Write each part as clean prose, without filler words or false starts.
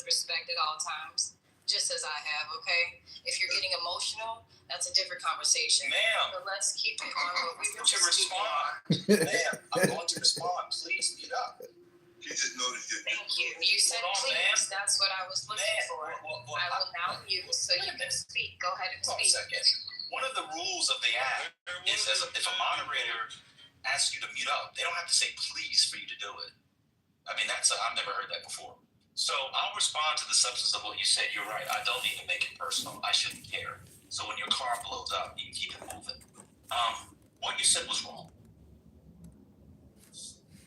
respect at all times, just as I have, okay? If you're getting emotional, that's a different conversation. Ma'am. But let's keep it on what we were To just speaking on. respond. Ma'am, I'm going to respond. Please mute up. You just noticed it. Thank you. You said Hold on, please. ma'am. That's what I was looking for. Well, I will now mute so you can speak. Go ahead and Hold on a speak. second. One of the rules of the act is if a moderator asks you to mute up, they don't have to say please for you to do it. I mean, I've never heard that before. So I'll respond to the substance of what you said. You're right. I don't need to make it personal. I shouldn't care. So when your car blows up, you can keep it moving. What you said was wrong.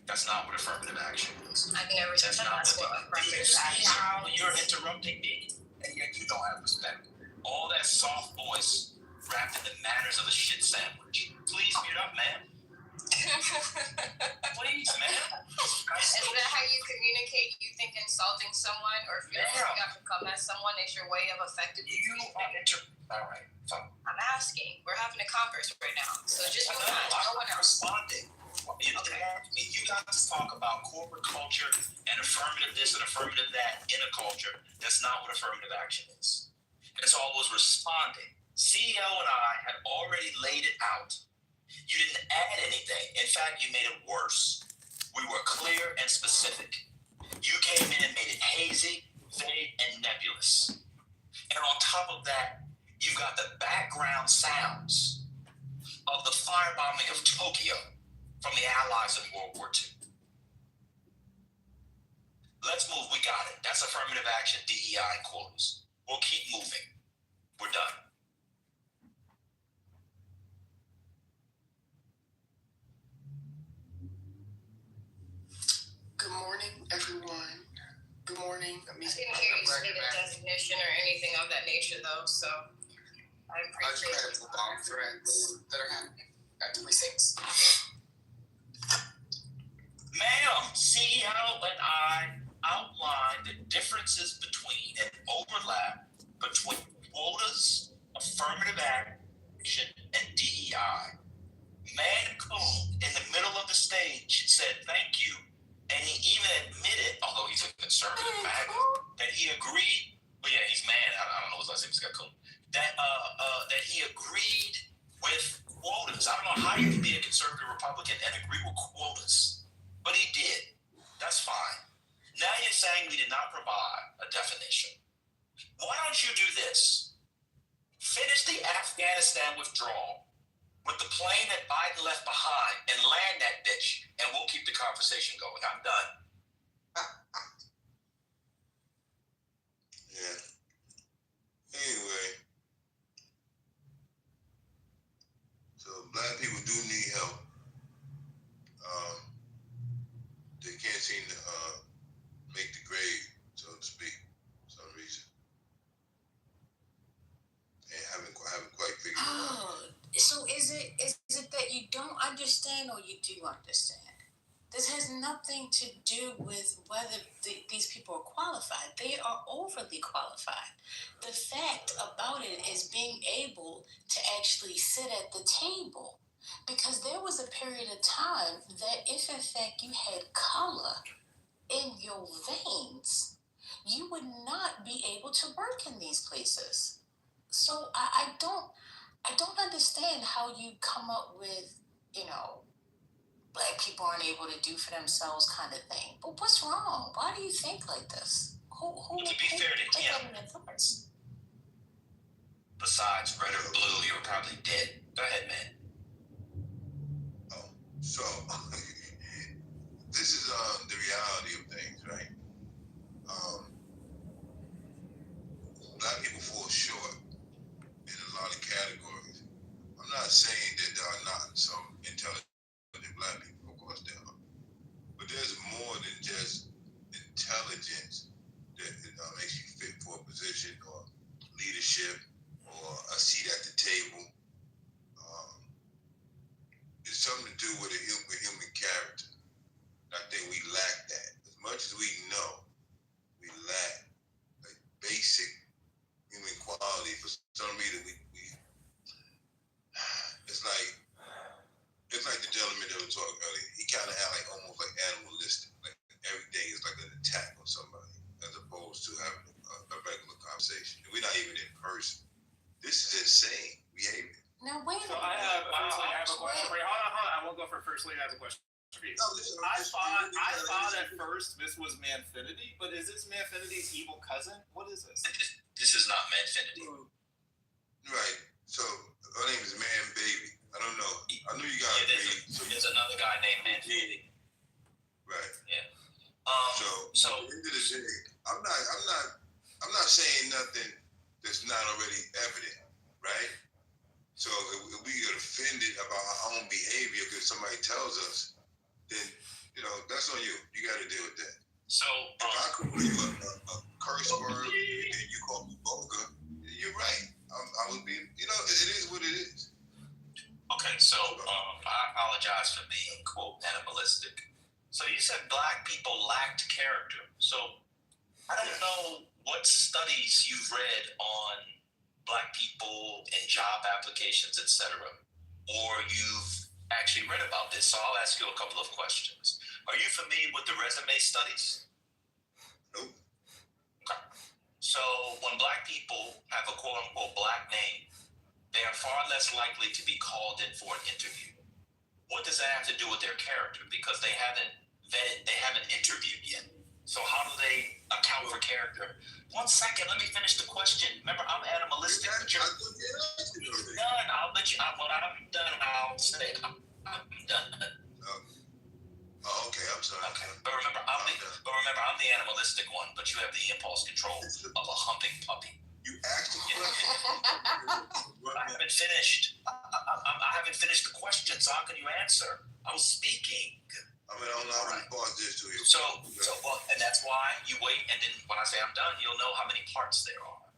That's not what affirmative action is. I never said that's what affirmative action is. You're interrupting me, and yet you don't have respect. All that soft voice wrapped in the manners of a shit sandwich. Please mute up, man. Please, man. Is that how you communicate? You think insulting someone or feeling like you have to come at someone is your way of effectively communicating? All right, fine. I'm asking. We're having a converse right now. So just no one else. Responding. You got to talk about corporate culture and affirmative this and affirmative that in a culture. That's not what affirmative action is. It's always responding. CEO and I had already laid it out. You didn't add anything. In fact, you made it worse. We were clear and specific. You came in and made it hazy, vague, and nebulous. And on top of that, you got the background sounds of the firebombing of Tokyo from the Allies in World War II. Let's move. We got it. That's affirmative action, DEI, and quotas. We'll keep moving. We're done. Good morning, everyone. Good morning. I didn't hear you say the definition or anything of that nature, though, so I appreciate it. The bomb threats that are happening at the precincts. Ma'am, CEO and I outlined the differences between and overlap between quotas, affirmative action, and DEI. Man Coon, in the middle of the stage, said thank you, and he even admitted, although he's a conservative maggot, that he agreed. Well, yeah, he's man. I don't know his last name. He's got cool. That he agreed with quotas. I don't know how you can be a conservative Republican and agree with quotas, but he did. That's fine. Now you're saying we did not provide a definition. Why don't you do this? Finish the Afghanistan withdrawal with the plane that Biden left behind and land that bitch, and we'll keep the conversation going. I'm done. Yeah. Anyway, so black people do need help. They can't seem to make the grade, so to speak, for some reason. They haven't quite figured it out. So is it that you don't understand or you do understand? This has nothing to do with whether these people are qualified. They are overly qualified. The fact about it is being able to actually sit at the table. Because there was a period of time that if in fact you had color in your veins, you would not be able to work in these places. So I don't understand how you come up with, black people aren't able to do for themselves kind of thing. But what's wrong? Why do you think like this? Who To be fair to him, besides red or blue, you were probably dead. Go ahead, man. Oh, so this is the reality of things, right? Black people fall short in a lot of categories. I'm not saying that there are not some intelligent black people, of course there are. But there's more than just intelligence that makes you fit for a position or leadership or a seat at the table. It's something to do with human character. I think we lack that. As much as we Manfinity, but is this Manfinity's evil cousin? What is this? This is not Manfinity. Right. So her name is Man Baby. I don't know. I knew you got Yeah, read. there's another guy named Manfinity. Right. Yeah. So at the end of the day, I'm not saying nothing that's not already evident, right? So if we get offended about our own behavior because somebody tells us, then that's on you. You got to deal with that. So if I call you a curse word and you call me vulgar, you're right. I would be. It is what it is. Okay, so I apologize for being quote animalistic. So you said black people lacked character. So I don't know what studies you've read on black people and job applications, etc., or you've actually read about this. So I'll ask you a couple of questions. Are you familiar with the resume studies? Nope. Okay. So when black people have a quote unquote black name, they are far less likely to be called in for an interview. What does that have to do with their character? Because they haven't interviewed yet. So how do they account for character? 1 second, let me finish the question. Remember, I'm animalistic. But you're done. I'll let you. When I'm done, I'll say I'm done. Oh, okay. I'm sorry. Okay, but remember, I'm the animalistic one. But you have the impulse control of a humping puppy. You asked the question. I haven't finished. I haven't finished the question. So how can you answer? I was speaking. I don't know how to respond this to you. So, and that's why you wait, and then when I say I'm done, you'll know how many parts there are.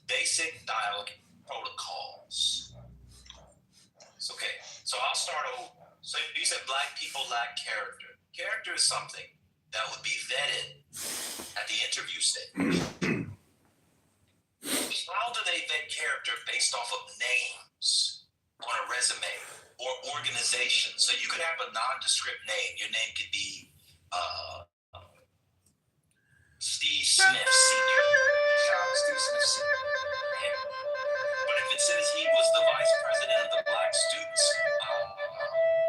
Basic dialogue protocols. It's okay. So I'll start over. So you said black people lack character. Character is something that would be vetted at the interview stage. How do they vet character based off of names on a resume or organization? So you could have a nondescript name. Your name could be Steve Smith Sr. Steve Smith Sr. But if it says he was the vice president of the Black Students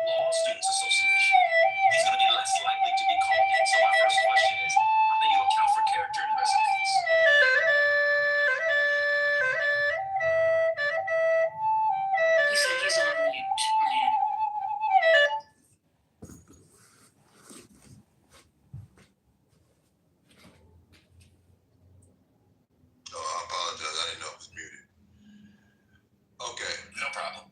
Law Students Association, he's going to be less likely to be called in. So my first question is, how do you account for character in resumes? He said he's on mute, man. Oh, I apologize. I didn't know it was muted. Okay. No problem.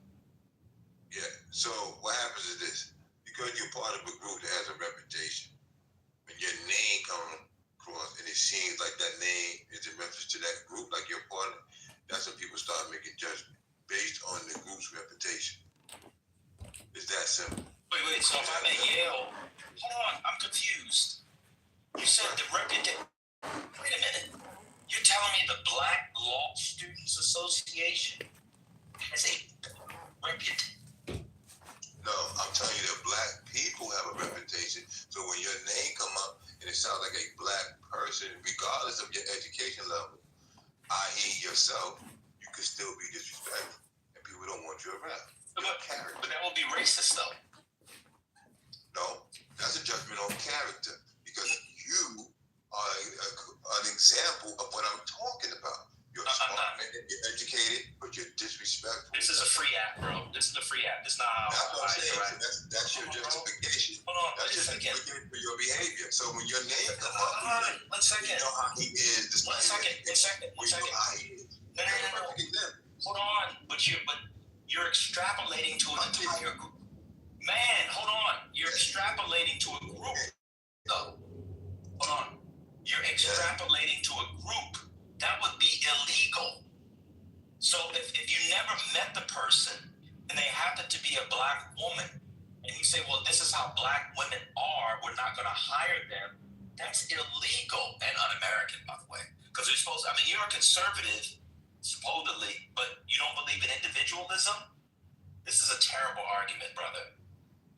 Yeah. So what happens is this: because you're part of a group that has a reputation, when your name comes across and it seems like that name is in reference to that group, like you're part of, that's when people start making judgment based on the group's reputation. It's that simple. Wait. So if I'm at Yale, hold on, I'm confused. You said the reputation. Wait a minute. You're telling me the Black Law Students Association has a reputation? No, I'm telling you that black people have a reputation. So when your name come up and it sounds like a black person, regardless of your education level, i.e. yourself, you could still be disrespectful. And people don't want you around. But that would be racist, though. No, that's a judgment on character. Because you are an example of what I'm talking about. You're smart, you're educated, but you're disrespectful. This is a free app, bro. This is a free app. It's not how That's what I'm I saying. interact. That's your justification. Hold on, That's wait a just second. justification for your behavior. So when your name comes Hold up, on, 1 second. you know how he is. One second. You know how he is. No. Hold on, but you're extrapolating to an entire group. Man, hold on. You're extrapolating to a group, though. Hold on. You're extrapolating to a group. That would be illegal. So if you never met the person and they happen to be a black woman, and you say, well, this is how black women are, we're not going to hire them, that's illegal and un-American, by the way. Because you're supposed to, you're a conservative, supposedly, but you don't believe in individualism? This is a terrible argument, brother.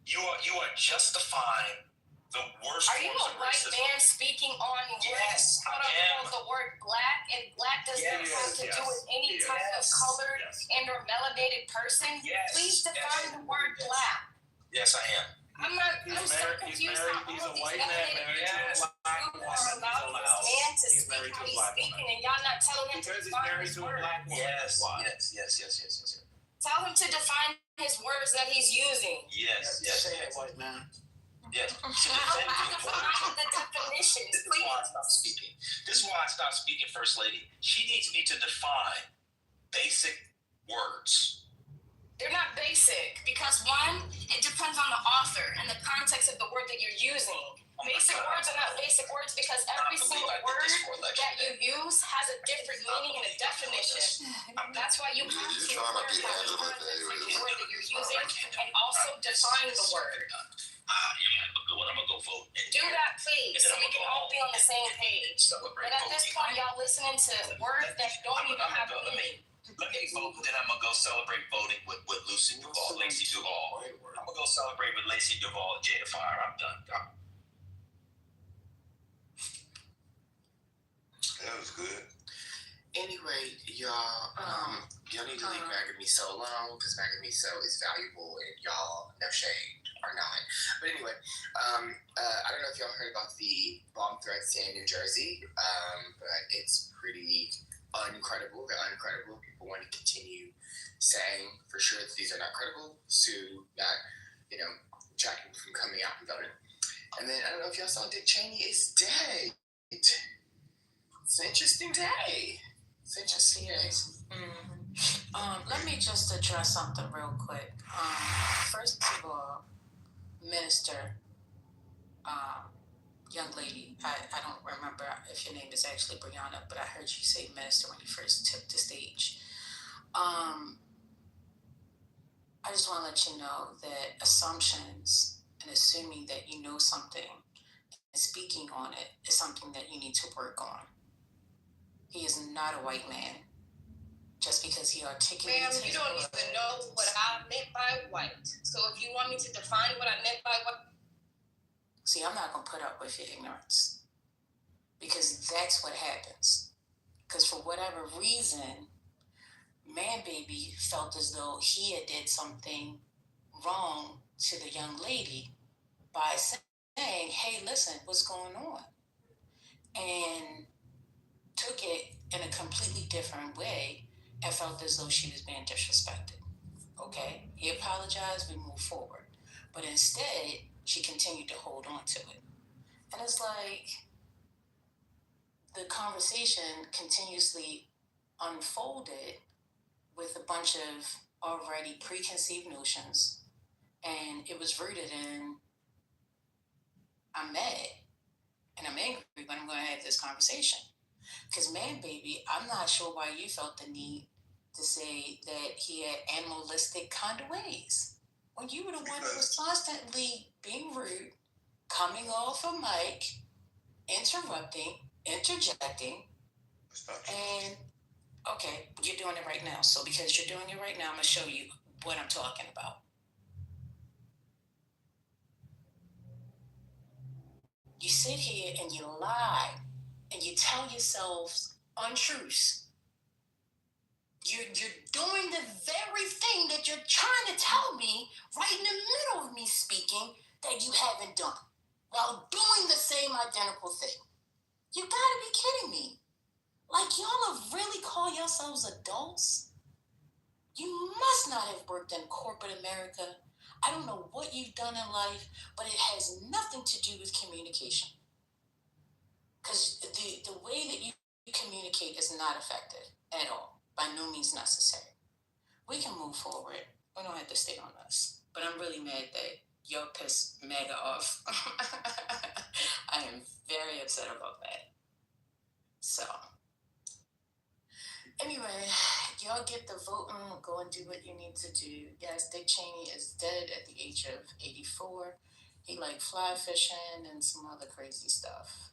You are justifying the worst Are you forms a of white racism. man speaking on Yes, I am. the word black, and black doesn't have to do with any type of colored and or melanated person? Yes, Please define the word black. Yes, I am. I'm not. He's I'm so married. confused. He's a white man married to a black woman. You are allowing this man to He's speak married how to a he's black speaking, woman. and y'all not telling him Because to he's define married his to a words. black woman. Yes, That's why. yes. Tell him to define his words that he's using. Yes. Say it, white man. Yes. Define the definitions, This is why I please. stopped speaking. This is why I stopped speaking, First Lady. She needs me to define basic words. They're not basic because one, it depends on the author and the context of the word that you're using. Basic words are not basic words because every single word that you use has a different meaning and a definition. That's why you have to You're trying to be clarify the Angela context of Davis. the word that you're using and also define the word. I'm gonna go vote. Do that, please, so we can all be on the same page. Celebrate But at this voting. point, y'all listening to words that don't even have a meaning. Let me vote, and then I'm gonna go celebrate voting with Lucy Duvall, Lacey Duvall. I'm gonna go celebrate with Lacey Duvall and Jada Fire. I'm done. That was good. Anyway, y'all need to leave Mag and Me So alone because Mag and Me So is valuable and y'all, no shade, are not. But anyway, I don't know if y'all heard about the bomb threats in New Jersey, but it's pretty uncredible. They're uncredible. People want to continue saying for sure that these are not credible, so that, jack people from coming out and voting. And then I don't know if y'all saw Dick Cheney is dead. It's an interesting day. It's an interesting day. Let me just address something real quick. First of all, Minister, young lady, I don't remember if your name is actually Brianna, but I heard you say Minister when you first took the stage. I just want to let you know that assumptions and assuming that you know something and speaking on it is something that you need to work on. He is not a white man. Just because he articulates. Ma'am, you don't even know what I meant by white. So if you want me to define what I meant by white. See, I'm not going to put up with your ignorance. Because that's what happens. Because for whatever reason, Man Baby felt as though he had did something wrong to the young lady by saying, hey, listen, what's going on? And took it in a completely different way and felt as though she was being disrespected. Okay? He apologized, we moved forward. But instead, she continued to hold on to it. And it's like the conversation continuously unfolded with a bunch of already preconceived notions. And it was rooted in, I'm mad and I'm angry, but I'm going to have this conversation. Because Man Baby, I'm not sure why you felt the need to say that he had animalistic kind of ways. When you were the one who was constantly being rude, coming off a mic, interrupting, interjecting, and okay, you're doing it right now. So because you're doing it right now, I'm going to show you what I'm talking about. You sit here and you lie and you tell yourselves untruths. You're doing the very thing that you're trying to tell me right in the middle of me speaking that you haven't done while doing the same identical thing. You gotta be kidding me. Like, y'all have really called yourselves adults? You must not have worked in corporate America. I don't know what you've done in life, but it has nothing to do with communication. Because the way that you communicate is not effective at all. By no means necessary. We can move forward. We don't have to stay on this. But I'm really mad that y'all pissed MAGA off. I am very upset about that. So, anyway, y'all get the voting. Go and do what you need to do. Yes, Dick Cheney is dead at the age of 84. He liked fly fishing and some other crazy stuff.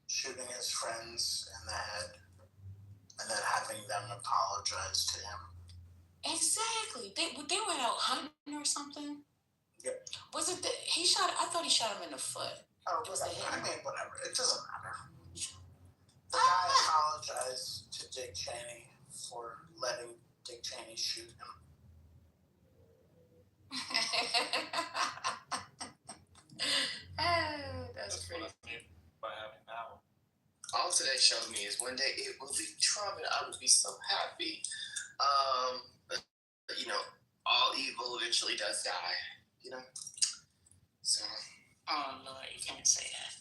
Shooting his friends in the head. And then having them apologize to him. Exactly. They went out hunting or something. Yep. Was it that he shot? I thought he shot him in the foot. Oh, It was the whatever. head. Whatever. It doesn't matter. The guy apologized to Dick Cheney for letting Dick Cheney shoot him. all today showed me is one day it will be Trump and I will be so happy. But, you know, all evil eventually does die, you know? So. Oh, Lord, you can't say that.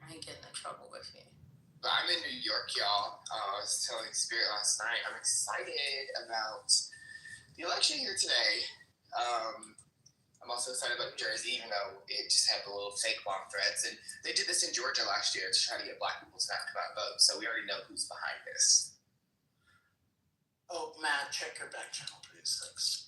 I ain't getting in trouble with you. But I'm in New York, y'all. I was telling Spirit last night. I'm excited about the election here today. I'm also excited about New Jersey, even though it just had the little fake bomb threats. And they did this in Georgia last year to try to get Black people to not come out and vote. So we already know who's behind this. Oh, Matt, check your back channel, please. Thanks.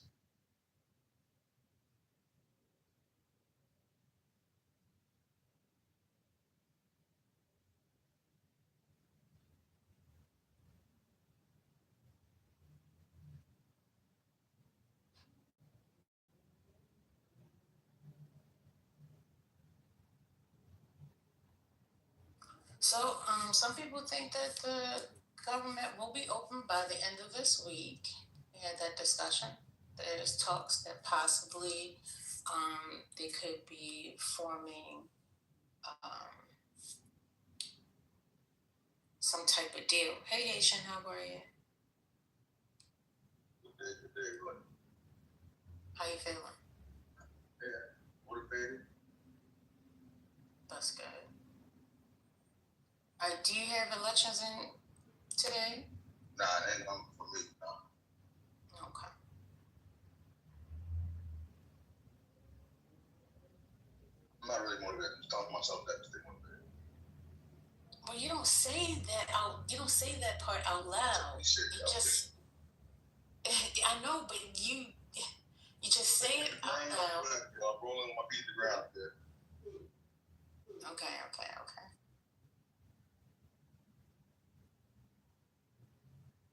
So, some people think that the government will be open by the end of this week. We had that discussion. There's talks that possibly they could be forming some type of deal. Hey, Haitian, how are you? How you feeling? Motivated. That's good. Do you have elections in today? Nah, that ain't for me. No. Okay. I'm not really motivated. I'm just telling myself that to stay motivated. Well, you don't say that out. You don't say that part out loud. You just. I know, but you just say it out loud. I'm rolling my feet to the ground there. Okay.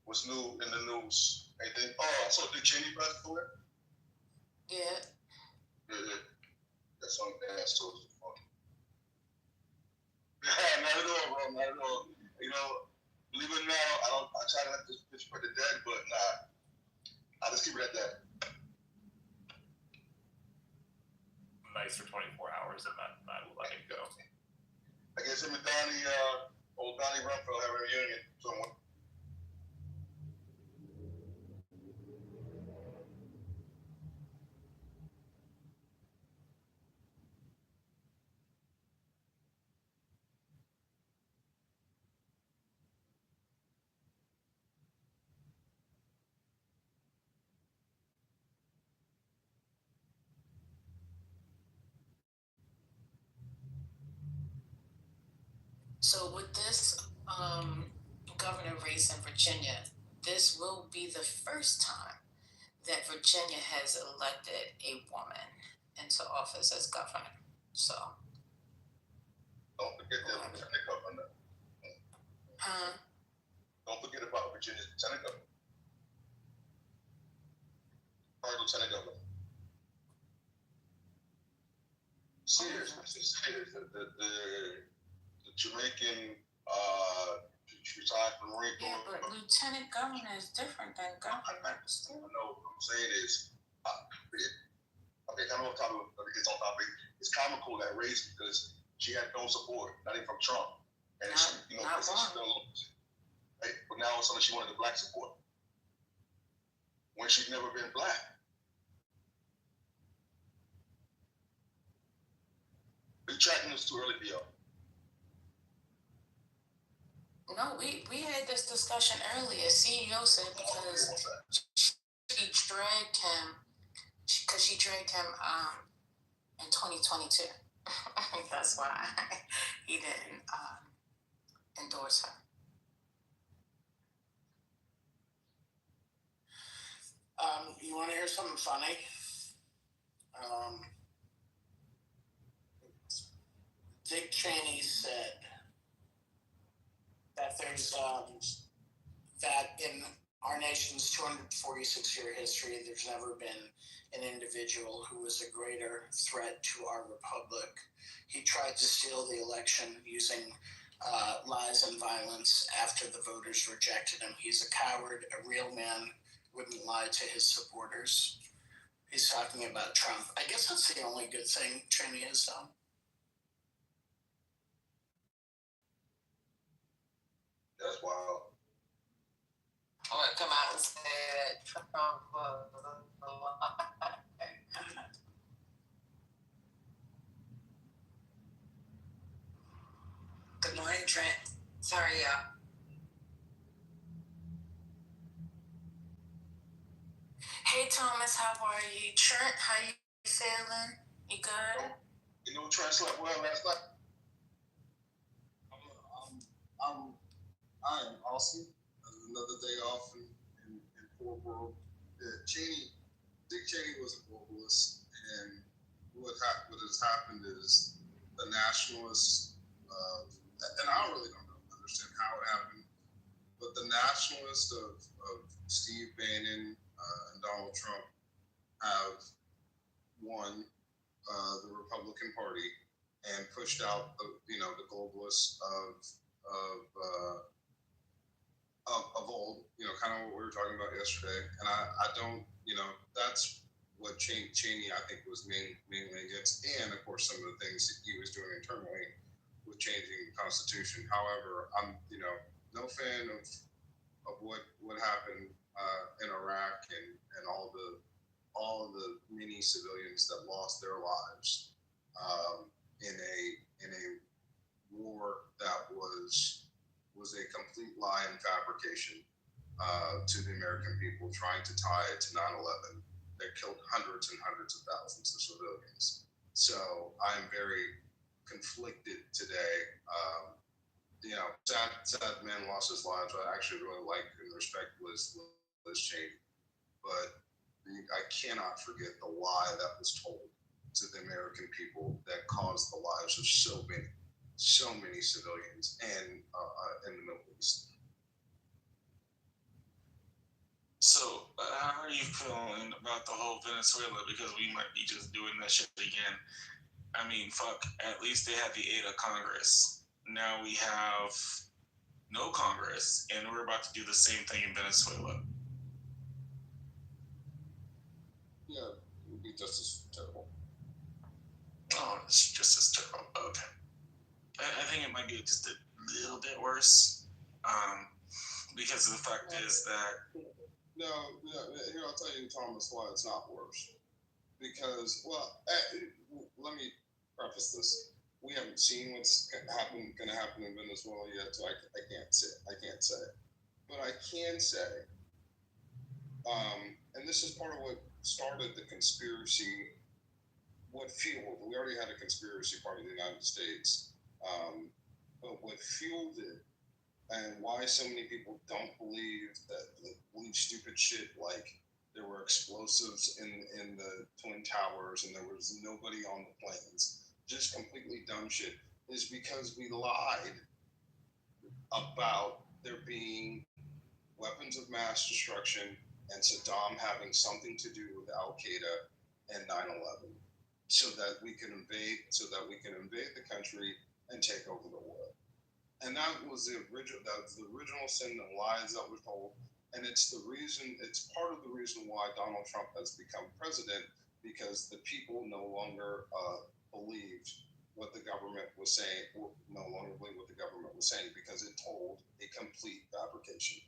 What's new in the news? Anything? Oh, I saw Dick Cheney passed away. Yeah. That's the only thing I saw. Not at all, bro. Not at all. You know, believe it or not, I try not to disrespect the dead, but nah. I'll just keep it at that. Nice for 24 hours and not letting go. I guess him and Donnie, old Donnie Rumfeld have a reunion somewhere. So with this governor race in Virginia, this will be the first time that Virginia has elected a woman into office as governor. So. Don't forget the lieutenant governor. Don't forget about Virginia's lieutenant governor. Lieutenant governor. Sears. The Jamaican retired from Marine Corps. Yeah, but lieutenant governor is different than governor. I know what I'm saying is, okay, kind of off topic, it's on topic. It's comical that race because she had no support, not even from Trump. And she, but now all of a sudden she wanted the black support when she's never been black. We're tracking this too early for y'all. No, we had this discussion earlier. CEO said because she dragged him in 2022. That's why he didn't endorse her. You want to hear something funny? Dick Cheney said that there's that in our nation's 246-year history, there's never been an individual who was a greater threat to our republic. He tried to steal the election using lies and violence after the voters rejected him. He's a coward. A real man wouldn't lie to his supporters. He's talking about Trump. I guess that's the only good thing Cheney has done. That's wild. I'm gonna come out and say that Trump was a lie. Good morning, Trent. Sorry, Hey, Thomas, how are you? Trent, how you feeling? You good? You know, Trent slept well last night. I am awesome. Another day off in Fort Worth. Dick Cheney was a globalist, and what has happened is the nationalists, and I really don't understand how it happened, but the nationalists of Steve Bannon and Donald Trump have won the Republican Party and pushed out the globalists of old, kind of what we were talking about yesterday. And I don't, that's what Cheney I think was mainly against, and of course some of the things that he was doing internally with changing the Constitution. However, I'm no fan of what happened in Iraq and all the many civilians that lost their lives in a war that was a complete lie and fabrication to the American people, trying to tie it to 9/11 that killed hundreds and hundreds of thousands of civilians. So I'm very conflicted today. Sad man lost his lives. I actually really like and respect Liz Cheney, but I cannot forget the lie that was told to the American people that caused the lives of so many civilians and in the Middle East. So, how are you feeling about the whole Venezuela? Because we might be just doing that shit again. I mean, fuck, at least they had the aid of Congress. Now we have no Congress, and we're about to do the same thing in Venezuela. Yeah, it would be just as terrible. Oh, it's just as terrible. Okay. I think it might be just a little bit worse. Because the fact is that... No, here I'll tell you, Thomas, why it's not worse. Because, let me preface this. We haven't seen what's going to happen in Venezuela yet, so I can't say. But I can say, and this is part of what started the conspiracy. What fueled? We already had a conspiracy part of the United States, but what fueled it, and why so many people don't believe stupid shit like there were explosives in the Twin Towers and there was nobody on the planes, just completely dumb shit, is because we lied about there being weapons of mass destruction and Saddam having something to do with Al Qaeda and 9/11, so that we can invade the country and take over the world. And that was the original sin, the lies that were told. And it's part of the reason why Donald Trump has become president, because the people no longer believed what the government was saying, because it told a complete fabrication.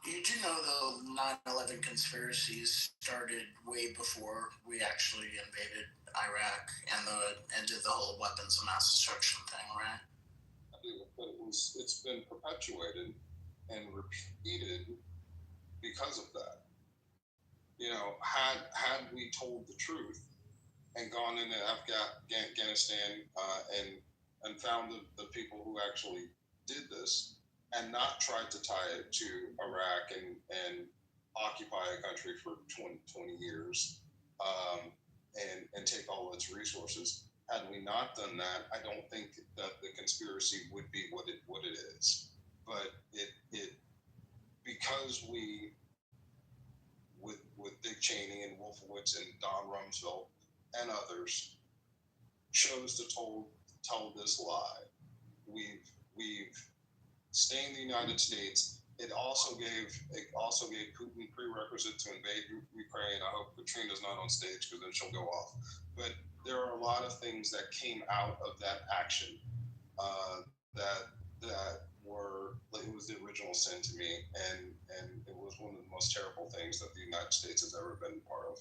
You do know the 9/11 conspiracies started way before we actually invaded Iraq and did the whole weapons of mass destruction thing, right? But it's been perpetuated and repeated because of that. Had we told the truth and gone into Afghanistan and found the people who actually did this, and not tried to tie it to Iraq and occupy a country for 20 years and take all its resources. Had we not done that, I don't think that the conspiracy would be what it is. But it because we with Dick Cheney and Wolfowitz and Don Rumsfeld and others chose to tell this lie. We've stained the United States. It also gave Putin prerequisite to invade Ukraine. I hope on stage because then she'll go off. But there are a lot of things that came out of that action that were, it was the original sin to me, and it was one of the most terrible things that the United States has ever been part of.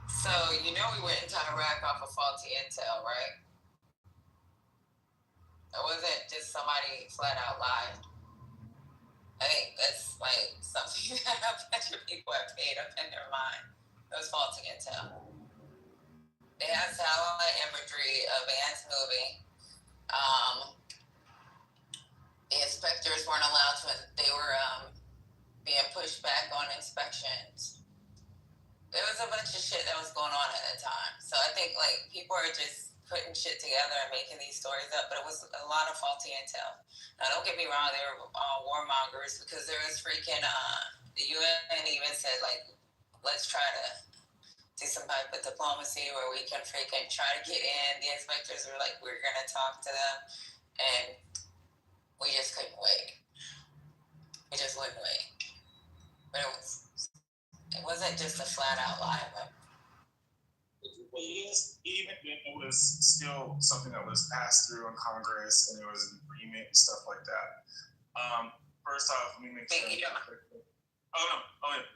So you know we went into Iraq off of faulty intel, right? It wasn't just somebody flat out lied. I think that's like something that a bunch of people have made up in their mind. It was faulty intel. They had satellite imagery of ants moving. The inspectors weren't allowed to. They were being pushed back on inspections. There was a bunch of shit that was going on at the time. So I think like people are just putting shit together and making these stories up, but it was a lot of faulty intel. Now don't get me wrong, they were warmongers because there was freaking the UN even said like, let's try to do some type of diplomacy where we can freaking try to get in. The inspectors were like, we're gonna talk to them, and we just couldn't wait. We just wouldn't wait. But it wasn't just a flat out lie. But yes, even if it was still something that was passed through in Congress and there was an agreement and stuff like that. First off, let me make sure. Oh, yeah.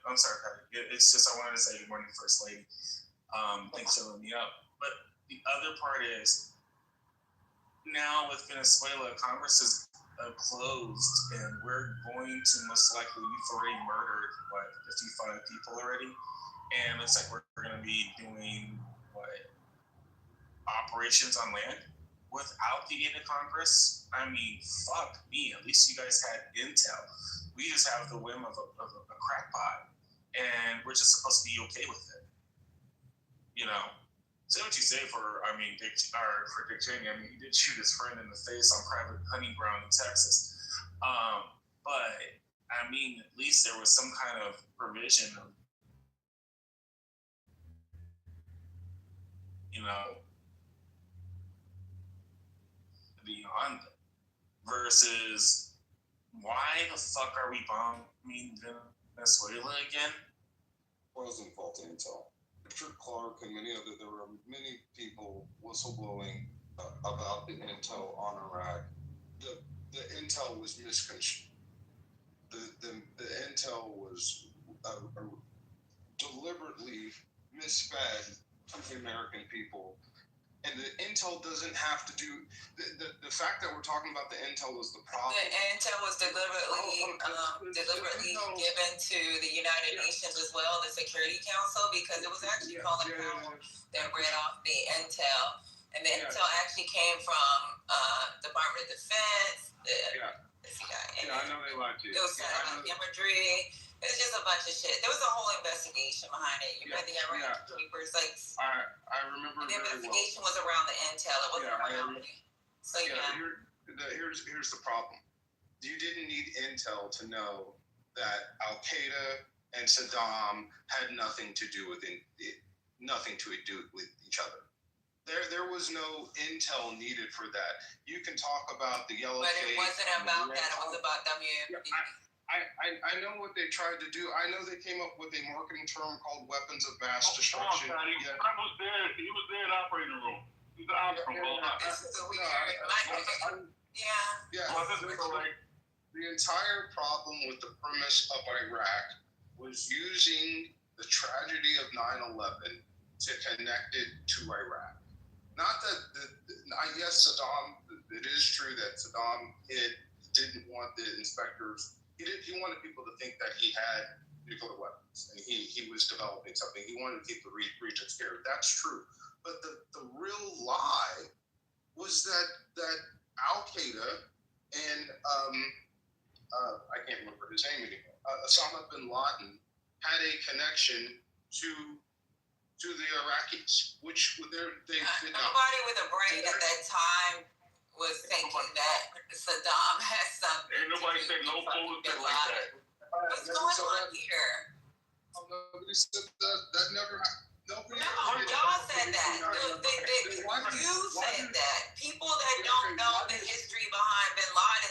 I'm sorry, Patty. It's just I wanted to say good morning, First Lady. Thanks for letting me up. But the other part is now with Venezuela, Congress is closed, and we're going to most likely, we've already murdered 55 people already, and it's like we're going to be doing operations on land without the aid of Congress. I mean, fuck me. At least you guys had intel. We just have the whim of a crackpot, and we're just supposed to be okay with it. You know, say what you say for Dick Cheney. I mean, he did shoot his friend in the face on private hunting ground in Texas. But I mean, at least there was some kind of provision of, you know, beyond it. Versus, why the fuck are we bombing Venezuela again? Wasn't faulty intel. Richard Clark and there were many people whistleblowing about the intel on Iraq. The intel was misconstrued. The intel was deliberately misfed to the American people. And the intel doesn't have to do the fact that we're talking about the intel is the problem. The intel was deliberately given to the United Nations as well, the Security Council, because it was actually Colin Powell that read off the intel, and the intel actually came from Department of Defense. I know they lied to you. It was imagery. It was just a bunch of shit. There was a whole investigation behind it. You read the Iraq papers, like. I remember. The investigation was around the intel. It wasn't around me. So here's the problem. You didn't need intel to know that Al Qaeda and Saddam had nothing to do with each other. There was no intel needed for that. You can talk about the yellow. But it wasn't about that. It was about WMD. I know what they tried to do. I know they came up with a marketing term called weapons of mass destruction. I was there. He was there in the operating room. He's the operating room. This is a weird. The entire problem with the premise of Iraq was using the tragedy of 9/11 to connect it to Iraq. Not that, yes, Saddam, it is true that Saddam didn't want the inspectors. He wanted people to think that he had nuclear weapons and he was developing something. He wanted to keep the region scared. That's true. But the real lie was that Al Qaeda and I can't remember his name anymore. Osama bin Laden had a connection to the Iraqis, which they nobody with a brain at that time was thinking that Saddam has something. Ain't nobody said no bullshit like that. What's going on here? Nobody said that never happened. Nobody. No, y'all said that. You said that. People that don't know the history behind Bin Laden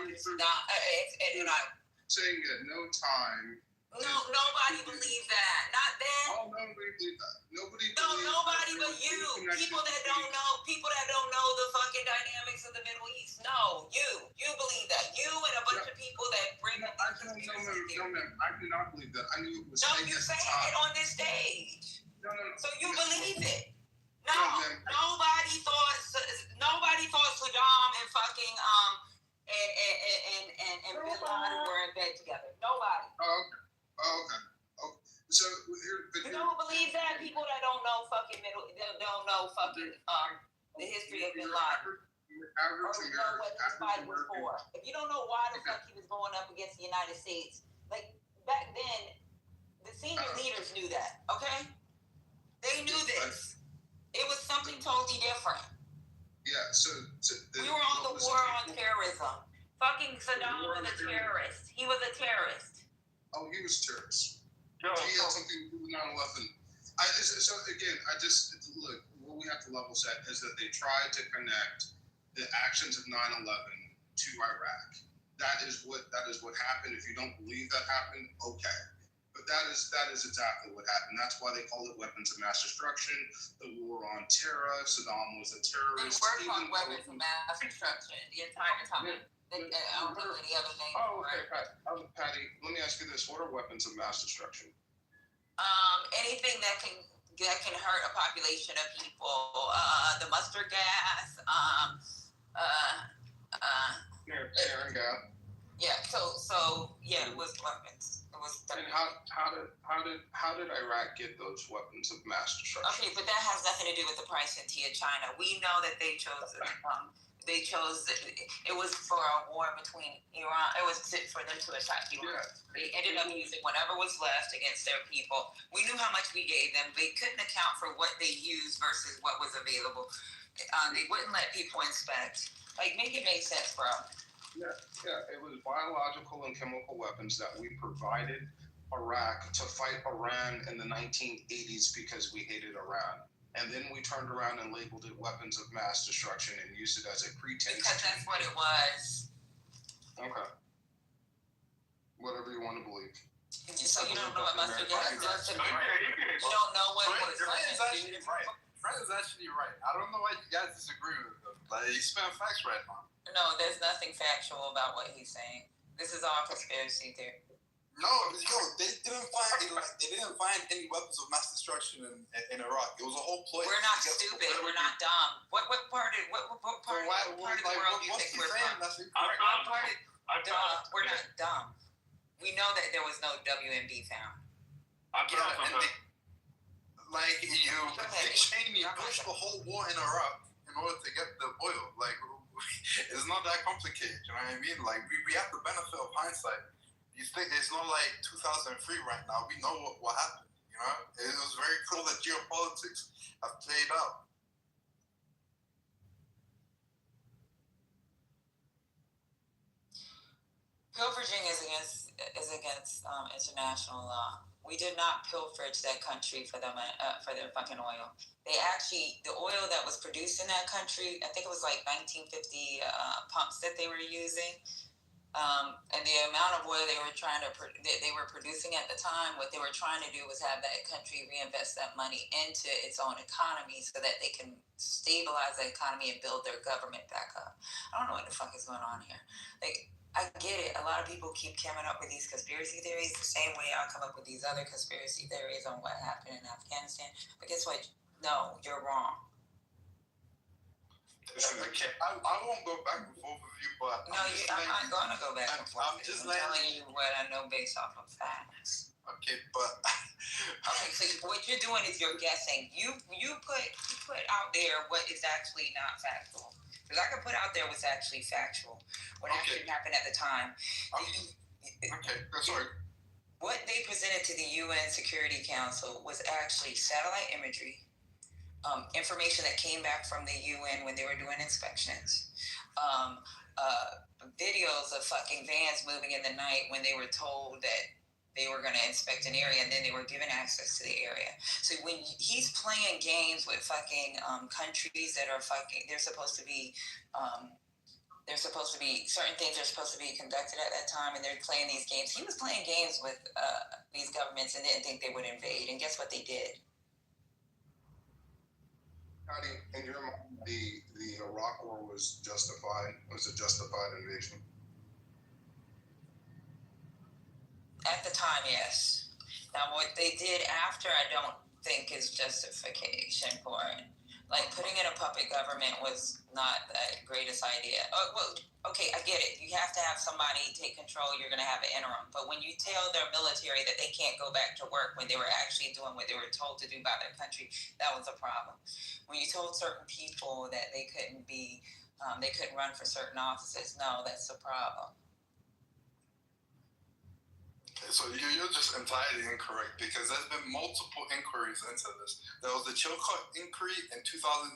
fucking Saddam. Saying at no time. No, nobody believes that. Not then. Oh, nobody believes that. Nobody. No, nobody but you. People that don't know the fucking dynamics of the Middle East. No, you believe that. You and a bunch of people that bring up these conspiracy theories. I do not believe that. I knew it was. No, you saying it on this stage. No. So you believe it. No, nobody thought Saddam and fucking and Bin Laden were in bed together. Nobody. Oh, okay. So here, you don't believe that? People that don't know fucking the history of Bin Laden. Or know what this fight was for. If you don't know why the fuck he was going up against the United States, like back then, the senior leaders knew that. Okay, they knew this. It was something totally different. Yeah. So we were on the war on terrorism. Fucking Saddam was a terrorist. He was a terrorist. Oh, he was a terrorist. Yo, he had something to do with 9/11. So again, look. What we have to level set is that they tried to connect the actions of 9/11 to Iraq. That is what happened. If you don't believe that happened, okay. But that is exactly what happened. That's why they called it weapons of mass destruction. The war on terror. Saddam was a terrorist. They worked on weapons of mass destruction the entire time. Yeah. I don't know any other name. Oh, okay, Patty. Let me ask you this: what are weapons of mass destruction? Anything that can hurt a population of people. The mustard gas. Sarin gas. Yeah. So yeah, it was weapons. It was. And how did Iraq get those weapons of mass destruction? Okay, but that has nothing to do with the price in tea of China. We know that they chose. It was for a war between Iran. It was for them to attack Iran. Yeah. They ended up using whatever was left against their people. We knew how much we gave them. They couldn't account for what they used versus what was available. They wouldn't let people inspect. Like, make it make sense, bro. Yeah. It was biological and chemical weapons that we provided Iraq to fight Iran in the 1980s because we hated Iran. And then we turned around and labeled it weapons of mass destruction and used it as a pretense. Because that's what it was. Okay. Whatever you want to believe. So you don't know what mustard gas does to me? You don't know what it was. Friend is actually right. Friend is actually right. I don't know why you guys disagree with him. Like, he's spitting facts right now. No, there's nothing factual about what he's saying. This is all conspiracy theory. No, they didn't find any weapons of mass destruction in Iraq. It was a whole ploy. We're not stupid. We're not dumb. What part of the world do you think we're from? We're not dumb. We know that there was no WMD found. Dick Cheney pushed the whole war in Iraq in order to get the oil. Like, it's not that complicated. You know what I mean? Like, we have the benefit of hindsight. You think it's not like 2003 right now. We know what happened. You know, it was very cool that geopolitics have played out. Pilfering is against international law. We did not pilferage that country for their fucking oil. The oil that was produced in that country, I think it was like 1950 pumps that they were using. And the amount of oil they were producing at the time, what they were trying to do was have that country reinvest that money into its own economy so that they can stabilize the economy and build their government back up. I don't know what the fuck is going on here. Like, I get it. A lot of people keep coming up with these conspiracy theories the same way I come up with these other conspiracy theories on what happened in Afghanistan. But guess what? No, you're wrong. I won't go back and forth with you, but no, I'm not going to go back and forth. I'm just telling you what I know based off of facts. Okay, but okay. So what you're doing is you're guessing. You put out there what is actually not factual. Because I could put out there what's actually factual. What actually happened at the time. Okay, sorry. What they presented to the UN Security Council was actually satellite imagery. Information that came back from the UN when they were doing inspections, videos of fucking vans moving in the night when they were told that they were going to inspect an area and then they were given access to the area. So when he's playing games with fucking countries that are fucking, they're supposed to be there's supposed to be certain things are supposed to be conducted at that time, and they're playing these games. He was playing games with these governments and didn't think they would invade, and guess what they did? In your mind, the Iraq War was justified? Was a justified invasion? At the time, yes. Now, what they did after, I don't think is justification for it. Like, putting in a puppet government was not the greatest idea. Oh, well, okay, I get it. You have to have somebody take control. You're going to have an interim. But when you tell their military that they can't go back to work when they were actually doing what they were told to do by their country, that was a problem. When you told certain people that they couldn't run for certain offices, no, that's a problem. So you're just entirely incorrect, because there's been multiple inquiries into this. There was the Chilcot inquiry in 2016.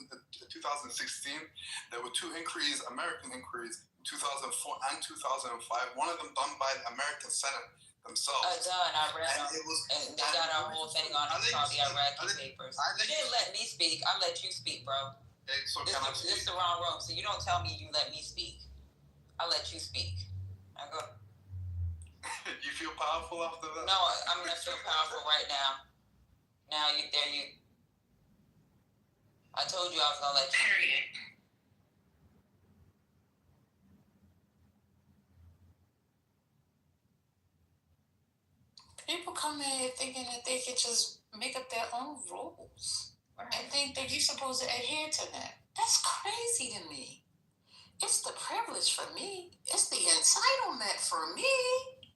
There were two inquiries, American inquiries, 2004 and 2005. One of them done by the American Senate themselves. Done. I read them. And they got a whole thing on it called the Iraqi papers. You didn't let me speak. I let you speak, bro. Hey, so this is the wrong room. So you don't tell me you let me speak. I let you speak. I go. You feel powerful after that? No, I'm gonna feel powerful right now. I told you I was gonna let you. Period. People come in here thinking that they can just make up their own rules and think that you're supposed to adhere to them. That's crazy to me. It's the privilege for me. It's the entitlement for me.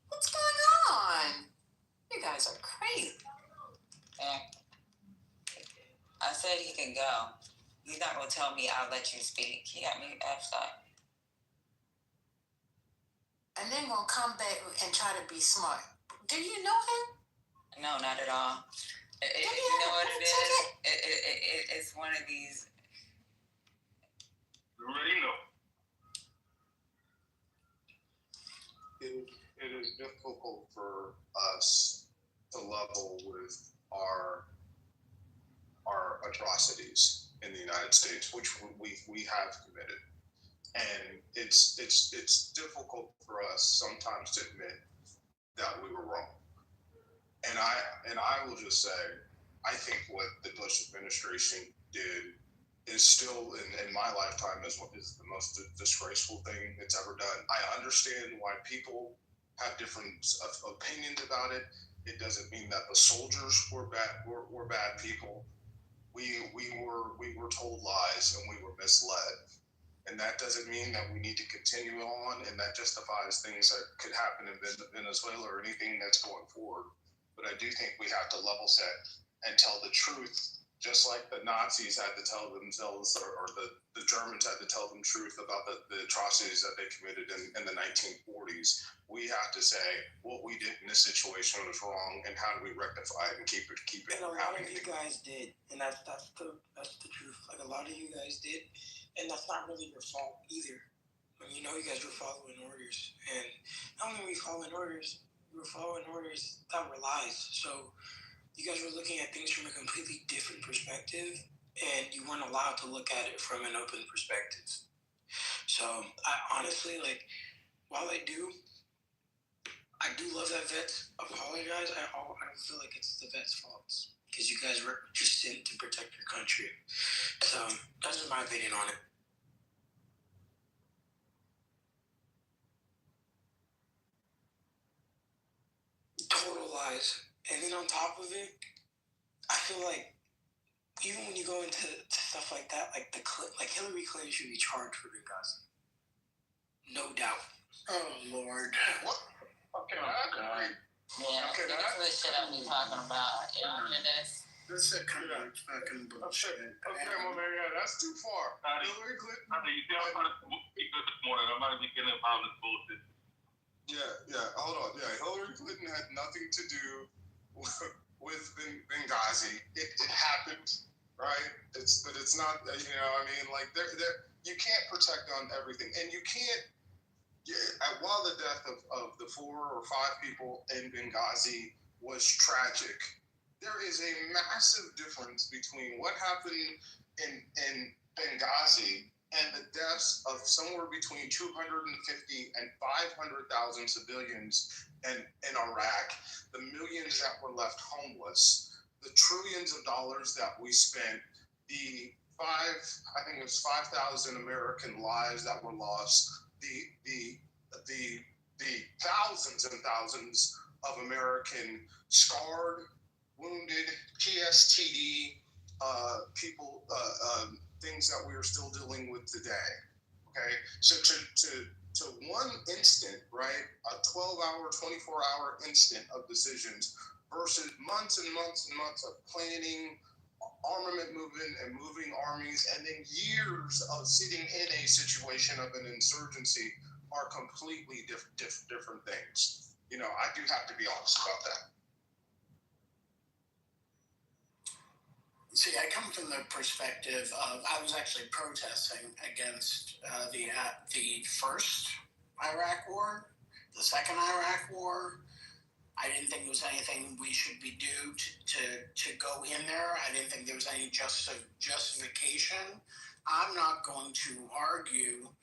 What's going on? You guys are crazy. Yeah. I said he can go. He's not gonna tell me I'll let you speak. He got me effed up. And then gonna come back and try to be smart. Do you know him? No, not at all. You know what it is? It's one of these. You already know. It is difficult for us to level with our atrocities in the United States, which we have committed, and it's difficult for us sometimes to admit that we were wrong. And I will just say, I think what the Bush administration did is still in my lifetime is the most disgraceful thing it's ever done. I understand why people have different opinions about it. It doesn't mean that the soldiers were bad people. We were told lies and we were misled. And that doesn't mean that we need to continue on, and that justifies things that could happen in Venezuela or anything that's going forward. But I do think we have to level set and tell the truth, just like the Nazis had to tell themselves, or the Germans had to tell them truth about the atrocities that they committed in the 1940s. We have to say what we did in this situation was wrong, and how do we rectify it and keep it and from a lot happening. of you guys did, and that's the truth. Like, a lot of you guys did, and that's not really your fault either. You know, you guys were following orders, and not only were you following orders, you were following orders that were lies. So you guys were looking at things from a completely different perspective, and you weren't allowed to look at it from an open perspective. So I honestly, like, while I do love that vets apologize, I don't feel like it's the vets' faults, because you guys were just sent to protect your country. So that's just my opinion on it. Total lies. And then on top of it, I feel like even when you go into stuff like that, like Hillary Clinton should be charged for Benghazi. No doubt. Oh Lord. What? Okay, I agree. Yeah, Okay, that's the shit I've been talking about. You know, and this. That's a kind of fucking bullshit. Okay, well, man, yeah, that's too far. Hillary Clinton. You see, I'm trying to speak this morning. I might be getting involved in this bullshit. Yeah, hold on. Yeah, Hillary Clinton had nothing to do with Benghazi. It happened, right? But it's not, you know, I mean, like, you can't protect on everything. And you can't, while the death of the 4 or 5 people in Benghazi was tragic, there is a massive difference between what happened in Benghazi and the deaths of somewhere between 250 and 500,000 civilians in Iraq, the millions that were left homeless, the trillions of dollars that we spent, I think it was 5,000 American lives that were lost, the thousands and thousands of American scarred, wounded, PSTD people, things that we are still dealing with today. Okay, so to one instant, right, a 12-hour, 24-hour instant of decisions versus months and months and months of planning, armament movement and moving armies, and then years of sitting in a situation of an insurgency are completely different things. You know, I do have to be honest about that. See, I come from the perspective of I was actually protesting against the first Iraq War, the second Iraq War. I didn't think there was anything we should be due to go in there. I didn't think there was any justification. I'm not going to argue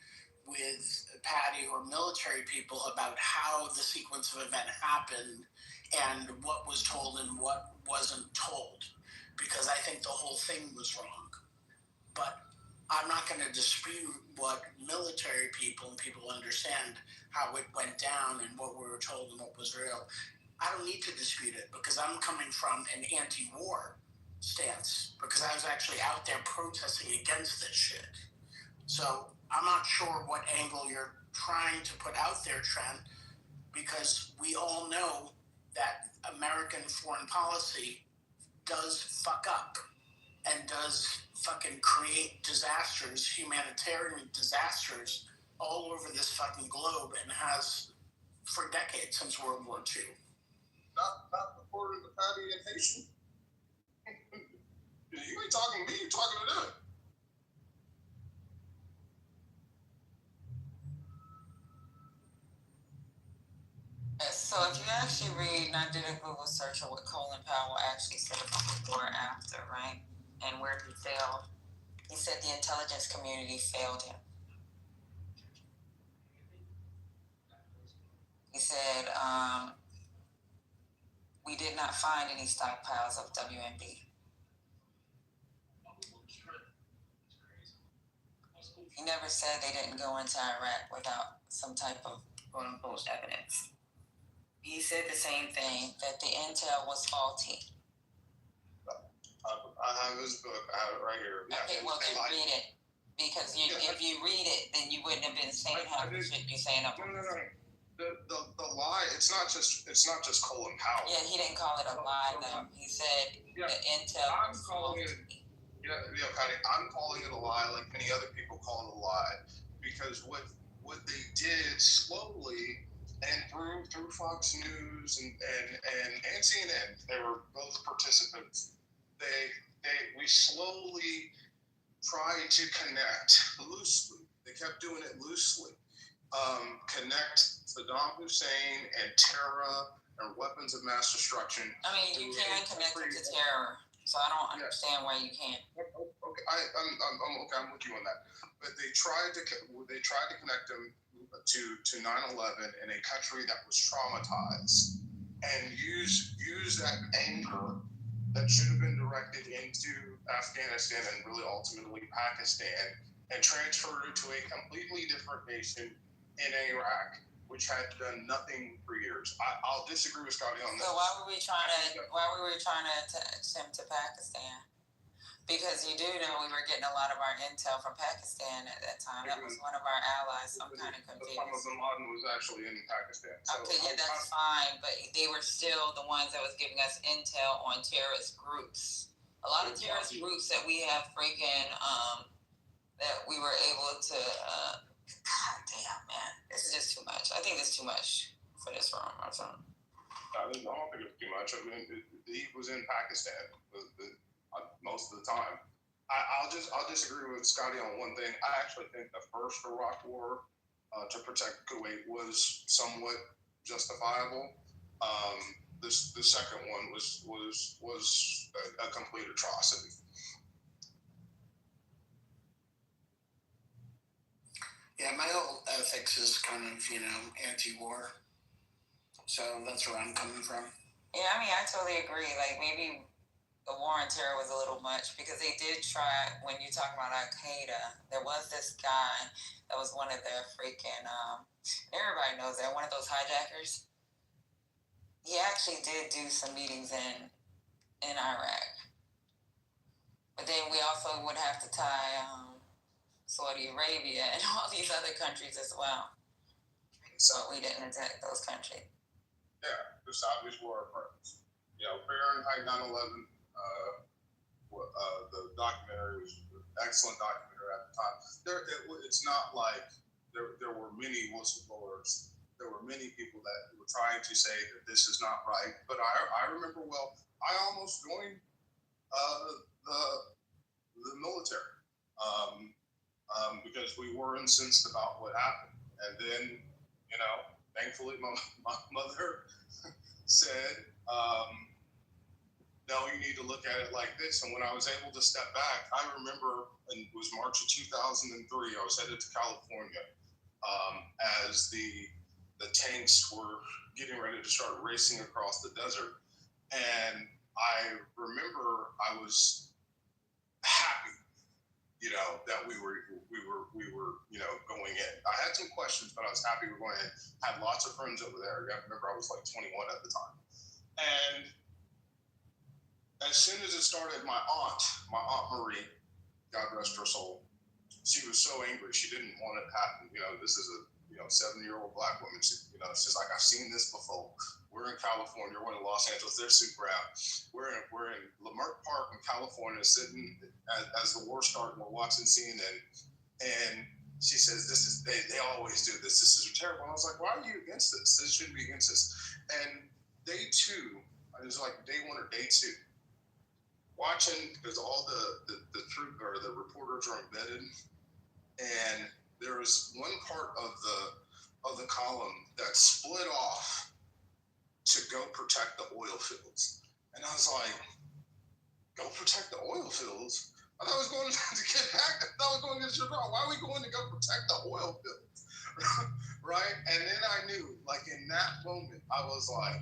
with Patty or military people about how the sequence of event happened and what was told and what wasn't told, because I think the whole thing was wrong. But I'm not going to dispute what military people and people understand how it went down and what we were told and what was real. I don't need to dispute it because I'm coming from an anti-war stance because I was actually out there protesting against this shit. So I'm not sure what angle you're trying to put out there, Trent, because we all know that American foreign policy does fuck up and does fucking create disasters, humanitarian disasters all over this fucking globe and has for decades since World War II. Not according to Patty and Haitian. You ain't talking to me, you're talking to them. So if you actually read, and I did a Google search of what Colin Powell actually said about before and after, right? And where he failed. He said the intelligence community failed him. He said, we did not find any stockpiles of WMD. He never said they didn't go into Iraq without some type of quote-unquote evidence. He said the same thing, that the intel was faulty. I have his book, I have it right here. Okay, well then read it. Because if you read it, then you wouldn't have been saying half the shit you're saying up. No. The lie, it's not just Colin Powell. Yeah, he didn't call it a lie though. He said the intel was faulty. Patty, I'm calling it a lie like many other people call it a lie. Because what they did slowly and through Fox News and CNN, they were both participants. We slowly tried to connect loosely. They kept doing it loosely. Connect Saddam Hussein and terror and weapons of mass destruction. I mean, you can connect it to terror, so I don't understand why you can't. Okay, I'm with you on that. But they tried to connect them to 9/11 in a country that was traumatized, and use that anger that should have been directed into Afghanistan and really ultimately Pakistan, and transferred it to a completely different nation in Iraq, which had done nothing for years. I'll disagree with Scotty on this. So why were we trying to attach him to Pakistan? Because you do know we were getting a lot of our intel from Pakistan at that time. That was one of our allies. So I'm kind of confused. Osama bin Laden was actually in Pakistan. So okay, yeah, that's fine, but they were still the ones that was giving us intel on terrorist groups. A lot of terrorist groups that we have freaking that we were able to. God damn, man, this is just too much. I think it's too much for this room or something. I don't think it's too much. I mean, he was in Pakistan most of the time. I'll disagree with Scotty on one thing. I actually think the first Iraq War to protect Kuwait was somewhat justifiable. The second one was a complete atrocity. Yeah, my whole ethics is kind of, anti-war. So that's where I'm coming from. Yeah, I mean, I totally agree. Like, maybe the war on terror was a little much because they did try, when you talk about Al Qaeda, there was this guy that was one of their freaking, everybody knows that, one of those hijackers. He actually did do some meetings in Iraq. But then we also would have to tie Saudi Arabia and all these other countries as well. So we didn't attack those countries. Yeah, the Saudis were our friends. Fahrenheit 9/11. The documentary was an excellent documentary at the time. It's not like there were many whistleblowers. There were many people that were trying to say that this is not right. But I remember well. I almost joined the military because we were incensed about what happened, and then thankfully my mother said. No, you need to look at it like this. And when I was able to step back, I remember, and it was March of 2003, I was headed to California as the tanks were getting ready to start racing across the desert. And I remember I was happy, that we were going in. I had some questions, but I was happy we were going in. Had lots of friends over there. I remember I was like 21 at the time. And as soon as it started, my aunt Marie, God rest her soul, she was so angry. She didn't want it to happen. This is a 7-year-old black woman. She's like, I've seen this before. We're in California. We're in Los Angeles. They're super out. We're in Leimert Park in California, sitting as the war started. We're watching CNN, and she says, they always do this. This is terrible. And I was like, why are you against this? This shouldn't be against this. And day two, it was like day one or day two. Watching, because all the troop or the reporters are embedded, and there was one part of the column that split off to go protect the oil fields, and I was like, go protect the oil fields? I thought I was going to get back. I thought I was going to get Chicago. Why are we going to go protect the oil fields? Right? And then I knew, like in that moment, I was like,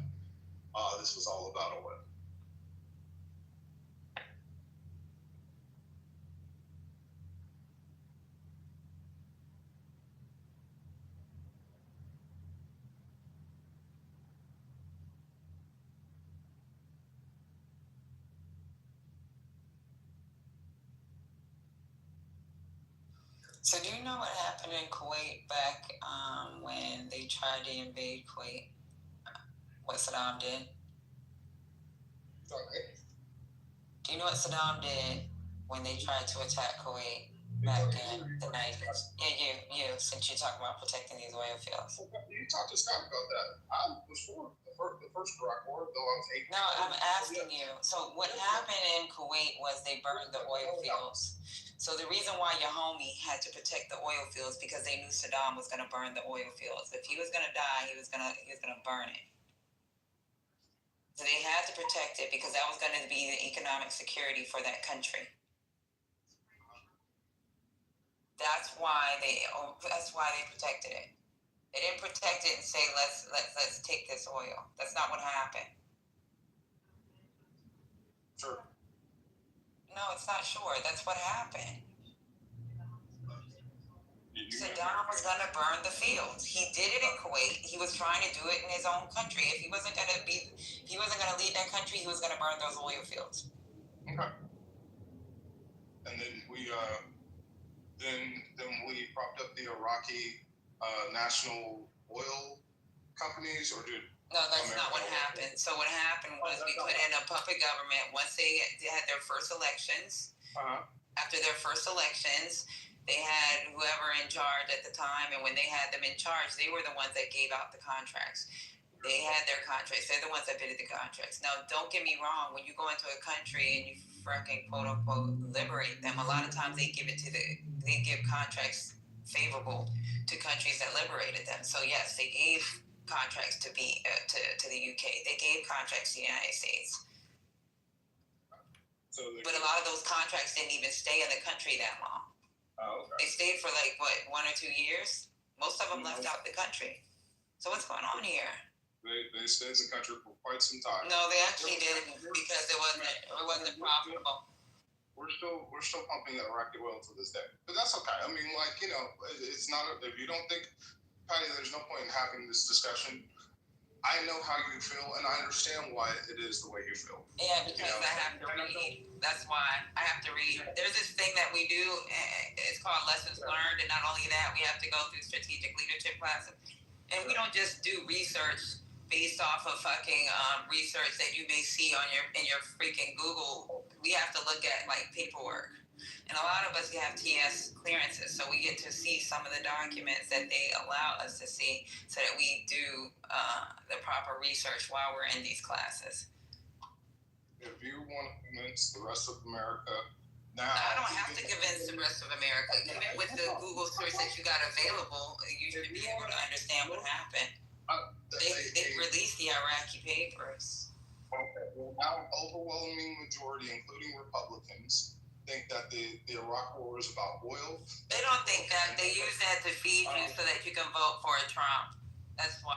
oh, this was all about oil. So do you know what happened in Kuwait back when they tried to invade Kuwait? What Saddam did? Okay. Do you know what Saddam did when they tried to attack Kuwait back in the 90s? Yeah, you, since you're talking about protecting these oil fields. You talked to Scott about that. I was for the first Iraq War, though I was 8. No, I'm asking you. So what happened in Kuwait was they burned the oil fields. So the reason why your homie had to protect the oil fields because they knew Saddam was going to burn the oil fields. If he was going to die, he was going to burn it. So they had to protect it because that was going to be the economic security for that country. That's why they protected it. They didn't protect it and say let's take this oil. That's not what happened. Sure. No, it's not sure. That's what happened. Saddam was going to burn the fields. He did it in Kuwait. He was trying to do it in his own country. If he wasn't going to lead that country, he was going to burn those oil fields. Okay. And then we propped up the Iraqi national oil companies, or did? No, that's not what happened. So what happened was we put in a puppet government once they had their first elections. After their first elections, they had whoever in charge at the time, and when they had them in charge, they were the ones that gave out the contracts. They had their contracts. They're the ones that bidded the contracts. Now, don't get me wrong. When you go into a country and you freaking quote unquote liberate them, a lot of times they give contracts favorable to countries that liberated them. So yes, they gave contracts to the UK. They gave contracts to the United States. But a lot of those contracts didn't even stay in the country that long. Oh, okay. They stayed for like what, 1 or 2 years. Most of them left out the country. So what's going on here? They stayed in the country for quite some time. No, they actually didn't because it wasn't profitable. We're still pumping that Iraqi oil to this day, but that's okay. I mean, like, you know, it's not. If you don't think, Patty, there's no point in having this discussion. I know how you feel, and I understand why it is the way you feel. Yeah, because I have to read. That's why I have to read. There's this thing that we do. It's called Lessons Learned, and not only that, we have to go through strategic leadership classes, and we don't just do research based off of fucking research that you may see on in your freaking Google. We have to look at like paperwork, and a lot of us have TS clearances, so we get to see some of the documents that they allow us to see, so that we do the proper research while we're in these classes. If you want to convince the rest of America now, I don't have to convince the rest of America. Even with the Google search that you got available, you should be able to understand what happened. They released the Iraqi papers. Okay. Well, now an overwhelming majority, including Republicans, think that the Iraq War is about oil. They don't think that. They use that to feed you so that you can vote for a Trump. That's why.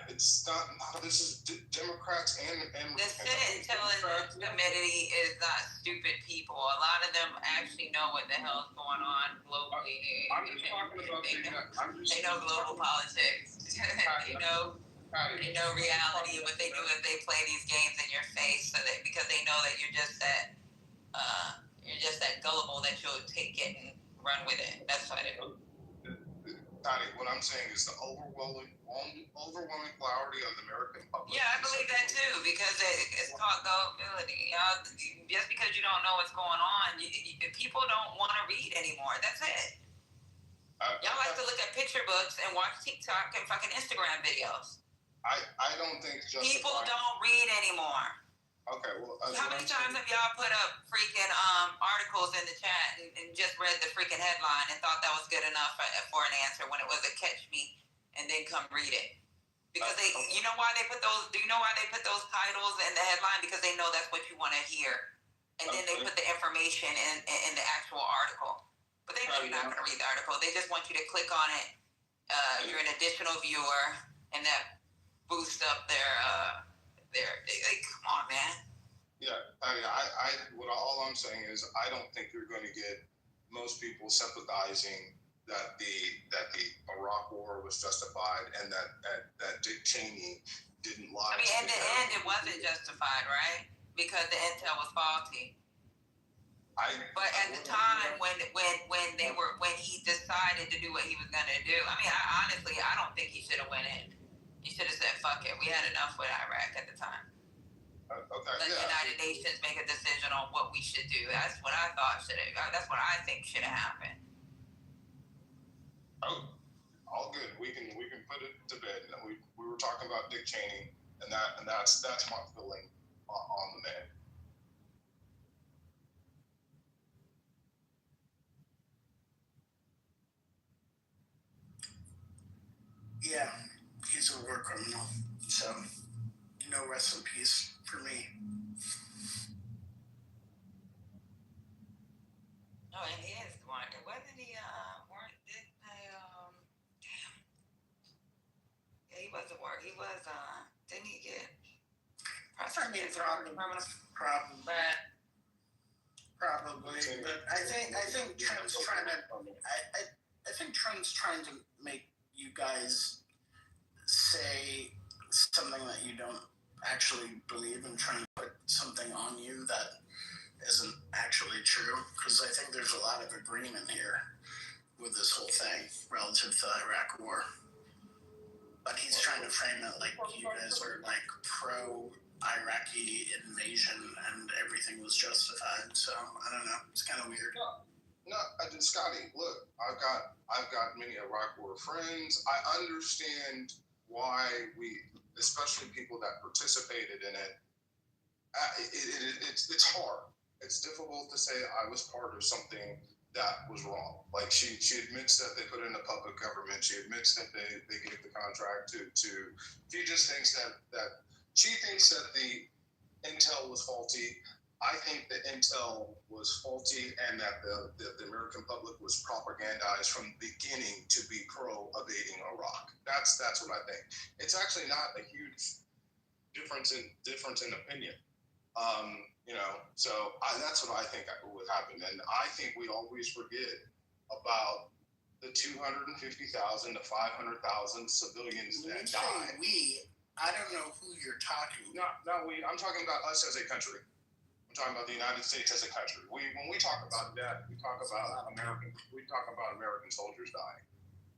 It's not. This is Democrats and The Senate Intelligence Committee is not stupid people. A lot of them actually know what the hell is going on globally. I'm just talking about they know global politics. They know reality. What they do is they play these games in your face, so that because they know that you're just that gullible that you'll take it and run with it. That's why they do. Patty, what I'm saying is the overwhelming plurality of the American public. Yeah, I believe that too, because it's called gullibility. Just because you don't know what's going on, people don't want to read anymore. That's it. Y'all like to look at picture books and watch TikTok and fucking Instagram videos. I don't think people don't read anymore. Okay, well, how many times have y'all put up freaking articles in the chat and just read the freaking headline and thought that was good enough for an answer when it was a catch me and then come read it? Because you know why they put those? Do you know why they put those titles in the headline? Because they know that's what you want to hear, and then they put the information in the actual article. But they know you're not going to read the article. They just want you to click on it. You're an additional viewer, and that boosts up their. Come on, man. Yeah, all I'm saying is I don't think you're going to get most people sympathizing that the Iraq War was justified and that Dick Cheney didn't lie. I mean, in the end, it wasn't justified, right? Because the intel was faulty. But at the time when he decided to do what he was going to do, I mean, honestly, I don't think he should have went in. He should have said, fuck it. We had enough with Iraq at the time. Let the United Nations make a decision on what we should do. That's what I thought that's what I think should have happened. Oh, all good. We can put it to bed. We were talking about Dick Cheney, and that's my feeling on the man. Yeah, he's a war criminal. So, no rest in peace for me. Oh, and he is one. Wasn't he? Yeah, he was a war. He was. Didn't he get? Probably. But I think Trump's trying to. I think Trump's trying to make you guys say something that you don't actually believe and trying to put something on you that isn't actually true, because I think there's a lot of agreement here with this whole thing relative to the Iraq War. But he's trying to frame it like you guys are like pro-Iraqi invasion and everything was justified. So I don't know. It's kind of weird. No, Scotty, look, I've got many Iraq War friends. I understand why especially people that participated in it, it's hard. It's difficult to say I was part of something that was wrong. Like she admits that they put in a public government. She admits that they gave the contract to. She just thinks that she thinks that the intel was faulty. I think the intel was faulty and that the American public was propagandized from the beginning to be pro-evading Iraq. That's what I think. It's actually not a huge difference in opinion. So that's what I think would happen. And I think we always forget about the 250,000 to 500,000 civilians that died. I don't know who you're talking about. Not we. I'm talking about us as a country. I'm talking about the United States as a country. When we talk about death, we talk about American soldiers dying.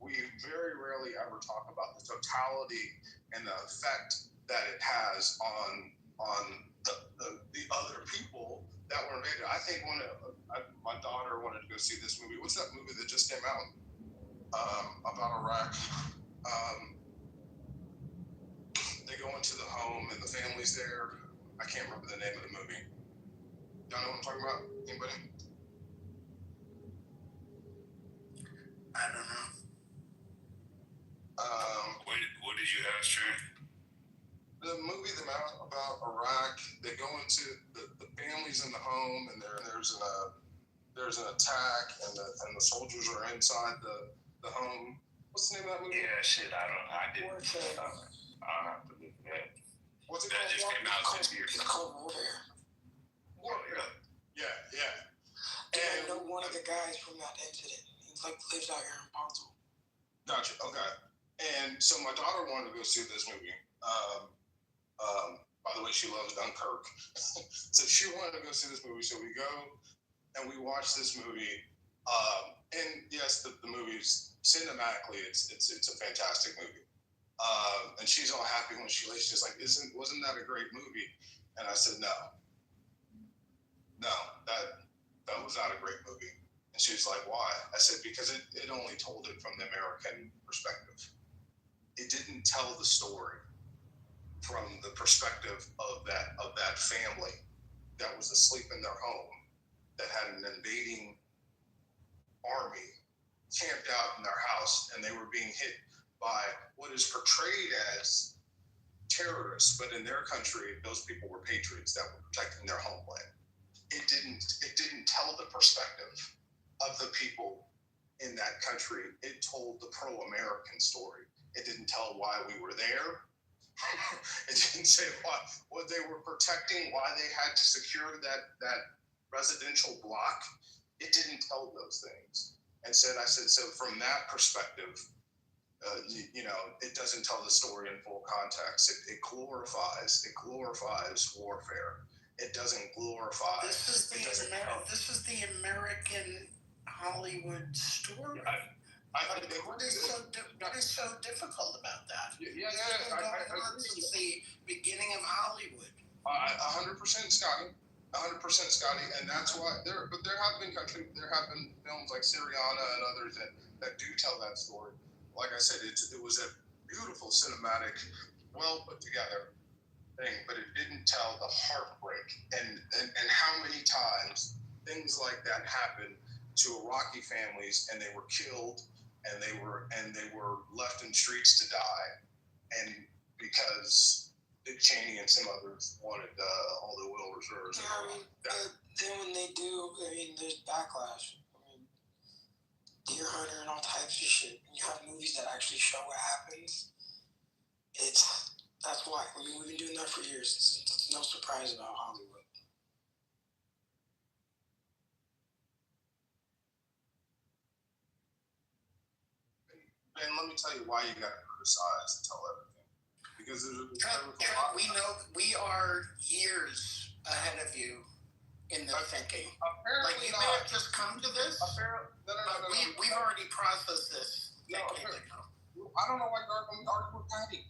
We very rarely ever talk about the totality and the effect that it has on the other people that were invaded. I think my daughter wanted to go see this movie. What's that movie that just came out about Iraq? They go into the home and the family's there. I can't remember the name of the movie. Y'all know what I'm talking about? Anybody? I don't know. What did you ask, Trent? The movie about Iraq, they go into the families in the home, and there's an attack, and the soldiers are inside the home. What's the name of that movie? Yeah, shit, I didn't. I'll have to look at that. What's it That called? just came out this year. It's called Warfare. Yeah. And I know one of the guys from that incident. He lives out here in Boston. Gotcha. Okay. And so my daughter wanted to go see this movie. By the way, she loves Dunkirk. So she wanted to go see this movie. So we go and we watch this movie. And yes, the movie's cinematically, it's a fantastic movie. And she's all happy when she leaves. She's like, wasn't that a great movie? And I said, no, that was not a great movie. And she was like, why? I said, because it only told it from the American perspective. It didn't tell the story from the perspective of that family that was asleep in their home, that had an invading army camped out in their house, and they were being hit by what is portrayed as terrorists, but in their country, those people were patriots that were protecting their homeland. It didn't tell the perspective of the people in that country. It told the pro-American story. It didn't tell why we were there. It didn't say what they were protecting, why they had to secure that residential block. It didn't tell those things. I said, so from that perspective, it doesn't tell the story in full context. It glorifies warfare. It doesn't glorify. This is the American Hollywood story. What is so difficult about that? Yeah. It's been going on since the beginning of Hollywood. 100%, Scotty. 100%, Scotty, and that's why there have been films like Syriana and others that do tell that story. Like I said, it was a beautiful cinematic, well put together thing, but it didn't tell the heartbreak and how many times things like that happened to Iraqi families, and they were killed, and they were left in streets to die, and because Dick Cheney and some others wanted all the oil reserves. Then when they do, there's backlash. Deer Hunter and all types of shit. When you have movies that actually show what happens, that's why. We've been doing that for years. It's no surprise about Hollywood. And let me tell you why you got to criticize and tell everything. Because there's we know we are years ahead of you in the thinking. Apparently you may have just come to this, but we've already processed this decades ago. I don't know why you're arguing with Patty.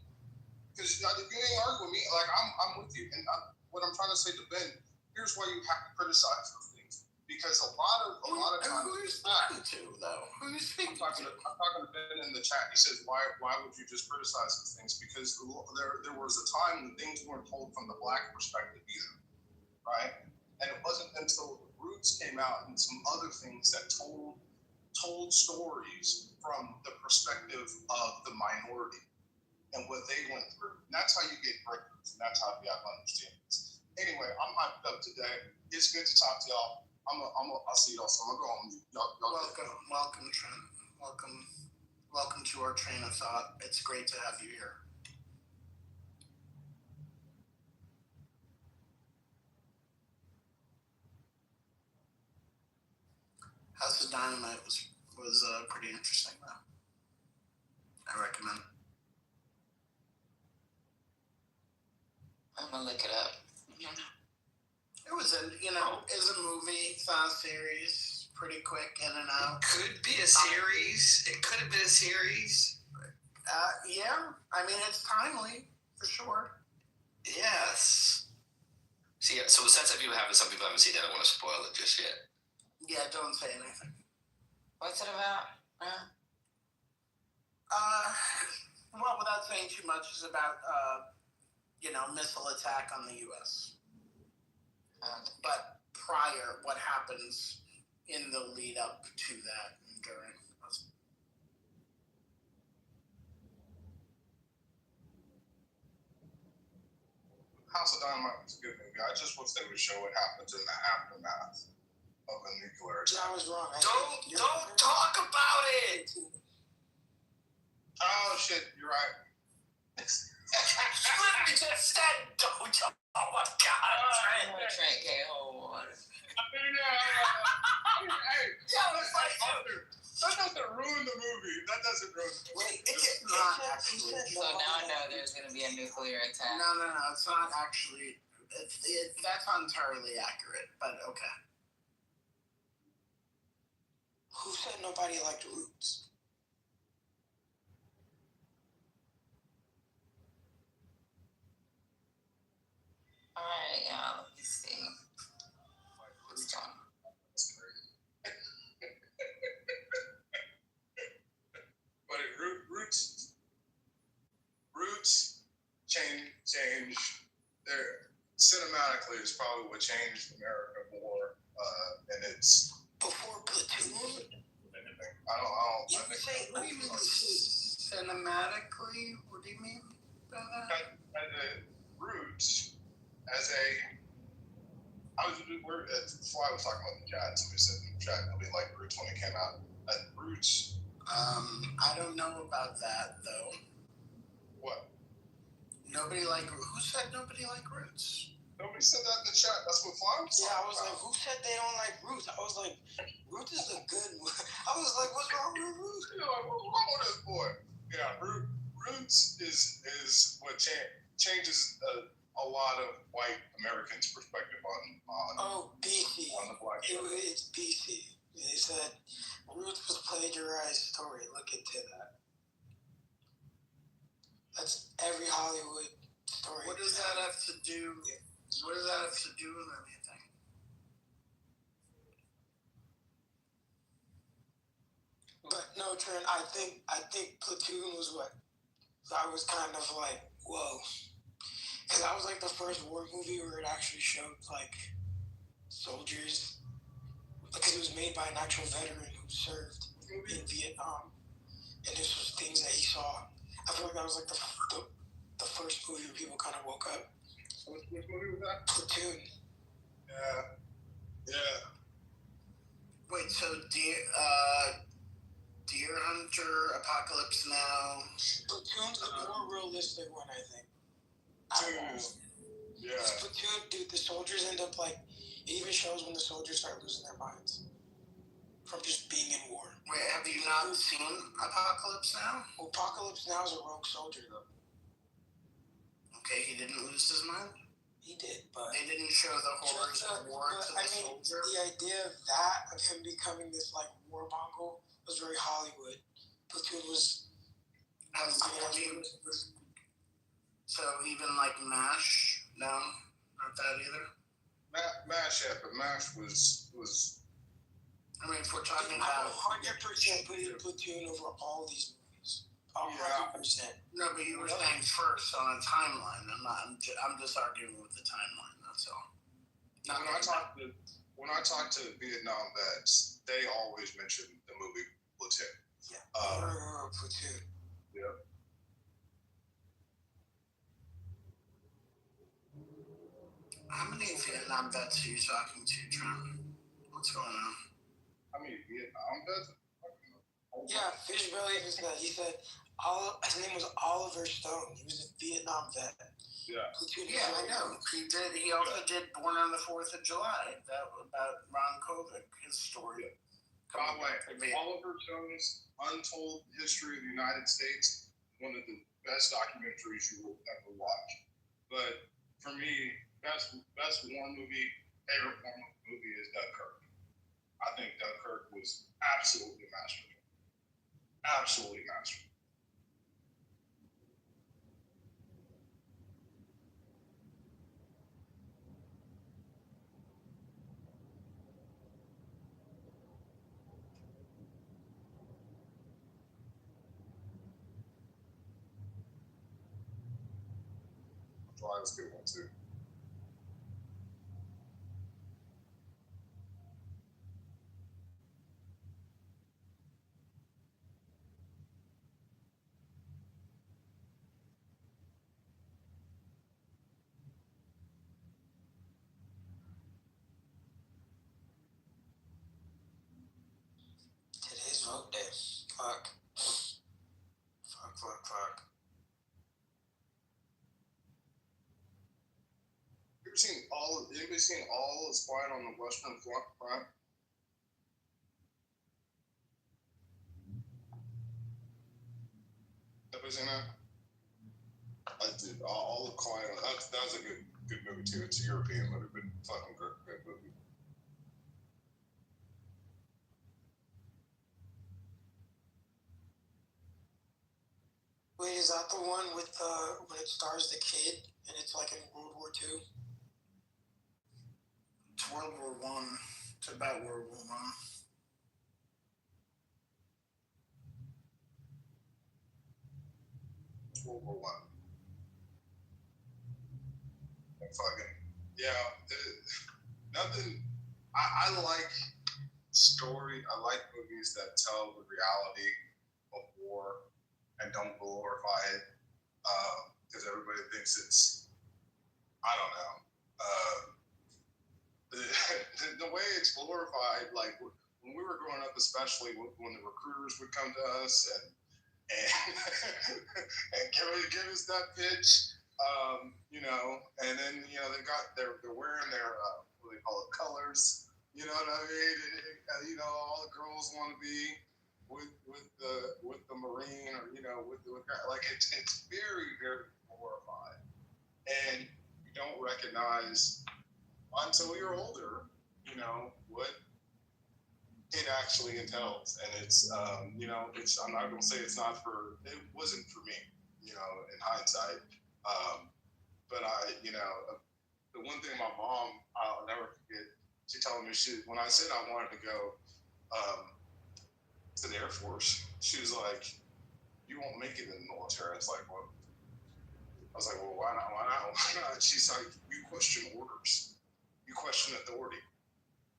Because if you ain't arguing with me, I'm with you. And what I'm trying to say to Ben, here's why you have to criticize those things. Because a lot of times, who are you speaking to, though? Who are you speaking I'm talking to Ben in the chat. He says, why would you just criticize these things? Because there was a time when things weren't told from the black perspective either, right? And it wasn't until the Roots came out and some other things that told stories from the perspective of the minority and what they went through. And that's how you get breakthroughs, and that's how you have understandings. Anyway, I'm hyped up today. It's good to talk to y'all. I'll see y'all soon. I'm gonna go home. Welcome, Trent. Welcome to our train of thought. It's great to have you here. House of Dynamite was pretty interesting though. I recommend it. I'm gonna look it up. It was a movie. It's not a series. Pretty quick in and out. Could be a series. It could have been a series. Yeah. I mean, it's timely for sure. Yes. See, so since some people haven't seen it, I don't want to spoil it just yet. Yeah, don't say anything. What's it about? Well, without saying too much, it's about missile attack on the U.S. But prior, what happens in the lead up to that and during? House of Dynamite was a good movie. I just wish they would show what happens in the aftermath of a nuclear attack. I was wrong. Don't talk about it. Oh shit, you're right. You literally just said don't talk. Oh my god. Trent can't hold water. That doesn't ruin the movie. That doesn't ruin the movie. Wait, it's not actually. So now I know there's gonna be a nuclear attack. No, it's not actually. That's not entirely accurate, but okay. Who said nobody liked Roots? Alright, y'all, let me see. Who's John? But Roots change. There cinematically is probably what changed America more, and it's Before Platoon? I What do you mean cinematically? What do you mean by that? Roots as before I was talking about the chat, somebody said in the chat nobody liked Roots when it came out. Roots. I don't know about that though. What? Who said nobody liked Roots? Nobody said that in the chat. That's what Fly was Yeah, I was about. like, who said they don't like Roots? I was like, Roots is a good one. I was like, what's wrong with Roots? You know, what's wrong with this boy? Yeah, Roots is what changes a lot of white Americans' perspective on BC. On the black show. It's BC. They said Roots was plagiarized story. Look into that. That's every Hollywood story. What does that have to do? What does that have to do with anything? But no, Trent. I think Platoon was what I was kind of like, whoa, because that was like the first war movie where it actually showed like soldiers, because it was made by an actual veteran who served in Vietnam, and this was things that he saw. I feel like that was like the first movie where people kind of woke up. Which movie was that? Platoon. Yeah. Wait, so Deer Hunter, Apocalypse Now. Platoon's the more realistic one, I think. Yeah. Platoon, dude, the soldiers end up like, it even shows when the soldiers start losing their minds from just being in war. Wait, have you not seen Apocalypse Now? Well, Apocalypse Now is a rogue soldier, though. Okay, he didn't lose his mind? He did, but they didn't show the horrors of war to the soldier. The idea of that, of him becoming this like war mongol, was very Hollywood. Platoon was. So even like MASH, no, not that either. MASH, yeah, but MASH was. I mean, if we're talking about 100% putting Platoon over all these movies. 100%. No, but you were saying first on a timeline. I'm just arguing with the timeline. That's all. When I talk to Vietnam vets, they always mention the movie Platoon. Yeah. Platoon. Yeah. How many Vietnam vets are you talking to, Trent? What's going on? How many Vietnam vets? Yeah, Fish Belly just said, he said, his name was Oliver Stone. He was a Vietnam vet. Yeah. Yeah, I know. He did. He also did Born on the 4th of July. That about Ron Kovic, his story. By the way, Oliver Stone's Untold History of the United States, one of the best documentaries you will ever watch. But for me, best war movie, favorite war movie is Dunkirk. I think Dunkirk was absolutely masterful. Absolutely masterful. July was a good one too. Today's vote day. Fuck. Anybody seen all is quiet on the Western Front? Anybody seen that? I did. All the quiet. That's a good movie too. It's a European movie, but fucking good movie. Wait, is that the one with when it stars the kid and it's like in World War II? It's World War One. It's about World War One. World War One. Fucking yeah. Nothing. I like story. I like movies that tell the reality of war and don't glorify it because everybody thinks it's. I don't know. The way it's glorified, like when we were growing up, especially when the recruiters would come to us and give us that pitch, and then they're wearing their what do they call it, colors. You know what I mean? All the girls want to be with the Marine or with like it's very very glorified, and you don't recognize until you're older, what it actually entails. And it's, I'm not going to say it wasn't for me, in hindsight. But the one thing my mom, I'll never forget, she told me, when I said I wanted to go to the Air Force, she was like, you won't make it in the military. It's like, well, I was like, well, why not? Why not? She's like, you question orders. You question authority.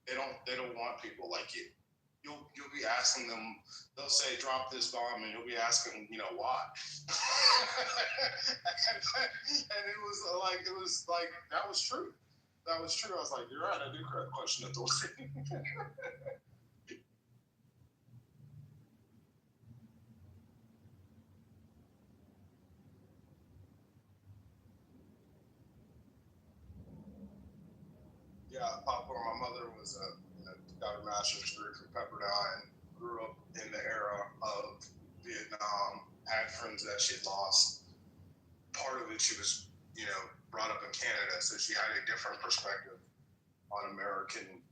They don't want people like you. You'll be asking them. They'll say drop this bomb, and you'll be asking why. and it was like that was true. That was true. I was like, you're right. I do question authority. Yeah, my mother was got her master's degree from Pepperdine, grew up in the era of Vietnam, had friends that she had lost. Part of it, she was, brought up in Canada, so she had a different perspective on American,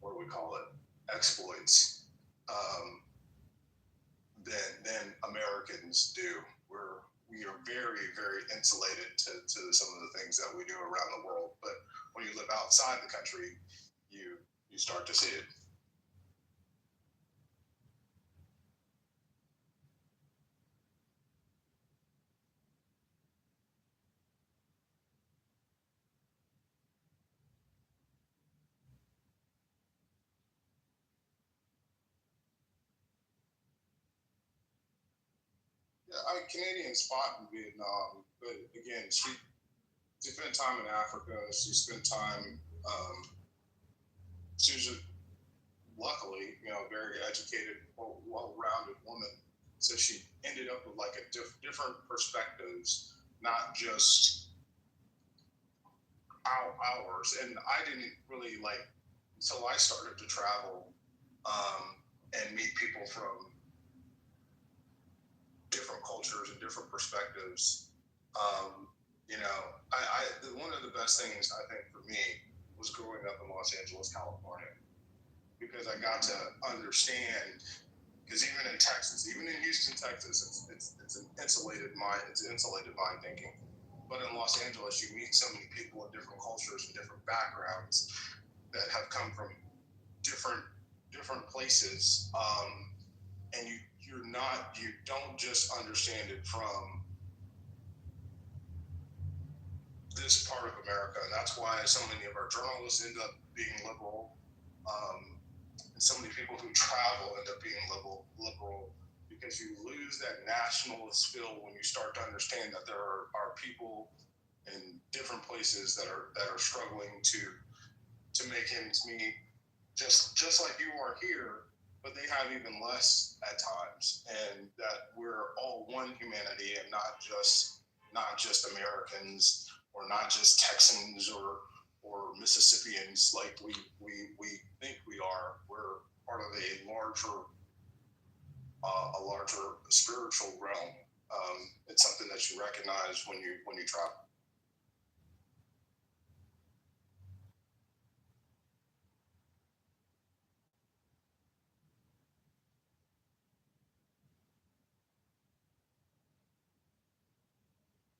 what do we call it, exploits, than Americans do. We are very, very insulated to some of the things that we do around the world. But when you live outside the country, you start to see it. Yeah, Canadian spot in Vietnam, but again, She spent time in Africa. She spent time. She was luckily, very educated, well-rounded woman. So she ended up with like a different perspectives, not just ours. And I didn't really until I started to travel and meet people from different cultures and different perspectives. One of the best things I think for me was growing up in Los Angeles, California, because I got to understand. Because even in Texas, even in Houston, Texas, it's an insulated mind. It's insulated mind thinking. But in Los Angeles, you meet so many people of different cultures and different backgrounds that have come from different places, and you don't just understand it from this part of America. And that's why so many of our journalists end up being liberal. And so many people who travel end up being liberal, because you lose that nationalist feel when you start to understand that there are people in different places that are struggling to make ends meet, just like you are here, but they have even less at times, and that we're all one humanity and not just Americans, or not just Texans or Mississippians like we think we are. We're part of a larger spiritual realm. It's something that you recognize when you travel.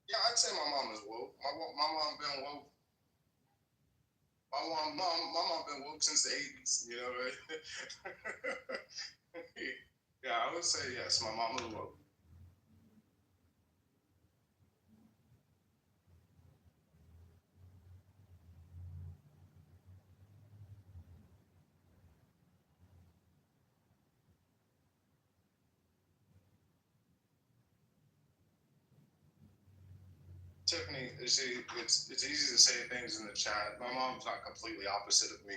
Yeah, I'd say my mom is woke. My mom been woke. My mom been woke since the 80s. Right? Yeah, I would say yes. My mom is woke. Tiffany, see, it's easy to say things in the chat. My mom's not completely opposite of me.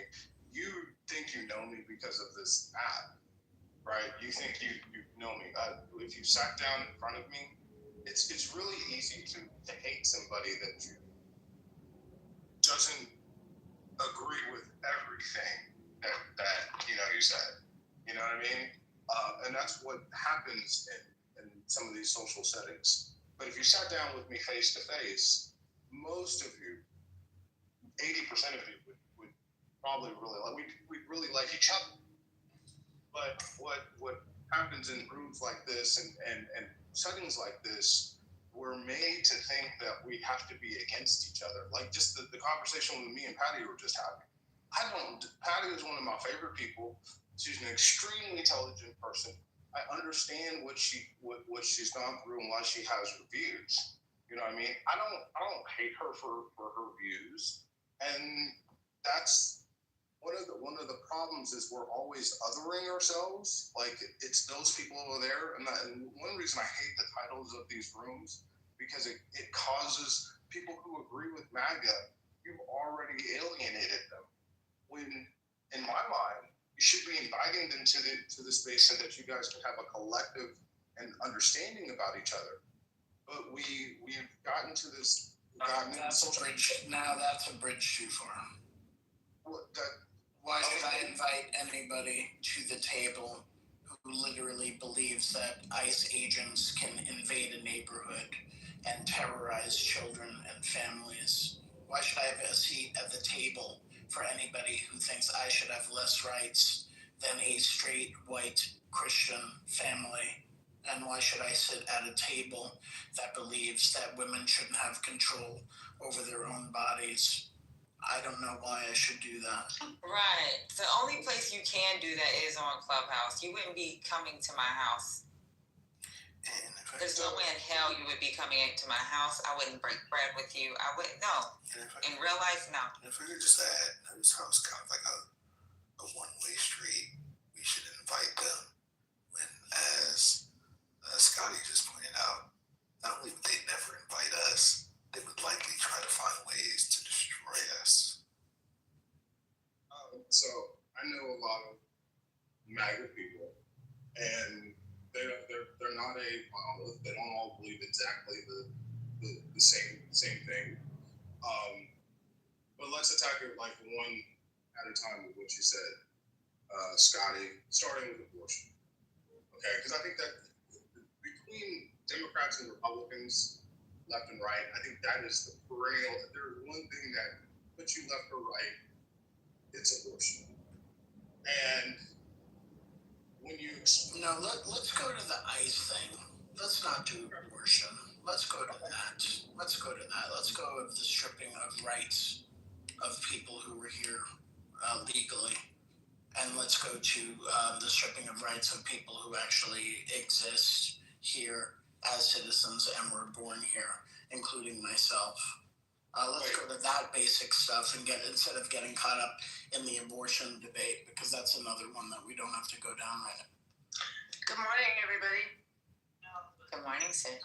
You think you know me because of this app, right? You think you know me. If you sat down in front of me, it's really easy to hate somebody that doesn't agree with everything that you said. You know what I mean? And that's what happens in some of these social settings. But if you sat down with me face to face, most of you, 80% of you, would probably really we'd really like each other. But what happens in rooms like this and settings like this, we're made to think that we have to be against each other. Like just the conversation with me and Patty were just having. Patty is one of my favorite people. She's an extremely intelligent person. I understand what she's gone through and why she has her views. You know what I mean? I don't hate her for her views, and that's one of the problems is we're always othering ourselves. Like it's those people over there, and one reason I hate the titles of these rooms, because it causes people who agree with MAGA, you've already alienated them. When in my mind, you should be inviting them to the space so that you guys can have a collective and understanding about each other. But we've gotten to this. That's a bridge. Now that's a bridge too far. Why should I invite anybody to the table who literally believes that ICE agents can invade a neighborhood and terrorize children and families? Why should I have a seat at the table for anybody who thinks I should have less rights than a straight white Christian family? And why should I sit at a table that believes that women shouldn't have control over their own bodies? I don't know why I should do that. Right. The only place you can do that is on Clubhouse. You wouldn't be coming to my house. There's no way in hell you would be coming into my house. I wouldn't break bread with you. I wouldn't. No. In real life, no. If we could just add, this house kind of like a one-way street. We should invite them. When, as Scotty just pointed out, not only would they never invite us, they would likely try to find MAGA people, and they're not a monolith. They don't all believe exactly the same thing. But let's attack it like one at a time with what you said, Scotty, starting with abortion. Okay, because I think that between Democrats and Republicans, left and right, I think that is the perennial. If there's one thing that puts you left or right, it's abortion. And when you No, let's go to the ICE thing. Let's not do abortion. Let's go to that. Let's go of the stripping of rights of people who were here legally. And let's go to the stripping of rights of people who actually exist here as citizens and were born here, including myself. Let's go to that basic stuff and instead of getting caught up in the abortion debate, because that's another one that we don't have to go down right now. Good morning, everybody. Good morning, Sid.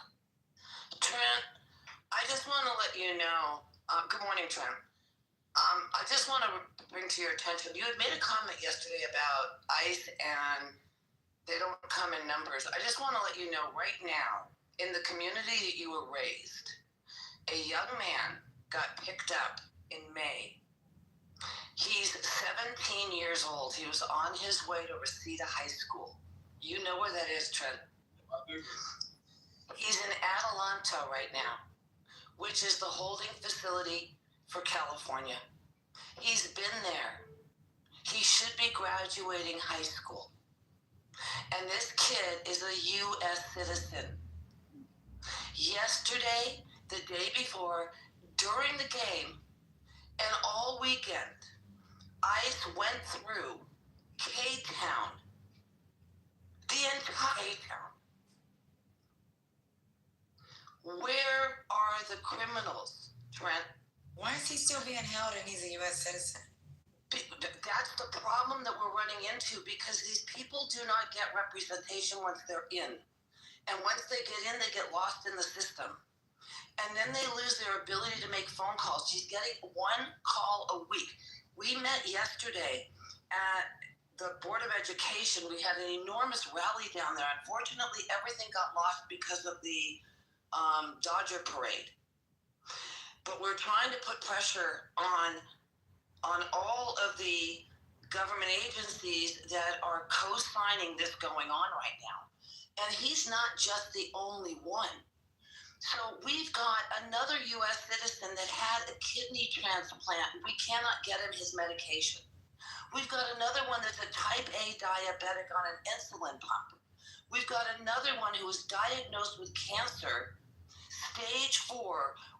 Trent, I just want to let you know. Good morning, Trent. I just want to bring to your attention, you had made a comment yesterday about ICE and they don't come in numbers. I just want to let you know right now, in the community that you were raised, a young man got picked up in May. He's 17 years old. He was on his way to Reseda High School. You know where that is, Trent. He's in Atalanta right now, which is the holding facility for California. He's been there. He should be graduating high school. And this kid is a U.S. citizen. Yesterday, the day before, during the game, and all weekend, ICE went through K-Town, the entire K-Town. Where are the criminals, Trent? Why is he still being held and he's a U.S. citizen? That's the problem that we're running into, because these people do not get representation once they're in. And once they get in, they get lost in the system. And then they lose their ability to make phone calls. She's getting one call a week. We met yesterday at the Board of Education. We had an enormous rally down there. Unfortunately, everything got lost because of the Dodger parade. But we're trying to put pressure on all of the government agencies that are co-signing this going on right now. And he's not just the only one. So we've got another U.S. citizen that had a kidney transplant. We cannot get him his medication. We've got another one that's a type A diabetic on an insulin pump. We've got another one who was diagnosed with cancer, stage 4,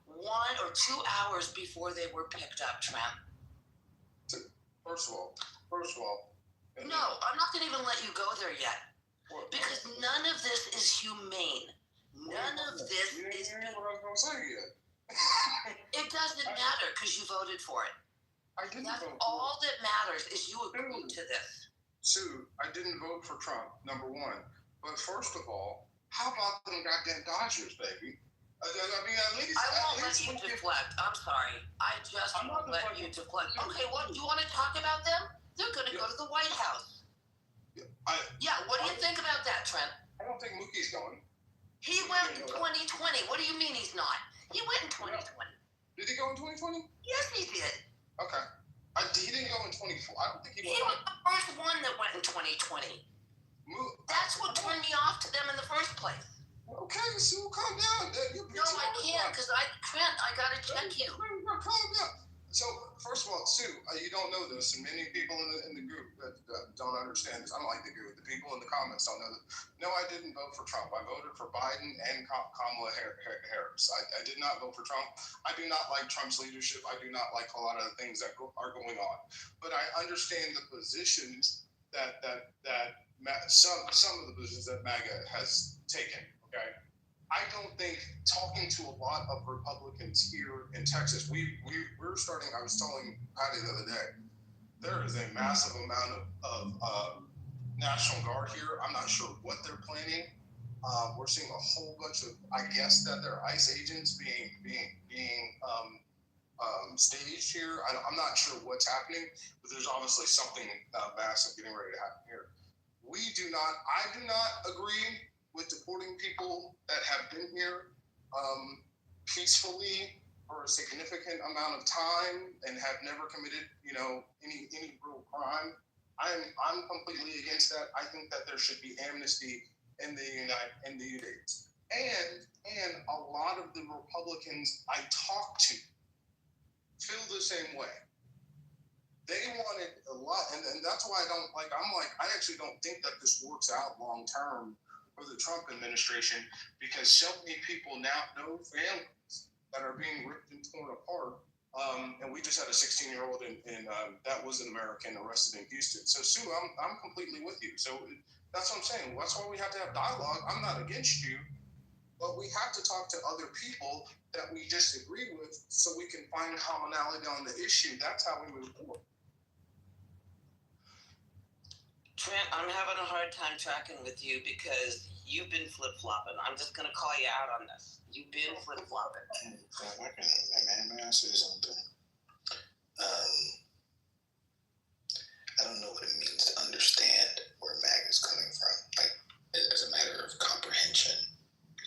1 or 2 hours before they were picked up, Trent. First of all. No, I'm not going to even let you go there yet. Because none of this is humane. None of this is. You didn't hear what I was going to say yet. It doesn't matter because you voted for it. I didn't That's vote all that matters is you agreed to this. Sue, I didn't vote for Trump, number one. But first of all, how about them goddamn Dodgers, baby? I mean, at least. I won't let you deflect. I'm sorry. I just won't let you deflect. Okay, what? You want to talk about them? They're going to go to the White House. What do you think about that, Trent? I don't think Mookie's going. He went in 2020. What do you mean he's not? He went in 2020. Did he go in 2020? Yes, he did. Okay. He didn't go in 24. I don't think he went. He was the first one that went in 2020. That's what turned me off to them in the first place. Okay, Sue, calm down. No, I can't, because Trent, I gotta check you. Calm down. So, first of all, Sue, you don't know this, and many people in the group that don't understand this. I don't like the group. The people in the comments don't know this. No, I didn't vote for Trump. I voted for Biden and Kamala Harris. I did not vote for Trump. I do not like Trump's leadership. I do not like a lot of the things that are going on. But I understand the positions that some of the positions that MAGA has taken. Okay. I don't think talking to a lot of Republicans here in Texas, we're starting. I was telling Patty the other day, there is a massive amount of National Guard here. I'm not sure what they're planning. We're seeing a whole bunch of, I guess that they're ICE agents being staged here. I'm not sure what's happening, but there's obviously something massive getting ready to happen here. I do not agree with deporting people that have been here peacefully for a significant amount of time and have never committed, any real crime. I'm completely against that. I think that there should be amnesty in the United States. And a lot of the Republicans I talk to feel the same way. They wanted a lot, and that's why I actually don't think that this works out long term for the Trump administration, because so many people now know families that are being ripped and torn apart. And we just had a 16-year-old that was an American arrested in Houston. So Sue, I'm completely with you. So that's what I'm saying. That's why we have to have dialogue. I'm not against you, but we have to talk to other people that we disagree with so we can find commonality on the issue. That's how we move forward. Trent, I'm having a hard time tracking with you because you've been flip-flopping. I'm just going to call you out on this. You've been flip-flopping. May I say something? I don't know what it means to understand where MAG is coming from. Like, as a matter of comprehension,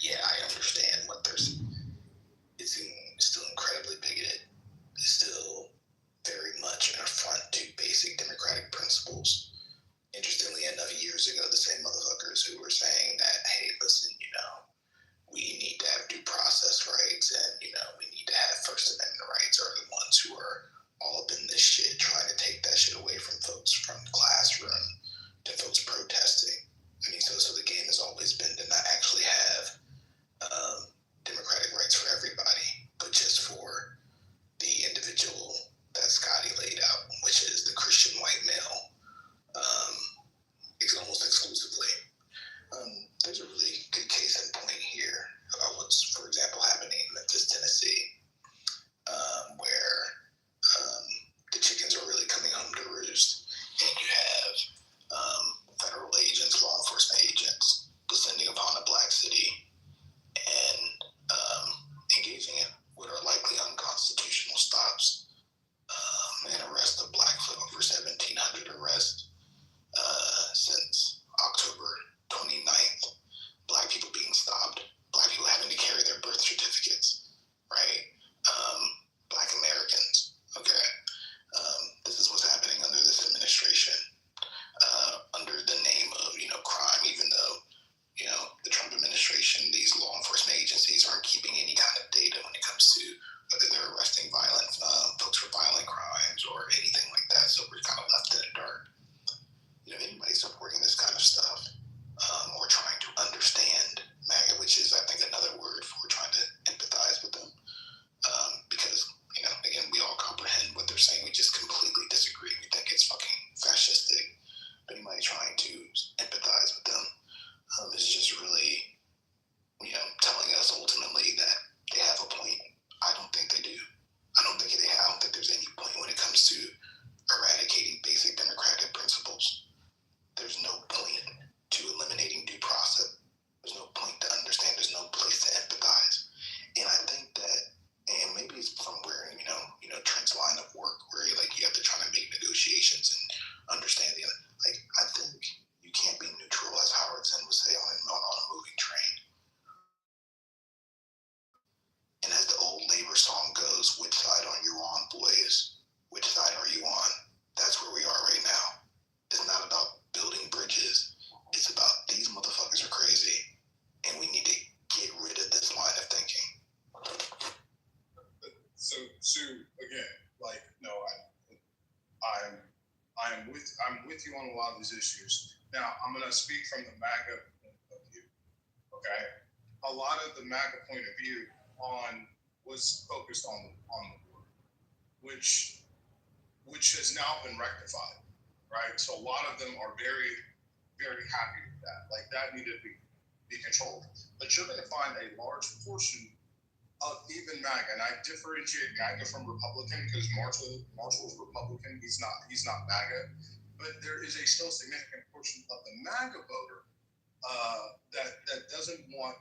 yeah, I understand what it's still incredibly bigoted. It's still very much an affront to basic democratic principles. Interestingly enough, years ago, the same motherfuckers who were saying that, hey, listen, we need to have due process rights and, we need to have First Amendment rights are the ones who are all up in this shit, trying to take that shit away from folks from the classroom to folks protesting. So the game has always been to not actually have democratic rights for everybody, but just for the individual that Scotty laid out, which is the Christian white male. Almost exclusively. There's a really good case in point here about what's, for example, happening in Memphis, Tennessee, where the chickens are really coming home to roost, and you have federal agents, law enforcement agents, descending upon a black city and engaging in what are likely unconstitutional stops and arrest of black folk, over 1,700 arrests. Since October 29th, black people being stopped, black people having to carry their birth certificates, right? Black Americans, okay? This is what's happening under this administration, under the name of, crime, even though, the Trump administration, these law enforcement agencies aren't keeping any kind of data when it comes to whether they're arresting violent folks for violent crimes or anything like that, so we're kind of left in the dark. Anybody supporting this kind of stuff or trying to understand MAGA, which is, I think, another word for trying to empathize with them, because, again, we all comprehend what they're saying. We just completely disagree. We think it's fucking fascistic. But anybody trying to empathize with them is just really, telling us ultimately that they have a point. I don't think they do. I don't think there's any point when it comes to eradicating basic democratic principles. There's no point to eliminating due process. There's no point to understand. There's no place to empathize. And I think that, and maybe it's somewhere, Trent's line of work where you have to try to make negotiations and understand I think you can't be neutral, as Howard Zinn would say, on a moving train. And as the old labor song goes, which side are you on, boys? Which side are you on? That's where we are right now. It's not about building bridges. It's about these motherfuckers are crazy, and we need to get rid of this line of thinking. So Sue, again, I'm with you on a lot of these issues. Now I'm going to speak from the MAGA point of view. Okay, a lot of the MAGA point of view was focused on the border, which has now been rectified, right? So a lot of them are very, very happy with that. That needed to be controlled. But you're going to find a large portion of even MAGA, and I differentiate MAGA from Republican because Marshall's Republican. He's not MAGA, but there is a still significant portion of the MAGA voter that doesn't want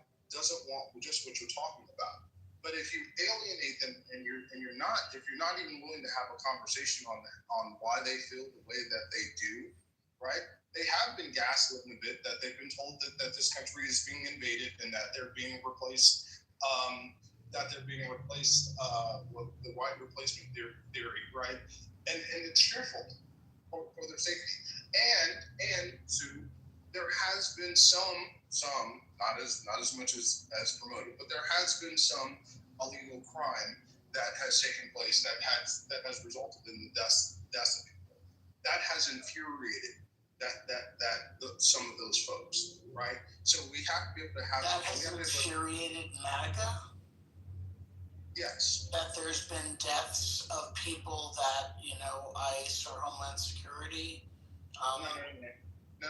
just what you're talking about. But if you alienate them and if you're not even willing to have a conversation on why they feel the way that they do, right? They have been gaslit a bit, that they've been told that this country is being invaded and that they're being replaced, with the white replacement theory, right? And it's fearful for their safety. And Sue, there has been some, not as much as promoted, but there has been some illegal crime that has taken place that has resulted in the deaths of people. That has infuriated some of those folks, right? So we have to be able to have that has infuriated MAGA. Yes. That there's been deaths of people that, ICE or Homeland Security. No.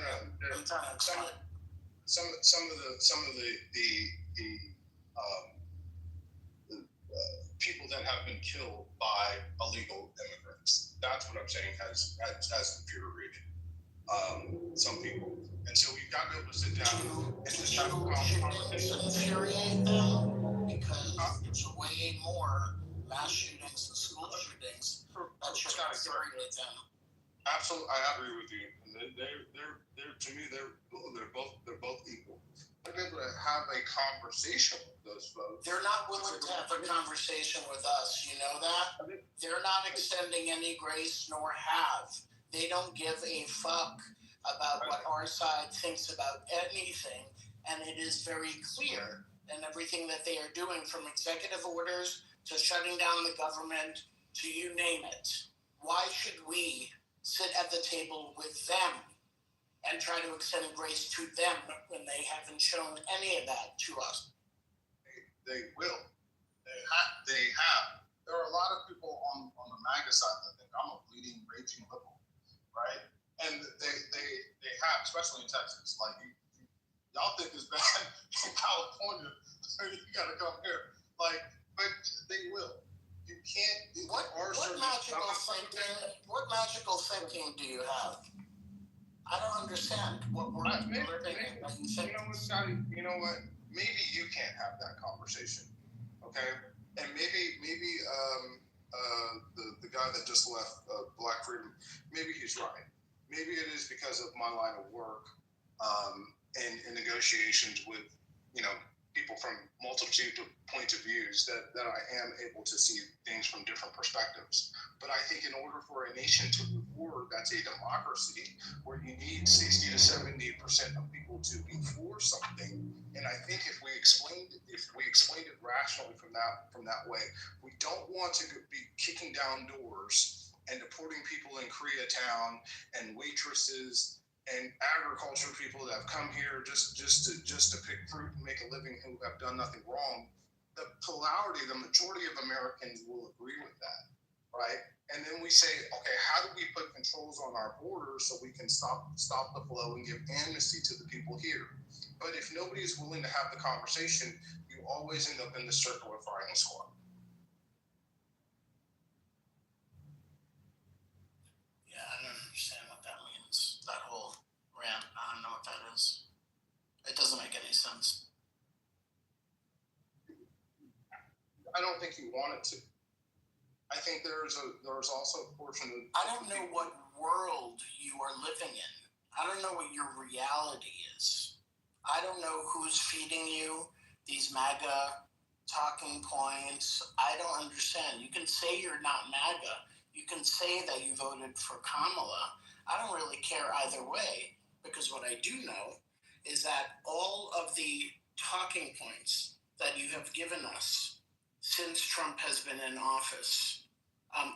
Some of the people that have been killed by illegal immigrants. That's what I'm saying has infuriated some people. And so we've got to be able to sit down and just have a conversation. Infuriate them because there's way more mass shootings and school shootings that should infuriate them. Absolutely, I agree with you. They're to me they're both equal. They're able to have a conversation with those folks. They're not willing to have a conversation with us. You know that? They're not extending any grace nor have. They don't give a fuck about what our side thinks about anything, and it is very clear in everything that they are doing, from executive orders to shutting down the government to you name it. Why should we sit at the table with them and try to extend grace to them when they haven't shown any of that to us? They will. They have. There are a lot of people on the MAGA side that think I'm a bleeding, raging liberal, right? And they have, especially in Texas. Like, y'all think it's bad in California, so you got to come here. Like, but they will. You can't. What magical thinking do you have? I don't understand what we're living in. Scotty, you know what? Maybe you can't have that conversation, okay? And maybe the guy that just left, Black Freedom, maybe he's right. Maybe it is because of my line of work and negotiations with, people from multitude of points of views that I am able to see things from different perspectives. But I think in order for a nation to move forward, that's a democracy where you need 60 to 70% of people to be for something. And I think if we explained it rationally from that way, we don't want to be kicking down doors and deporting people in Koreatown and waitresses and agriculture people that have come here just to pick fruit and make a living, who have done nothing wrong. The majority of Americans will agree with that, right? And then we say, okay, how do we put controls on our borders so we can stop the flow and give amnesty to the people here? But if nobody is willing to have the conversation, you always end up in the circle of firing squad. Yeah, I don't understand what that means. That whole rant, I don't know what that is. It doesn't make any sense. I don't think you want it to. I think there's also a portion of. I don't know what world you are living in. I don't know what your reality is. I don't know who's feeding you these MAGA talking points. I don't understand. You can say you're not MAGA. You can say that you voted for Kamala. I don't really care either way, because what I do know is that all of the talking points that you have given us since Trump has been in office,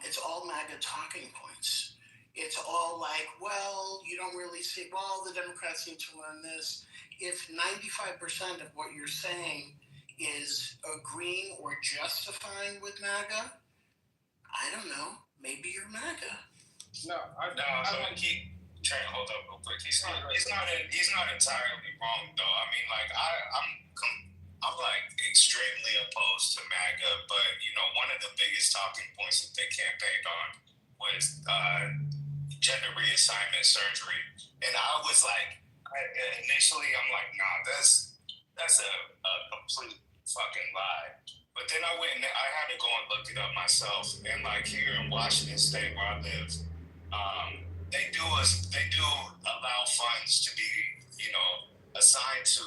it's all MAGA talking points. It's all like, well, you don't really see, well, the Democrats need to learn this. If 95% of what you're saying is agreeing or justifying with MAGA, I don't know, maybe you're MAGA. So keep trying to hold up real quick. He's not entirely wrong though. I mean, like I'm like extremely opposed to MAGA, but one of the biggest talking points that they campaigned on was gender reassignment surgery, and I was like, initially I'm like, nah, that's a complete fucking lie. But then I went and I had to go and look it up myself, and like here in Washington State where I live, they do allow funds to be, assigned to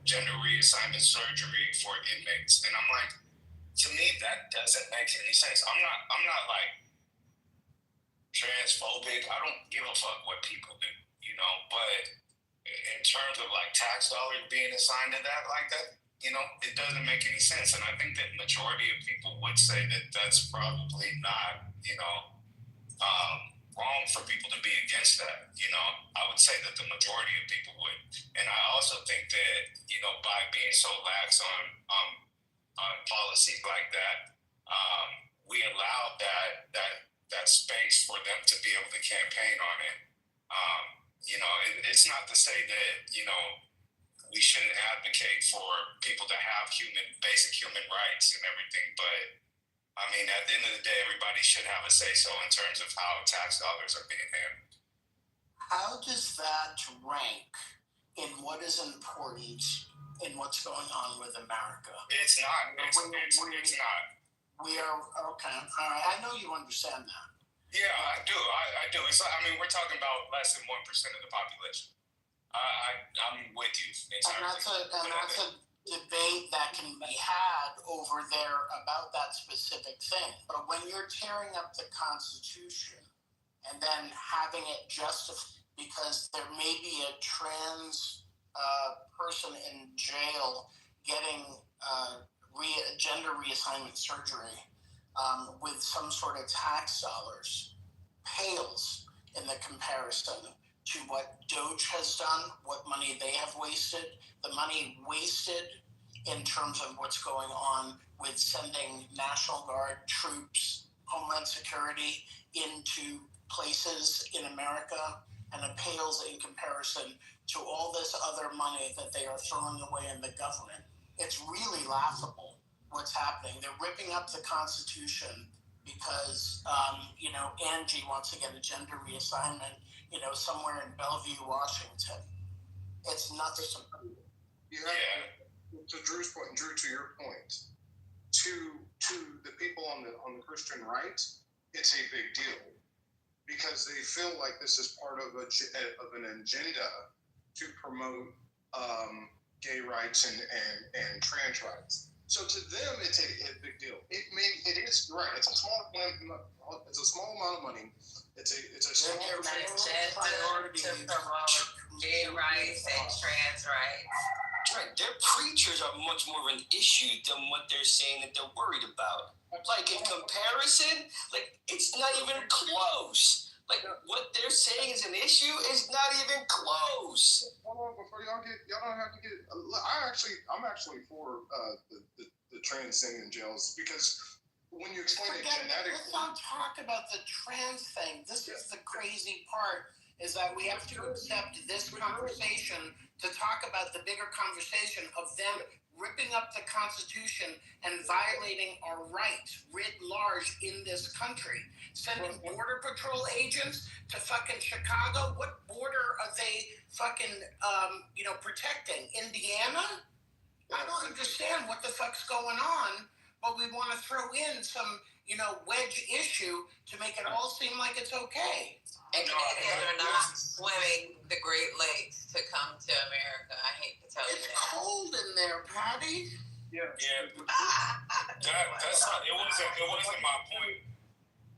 gender reassignment surgery for inmates, and I'm like, to me that doesn't make any sense. I'm not like transphobic. I don't give a fuck what people do, but in terms of like tax dollars being assigned to that like that, it doesn't make any sense. And I think that majority of people would say that that's probably not, wrong for people to be against that. I would say that the majority of people would. And I also think that, by being so lax on policies like that, we allow that space for them to be able to campaign on it. It's not to say that, we shouldn't advocate for people to have basic human rights and everything, but I mean, at the end of the day, everybody should have a say-so in terms of how tax dollars are being handled. How does that rank in what is important in what's going on with America? It's not. It's not. We are, okay, all right. I know you understand that. Yeah, I do. I do. We're talking about less than 1% of the population. I'm with you. And that's a debate that can be had over there about that specific thing. But when you're tearing up the Constitution and then having it justified because there may be a trans person in jail getting gender reassignment surgery with some sort of tax dollars, pales in the comparison to what Doge has done, what money they have wasted, the money wasted in terms of what's going on with sending National Guard troops, Homeland Security into places in America, and it pales in comparison to all this other money that they are throwing away in the government. It's really laughable what's happening. They're ripping up the Constitution because, Angie wants to get a gender reassignment, somewhere in Bellevue, Washington. It's nothing. To Drew's point, Drew, to your point, to the people on the Christian right, it's a big deal because they feel like this is part of an agenda to promote gay rights and trans rights. So to them, it's a big deal. It is right. It's a small amount of money. It's a small priority to promote gay rights and trans rights. Right, their preachers are much more of an issue than what they're saying that they're worried about. Like in comparison, it's not even close. What they're saying is an issue is not even close. Hold on, before y'all don't have to get. I'm actually for the trans thing in jails because when you explain it genetically. Let's not talk about the trans thing. This is the crazy part. Is that we have to accept this conversation to talk about the bigger conversation of them ripping up the Constitution and violating our rights writ large in this country. Sending Border Patrol agents to fucking Chicago. What border are they fucking, protecting? Indiana? I don't understand what the fuck's going on, but we want to throw in some, wedge issue to make it all seem like it's okay. And Canadians are not swimming the Great Lakes to come to America. I hate to tell you that. It's cold in there, Patty. Yeah. That's not. It wasn't my point.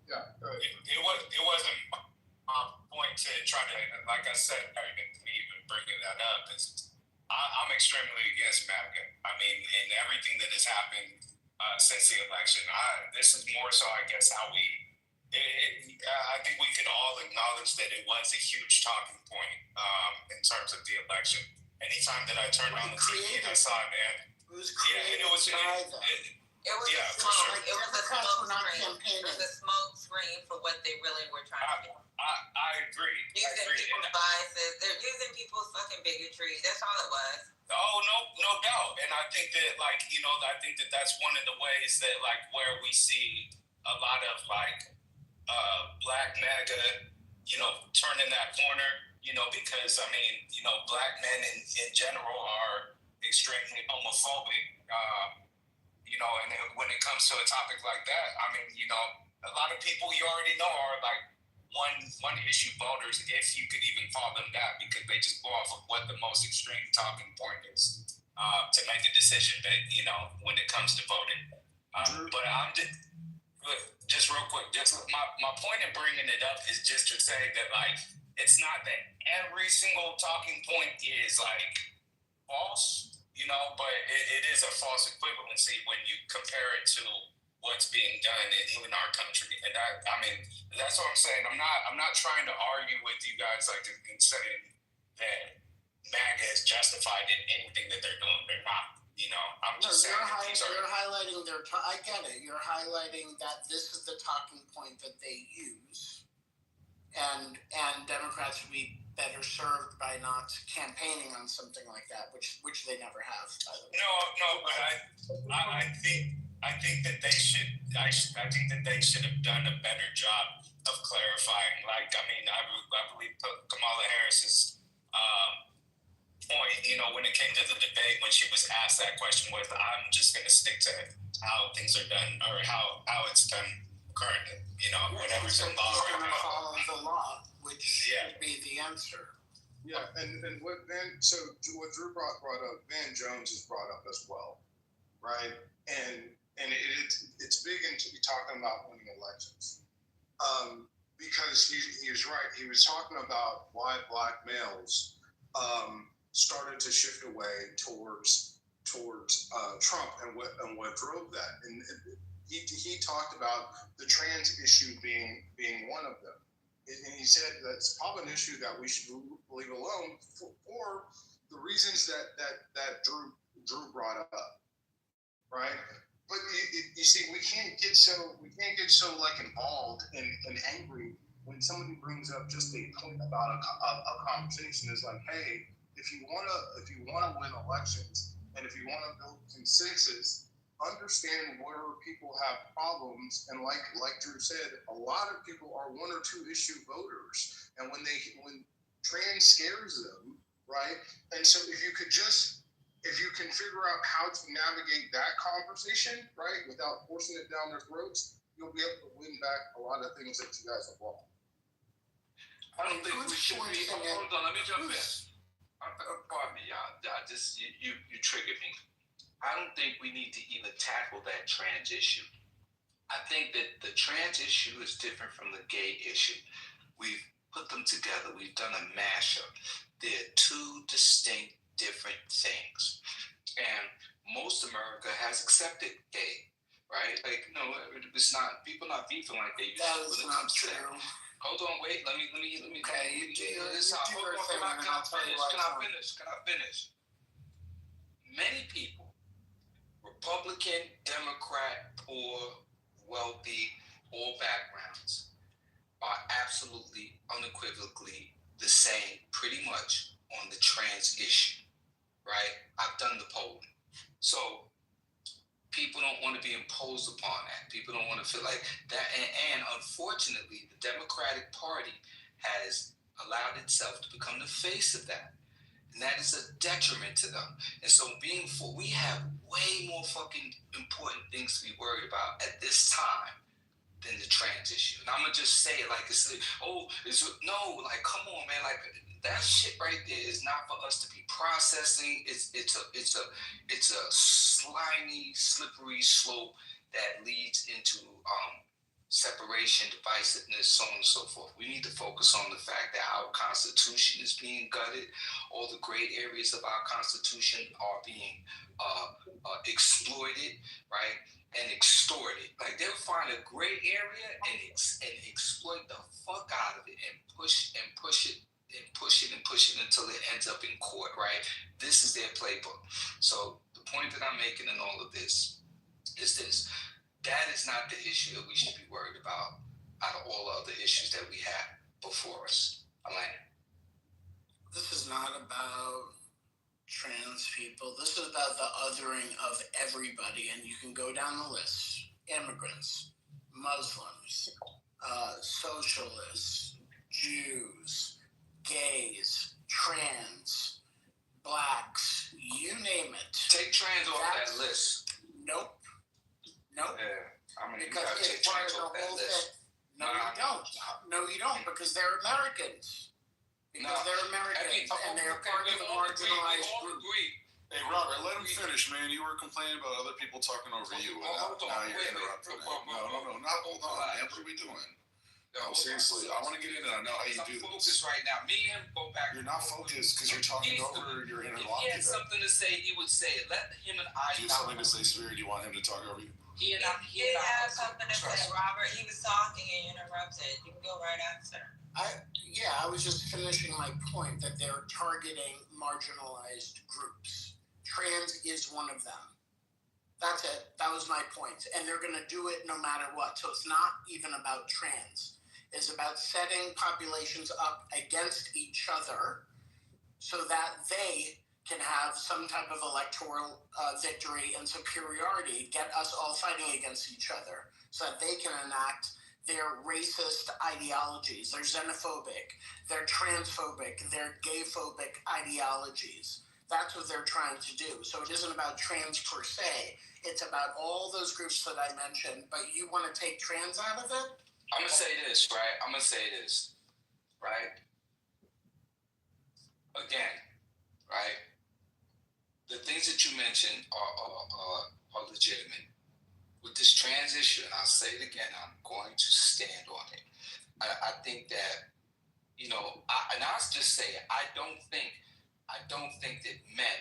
Yeah. It wasn't my point to try to, like I said, me even bringing that up is I'm extremely against MAGA. I mean, and everything that has happened since the election. This is more so, I guess, how I think we can all acknowledge that it was a huge talking point in terms of the election. Anytime that I turned on the TV and I saw it, man. It was created It was a smoke screen for what they really were trying to do. I agree. Using people's biases. They're using people's fucking bigotry. That's all it was. Oh, no doubt. And I think that, I think that that's one of the ways that, where we see a lot of, black MAGA, turning that corner, because, black men in general are extremely homophobic, and when it comes to a topic like that, a lot of people you already know are, one issue voters, if you could even call them that, because they just go off of what the most extreme talking point is to make a decision that, you know, when it comes to voting. But I'm just real quick, just my point in bringing it up is just to say that, like, it's not that every single talking point is like false, you know, but it is a false equivalency when you compare it to what's being done in our country. And I mean, that's what I'm saying. I'm not trying to argue with you guys like in saying that MAGA is justified in anything that they're doing. They're not. You know, I'm just saying you're highlighting I get it. You're highlighting that this is the talking point that they use, and Democrats would be better served by not campaigning on something like that, which they never have. By the way. No, but I think that they should. I think that they should have done a better job of clarifying. Like, I mean, I believe Kamala Harris's point, you know, when it came to the debate, when she was asked that question, was, I'm just going to stick to how things are done or how it's done currently. You know, whatever's in law. We're going to follow the law, which should be the answer. Yeah, and what what Drew brought up, Van Jones has brought up as well, right? And it's big into talking about winning elections, because he was right. He was talking about why black males started to shift away towards Trump and what drove that. And he talked about the trans issue being one of them. And he said that's probably an issue that we should leave alone for the reasons that Drew brought up, right? But you see, we can't get so like involved and angry when somebody brings up just a point about a conversation. Is like, hey, if you wanna win elections and if you wanna build consensus, understand where people have problems. And like Drew said, a lot of people are one or two issue voters, and when trans scares them, right? And so if you can figure out how to navigate that conversation, right, without forcing it down their throats, you'll be able to win back a lot of things that you guys have lost. I don't think we should be. Hold on, let me jump in. Pardon me, y'all. You triggered me. I don't think we need to even tackle that trans issue. I think that the trans issue is different from the gay issue. We've put them together. We've done a mashup. They're two distinct, different things. And most America has accepted gay, right? Like, no, it's not, people not beefing like they used to. That is not true. Hold on, wait. Let me. Okay, Can I finish? Many people, Republican, Democrat, poor, wealthy, all backgrounds, are absolutely, unequivocally the same, pretty much, on the trans issue, right? I've done the polling. So people don't want to be imposed upon that. People don't want to feel like that. And unfortunately, the Democratic Party has allowed itself to become the face of that. And that is a detriment to them. And so we have way more fucking important things to be worried about at this time than the trans issue. And I'm going to just say it like come on, man. Like, that shit right there is not for us to be processing. It's a slimy, slippery slope that leads into separation, divisiveness, so on and so forth. We need to focus on the fact that our Constitution is being gutted. All the gray areas of our Constitution are being exploited, right, and extorted. Like, they'll find a gray area and exploit the fuck out of it and push it until it ends up in court, right? This is their playbook. So the point that I'm making in all of this is this. That is not the issue that we should be worried about out of all other issues that we have before us. Alain. This is not about trans people. This is about the othering of everybody, and you can go down the list. Immigrants, Muslims, socialists, Jews, gays, trans, blacks, you name it. Take trans off that list. Nope. Yeah, I mean, because it's part of the whole thing. No, you don't. No, you don't, because they're Americans. Because they're Americans, and they're part of the marginalized group. Hey, Robert, let him finish, man. You were complaining about other people talking over you, and now you're interrupting. No, not hold on, man. What are we doing? No, seriously, I want to get in and I know how you do this. Focus right now. Me and him go back. You're not focused because you're talking over your interlocutor. If he had something to say, he would say it. Let him and I. Do you have something to say, Spirit? Do you want him to talk over you? He had something to say, Robert. He was talking and interrupted. You can go right after. I was just finishing my point that they're targeting marginalized groups. Trans is one of them. That's it. That was my point. And they're going to do it no matter what. So it's not even about trans. It's about setting populations up against each other so that they can have some type of electoral victory and superiority, get us all fighting against each other so that they can enact their racist ideologies, their xenophobic, their transphobic, their gay-phobic ideologies. That's what they're trying to do. So it isn't about trans per se. It's about all those groups that I mentioned, but you want to take trans out of it? I'm going to say this, right? Again, right? The things that you mentioned are legitimate. With this trans issue, and I'll say it again, I'm going to stand on it. I think that, I'll just say it, I don't think that men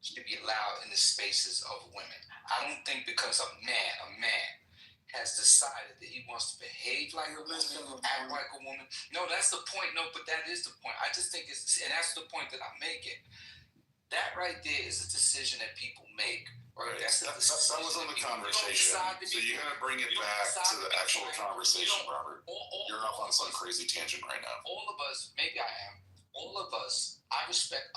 should be allowed in the spaces of women. I don't think because a man has decided that he wants to behave like a woman, act like a woman. No, that's the point. No, but that is the point. I just think and that's the point that I'm making. That right there is a decision that people make. Right. That was on the conversation. So you got to bring it back to the actual conversation, Robert. You're off on some crazy tangent right now. All of us, maybe I am. All of us, I respect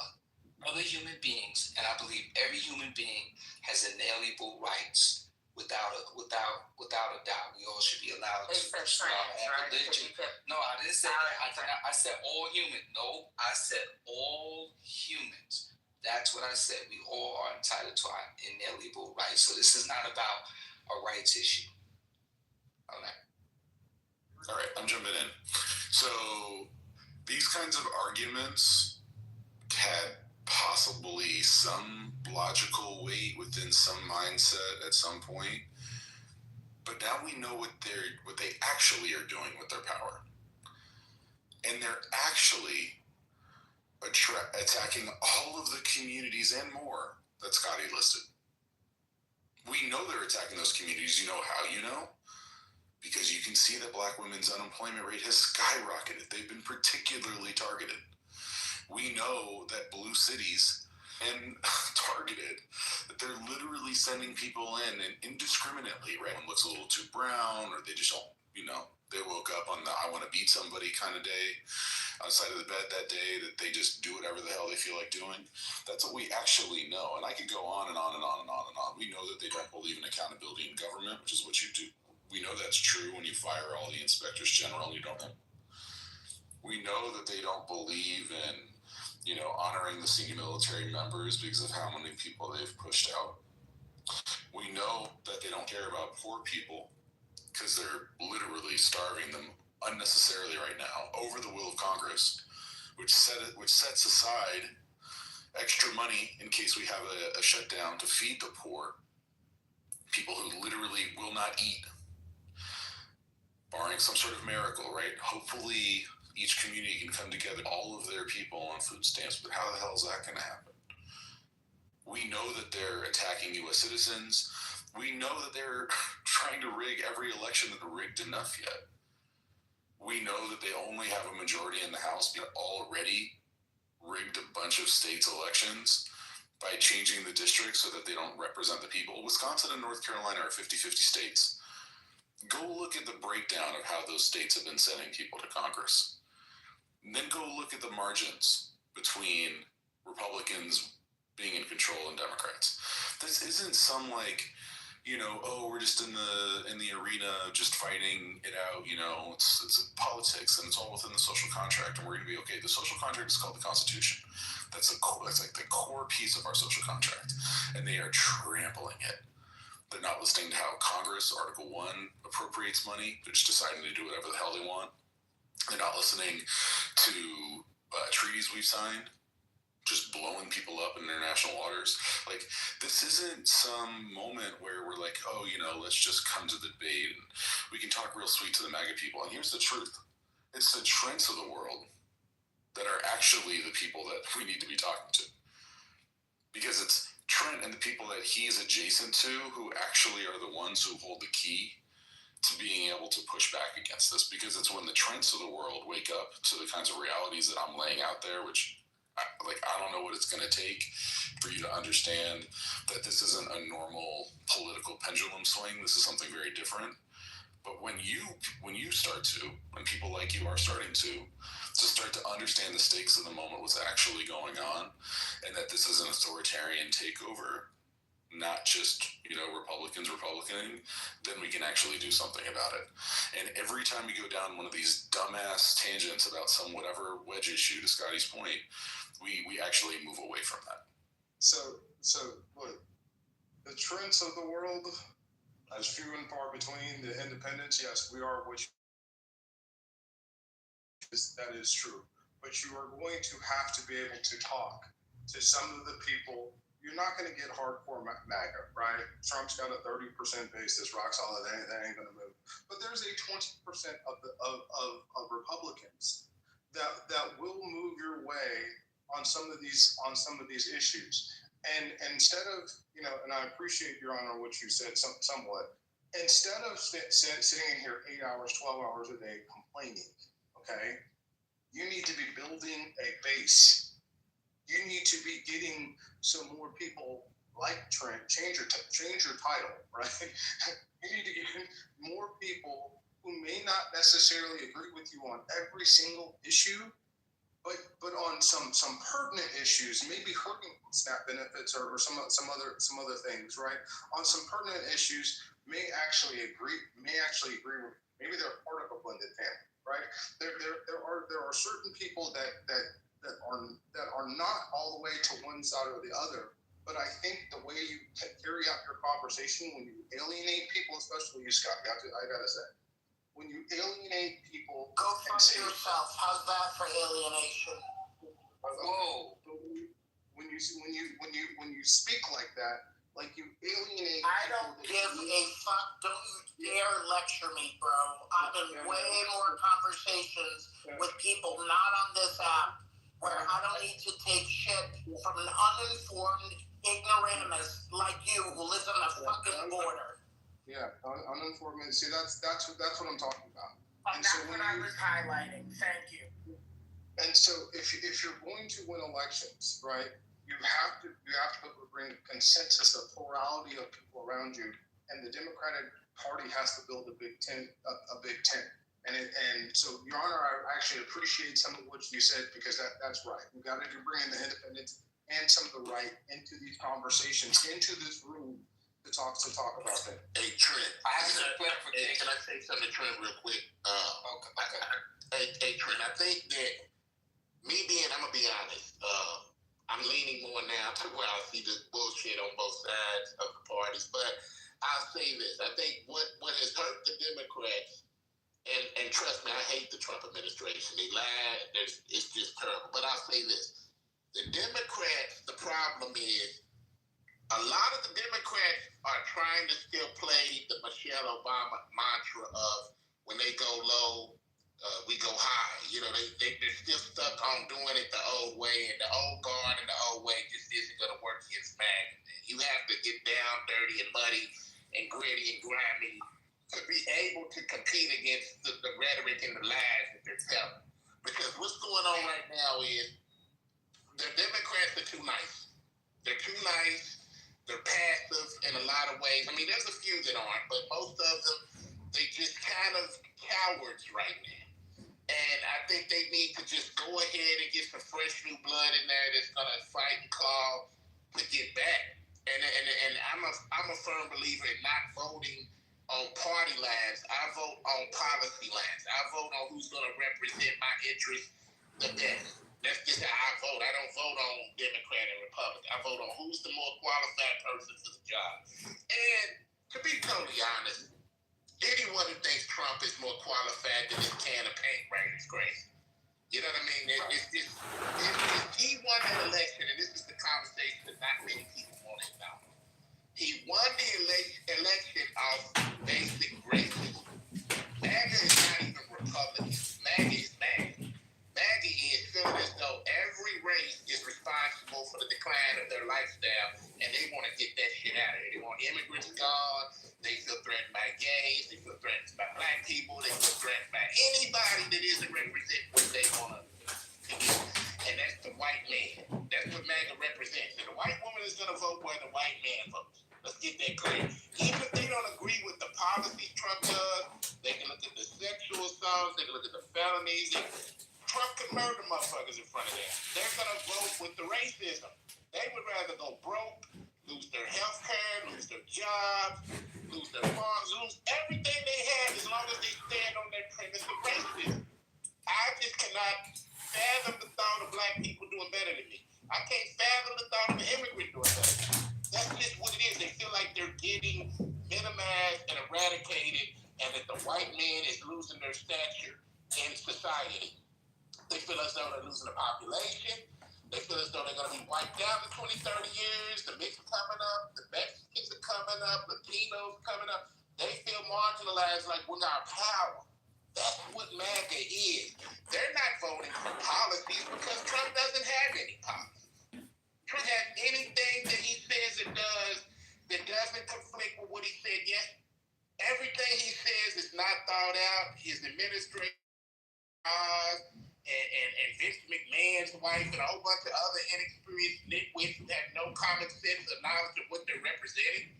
other human beings, and I believe every human being has inalienable rights. Without a doubt, we all should be allowed to have religion. No, I didn't say that. I said all human. No, I said all humans. That's what I said. We all are entitled to our inalienable rights. So this is not about a rights issue. All right, I'm jumping in. So these kinds of arguments had possibly some logical weight within some mindset at some point, but now we know what they actually are doing with their power, and they're actually attacking all of the communities and more that Scotty listed. We know they're attacking those communities. You know how you know? Because you can see that Black women's unemployment rate has skyrocketed. They've been particularly targeted. We know that blue cities and targeted, that they're literally sending people in and indiscriminately, right? One looks a little too brown, or they just don't, they woke up on the I want to beat somebody kind of day outside of the bed that day, that they just do whatever the hell they feel like doing. That's what we actually know. And I could go on and on and on and on and on. We know that they don't believe in accountability in government, which is what you do. We know that's true when you fire all the inspectors general and you don't know. We know that they don't believe in honoring the senior military members because of how many people they've pushed out. We know that they don't care about poor people because they're literally starving them unnecessarily right now over the will of Congress, which sets aside extra money in case we have a shutdown to feed the poor, people who literally will not eat, barring some sort of miracle, right? Hopefully each community can come together, all of their people on food stamps, but how the hell is that going to happen? We know that they're attacking U.S. citizens. We know that they're trying to rig every election that are rigged enough yet. We know that they only have a majority in the House, but already rigged a bunch of states' elections by changing the districts so that they don't represent the people. Wisconsin and North Carolina are 50-50 states. Go look at the breakdown of how those states have been sending people to Congress. And then go look at the margins between Republicans being in control and Democrats. This isn't some we're just in the arena just fighting it out. It's politics and it's all within the social contract, and we're going to be okay. The social contract is called the Constitution. That's like the core piece of our social contract, and they are trampling it. They're not listening to how Congress, Article 1, appropriates money. They're just deciding to do whatever the hell they want. They're not listening to treaties we've signed, just blowing people up in international waters. Like, this isn't some moment where we're like, oh, let's just come to the debate and we can talk real sweet to the MAGA people. And here's the truth. It's the Trents of the world that are actually the people that we need to be talking to. Because it's Trent and the people that he's adjacent to who actually are the ones who hold the key to being able to push back against this. Because it's when the Trents of the world wake up to the kinds of realities that I'm laying out there, which I don't know what it's going to take for you to understand that this isn't a normal political pendulum swing. This is something very different. But when people like you are starting to start to understand the stakes of the moment, what's actually going on, and that this is an authoritarian takeover, not just, Republicans republicaning, then we can actually do something about it. And every time we go down one of these dumbass tangents about some whatever wedge issue, to Scotty's point, we actually move away from that. So look, the Trents of the world, as few and far between, the independents, yes, we are which that is true. But you are going to have to be able to talk to some of the people. You're not going to get hardcore MAGA, right? Trump's got a 30% base that's rock solid. That ain't going to move. But there's a 20% of Republicans that will move your way on some of these issues. And instead of, and I appreciate, Your Honor, what you said somewhat. Instead of sitting in here 8 hours, 12 hours a day complaining, okay, you need to be building a base. You need to be getting some more people like Trent. Change your title, right? You need to get more people who may not necessarily agree with you on every single issue, but on some pertinent issues, maybe hurting SNAP benefits or some other things, right? On some pertinent issues, may actually agree with. Maybe they're part of a blended family, right? There are certain people that are not all the way to one side or the other. But I think the way you carry out your conversation when you alienate people, especially you, Scott, I gotta say, when you alienate people, go fuck yourself. How's that for alienation? Whoa! When you speak like that, like you alienate. I don't give a fuck. Don't you dare lecture me, bro. I'm in way more conversations with people not on this app where I don't need to take shit from an uninformed ignoramus like you who lives on the fucking border. Yeah, uninformed. See, that's what I'm talking about. And that's what I was highlighting. Thank you. And so, if you're going to win elections, right, you have to bring consensus, a plurality of people around you, and the Democratic Party has to build a big tent. And so, Your Honor, I actually appreciate some of what you said because that's right. You got to bring in the independents and some of the right into these conversations, into this room to talk about that. Hey, Trent. Can I say something to Trent real quick? Hey, Trent, I think that I'm gonna be honest, I'm leaning more now to where I see the bullshit on both sides of the parties. But I'll say this. I think what has hurt the Democrats, and trust me, I hate the Trump administration. They lied. It's just terrible. But I'll say this. The Democrats, the problem is a lot of the Democrats are trying to still play the Michelle Obama mantra of when they go low, we go high. They're still stuck on doing it the old way, and the old guard and the old way just isn't going to work against MAGA. You have to get down dirty and muddy and gritty and grimy to be able to compete against the rhetoric and the lies that they're telling. Because what's going on right now is the Democrats are too nice. They're too nice. They're passive in a lot of ways. I mean, there's a few that aren't, but most of them, they just kind of cowards right now. And I think they need to just go ahead and get some fresh new blood in there that's going to fight and claw to get back. And I'm a firm believer in not voting on party lines. I vote on policy lines. I vote on who's going to represent my interests the best. That's just how I vote. I don't vote on Democrat and Republican. I vote on who's the more qualified person for the job. And To be totally honest, anyone who thinks Trump is more qualified than this can of paint right is crazy. You know what I mean? If he won that election, and this is the conversation that not many people want to know. He won the election off basic racism. MAGA is not even Republican. MAGA is MAGA. MAGA is feeling as though every race is responsible for the decline of their lifestyle, and they want to get that shit out of here. They want immigrants gone. They feel threatened by gays. They feel threatened by black people. They feel threatened by anybody that isn't represent what they want to do. And that's the white man. That's what MAGA represents. And the white woman is going to vote where the white man votes. Let's get that clear. Even if they don't agree with the policies Trump does, they can look at the sexual assaults, they can look at the felonies. Trump can murder motherfuckers in front of them. They're going to vote with the racism. They would rather go broke, lose their health care, lose their jobs, lose their farms, lose everything they have as long as they stand on their premise of racism. I just cannot fathom the thought of black people doing better than me. I can't fathom the thought of an immigrant doing better. That's just what it is. They feel like they're getting minimized and eradicated, and that the white man is losing their stature in society. They feel as though they're losing the population. They feel as though they're going to be wiped out in 20, 30 years. The mix are coming up. The Mexicans are coming up. Latinos are coming up. They feel marginalized like we're not power. That's what MAGA is. They're not voting for policies because Trump doesn't have any policies. Trump has anything that he says it does that doesn't conflict with what he said yet. Everything he says is not thought out. His administration and Vince McMahon's wife and a whole bunch of other inexperienced nitwits who have no common sense or knowledge of what they're representing.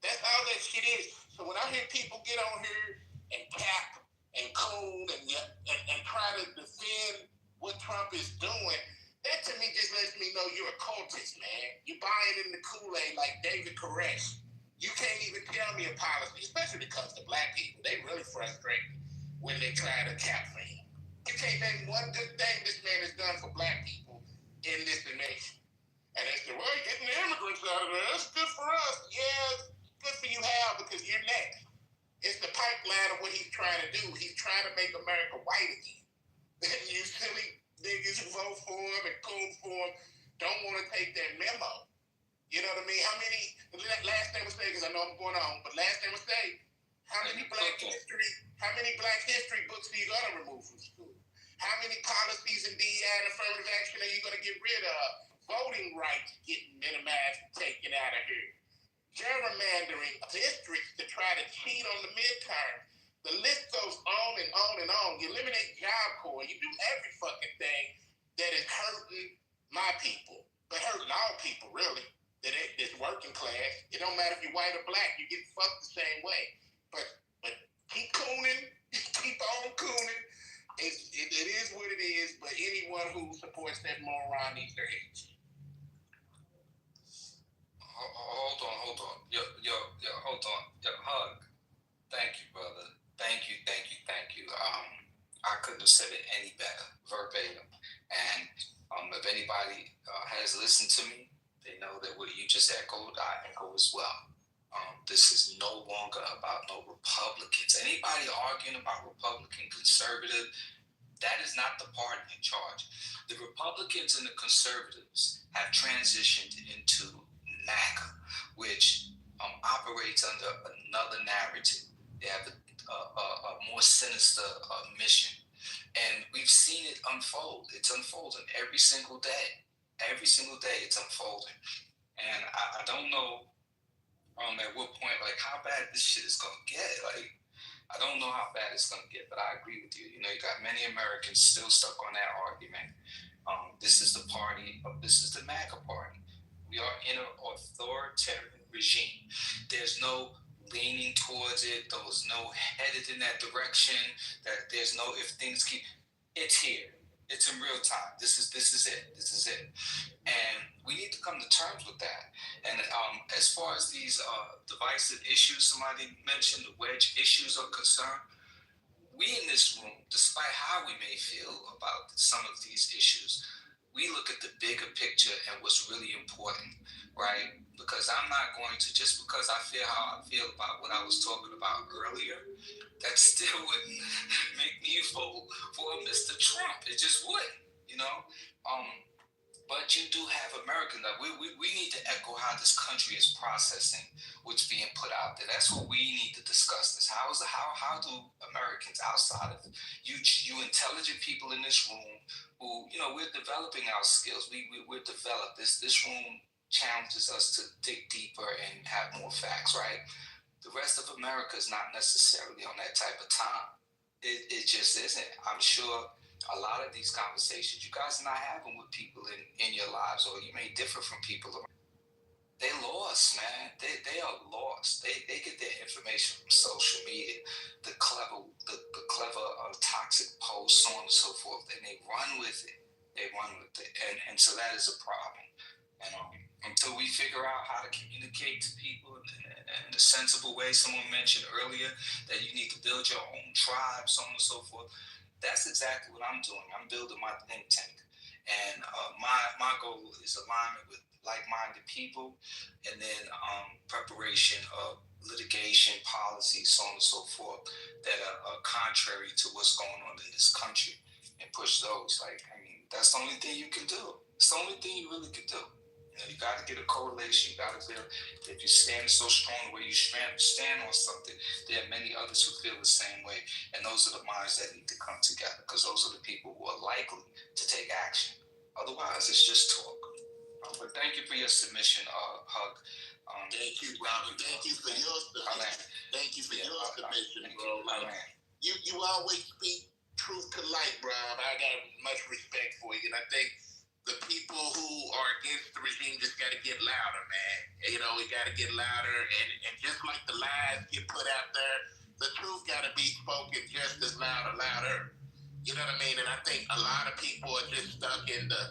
That's all that shit is. So when I hear people get on here and cap and coon and try to defend what Trump is doing, that to me just lets me know you're a cultist, man. You're buying in the Kool-Aid like David Koresh. You can't even tell me a policy, especially when it comes to black people. They really frustrate when they try to cap for him. You can't name one good thing this man has done for black people in this nation. And they say, well, you're getting the immigrants out of there. That's good for us. Yeah, it's good for you, Hal, because you're next. It's the pipeline of what he's trying to do. He's trying to make America white again. And you silly niggas who vote for him and coon for him don't want to take that memo. You know what I mean? How many, last thing I would say, because I know I'm going on, but last thing I would say, how many black history books are you going to remove from school? How many policies and DEI and affirmative action are you going to get rid of? Voting rights getting minimized and taken out of here. Gerrymandering districts to try to cheat on the midterm. The list goes on and on and on. You eliminate Job Corps. You do every fucking thing that is hurting my people, but hurting all people, really. That's working class. It don't matter if you're white or black. You get fucked the same way. But keep cooning. Keep on cooning. It is what it is, but anyone who supports that moron needs their heads. Hold on. Yo, hold on. Yo, Hug. Thank you, brother. Thank you. I couldn't have said it any better, verbatim. And if anybody has listened to me, they know that what you just echoed, I echo as well. This is no longer about no Republicans. Anybody arguing about Republican, conservative, that is not the party in charge. The Republicans and the conservatives have transitioned into MAGA, which operates under another narrative. They have a more sinister mission. And we've seen it unfold. It's unfolding every single day. Every single day it's unfolding. And I don't know at what point, like, how bad this shit is going to get. Like, I don't know how bad it's going to get, but I agree with you. You know, you got many Americans still stuck on that argument. This is the MAGA party. We are in an authoritarian regime. There's no leaning towards it. There's no headed in that direction. That there's no if things keep. It's here. It's in real time. This is it. And we need to come to terms with that. And as far as these divisive issues somebody mentioned, the wedge issues are concerned, we in this room, despite how we may feel about some of these issues, we look at the bigger picture and what's really important, right? Because I'm not going to, just because I feel how I feel about what I was talking about earlier, that still wouldn't make me vote for Mr. Trump. It just wouldn't, you know? But you do have Americans that we need to echo how this country is processing what's being put out there. That's what we need to discuss. This how do Americans outside of you intelligent people in this room who we're developing our skills. We're developed. This room challenges us to dig deeper and have more facts. Right. The rest of America is not necessarily on that type of time. It just isn't. I'm sure a lot of these conversations you guys are not having with people in your lives, or you may differ from people. They lost, man. They are lost. They get their information from social media, the clever toxic posts, so on and so forth, and they run with it. And so that is a problem. And until we figure out how to communicate to people in a sensible way, someone mentioned earlier that you need to build your own tribe, so on and so forth. That's exactly what I'm doing. I'm building my think tank. And my goal is alignment with like-minded people, and then preparation of litigation, policies, so on and so forth, that are contrary to what's going on in this country, and push those. That's the only thing you can do. It's the only thing you really can do. You got to get a correlation. You got to build. If you stand so strong where you stand on something, there are many others who feel the same way. And those are the minds that need to come together, because those are the people who are likely to take action. Otherwise, it's just talk. But thank you for your submission, Hug. Thank you, Robin. Thank you for your submission. Thank you for your submission, bro. You always speak truth to light, bro. I got much respect for you, and I think the people who are against the regime just got to get louder, man. We got to get louder, and just like the lies get put out there, the truth got to be spoken just as loud or louder. You know what I mean? And I think a lot of people are just stuck in the,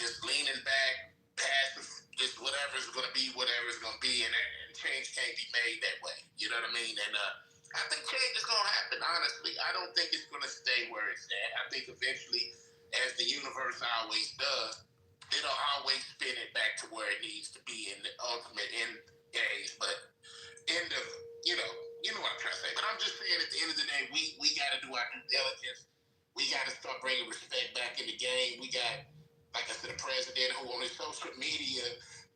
just leaning back, passive, just whatever's going to be, and change can't be made that way. You know what I mean? And I think change is going to happen, honestly. I don't think it's going to stay where it's at. I think eventually, as the universe always does, it'll always spin it back to where it needs to be in the ultimate end days. But end of, you know what I'm trying to say. But I'm just saying, at the end of the day, we got to do our due diligence. We got to start bringing respect back in the game. We got, like I said, a president who on his social media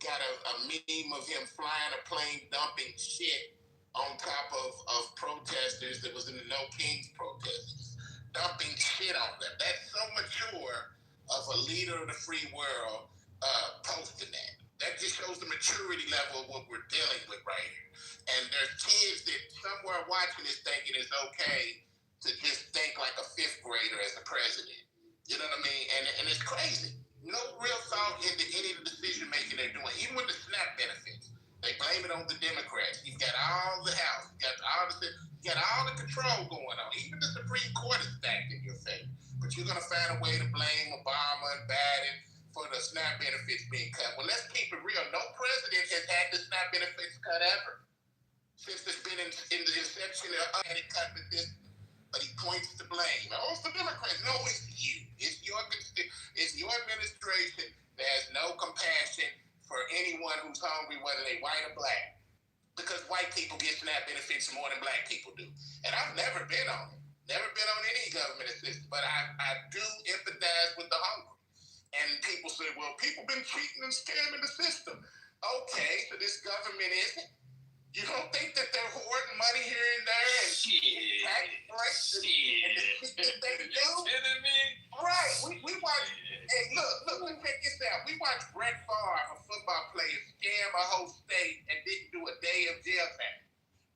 got a meme of him flying a plane, dumping shit on top of protesters that was in the No Kings protesters. Dumping shit on them. That's so mature of a leader of the free world posting that. That just shows the maturity level of what we're dealing with right here. And there's kids that somewhere watching this thinking it's okay to just think like a fifth grader as a president. You know what I mean? And it's crazy. No real thought into any of the decision making they're doing. Even with the SNAP benefits, they blame it on the Democrats. You've got all the House, you got all the control going on. Even the Supreme Court is stacked in your favor. But you're going to find a way to blame Obama and Biden for the SNAP benefits being cut. Well, let's keep it real. No president has had the SNAP benefits cut ever. Since it's been in the inception of had it cut with this, but he points to blame. Oh, it's the Democrats. No, it's you. It's your administration that has no compassion for anyone who's hungry, whether they white or black. Because white people get SNAP benefits more than black people do. And I've never been on it. Never been on any government assistance. But I do empathize with the hungry. And people say, well, people been cheating and scamming the system. Okay, so this government isn't. You don't think that they're hoarding money here and there and tax breaks and the shit that they do? Right. We watch. Hey, look, check this out. We watched Brett Favre, a football player, scam a whole state and didn't do a day of jail time.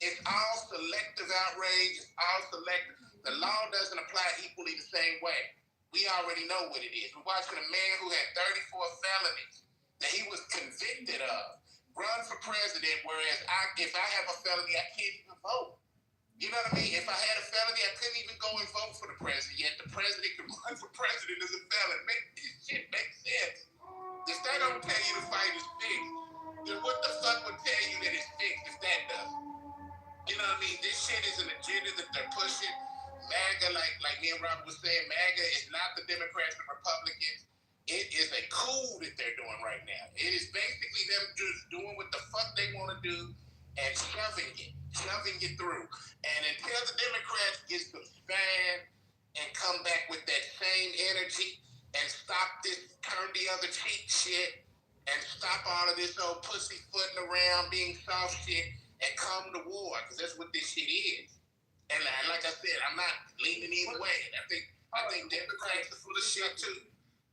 It's all selective outrage. It's all selective. The law doesn't apply equally the same way. We already know what it is. We're watching a man who had 34 felonies that he was convicted of run for president, whereas if I have a felony, I can't even vote. You know what I mean? If I had a felony, I couldn't even go and vote for the president, yet the president can run for president as a felon. This shit makes sense. If that don't tell you the fight is fixed, then what the fuck would tell you that it's fixed if that doesn't? You know what I mean? This shit is an agenda that they're pushing. MAGA, like me and Robert was saying, MAGA is not the Democrats and Republicans. It is a coup that they're doing right now. It is basically them just doing what the fuck they want to do and shoving it through. And until the Democrats get some stand and come back with that same energy and stop this turn the other cheek shit and stop all of this old pussyfooting around being soft shit and come to war, because that's what this shit is. And like I said, I'm not leaning either way. I think Democrats are full of shit too.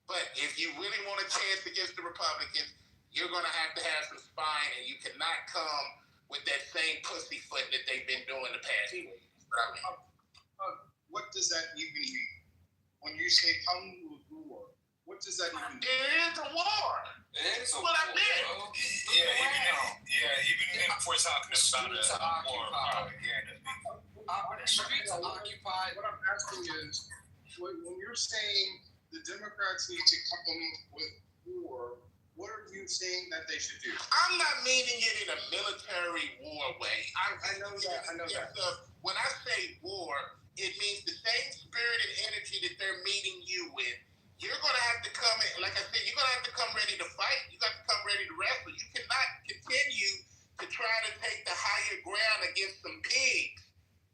But if you really want a chance against the Republicans, you're going to have some spine, and you cannot come with that same pussyfoot that they've been doing the past few weeks. What does that even mean? When you say come to a war, what does that even mean? It is a war. It is a what war, I meant. Even if we're talking about a war propaganda. Streets are occupied. What I'm asking is, when you're saying the Democrats need to come with war, what are you saying that they should do? I'm not meaning it in a military war way. I know that. When I say war, it means the same spirit and energy that they're meeting you with. You're going to have to come in, like I said, you're going to have to come ready to fight. You got to come ready to wrestle. You cannot continue to try to take the higher ground against some pigs.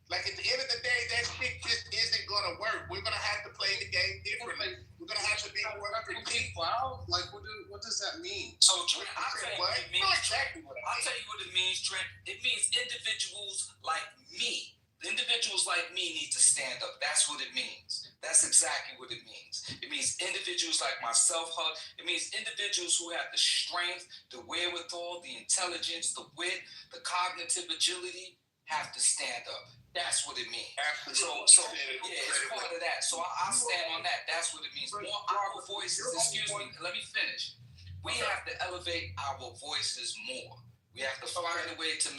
Like, at the end of the day, that shit just isn't going to work. We're going to have to play the game differently. We're going to have to be 100 people. Like, what does that mean? So, Trent, I'll tell you what it means. Exactly what I'll tell you what it means, Trent. It means individuals like me. Individuals like me need to stand up. That's what it means. That's exactly what it means. It means individuals like myself, it means individuals who have the strength, the wherewithal, the intelligence, the wit, the cognitive agility have to stand up. That's what it means. Absolutely. So yeah, it's part of that. So I'll stand on that. That's what it means. More our voices, excuse me, let me finish. We have to elevate our voices more. We have to find a way to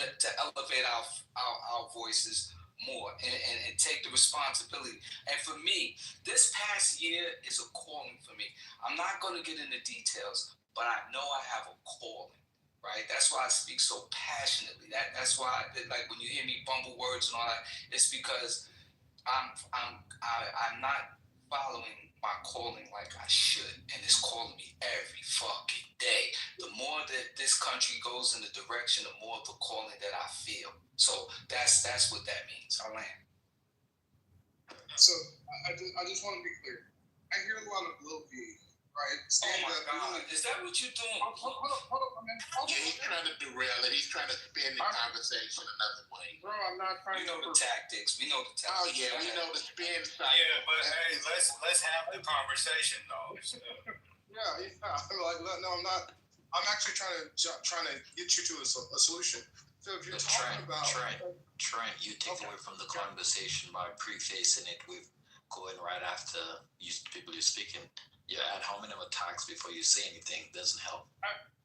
elevate our voices more and take the responsibility. And for me, this past year is a calling for me. I'm not going to get into details, but I know I have a calling. Right, that's why I speak so passionately. That's why, like, when you hear me bumble words and all that, it's because I'm not following my calling like I should, and it's calling me every fucking day. The more that this country goes in the direction, the more of the calling that I feel. So that's what that means. I land. So I just want to be clear. I hear a lot of Lil V. Right? Oh my God! Is that what you're doing? Hold up, man. Yeah, he's trying to derail it. He's trying to spin the conversation another way. Bro, I'm not trying to. We know the tactics. Oh yeah, we know the spin side. Yeah, but hey, let's have the conversation though. Yeah. Like, no, I'm not. I'm actually trying to get you to a solution. So if you're talking about Trent, you take away from the conversation by prefacing it with going right after people you're speaking. Yeah, ad hominem attacks before you say anything doesn't help.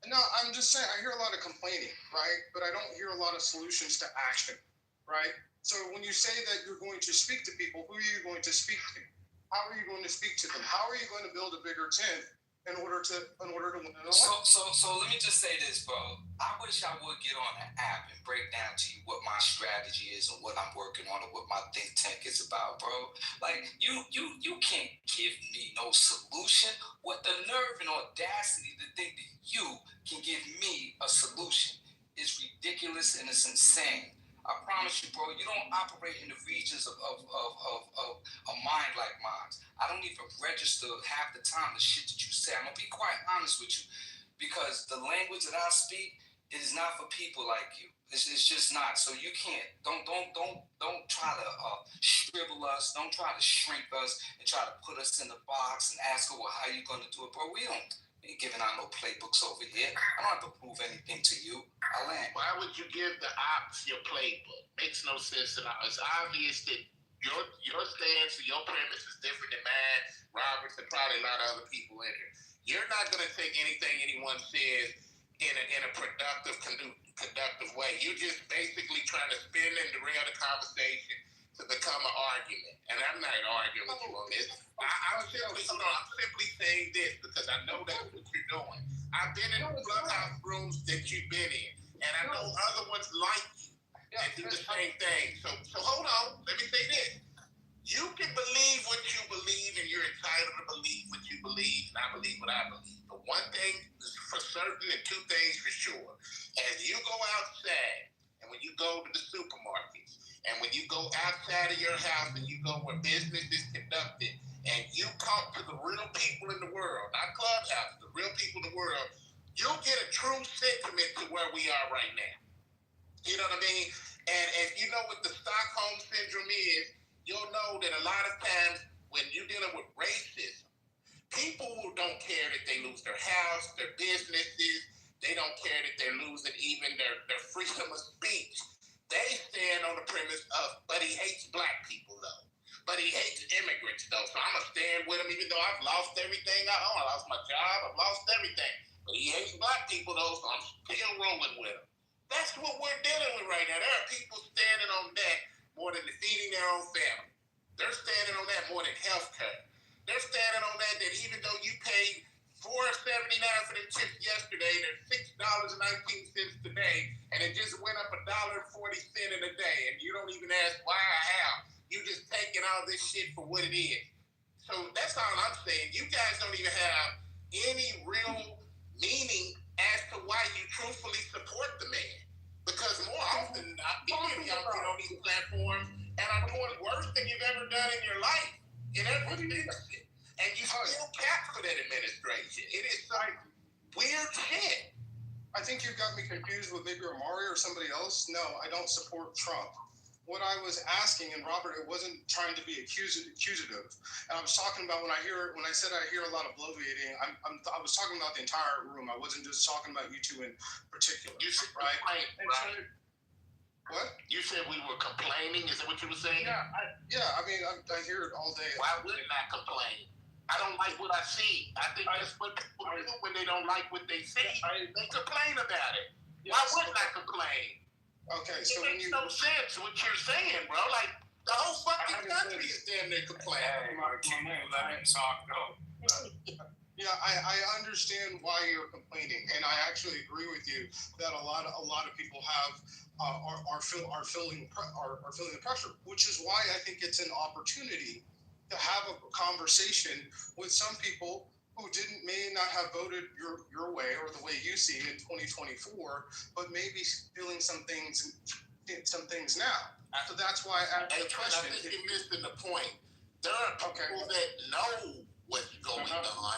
No, I'm just saying, I hear a lot of complaining, right? But I don't hear a lot of solutions to action, right? So when you say that you're going to speak to people, who are you going to speak to? How are you going to speak to them? How are you going to build a bigger tent in order to win an election? So let me just say this, bro. I wish I would get on an app and break down to you what my strategy is and what I'm working on and what my think tank is about, bro. Like, you can't give me no solution. What the nerve and audacity to think that you can give me a solution is ridiculous and it's insane. I promise you, bro, you don't operate in the regions of a mind like mine. I don't even register half the time the shit that you say. I'm gonna be quite honest with you, because the language that I speak is not for people like you. It's just not. So you can't. Don't try to shrivel us. Don't try to shrink us and try to put us in the box and ask, well, how you gonna do it, bro? We ain't giving out no playbooks over here. I don't have to prove anything to you. I land. Why would you give the ops your playbook? Makes no sense at all. It's obvious that your stance or your premise is different than mine, Robert's, and probably a lot of other people in here. You're not going to take anything anyone says in a productive way. You're just basically trying to spin and derail the conversation to become an argument. And I'm not arguing with you on this. I'm simply saying this because I know that's what you're doing. I've been in the clubhouse rooms that you've been in, and I know other ones like you and do the same thing. So hold on. Let me say this. You can believe what you believe, and you're entitled to believe what you believe, and I believe what I go outside of your house and you go where business is conducted and you talk to the real people in the world, not Clubhouse, the real people in the world, you'll get a true sentiment to where we are right now. You know what I mean? And if you know what the Stockholm Syndrome is, you'll know that a lot of times when you're dealing with racism, people who don't care that they lose their house, their businesses, they don't care that they're losing even their freedom of speech. They stand on the premise of, but he hates black people though. But he hates immigrants though. So I'm going to stand with him even though I've lost everything I own. I lost my job, I've lost everything. But he hates black people though, so I'm still rolling with him. That's what we're dealing with right now. There are people standing on that more than feeding their own family. They're standing on that more than health care. They're standing on that even though you paid $4.79 for them chips yesterday, they're $6.19 today, and it just went up $1.40 in a day, and you don't even ask why or how. You just taking all this shit for what it is. So that's all I'm saying. You guys don't even have any real meaning as to why you truthfully support the man. Because more often than not, people of y'all get on these platforms and are doing worse than you've ever done in your life. In every business. And you still cap for that administration. It is some weird shit. I think you got me confused with maybe Amari or somebody else. No, I don't support Trump. What I was asking, and Robert, it wasn't trying to be accusative. And I was talking about when I said I hear a lot of bloviating, I was talking about the entire room. I wasn't just talking about you two in particular. You said right? Right. What? You said we were complaining? Is that what you were saying? Yeah, I mean, I hear it all day. Why wouldn't I complain? I don't like what I see. I think that's what people do when they don't like what they see. They complain about it. Yes. Why wouldn't I complain? Okay, so it makes no sense what you're saying, bro. Like, the whole fucking country is damn near complaining. Hey, can you let him talk, though? Yeah, I understand why you're complaining, and I actually agree with you that a lot of people have are feeling the pressure, which is why I think it's an opportunity to have a conversation with some people who may not have voted your way or the way you see in 2024, but maybe feeling some things now. So that's why I asked the question. I think you're missing the point. There are people that know what's going on,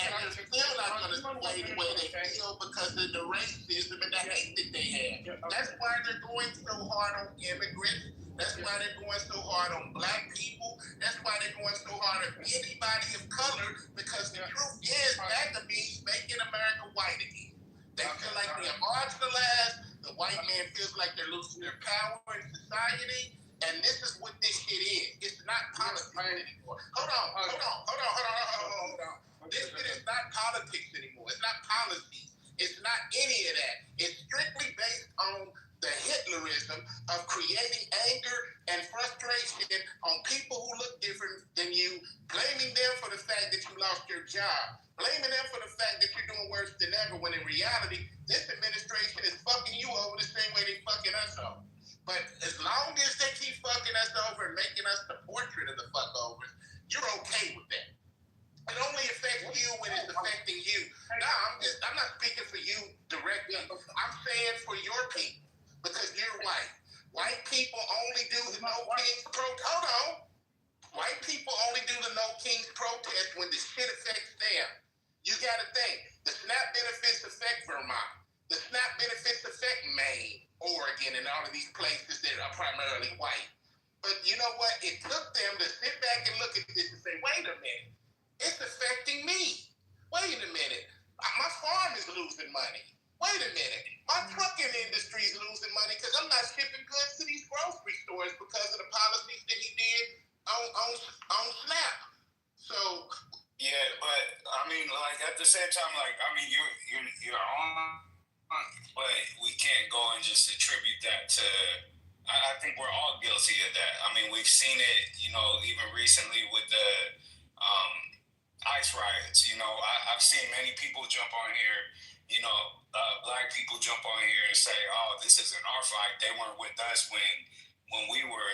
and they're still not going to play the way they feel because of the racism and the hate that they have. That's why they're going so hard on immigrants. That's why they're going so hard on black people. That's why they're going so hard on anybody of color, because the truth is MAGA means making America white again. They feel like they're marginalized. The white man feels like they're losing their power in society. And this is what this shit is. It's not politics anymore. Hold on. This shit is not politics anymore. It's not policies. It's not any of that. It's strictly based on the Hitlerism of creating anger and frustration on people who look different than you, blaming them for the fact that you lost your job, blaming them for the fact that you're doing worse than ever, when in reality, this administration is fucking you over the same way they fucking us over. But as long as they keep fucking us over and making us the portrait of the fuck-overs, you're okay with that. It only affects you when it's affecting you. I'm not speaking for you directly. I'm saying for your people. Because you're white. White people only do the No Kings protest. Hold on. White people only do the No Kings protest when the shit affects them. You got to think. The SNAP benefits affect Vermont. The SNAP benefits affect Maine, Oregon, and all of these places that are primarily white. But you know what? It took them to sit back and look at this and say, wait a minute. It's affecting me. Wait a minute. My farm is losing money. Wait a minute. My trucking industry is losing money because I'm not shipping goods to these grocery stores because of the policies that he did on SNAP. So yeah, but I mean, like at the same time, like I mean, you're on, but we can't go and just attribute that to. I think we're all guilty of that. I mean, we've seen it, even recently with the ICE riots. I've seen many people jump on here. Black people jump on here and say, "Oh, this isn't our fight. They weren't with us when we were,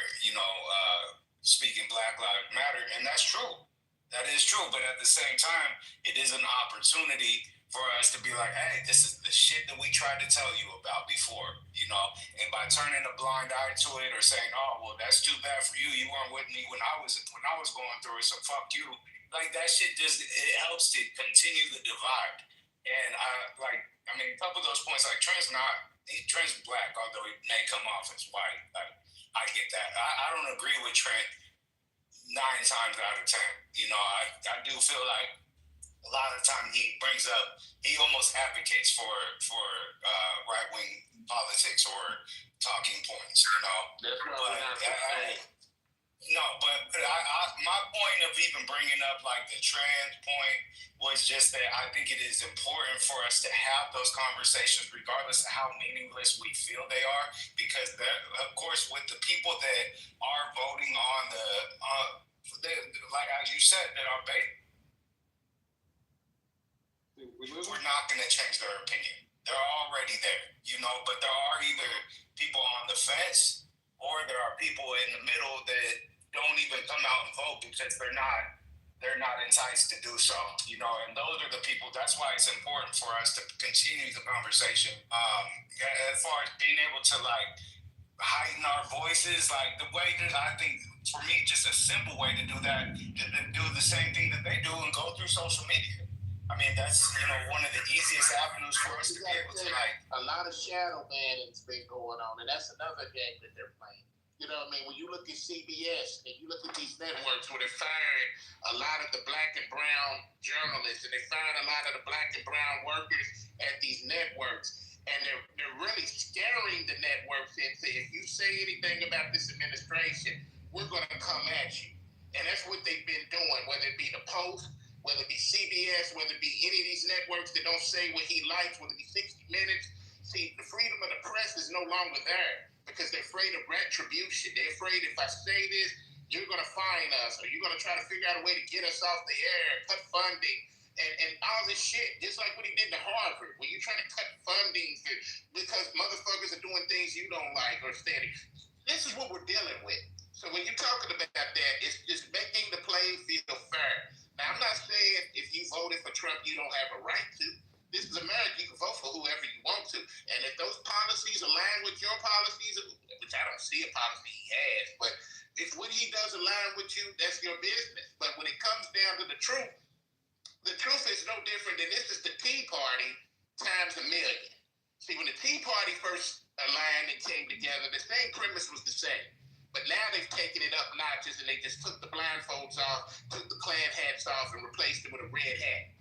speaking Black Lives Matter," and that's true. That is true. But at the same time, it is an opportunity for us to be like, hey, this is the shit that we tried to tell you about before, you know, and by turning a blind eye to it or saying, oh, well, that's too bad for you. You weren't with me when I was going through it, so fuck you. Like that shit just it helps to continue the divide. And I mean, a couple of those points, like Trent's black, although he may come off as white. Like I get that. I don't agree with Trent 9 times out of 10. You know, I do feel like a lot of the time he almost advocates for right wing politics or talking points, you know. That's what I have to say. No, but my point of even bringing up like the trans point was just that I think it is important for us to have those conversations, regardless of how meaningless we feel they are, because of course, with the people that are voting on like as you said, that are we're not going to change their opinion. They're already there, you know, but there are either people on the fence or there are people in the middle that don't even come out and vote because they're not enticed to do so, you know, and those are the people. That's why it's important for us to continue the conversation. As far as being able to like heighten our voices, like the way that I think for me, just a simple way to do that is to do the same thing that they do and go through social media. I mean, that's, you know, one of the easiest avenues for us to be able to like. A lot of shadow banning's been going on, and that's another game that they're playing. You know what I mean? When you look at CBS and you look at these networks where they're firing a lot of the black and brown journalists and they firing a lot of the black and brown workers at these networks, and they're really scaring the networks into, if you say anything about this administration, we're going to come at you. And that's what they've been doing, whether it be the Post, whether it be CBS, whether it be any of these networks that don't say what he likes, whether it be 60 Minutes. See, the freedom of the press is no longer there because they're afraid of retribution. They're afraid if I say this, you're going to fine us or you're going to try to figure out a way to get us off the air, cut funding, and all this shit, just like what he did to Harvard, where you're trying to cut funding because motherfuckers are doing things you don't like or standing. This is what we're dealing with. So when you're talking about that, it's just making the playing field fair. Now, I'm not saying if you voted for Trump, you don't have a right to. This is America. You can vote for whoever you want to. And if those policies align with your policies, which I don't see a policy he has, but if what he does align with you, that's your business. But when it comes down to the truth is no different than this is the Tea Party times a million. See, when the Tea Party first aligned and came together, the same premise was the same. But now they've taken it up notches and they just took the blindfolds off, took the Klan hats off and replaced it with a red hat.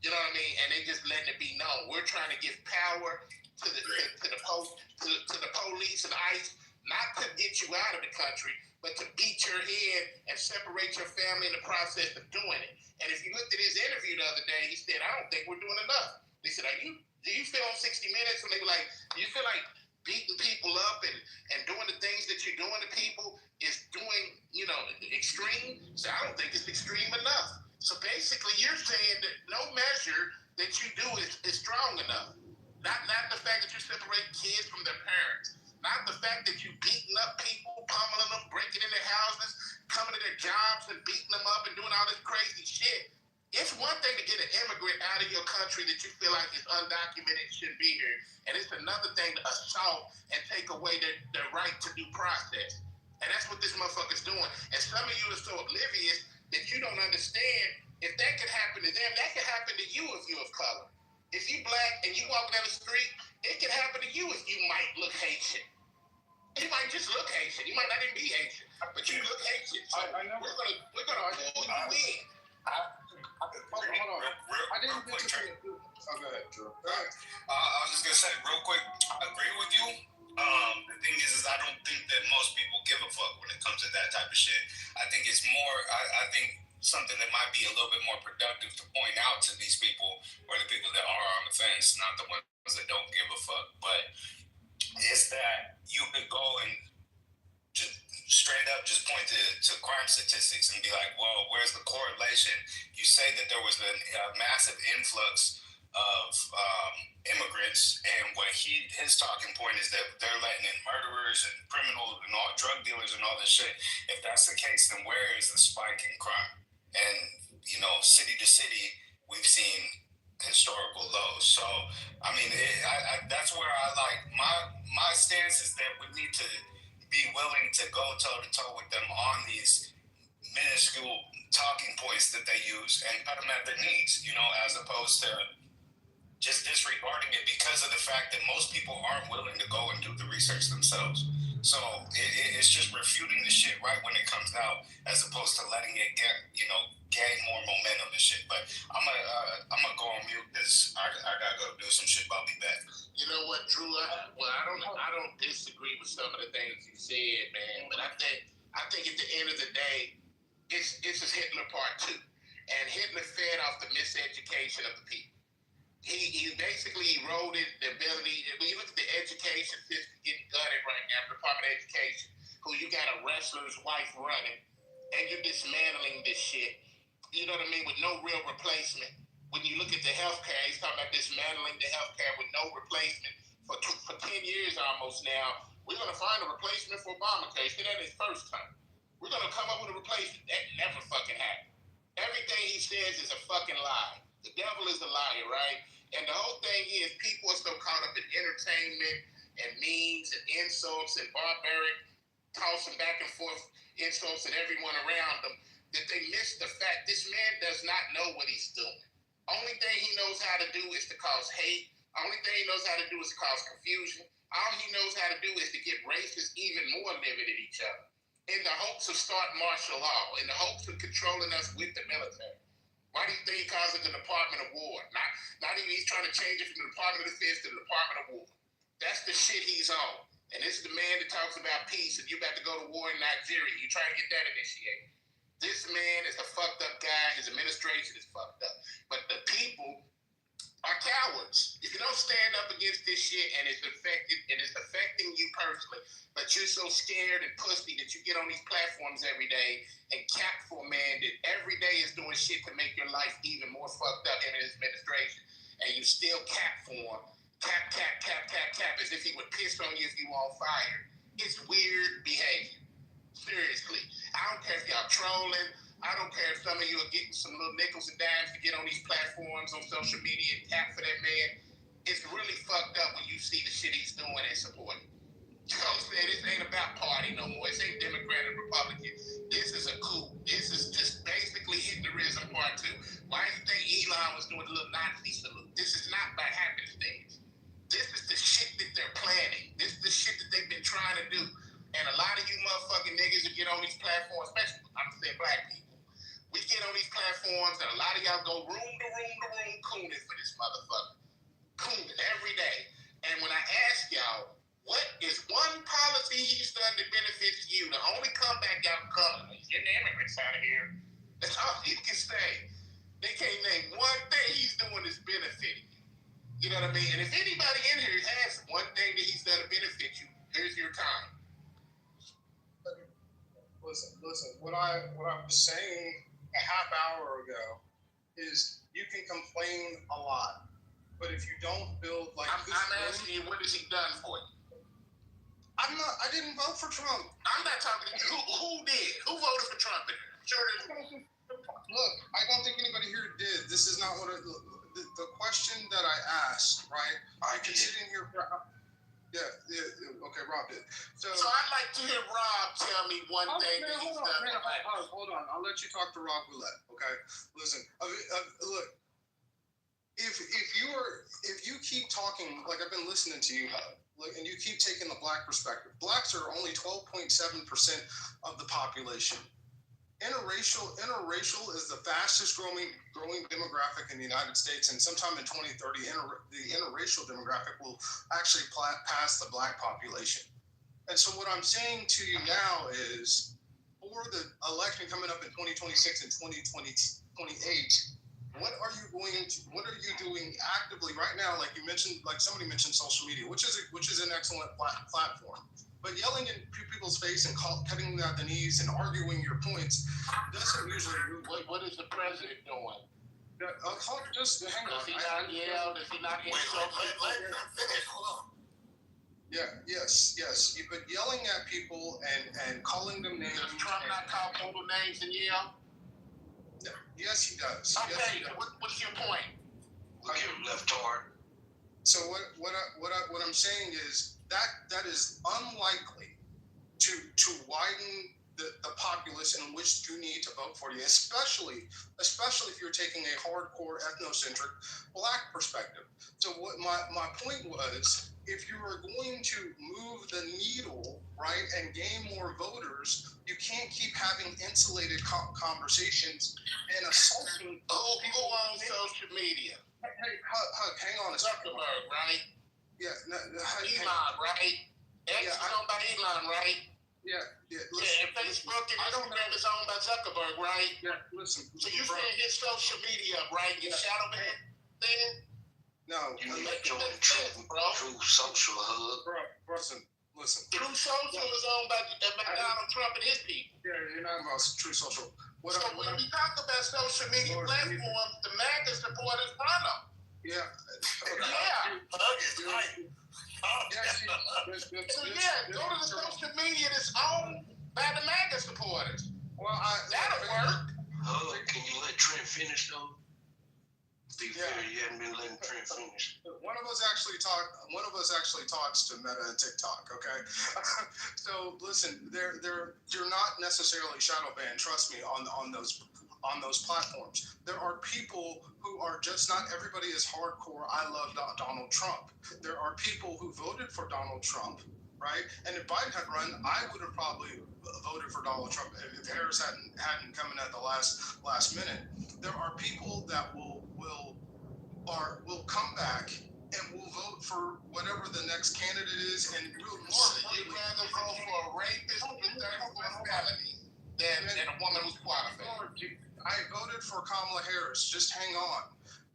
You know what I mean? And they just letting it be known. We're trying to give power to the police and ICE, not to get you out of the country, but to beat your head and separate your family in the process of doing it. And if you looked at his interview the other day, he said, I don't think we're doing enough. They said, do you feel on 60 Minutes? And they were like, do you feel like beating people up and doing the things that you're doing to people is doing, you know, extreme? So I don't think it's extreme enough. So basically you're saying that no measure that you do is strong enough. Not the fact that you separate kids from their parents. Not the fact that you're beating up people, pummeling them, breaking in their houses, coming to their jobs and beating them up and doing all this crazy shit. It's one thing to get an immigrant out of your country that you feel like is undocumented, shouldn't be here. And it's another thing to assault and take away their right to due process. And that's what this motherfucker's doing. And some of you are so oblivious that you don't understand if that could happen to them, that could happen to you if you're of color. If you black and you walk down the street, it could happen to you if you might look Haitian. You might just look Haitian. You might not even be Haitian, but you look Haitian. So we're gonna pull you in. Hold on. I didn't get to say. Oh, go ahead, Drew. I was just gonna say real quick. I agree with you. The thing is I don't think that most people give a fuck when it comes to that type of shit. I think it's more. I think something that might be a little bit more productive to point out to these people, or the people that are on the fence, not the ones that don't give a fuck, but it's that you could go and just straight up just point to crime statistics and be like, well, where's the correlation? You say that there was a massive influx of immigrants, and what his talking point is that they're letting in murderers and criminals and all drug dealers and all this shit. If that's the case, then where is the spike in crime? And, you know, city to city, we've seen historical lows. So, I mean, that's where I like my stance is that we need to be willing to go toe to toe with them on these minuscule talking points that they use and cut them at their knees, as opposed to just disregarding it because of the fact that most people aren't willing to go and do the research themselves. So it's just refuting the shit right when it comes out, as opposed to letting it gain more momentum and shit. But I'm gonna go on mute because I gotta go do some shit. But I'll be back. You know what, Drew? I don't disagree with some of the things you said, man. But I think at the end of the day, it's a Hitler part 2, and Hitler fed off the miseducation of the people. He basically eroded the ability. When you look at the education system getting gutted right now, the Department of Education, who you got a wrestler's wife running, and you're dismantling this shit. You know what I mean? With no real replacement. When you look at the healthcare, he's talking about dismantling the healthcare with no replacement for 10 years almost now. We're gonna find a replacement for Obamacare. He said that his first time. We're gonna come up with a replacement. That never fucking happened. Everything he says is a fucking lie. The devil is a liar, right? And the whole thing is people are so caught up in entertainment and memes and insults and barbaric tossing back and forth insults at everyone around them that they miss the fact this man does not know what he's doing. Only thing he knows how to do is to cause hate. Only thing he knows how to do is to cause confusion. All he knows how to do is to get racists even more livid at each other in the hopes of starting martial law, in the hopes of controlling us with the military. Why do you think he calls it the Department of War? Not even he's trying to change it from the Department of Defense to the Department of War. That's the shit he's on. And this is the man that talks about peace and you about to go to war in Nigeria. You trying to get that initiated. This man is a fucked up guy. His administration is fucked up. But the people are cowards. If you don't stand up against this shit and it's affecting you personally, but you're so scared and pussy that you get on these platforms every day and cap for a man that every day is doing shit to make your life even more fucked up in his administration, and you still cap for him, cap, as if he would piss on you if you were on fire. It's weird behavior. Seriously. I don't care if y'all trolling. I don't care if some of you are getting some little nickels and dimes to get on these platforms on social media and tap for that man. It's really fucked up when you see the shit he's doing and supporting. You know what I'm saying? This ain't about party no more. This ain't Democrat and Republican. This is a coup. This is just basically Hitlerism part 2. Why do you think Elon was doing the little Nazi salute? This is not by happenstance. This is the shit that they're planning. This is the shit that they've been trying to do. And a lot of you motherfucking niggas that get on these platforms, especially, I'm saying black people, we get on these platforms and a lot of y'all go room to room to room cooning for this motherfucker. Cooning every day. And when I ask y'all, what is one policy he's done that benefits you? The only comeback y'all come is getting the immigrants out of here. That's all you can say. They can't name one thing he's doing that's benefiting you. You know what I mean? And if anybody in here has one thing that he's done to benefit you, here's your time. Listen. What I was saying a half hour ago is you can complain a lot, but if you don't build like I'm asking you, what has he done for you? I didn't vote for Trump. I'm not talking to you. Who did? Who voted for Trump? Look, I don't think anybody here did. This is not what the question that I asked, right? I can sit in here for. Yeah, okay, Rob did. So I'd like to hear Rob tell me one thing that he's done. Hold on. I'll let you talk to Rob Roulette, okay? Listen, look, if you keep talking, like I've been listening to you, and you keep taking the black perspective, blacks are only 12.7% of the population. Interracial is the fastest growing demographic in the United States, and sometime in 2030, the interracial demographic will actually pass the black population. And so what I'm saying to you now is, for the election coming up in 2026 and 2028, what are you doing actively right now? Like you mentioned, like somebody mentioned social media, which is an excellent platform. But yelling in people's face and cutting them at the knees and arguing your points doesn't usually move. What is the president doing? Just hang on. Does he not yell? Does he not insult? Let him finish. Hold on. Yeah. Yes. But yelling at people and calling them names. Does Trump not call total names and yell? Yes, he does. Okay. Yes, he does. What's your point? Look here, leftard. So what I'm saying is that is unlikely to widen the populace in which you need to vote for you, especially if you're taking a hardcore ethnocentric black perspective. So what my point was, if you are going to move the needle, right, and gain more voters, you can't keep having insulated conversations and assaulting Who on social media? Hey, Hug, hang on a second. Zuckerberg, right? Yeah, no, Elon, right? X is owned by Elon, right? Yeah. Listen, and Facebook and Instagram is owned by Zuckerberg, right? Yeah, listen. So you saying his social media, right? Your shadow ban thing? No. You need to join True Social Hub. Bro, listen. True Social is owned by Donald Trump and his people. Yeah, you're not about True Social. When we talk about social media platforms, the MAGA supporters follow. Yeah. Yeah. So go to the social media that's owned by the MAGA supporters. Well, that'll work. Can you let Trent finish though? Be fair, you haven't been letting Trent finish. One of us actually talks to Meta and TikTok. Okay, so listen, you're not necessarily shadow banned. Trust me on those platforms. There are people who are just not everybody is hardcore. I love Donald Trump. There are people who voted for Donald Trump, right? And if Biden had run, I would have probably voted for Donald Trump if Harris hadn't come in at the last minute. There are people that will come back and will vote for whatever the next candidate is, and you'd rather vote for a rapist with 34 felonies than a woman who's qualified. I voted for Kamala Harris. Just hang on.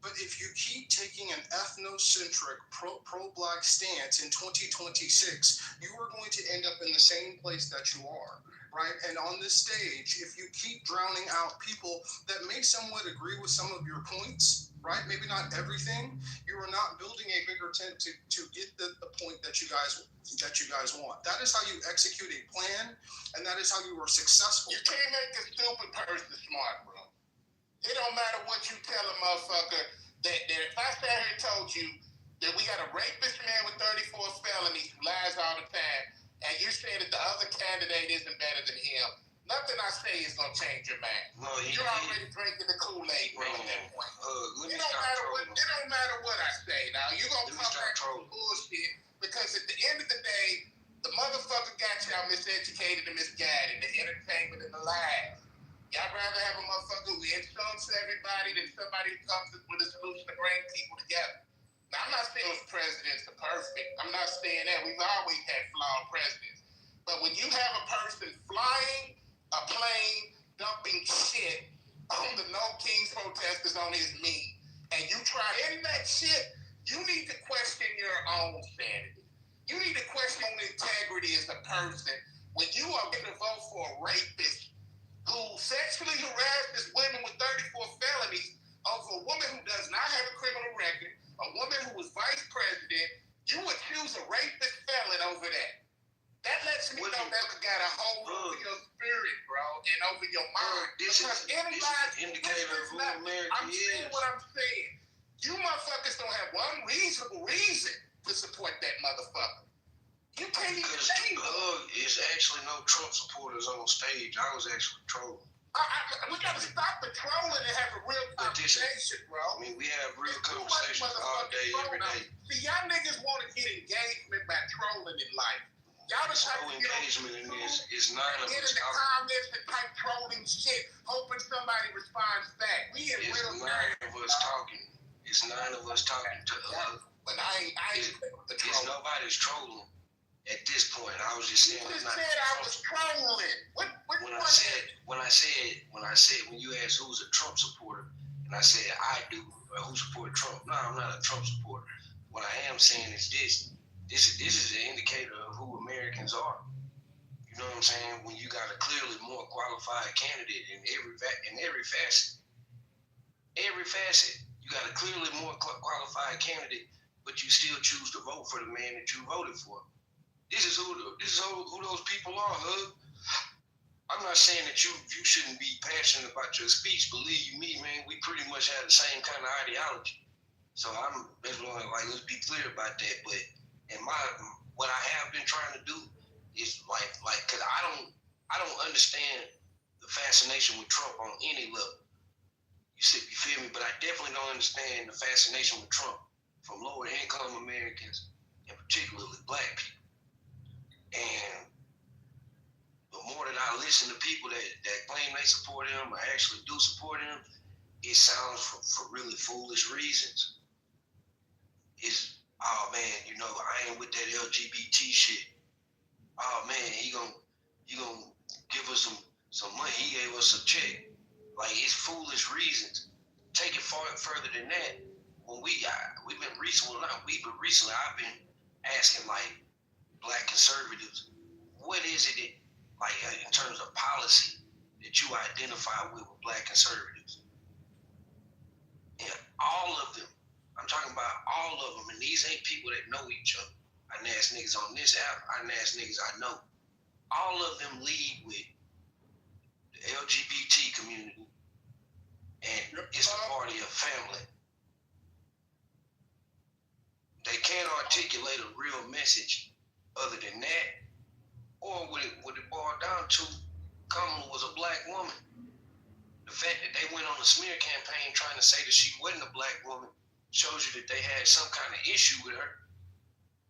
But if you keep taking an ethnocentric, pro-black stance in 2026, you are going to end up in the same place that you are, right? And on this stage, if you keep drowning out people that may somewhat agree with some of your points, right? Maybe not everything. You are not building a bigger tent to get the point that you guys want. That is how you execute a plan, and that is how you are successful. You can't make a stupid person smart, bro. It don't matter what you tell a motherfucker that if I sat here and told you that we got a rapist man with 34 felonies who lies all the time, and you say that the other candidate isn't better than him, nothing I say is gonna change your mind. No, you're already drinking the Kool-Aid, bro, at that point. It don't matter what I say. Now you gonna come back with bullshit because at the end of the day, the motherfucker got y'all miseducated and misguided, the entertainment and the lies. Y'all rather have a motherfucker who insults everybody than somebody who comes up with a solution to bring people together. Now, I'm not saying those presidents are perfect. I'm not saying that. We've always had flawed presidents. But when you have a person flying a plane, dumping shit on the No Kings protesters on his meat, and you try to end that shit, you need to question your own sanity. You need to question your own integrity as a person when you are going to vote for a rapist who sexually harasses women with 34 felonies over a woman who does not have a criminal record, a woman who was vice president. You would choose a rapist felon over that. That lets me know that got a hold over your spirit, bro, and over your mind. This is an indicator of who America I'm saying what I'm saying. You motherfuckers don't have one reasonable reason to support that motherfucker. You can't even say it's actually no Trump supporters on stage. I was actually trolling. We gotta stop the trolling and have a real conversation, bro. I mean, we have real conversations all day, every day. See, y'all niggas want to get engagement by trolling in life. Y'all just no engagement in this. It's none of us get in the comments and type trolling shit, hoping somebody responds back. We in real none of us talking. It's none of us talking to us. But I ain't it's nobody's trolling. At this point, I was just saying. You just said I was trolling. When I said when you asked who's a Trump supporter, and I said I do, who support Trump? No, I'm not a Trump supporter. What I am saying is this is an indicator of who Americans are. You know what I'm saying? When you got a clearly more qualified candidate in every facet, you got a clearly more qualified candidate, but you still choose to vote for the man that you voted for. This is who those people are, Hug. I'm not saying that you shouldn't be passionate about your speech. Believe me, man, we pretty much have the same kind of ideology. So let's be clear about that. But what I have been trying to do is cause I don't understand the fascination with Trump on any level. You feel me? But I definitely don't understand the fascination with Trump from lower income Americans and particularly black people. And the more that I listen to people that claim they support him or actually do support him, it sounds for really foolish reasons. It's, oh man, I ain't with that LGBT shit. Oh man, he gonna give us some money. He gave us a check. Like, it's foolish reasons. Take it far further than that. When we've been recently, I've been asking like black conservatives, what is it in terms of policy that you identify with black conservatives? And all of them, I'm talking about all of them, and these ain't people that know each other. I ask niggas on this app, I ask niggas I know. All of them lead with the LGBT community, and it's the party of family. They can't articulate a real message other than that, or what it boiled down to, Kamala was a black woman. The fact that they went on a smear campaign trying to say that she wasn't a black woman shows you that they had some kind of issue with her.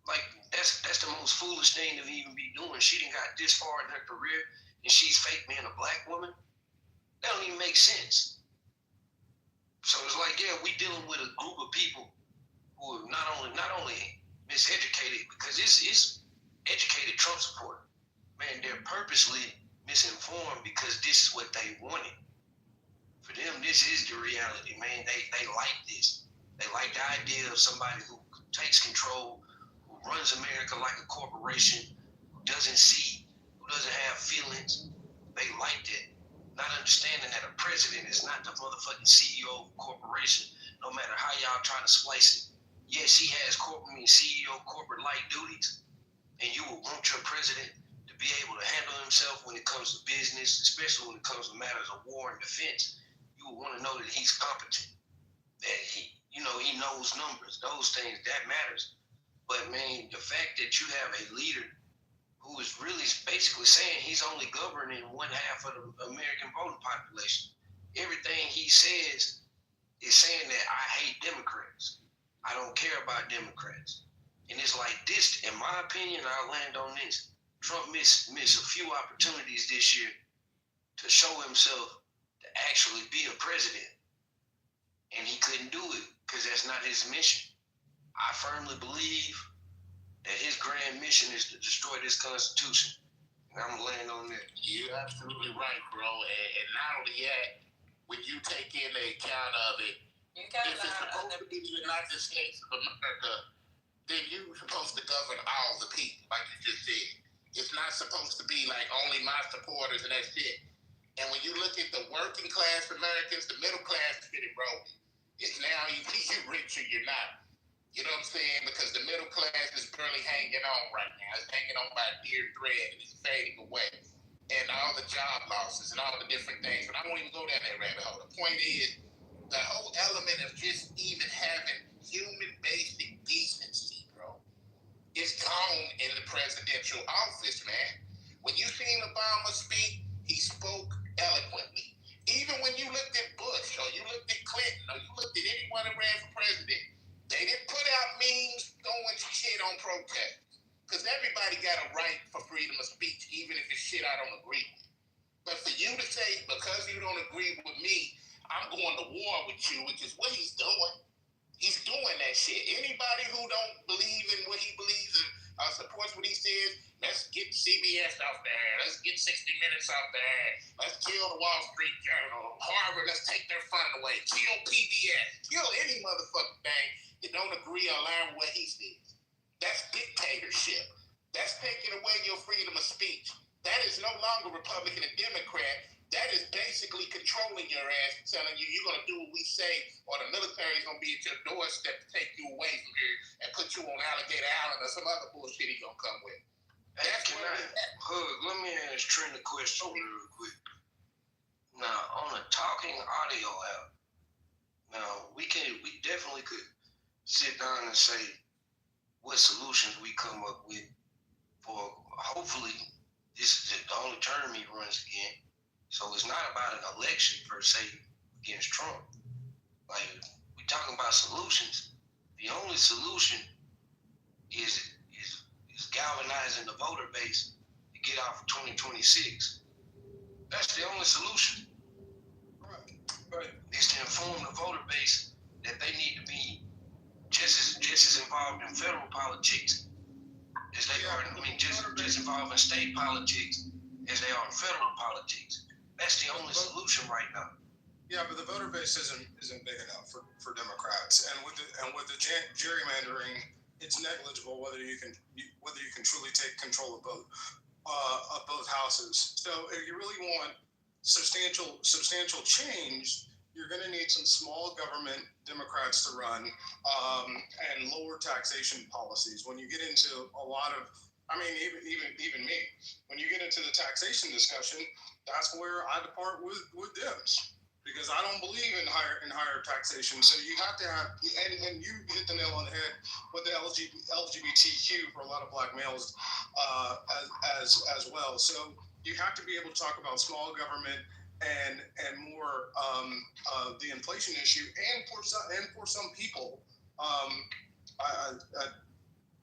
Like, that's the most foolish thing to even be doing. She done got this far in her career, and she's fake being a black woman. That don't even make sense. So it's like, yeah, we dealing with a group of people who are not only miseducated, because it's educated Trump supporter. Man, they're purposely misinformed because this is what they wanted. For them, this is the reality, man. They like this. They like the idea of somebody who takes control, who runs America like a corporation, who doesn't have feelings. They like that. Not understanding that a president is not the motherfucking CEO of a corporation, no matter how y'all try to splice it. Yes, he has CEO corporate-like duties, and you would want your president to be able to handle himself when it comes to business, especially when it comes to matters of war and defense. You would want to know that he's competent, that he knows numbers, those things, that matters. But man, the fact that you have a leader who is really basically saying he's only governing one half of the American voting population. Everything he says is saying that I hate Democrats. I don't care about Democrats. And it's like this, in my opinion, I'll land on this. Trump missed a few opportunities this year to show himself to actually be a president. And he couldn't do it because that's not his mission. I firmly believe that his grand mission is to destroy this Constitution. And I'm going to land on that. You're absolutely right, bro. And not only that, when you take in the account of it, if it's supposed to be the United States of America, then you're supposed to govern all the people, like you just said. It's not supposed to be like only my supporters and that's it. And when you look at the working class Americans, the middle class is getting broken. It's now you rich or you're not. You know what I'm saying? Because the middle class is barely hanging on right now. It's hanging on by a dear thread and it's fading away. And all the job losses and all the different things. But I won't even go down that rabbit hole. The point is, the whole element of just even having human basic decency, bro, is gone in the presidential office, man. When you seen Obama speak, he spoke eloquently. Even when you looked at Bush or you looked at Clinton or you looked at anyone that ran for president, they didn't put out memes throwing shit on protest. Because everybody got a right for freedom of speech, even if it's shit I don't agree with. But for you to say, because you don't agree with me, I'm going to war with you, which is what he's doing. He's doing that shit. Anybody who don't believe in what he believes or supports what he says, let's get CBS out there. Let's get 60 Minutes out there. Let's kill the Wall Street Journal. Harvard, let's take their fund away. Kill PBS. Kill any motherfucking thing that don't agree or align with what he says. That's dictatorship. That's taking away your freedom of speech. That is no longer Republican and Democrat. That is basically controlling your ass and telling you you're going to do what we say or the military is going to be at your doorstep to take you away from here and put you on Alligator Island or some other bullshit he's going to come with. Hey, let me ask Trent a question real quick. Now, on a talking audio app, now we definitely could sit down and say what solutions we come up with for, hopefully, this is the only term he runs again. So it's not about an election per se against Trump. Like, we're talking about solutions. The only solution is galvanizing the voter base to get out for 2026. That's the only solution. Right. Is to inform the voter base that they need to be just as involved in federal politics as they are. I mean, just involved in state politics as they are in federal politics. That's the only solution right now. Yeah, but the voter base isn't big enough for Democrats, and with the gerrymandering, it's negligible whether you can truly take control of both houses. So if you really want substantial change, you're going to need some small government Democrats to run, and lower taxation policies. When you get into a lot of, I mean, even me, when you get into the taxation discussion, that's where I depart with Dems. Because I don't believe in higher taxation. So you have to have, and you hit the nail on the head with the LGBTQ for a lot of black males as well. So you have to be able to talk about small government and more the inflation issue, and for some people,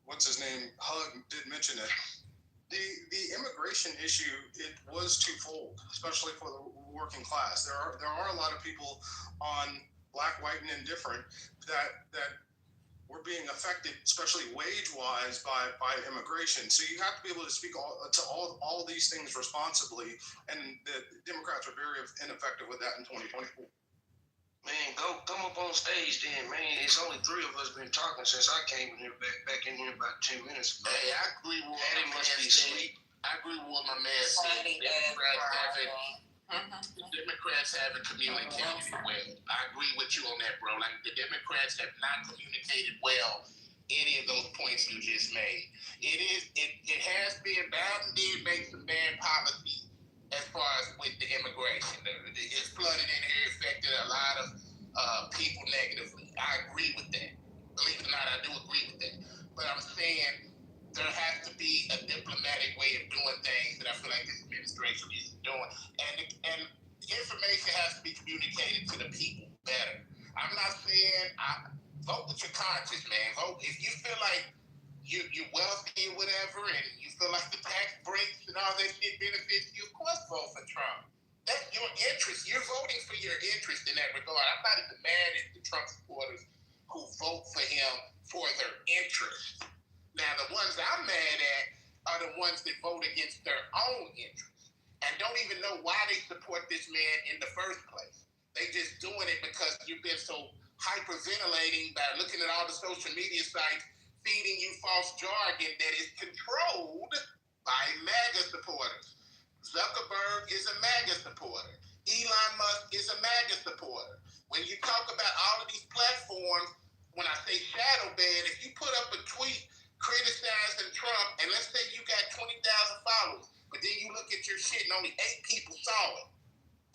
what's his name? Hug did mention it. The immigration issue, it was twofold, especially for the working class. There are a lot of people on black, white, and indifferent that were being affected, especially wage-wise, by immigration. So you have to be able to speak to all these things responsibly, and the Democrats are very ineffective with that in 2024. Man, come up on stage then, man. It's only three of us been talking since I came in here back in here about 10 minutes ago. Hey, I agree with what Daddy my must man be said. asleep. I agree with what my man said. The Democrats haven't communicated well. I agree with you on that, bro. Like, the Democrats have not communicated well any of those points you just made. It has been, Biden did make some bad policies as far as with the immigration. It's flooded in here, affected a lot of people negatively. I agree with that. Believe it or not, I do agree with that. But I'm saying there has to be a diplomatic way of doing things that I feel like this administration is doing. And information has to be communicated to the people better. I'm not saying vote with your conscience, man. Vote if you feel like you're wealthy or whatever, and you feel like the tax breaks and all that shit benefits you, of course vote for Trump. That's your interest. You're voting for your interest in that regard. I'm not even mad at the Trump supporters who vote for him for their interest. Now, the ones I'm mad at are the ones that vote against their own interests and don't even know why they support this man in the first place. They just doing it because you've been so hyperventilating by looking at all the social media sites feeding you false jargon that is controlled by MAGA supporters. Zuckerberg is a MAGA supporter. Elon Musk is a MAGA supporter. When you talk about all of these platforms, when I say shadow ban, if you put up a tweet criticizing Trump, and let's say you got 20,000 followers, but then you look at your shit and only 8 people saw it,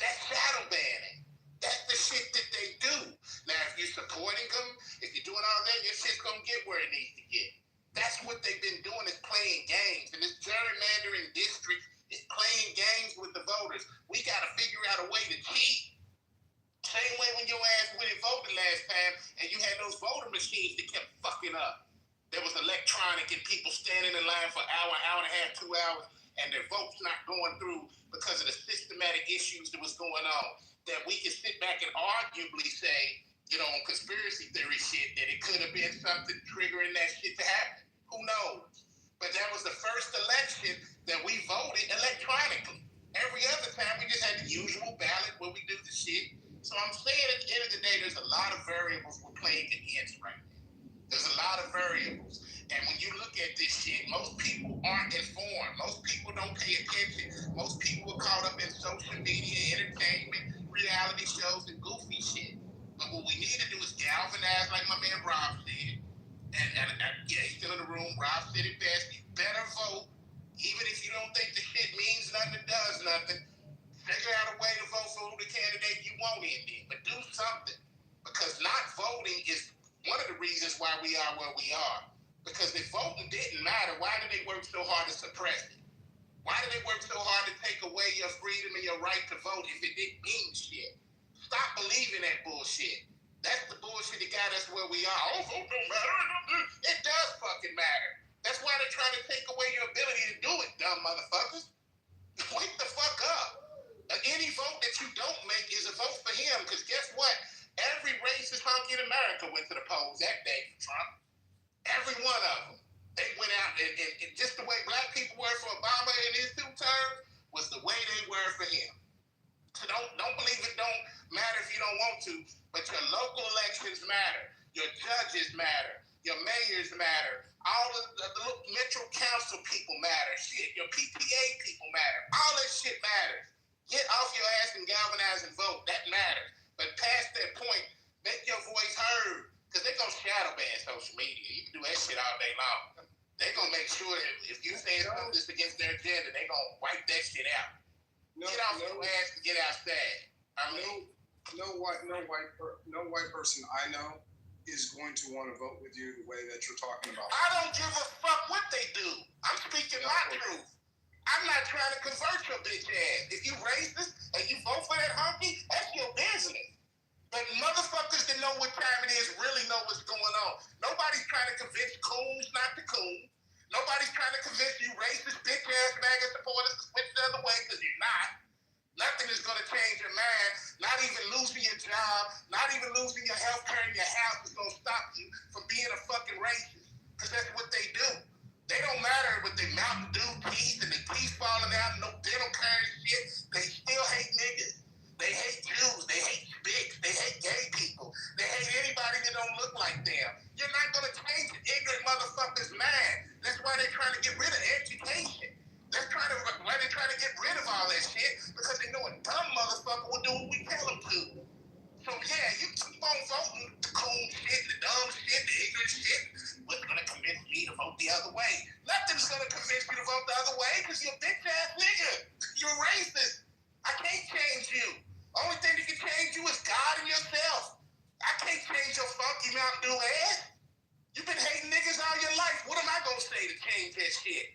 that's shadow banning. That's the shit that they do. Now, if you're supporting them, if you're doing all that, your shit's gonna get where it needs to get. That's what they've been doing, is playing games. And this gerrymandering district is playing games with the voters. We gotta figure out a way to cheat. Same way when your ass went and voted last time and you had those voter machines that kept fucking up. There was electronic and people standing in line for an hour and a half, 2 hours, and their votes not going through because of the systematic issues that was going on. That we can sit back and arguably say, on conspiracy theory shit, that it could have been something triggering that shit to happen. Who knows? But that was the first election that we voted electronically. Every other time, we just had the usual ballot where we do the shit. So I'm saying at the end of the day, there's a lot of variables we're playing against right now. There's a lot of variables. And when you look at this shit, most people aren't informed. Most people don't pay attention. Most people are caught up in social media, entertainment, reality shows, and goofy shit. But what we need to do is galvanize, like my man Rob said. And yeah, he's still in the room. Rob said it best. You better vote. Even if you don't think the shit means nothing, does nothing, figure out a way to vote for the candidate you want in there. But do something. Because not voting is one of the reasons why we are where we are. Because if voting didn't matter, why did they work so hard to suppress it? Why did they work so hard to take away your freedom and your right to vote if it didn't mean shit? Stop believing that bullshit. That's the bullshit that got us where we are. Oh, vote don't matter. It does fucking matter. That's why they're trying to take away your ability to do it, dumb motherfuckers. Wake the fuck up. Any vote that you don't make is a vote for him, because guess what? Every racist hunky in America went to the polls that day for Trump. Every one of them. They went out, and just the way black people were for Obama in his 2 terms was the way they were for him. So don't believe it don't matter if you don't want to, but your local elections matter. Your judges matter. Your mayors matter. All of the little metro council people matter. Shit, your PTA people matter. All that shit matters. Get off your ass and galvanize and vote. That matters. But past that point, make your voice heard. Because they're going to shadow ban social media. You can do that shit all day long. They're going to make sure that if you say something that's against their agenda, they're going to wipe that shit out. Get off your ass and get outside. No white person I know is going to want to vote with you the way that you're talking about. I don't give a fuck what they do. I'm speaking my truth. I'm not trying to convert your bitch ass. If you racist and you vote for that hunky, that's your business. But motherfuckers that know what time it is really know what's going on. Nobody's trying to convince coons not to coon. Nobody's trying to convince you racist, bitch-ass MAGA supporters to switch the other way, because you're not. Nothing is going to change your mind. Not even losing your job, not even losing your health care in your house is going to stop you from being a fucking racist. Because that's what they do. They don't matter with their Mountain Dew teeth and their teeth falling out and no dental care and shit. They still hate niggas. They hate Jews. They hate Spics. They hate gay people. They hate anybody that don't look like them. You're not going to change an ignorant motherfucker's mind. That's why they're trying to get rid of education. Why they're trying to get rid of all that shit, because they know a dumb motherfucker will do what we tell them to. So yeah, you keep on voting the cool shit, the dumb shit, the ignorant shit. What's going to convince me to vote the other way? Nothing's going to convince you to vote the other way, because you're a bitch-ass nigga. You're racist. I can't change you. Only thing that can change you is God and yourself. I can't change your funky Mountain Dew ass. You've been hating niggas all your life. What am I going to say to change that shit?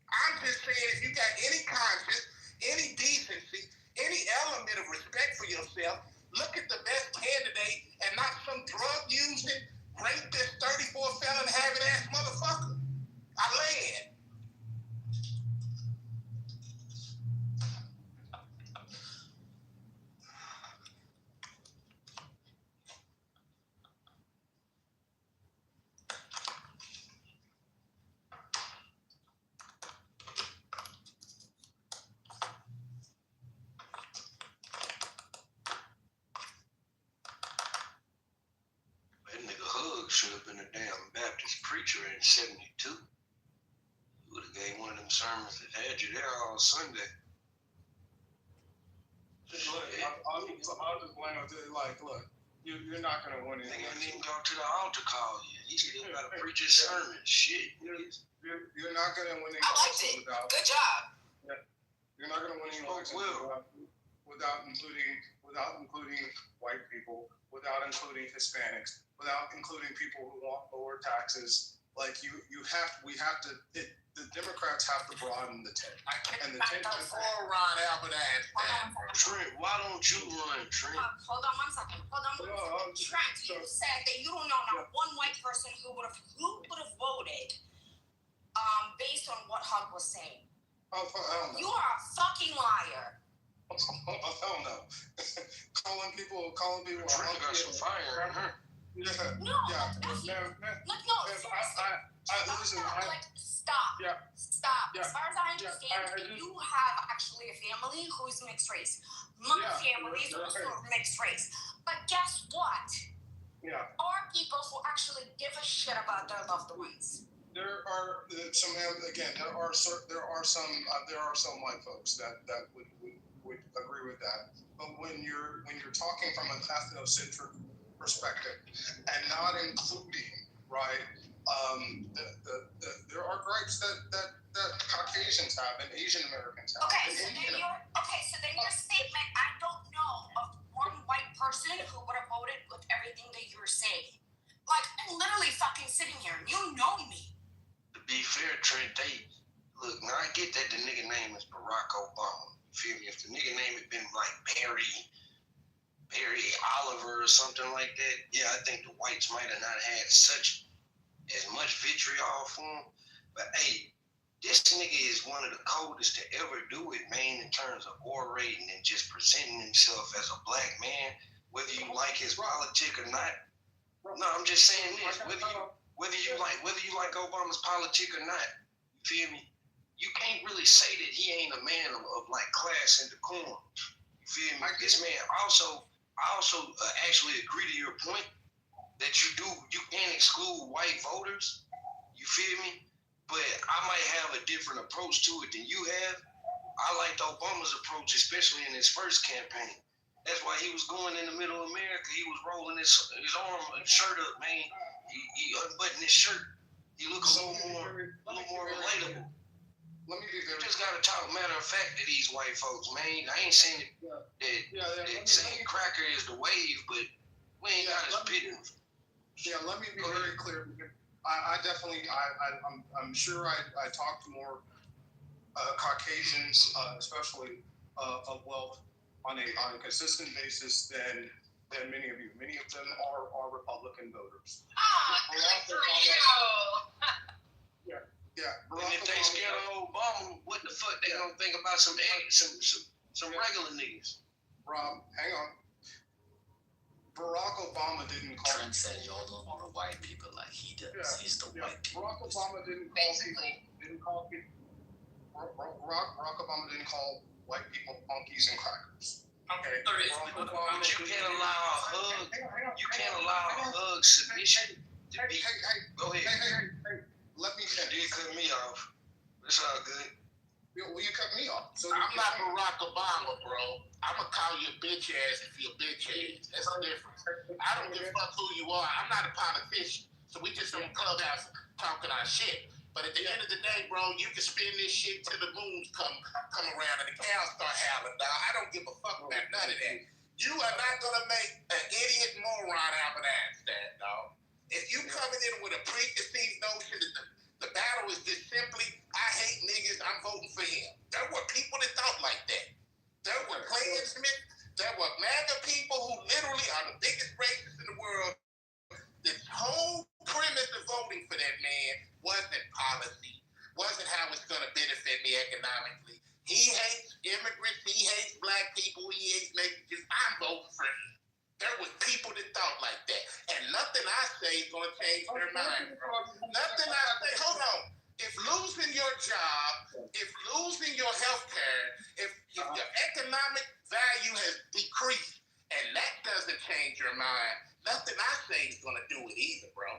I'm just saying, if you got any conscience, any decency, any element of respect for yourself, look at the best candidate and not some drug-using, rapist, 34 felon having ass motherfucker. I land. That nigga Hug should have been a damn Baptist preacher in '72. He would have gave one of them sermons that had you there all Sunday. I'll just blame it. Like, look, you're not going to win anything. They didn't even go to the altar call yet. He still got to preach his sermon. Shit. You're not going to win any I liked it. Good job. You're not going to win any elections without including white people, without including Hispanics, without including people who want lower taxes. Like the Democrats have to broaden the tent. And the tent before Ron Albert asked Trent, why don't you run, Trent? Hold on one second. Trent, you said that you don't know not one white person who would have voted based on what Hug was saying. You are a fucking liar. Hell no. calling people. Trent got some fire in her. Stop. As far as I understand, you have actually a family who's mixed race. My family is also mixed race. But guess what? There are people who actually give a shit about their loved ones. There are some white folks that would agree with that. But when you're talking from an ethnocentric perspective and not including, right, there are gripes that Caucasians have and Asian Americans have. So then your statement, I don't know of one white person who would have voted with everything that you're saying. Like, or something like that, yeah, I think the whites might have not had as much vitriol for him. But hey, this nigga is one of the coldest to ever do it, man, in terms of orating and just presenting himself as a black man, whether you like his politic or not. No, I'm just saying this. Whether you like Obama's politic or not, you feel me? You can't really say that he ain't a man of like class and decorum. You feel me? This man I also actually agree to your point that you can't exclude white voters. You feel me? But I might have a different approach to it than you have. I liked Obama's approach, especially in his first campaign. That's why he was going in the middle of America. He was rolling his arm and shirt up, man. He unbuttoned his shirt. He looked a little more relatable. Let me be very. You just gotta talk matter of fact to these white folks, man. I ain't saying that saying cracker is the wave, but we ain't got his business. Yeah, let me be very clear. I'm sure I talk to more Caucasians, especially of wealth, on a consistent basis than many of you. Many of them are Republican voters. Yeah. And if they scared of Obama, what the fuck they gonna think about some regular niggas? Rob, hang on. Barack Obama didn't call. Trent said y'all don't want the white people like he does. Yeah, He's the white people. Barack Obama didn't call people. Barack Obama didn't call white people punkies and crackers. Okay. But you can't allow a hug submission to be. Go ahead. Hey. Let me finish. You cut me off. It's all good. Well, you cut me off. So I'm not Barack Obama, bro. I'm gonna call you a bitch ass if you're a bitch ass. That's the difference. I don't give a fuck who you are. I'm not a politician. So we just on Clubhouse talking our shit. But at the end of the day, bro, you can spin this shit till the moons come around and the cows start howling, dog. I don't give a fuck about none of that. You are not gonna make an idiot moron Albert Einstein, dog. If you coming in with a preconceived notion that the battle is just simply, I hate niggas, I'm voting for him. There were people that thought like that. There were Klansmen, there were MAGA people who literally are the biggest racists in the world. The whole premise of voting for that man wasn't policy, wasn't how it's gonna benefit me economically. He hates immigrants, he hates black people, he hates Mexicans, I'm voting for him. There was people that thought like that. And nothing I say is going to change their mind, bro. Nothing I say. Hold on. If losing your job, if losing your health care, if your economic value has decreased, and that doesn't change your mind, nothing I say is going to do it either, bro.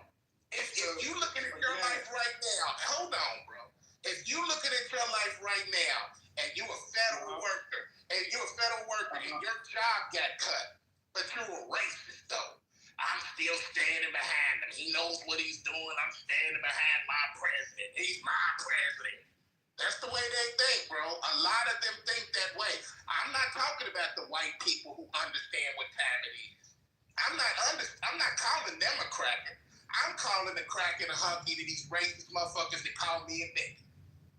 If you looking at your life right now, hold on, bro. If you looking at your life right now, and you a federal worker, and your job got cut, but you're a racist, though. I'm still standing behind him. He knows what he's doing. I'm standing behind my president. He's my president. That's the way they think, bro. A lot of them think that way. I'm not talking about the white people who understand what time it is. I'm not calling them a cracker. I'm calling a cracker and a hunky to these racist motherfuckers that call me a nigga.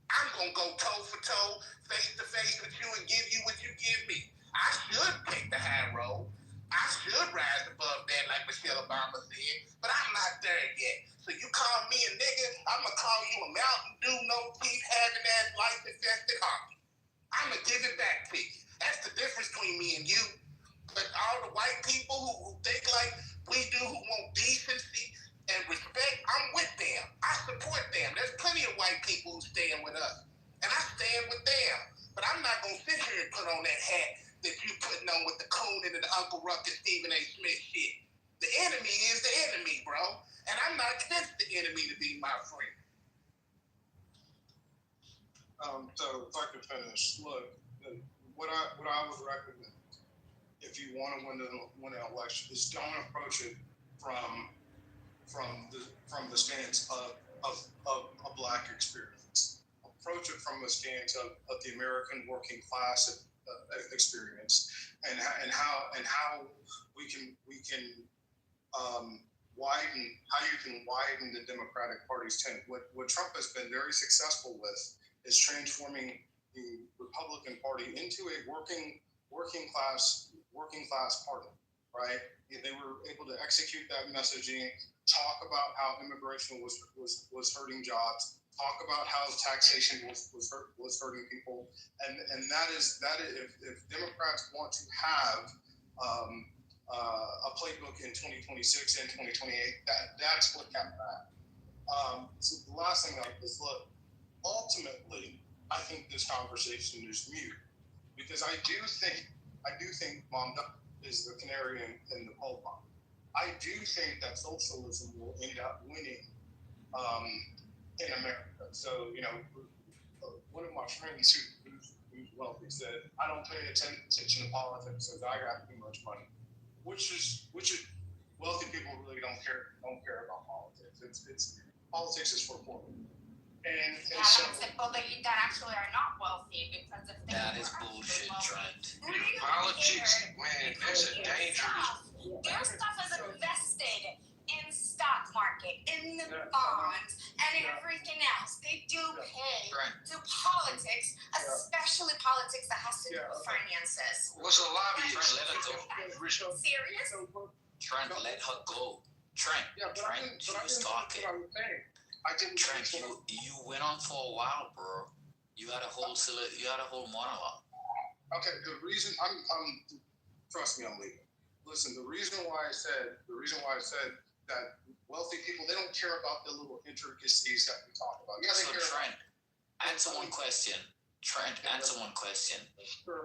I'm gonna go toe for toe, face to face with you and give you what you give me. I should take the high road. I should rise above that, like Michelle Obama said, but I'm not there yet. So you call me a nigga, I'm gonna call you a Mountain Dew, no teeth, having ass, life infested honky. I'm gonna give it back to you. That's the difference between me and you. But all the white people who think like we do, who want decency and respect, I'm with them. I support them. There's plenty of white people who stand with us, and I stand with them. But I'm not gonna sit here and put on that hat that you putting on with the Conan and the Uncle Ruckus, Stephen A. Smith shit. The enemy is the enemy, bro. And I'm not against the enemy to be my friend. So if I could finish, look, what I would recommend, if you want to win an election, is don't approach it from the stance of a black experience. Approach it from the stance of the American working class experience, and how you can widen the Democratic Party's tent. What Trump has been very successful with is transforming the Republican Party into a working class party. right? They were able to execute that messaging, talk about how immigration was hurting jobs, talk about how taxation was hurting people, and that is if Democrats want to have a playbook in 2026 and 2028, that's what kept that. So the last thing is, look, ultimately, I think this conversation is mute because I do think Mom is the canary in the coal mine. I do think that socialism will end up winning in America. So, one of my friends who's wealthy said, "I don't pay attention to politics because I got too much money," which is wealthy people really don't care about politics. It's politics is for poor people. And so people that actually are not wealthy because if they that is bullshit, Trent. Politics, man, that's a dangerous. Their stuff is invested in stock market, in the bonds, and everything else. They do pay to politics, especially politics that has to do with finances. What's a lobbyist? Let her go. Serious? Trent, let her go. Trent, she was talking. Trent, you went on for a while, bro. You had a whole monologue. Okay, the reason I'm trust me, I'm leaving. Listen, the reason why I said that wealthy people, they don't care about the little intricacies that we talk about. Yeah, they care. Trent, answer one question.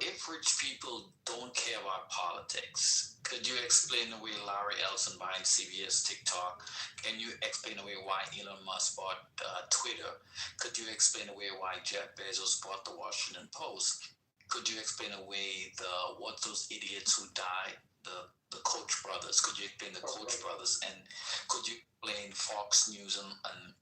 If rich people don't care about politics, could you explain the way Larry Ellison buying CBS TikTok? Can you explain the way why Elon Musk bought Twitter? Could you explain the way why Jeff Bezos bought the Washington Post? Could you explain the way what those idiots who died, the Koch brothers? Could you explain the Koch brothers? And could you explain Fox News and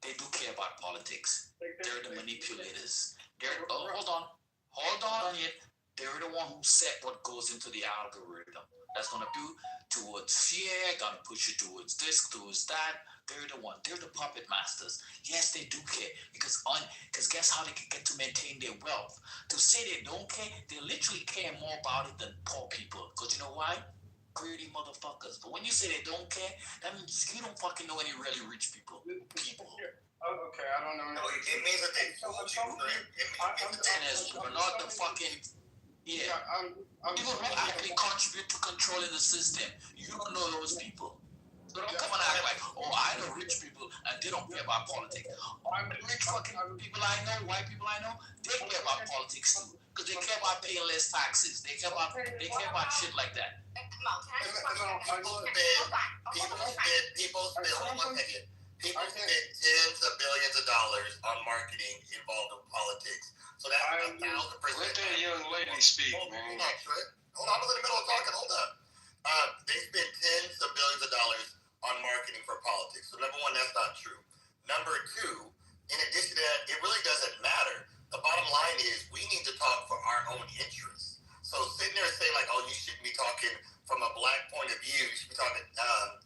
they do care about politics? They're the manipulators. Hold on yet. They're the one who set what goes into the algorithm. That's gonna do towards fear, gonna push you towards this, towards that. They're the one. They're the puppet masters. Yes, they do care because guess how they can get to maintain their wealth? To say they don't care, they literally care more about it than poor people. Because you know why? Greedy motherfuckers. But when you say they don't care, that means you don't fucking know any really rich people. Okay, I don't know. No, it means that they fooled you. We're not the fucking. Yeah. People who actually contribute to controlling the system. You don't know those people. So don't come and act like, oh, I know rich people and they don't care about politics. Rich fucking people I know, white people I know, they care about politics too. Because they care about paying less taxes. They care about shit like that. People spend tens of billions of dollars on marketing involved in politics. So that's 1,000%. Let that young lady speak, man. Hold on, I was in the middle of talking. Hold up. They spend tens of billions of dollars on marketing for politics. So number one, that's not true. Number two, in addition to that, it really doesn't matter. The bottom line is we need to talk for our own interests. So sitting there and saying like, oh, you shouldn't be talking from a black point of view. You should be talking,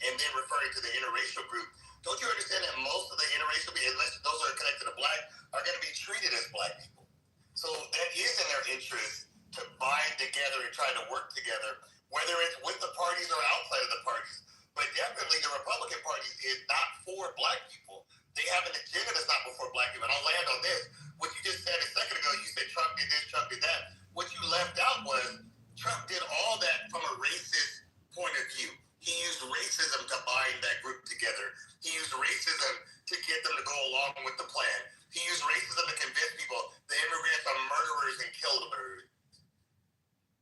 and then referring to the interracial group. Don't you understand that most of the interracial people, unless those that are connected to black, are going to be treated as black people? So that is in their interest to bind together and try to work together, whether it's with the parties or outside of the parties. But definitely the Republican Party is not for black people. They have an agenda that's not for black people. And I'll land on this. What you just said a second ago, you said Trump did this, Trump did that. What you left out was Trump did all that from a racist point of view. He used racism to bind that group together. He used racism to get them to go along with the plan. He used racism to convince people the immigrants are murderers and killers.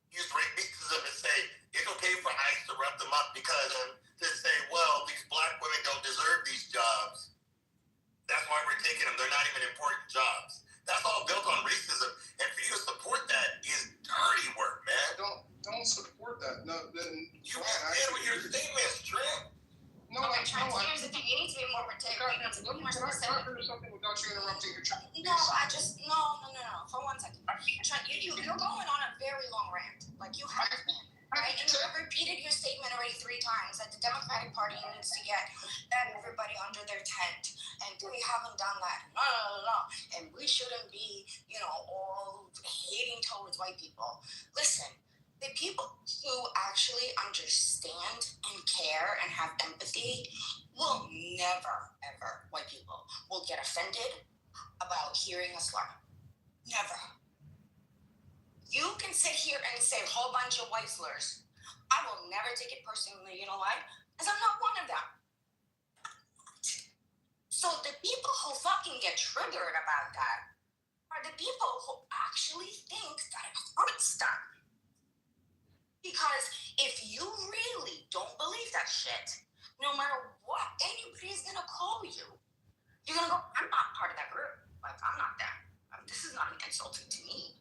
He used racism to say it's okay for ICE to rough them up because to say, well, these black women don't deserve these jobs. That's why we're taking them. They're not even important jobs. That's all built on racism. And for you to support that is dirty work, man. Don't support that. No, then you did with your statements, Trent. No, Here's the thing. You need to be more particular. Can I finish something without you interrupting your chat? No. For 1 second. Trent, you're going on a very long rant. Like you have been. Right? And you've repeated your statement already 3 times that the Democratic Party needs to get everybody under their tent. And we haven't done that. No. And we shouldn't be, all hating towards white people. Listen, the people, who actually understand and care and have empathy will never, ever, white people, will get offended about hearing a slur. Never. You can sit here and say a whole bunch of white slurs. I will never take it personally, you know why? Because I'm not one of them. So the people who fucking get triggered about that are the people who actually think that it hurts them. Because if you really don't believe that shit, no matter what anybody's gonna call you, you're gonna go, I'm not part of that group. Like, I'm not that. This is not insulting to me.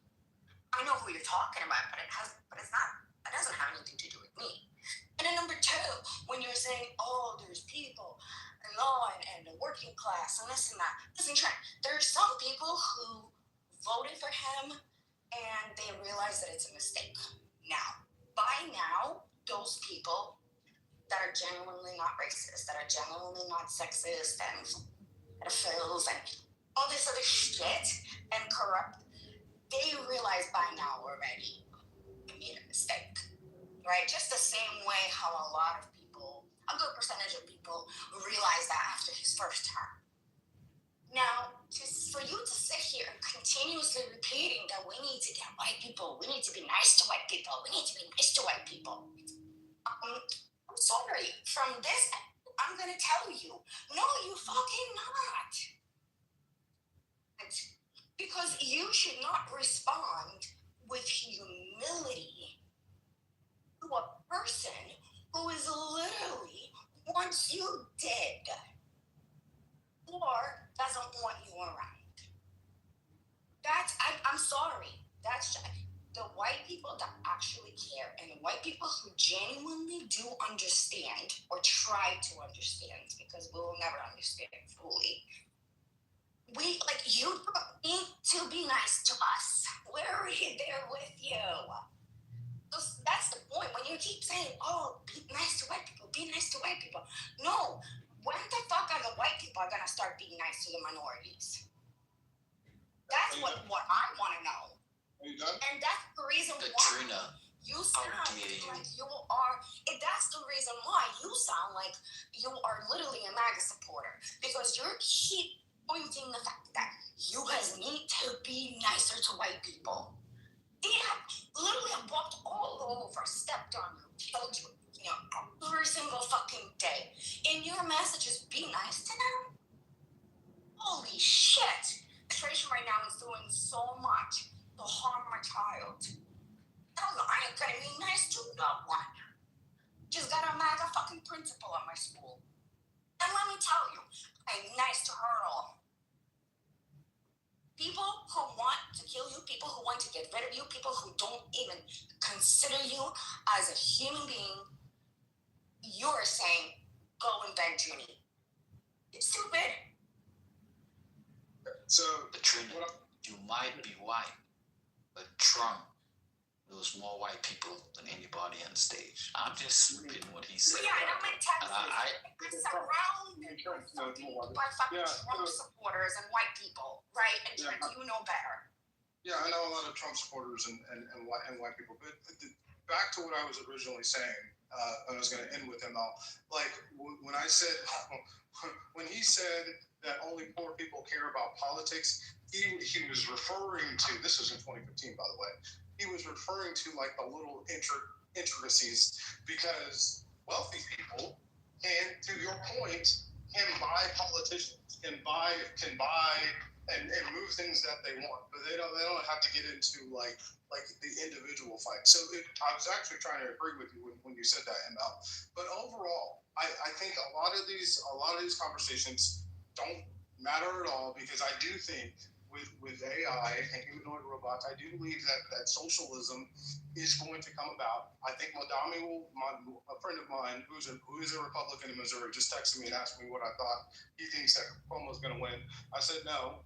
I know who you're talking about, but it doesn't have anything to do with me. And then number two, when you're saying, oh, there's people and law and the working class and this and that. Listen, Trent, there's some people who voted for him and they realize that it's a mistake. By now, those people that are genuinely not racist, that are genuinely not sexist and pedophiles and all this other shit and corrupt, they realize by now already they made a mistake, right? Just the same way how a lot of people, a good percentage of people, realize that after his first term. Now, for you to sit here and continuously repeating that we need to get white people, we need to be nice to white people, we need to be nice to white people. I'm sorry. From this, I'm going to tell you, no, you fucking not. Because you should not respond with humility to a person who is literally wants you dead or doesn't want you around. I'm sorry. That's the white people that actually care and the white people who genuinely do understand or try to understand, because we will never understand fully. You don't need to be nice to us. We're already there with you. That's the point. When you keep saying, oh, be nice to white people, be nice to white people. No, when the fuck are the white people gonna start being nice to the minorities? That's what I want to know. Are you done? And that's the reason why you sound like you are. That's the reason why you sound like you are literally a MAGA supporter, because you keep pointing the fact that you guys need to be nicer to white people. They have literally walked all over, stepped on you, killed you, every single fucking day. And your message is be nice to them? Holy shit! Administration right now is doing so much to harm my child. I ain't gonna be nice to no one. Just got a MAGA fucking principal at my school. And let me tell you, I'm nice to her all. People who want to kill you, people who want to get rid of you, people who don't even consider you as a human being, you're saying, go and bend your knee. It's stupid. So, Katrina, you might be white, but Trump knows more white people than anybody on stage. I'm just repeating what he said. Yeah, and I'm in Texas. I'm surrounded by fucking Trump supporters and white people, right? And Trent, you know better. Yeah, I know a lot of Trump supporters and white people. But back to what I was originally saying, I was going to end with him though. Like when I said, when he said that only poor people care about politics, he was referring to, this was in 2015, by the way, he was referring to like the little intricacies, because wealthy people, and to your point, can buy politicians, can buy and move things that they want, but they don't have to get into like the individual fight. So I was actually trying to agree with you when you said that, ML. But overall, I think a lot of these conversations don't matter at all, because I do think with AI and humanoid robots, I do believe that socialism is going to come about. I think Madami a friend of mine who is a Republican in Missouri, just texted me and asked me what I thought. He thinks that Cuomo's going to win. I said no,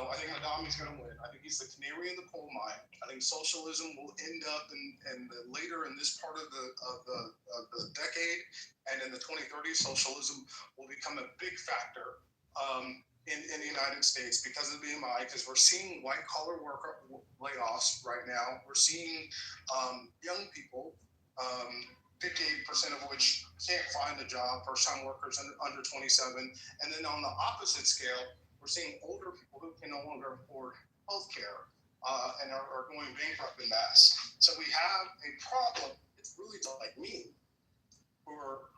I think Madami's going to win. I think he's the canary in the coal mine. I think socialism will end up in later in this part of the decade, and in the 2030s, socialism will become a big factor in the United States because of the BMI, because we're seeing white collar worker layoffs right now. We're seeing young people 58% of which can't find a job, first-time workers under 27. And then on the opposite scale, we're seeing older people who can no longer afford health care and are going bankrupt in mass. So we have a problem. It's really like me, who are,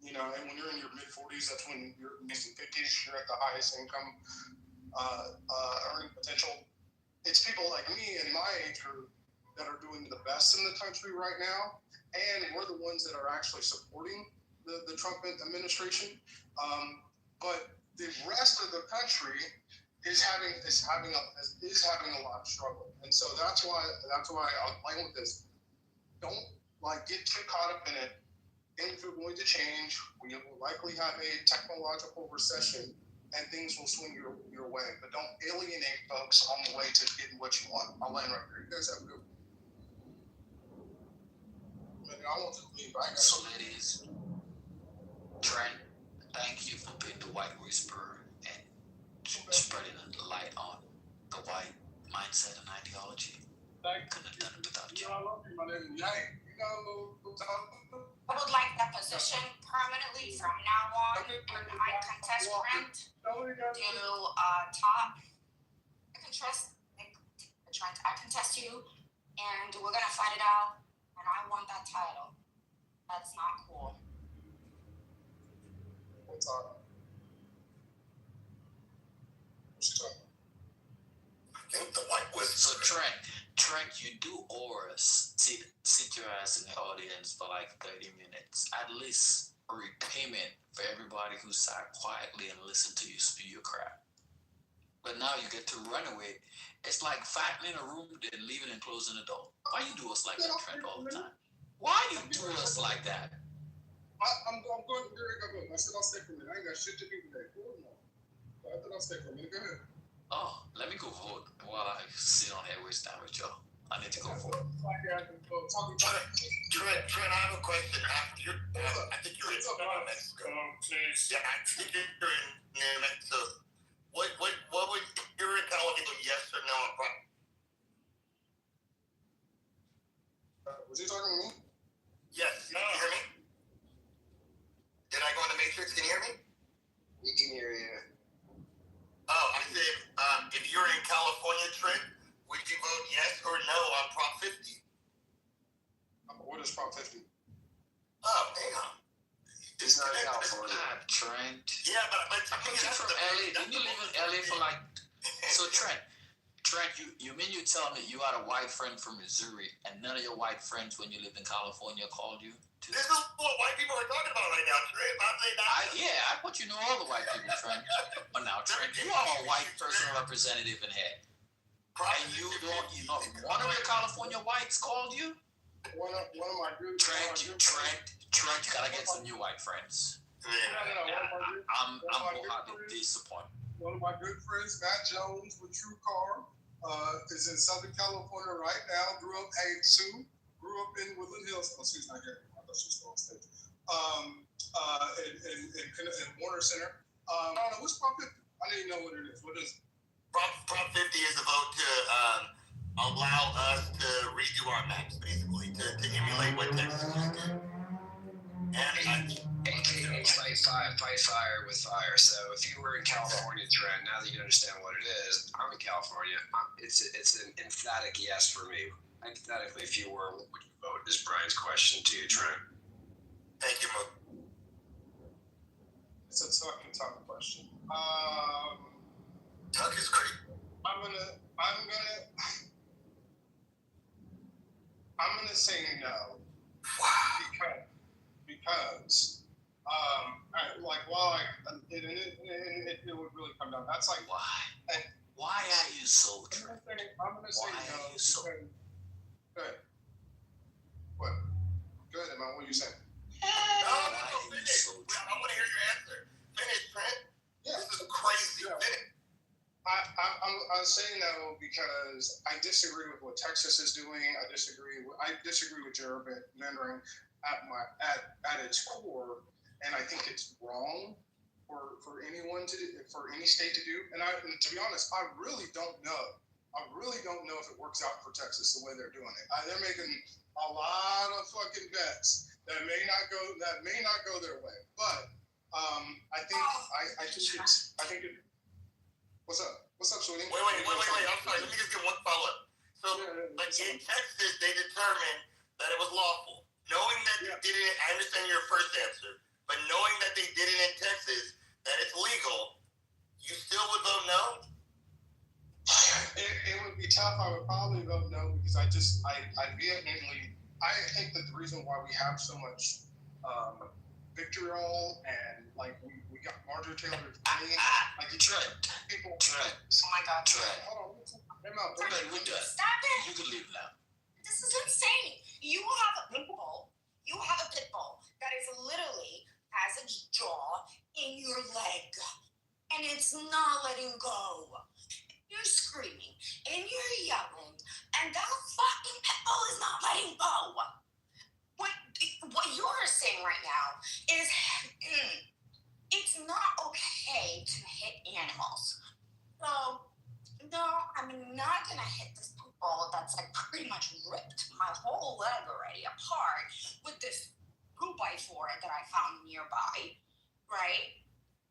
and when you're in your mid-40s, that's when you're missing 50s, you're at the highest income earning potential. It's people like me and my age group that are doing the best in the country right now, and we're the ones that are actually supporting the Trump administration. But the rest of the country is having a lot of struggle, and so that's why I'll play with this. Don't get too caught up in it. Things are going to change. We will likely have a technological recession, and things will swing your way. But don't alienate folks on the way to getting what you want. I'll land right there. You guys have a good one. I want to leave. So, ladies, Trent, thank you for being the white whisperer and spreading the light on the white mindset and ideology. Couldn't have done it without you. I would like that position permanently from now on, and I contest Trent to top. I contest you, and we're gonna fight it out, and I want that title. That's not cool. What's up? What's she talking about? The white whisperer. So Trent, you do auras. Sit your ass in the audience for like 30 minutes. At least a repayment for everybody who sat quietly and listened to you spew your crap. But now you get to run away. It's like fighting in a room, then leaving and closing the door. Why you do us like that, Trent, all the time? Why you do us like that? I'm going to go. I said I'll stay for a minute. I ain't got shit to do today. I thought I'll stay for a minute. Go ahead. Oh, let me go vote while I sit on here waste time with y'all. I need to go vote. Trent, I have a question. I think you're in Mexico. Yeah, I think you're in New Mexico. What would you're in California? Yes or no? Was he talking to me? Yes. Can you hear me? Did I go in the Matrix? Can you hear me? We can hear you. Oh, I said, if you're in California, Trent, would you vote yes or no on Prop 50? What is Prop 50? Oh, damn. It's not California. Trent. Yeah, but you're from LA. Didn't you live in LA for like... So, Trent, you mean you tell me you had a white friend from Missouri and none of your white friends when you lived in California called you? This is what white people are talking about right now, Trent. I thought you knew all the white people, Trent. But now, Trent, you are a white personal representative in here. And not one of your California whites called you? One of my good Trent, you gotta get some new white friends. I'm hardly disappointed. One of my good friends, Matt Jones with True Car, is in Southern California right now. Grew up in Woodland Hills. Oh, she's not here. I thought she was still on stage. In Warner Center. I don't know, what's Prop 50? I didn't even know what it is. What is it? Prop 50 is a vote to allow us to redo our maps, basically, to emulate what Texas just did. AKA fight fire with fire. So if you were in California, Trent, now that you understand what it is, I'm in California. It's an emphatic yes for me. Hypothetically, if you were, what would you vote? Is Brian's question to you, Trent. Thank you, Mo. It's a tough question. Tuck is great. I'm gonna say no. Wow. Because it would really come down. That's like why are you so true? I'm gonna say no. Are you so? Good. What? Good, man. What are you saying? No, finish. I want to hear your answer. Finish, Trent. Yeah. This is crazy. Yeah. Finish. I'm saying no because I disagree with what Texas is doing. I disagree with gerrymandering at its core, and I think it's wrong for anyone for any state to do. And to be honest, I really don't know. I really don't know if it works out for Texas the way they're doing it. They're making a lot of fucking bets that may not go their way. But I think what's up, sweetie? Wait. I'm sorry. Let me just get one follow-up. So, like in Texas, they determined that it was lawful. Knowing that they did it, I understand your first answer, but knowing that they did it in Texas, that it's legal, you still would vote no? It would be tough. I would probably vote no because I vehemently, I think that the reason why we have so much vitriol and like we got Marjorie Taylor Greene, like people. Oh my God. Hold on. We're done. Stop it. You can leave now. This is insane. You have a pit bull that is literally has its jaw in your leg, and it's not letting go. You're screaming and you're yelling, and that fucking pit bull is not letting go. What you're saying right now is it's not okay to hit animals. So, no, I'm not gonna hit this pit bull that's like pretty much ripped my whole leg already apart with this 2x4 that I found nearby, right?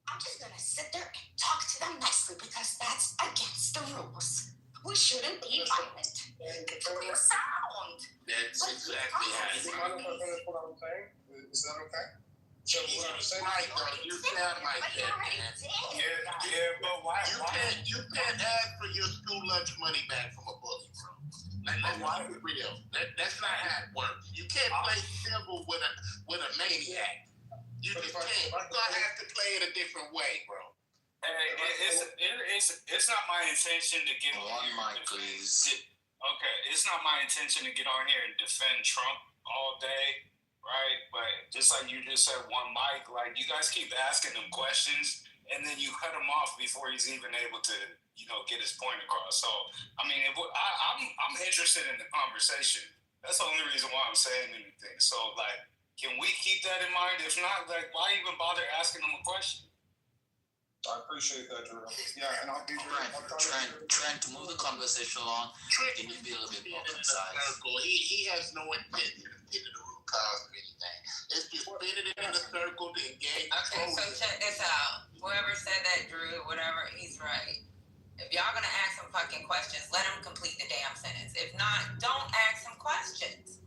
I'm just gonna sit there and talk to them nicely because that's against the rules. We shouldn't be violent. It's clear sound. That's exactly how it is. What I'm saying? Is that okay? So what I'm saying? You sound like that, man. Yeah, but why? You can't ask for your school lunch money back from a bully, bro. Let's be real. That's not how it works. You can't play civil with a maniac. You just can't. You're gonna have to play it a different way, bro. It's not my intention to get on mic, please. Okay, it's not my intention to get on here and defend Trump all day, right? But just like you just said, one mic, like you guys keep asking him questions, and then you cut him off before he's even able to, get his point across. So, I mean, I'm interested in the conversation. That's the only reason why I'm saying anything. So, like, can we keep that in mind? If not, like, why even bother asking him a question? I appreciate that, Drew. Yeah, and I'll be trying to move the conversation along. Can you be a little bit more concise? He has no intention of getting to the root cause of anything. It's just spinning it in a circle to engage. Okay, so check this out. Whoever said that, Drew, whatever, he's right. If y'all gonna ask him fucking questions, let him complete the damn sentence. If not, don't ask him questions.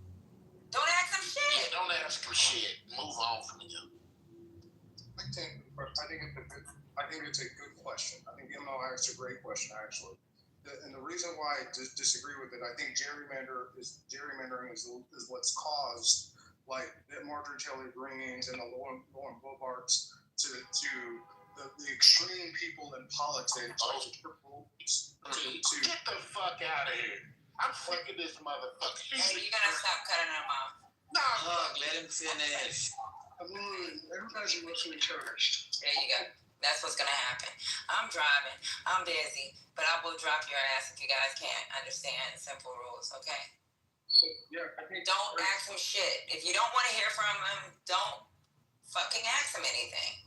Don't ask him shit. Yeah, don't ask for shit. Move on from him. I think it's a good question. I think ML asked a great question, actually. And the reason why I disagree with it, I think gerrymandering is what's caused, like the Marjorie Taylor Greenes and the Lauren Boeberts to the extreme people in politics. Get the fuck out of here. I'm sick of this motherfucker. Hey, you gotta stop cutting him off. Let him finish. Everybody's emotionally charged. There you go. That's what's gonna happen. I'm driving. I'm busy, but I will drop your ass if you guys can't understand simple rules, okay? Don't ask him shit. If you don't want to hear from him, don't fucking ask him anything.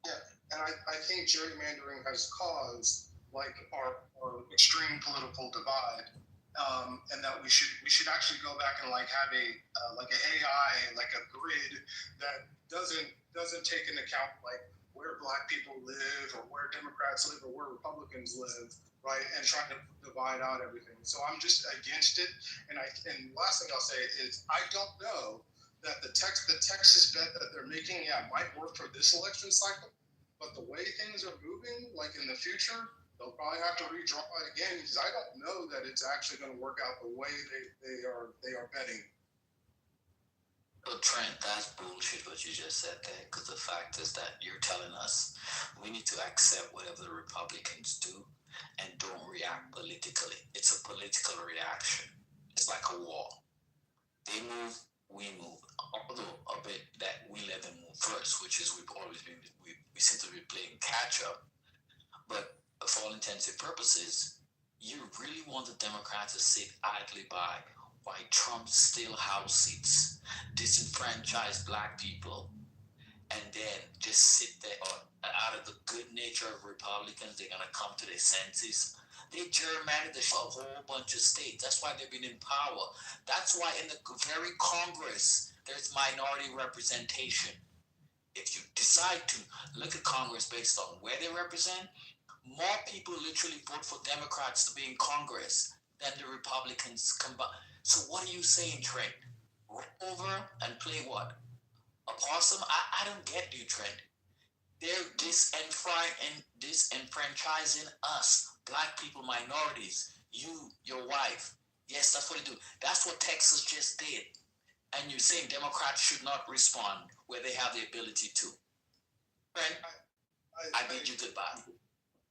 Yeah, and I think gerrymandering has caused like our extreme political divide, and that we should actually go back and like have a AI, like a grid that doesn't take into account like where Black people live or where Democrats live or where Republicans live, right? And trying to divide out everything. So I'm just against it. And last thing I'll say is I don't know that the Texas bet that they're making, might work for this election cycle, but the way things are moving, like in the future, they'll probably have to redraw it again because I don't know that it's actually going to work out the way they are betting. Well, Trent, that's bullshit what you just said there, because the fact is that you're telling us we need to accept whatever the Republicans do and don't react politically. It's a political reaction. It's like a war. They move, we move. Although a bit that we let them move first, which is we seem to be playing catch up. But for all intents and purposes, you really want the Democrats to sit idly by while Trump steal House seats, disenfranchise Black people, and then just sit there out of the good nature of Republicans, they're going to come to their senses. They gerrymandered a whole bunch of states. That's why they've been in power. That's why in the very Congress, there's minority representation. If you decide to look at Congress based on where they represent, more people literally vote for Democrats to be in Congress than the Republicans combined. So what are you saying, Trent? Roll over and play what? A possum? I don't get you, Trent. They're disenfranchising us, black people, minorities, you, your wife. Yes, that's what they do. That's what Texas just did. And you're saying Democrats should not respond where they have the ability to. Trent, I bid you goodbye. I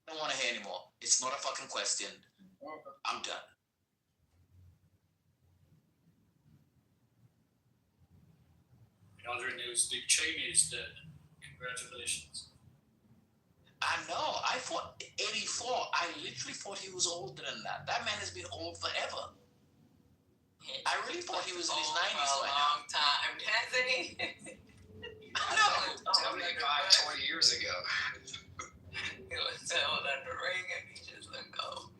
don't want to hear anymore. It's not a fucking question. I'm done. In other news, Dick Cheney is dead. Congratulations. I know. I thought 84. I literally thought he was older than that. That man has been old forever. I really thought he was in his 90s for a by long time, hasn't he? Tell me 20 years ago. He was held under ring and he just let go.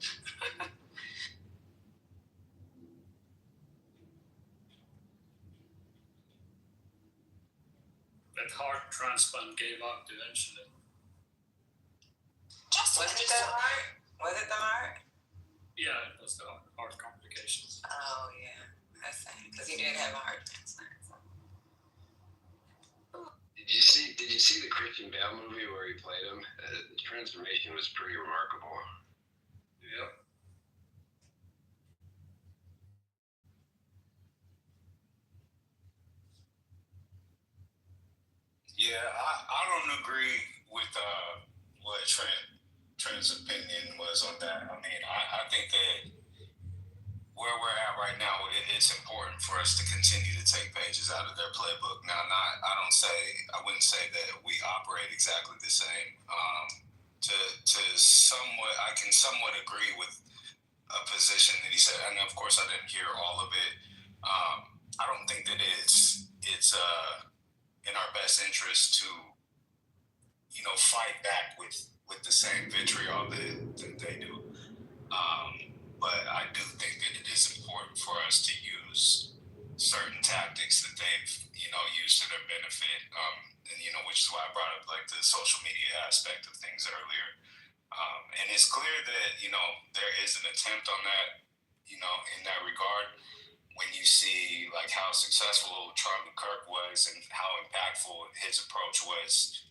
That heart transplant gave up eventually. Was it the heart? Was it the heart? Yeah, it was the heart complications. Oh, yeah. That's sad. Because he did have a heart transplant. Did you see the Christian Bale movie where he played him? The transformation was pretty remarkable. Yep. Yeah, I don't agree with what Trent's opinion was on that. I mean, I think that where we're at right now, it's important for us to continue to take pages out of their playbook. Now, I wouldn't say that we operate exactly the same. I can somewhat agree with a position that he said, and of course I didn't hear all of it. I don't think that it's in our best interest to, fight back with the same vitriol that they do. But I do think that it is important for us to use certain tactics that they've, used to their benefit. And which is why I brought up like the social media aspect of things earlier. And it's clear that, there is an attempt on that, in that regard. When you see like how successful Charlie Kirk was and how impactful his approach was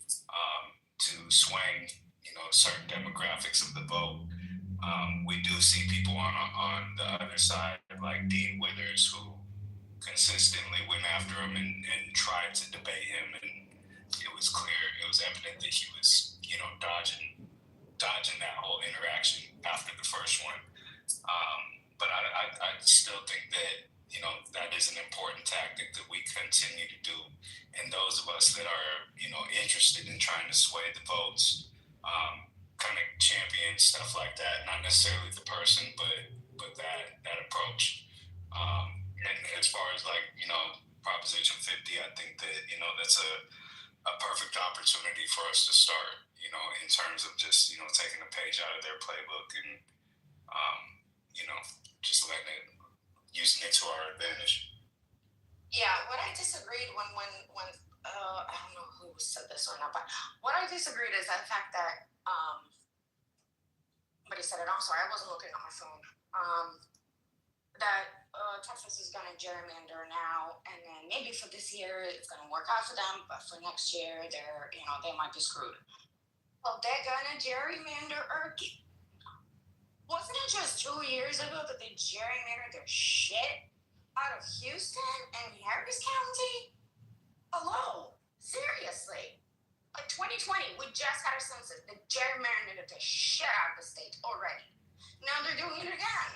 to swaying, certain demographics of the vote. We do see people on the other side, like Dean Withers, who consistently went after him and tried to debate him, and it was evident that he was, dodging that whole interaction after the first one. But I still think that, that is an important tactic that we continue to do. And those of us that are, interested in trying to sway the votes, kind of champion stuff like that. Not necessarily the person, but that approach. And as far as like, Proposition 50, I think that, that's a perfect opportunity for us to start, in terms of just, taking a page out of their playbook and, just using it to our advantage. Yeah, what I disagreed when I don't know who said this or not, but what I disagreed is the fact that somebody said it. I'm sorry, I wasn't looking at my phone. That Texas is going to gerrymander now, and then maybe for this year it's going to work out for them, but for next year they might be screwed. Well, they're going to gerrymander again. Wasn't it just 2 years ago that they gerrymandered their shit out of Houston and Harris County? Hello, seriously. Like 2020, we just got our census. They gerrymandered the shit out of the state already. Now they're doing it again.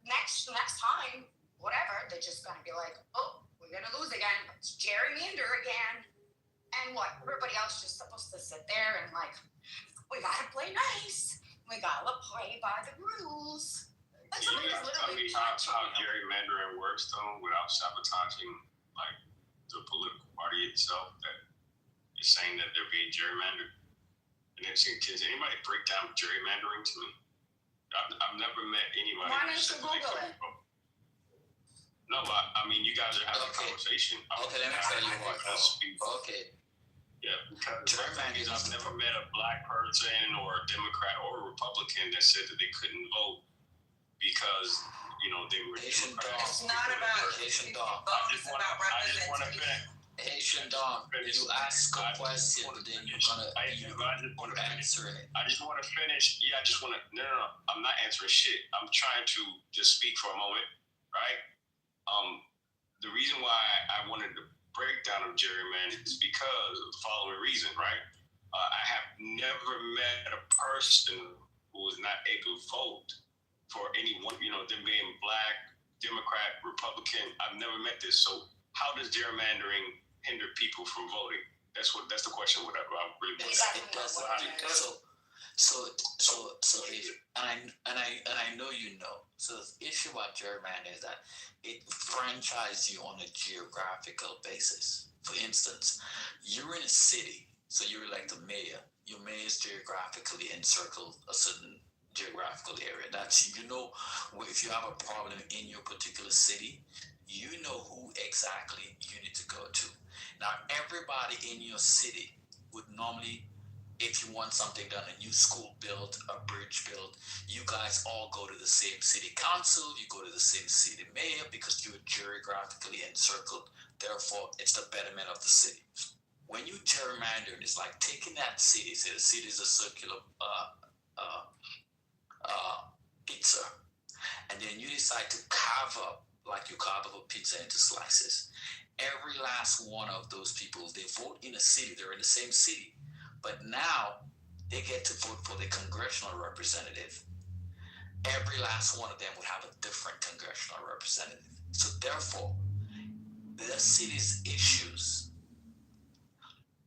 Next time, whatever, they're just gonna be like, oh, we're gonna lose again. Let's gerrymander again. And what? Everybody else just supposed to sit there and like, we gotta play nice. We gotta play by the rules. Like somebody's literally punching how gerrymandering works though, without sabotaging like the political party itself that is saying that they're being gerrymandered. And then can anybody break down gerrymandering to me? I've never met anybody. Why don't you Google it? No, I mean, you guys are having a conversation. Okay, let me tell you what. Okay. Yeah, because I've never met a black person or a Democrat or a Republican that said that they couldn't vote because, you know, they were Haitian dog. It's not about Haitian dog. It's about representation. Haitian dog. You ask a question, then you're gonna answer it. I just want to finish. Yeah, I just want to. No. I'm not answering shit. I'm trying to just speak for a moment, right? The reason why I wanted to breakdown of gerrymandering is because of the following reason, right? I have never met a person who was not able to vote for anyone, you know, them being black, Democrat, Republican. I've never met this. So how does gerrymandering hinder people from voting? That's the question. What I really want to ask. So if, and I know you know. So the issue about gerrymandering is that it franchises you on a geographical basis. For instance, you're in a city, so you're like the mayor. Your mayor is geographically encircled a certain geographical area. That's, you know, if you have a problem in your particular city, you know who exactly you need to go to. Now, everybody in your city would normally, if you want something done, a new school built, a bridge built, you guys all go to the same city council, you go to the same city mayor because you're geographically encircled. Therefore, it's the betterment of the city. When you gerrymander, it's like taking that city, say the city is a circular pizza, and then you decide to carve up, like you carve up a pizza into slices. Every last one of those people, they vote in a city, they're in the same city, but now they get to vote for the congressional representative. Every last one of them would have a different congressional representative. So therefore, the city's issues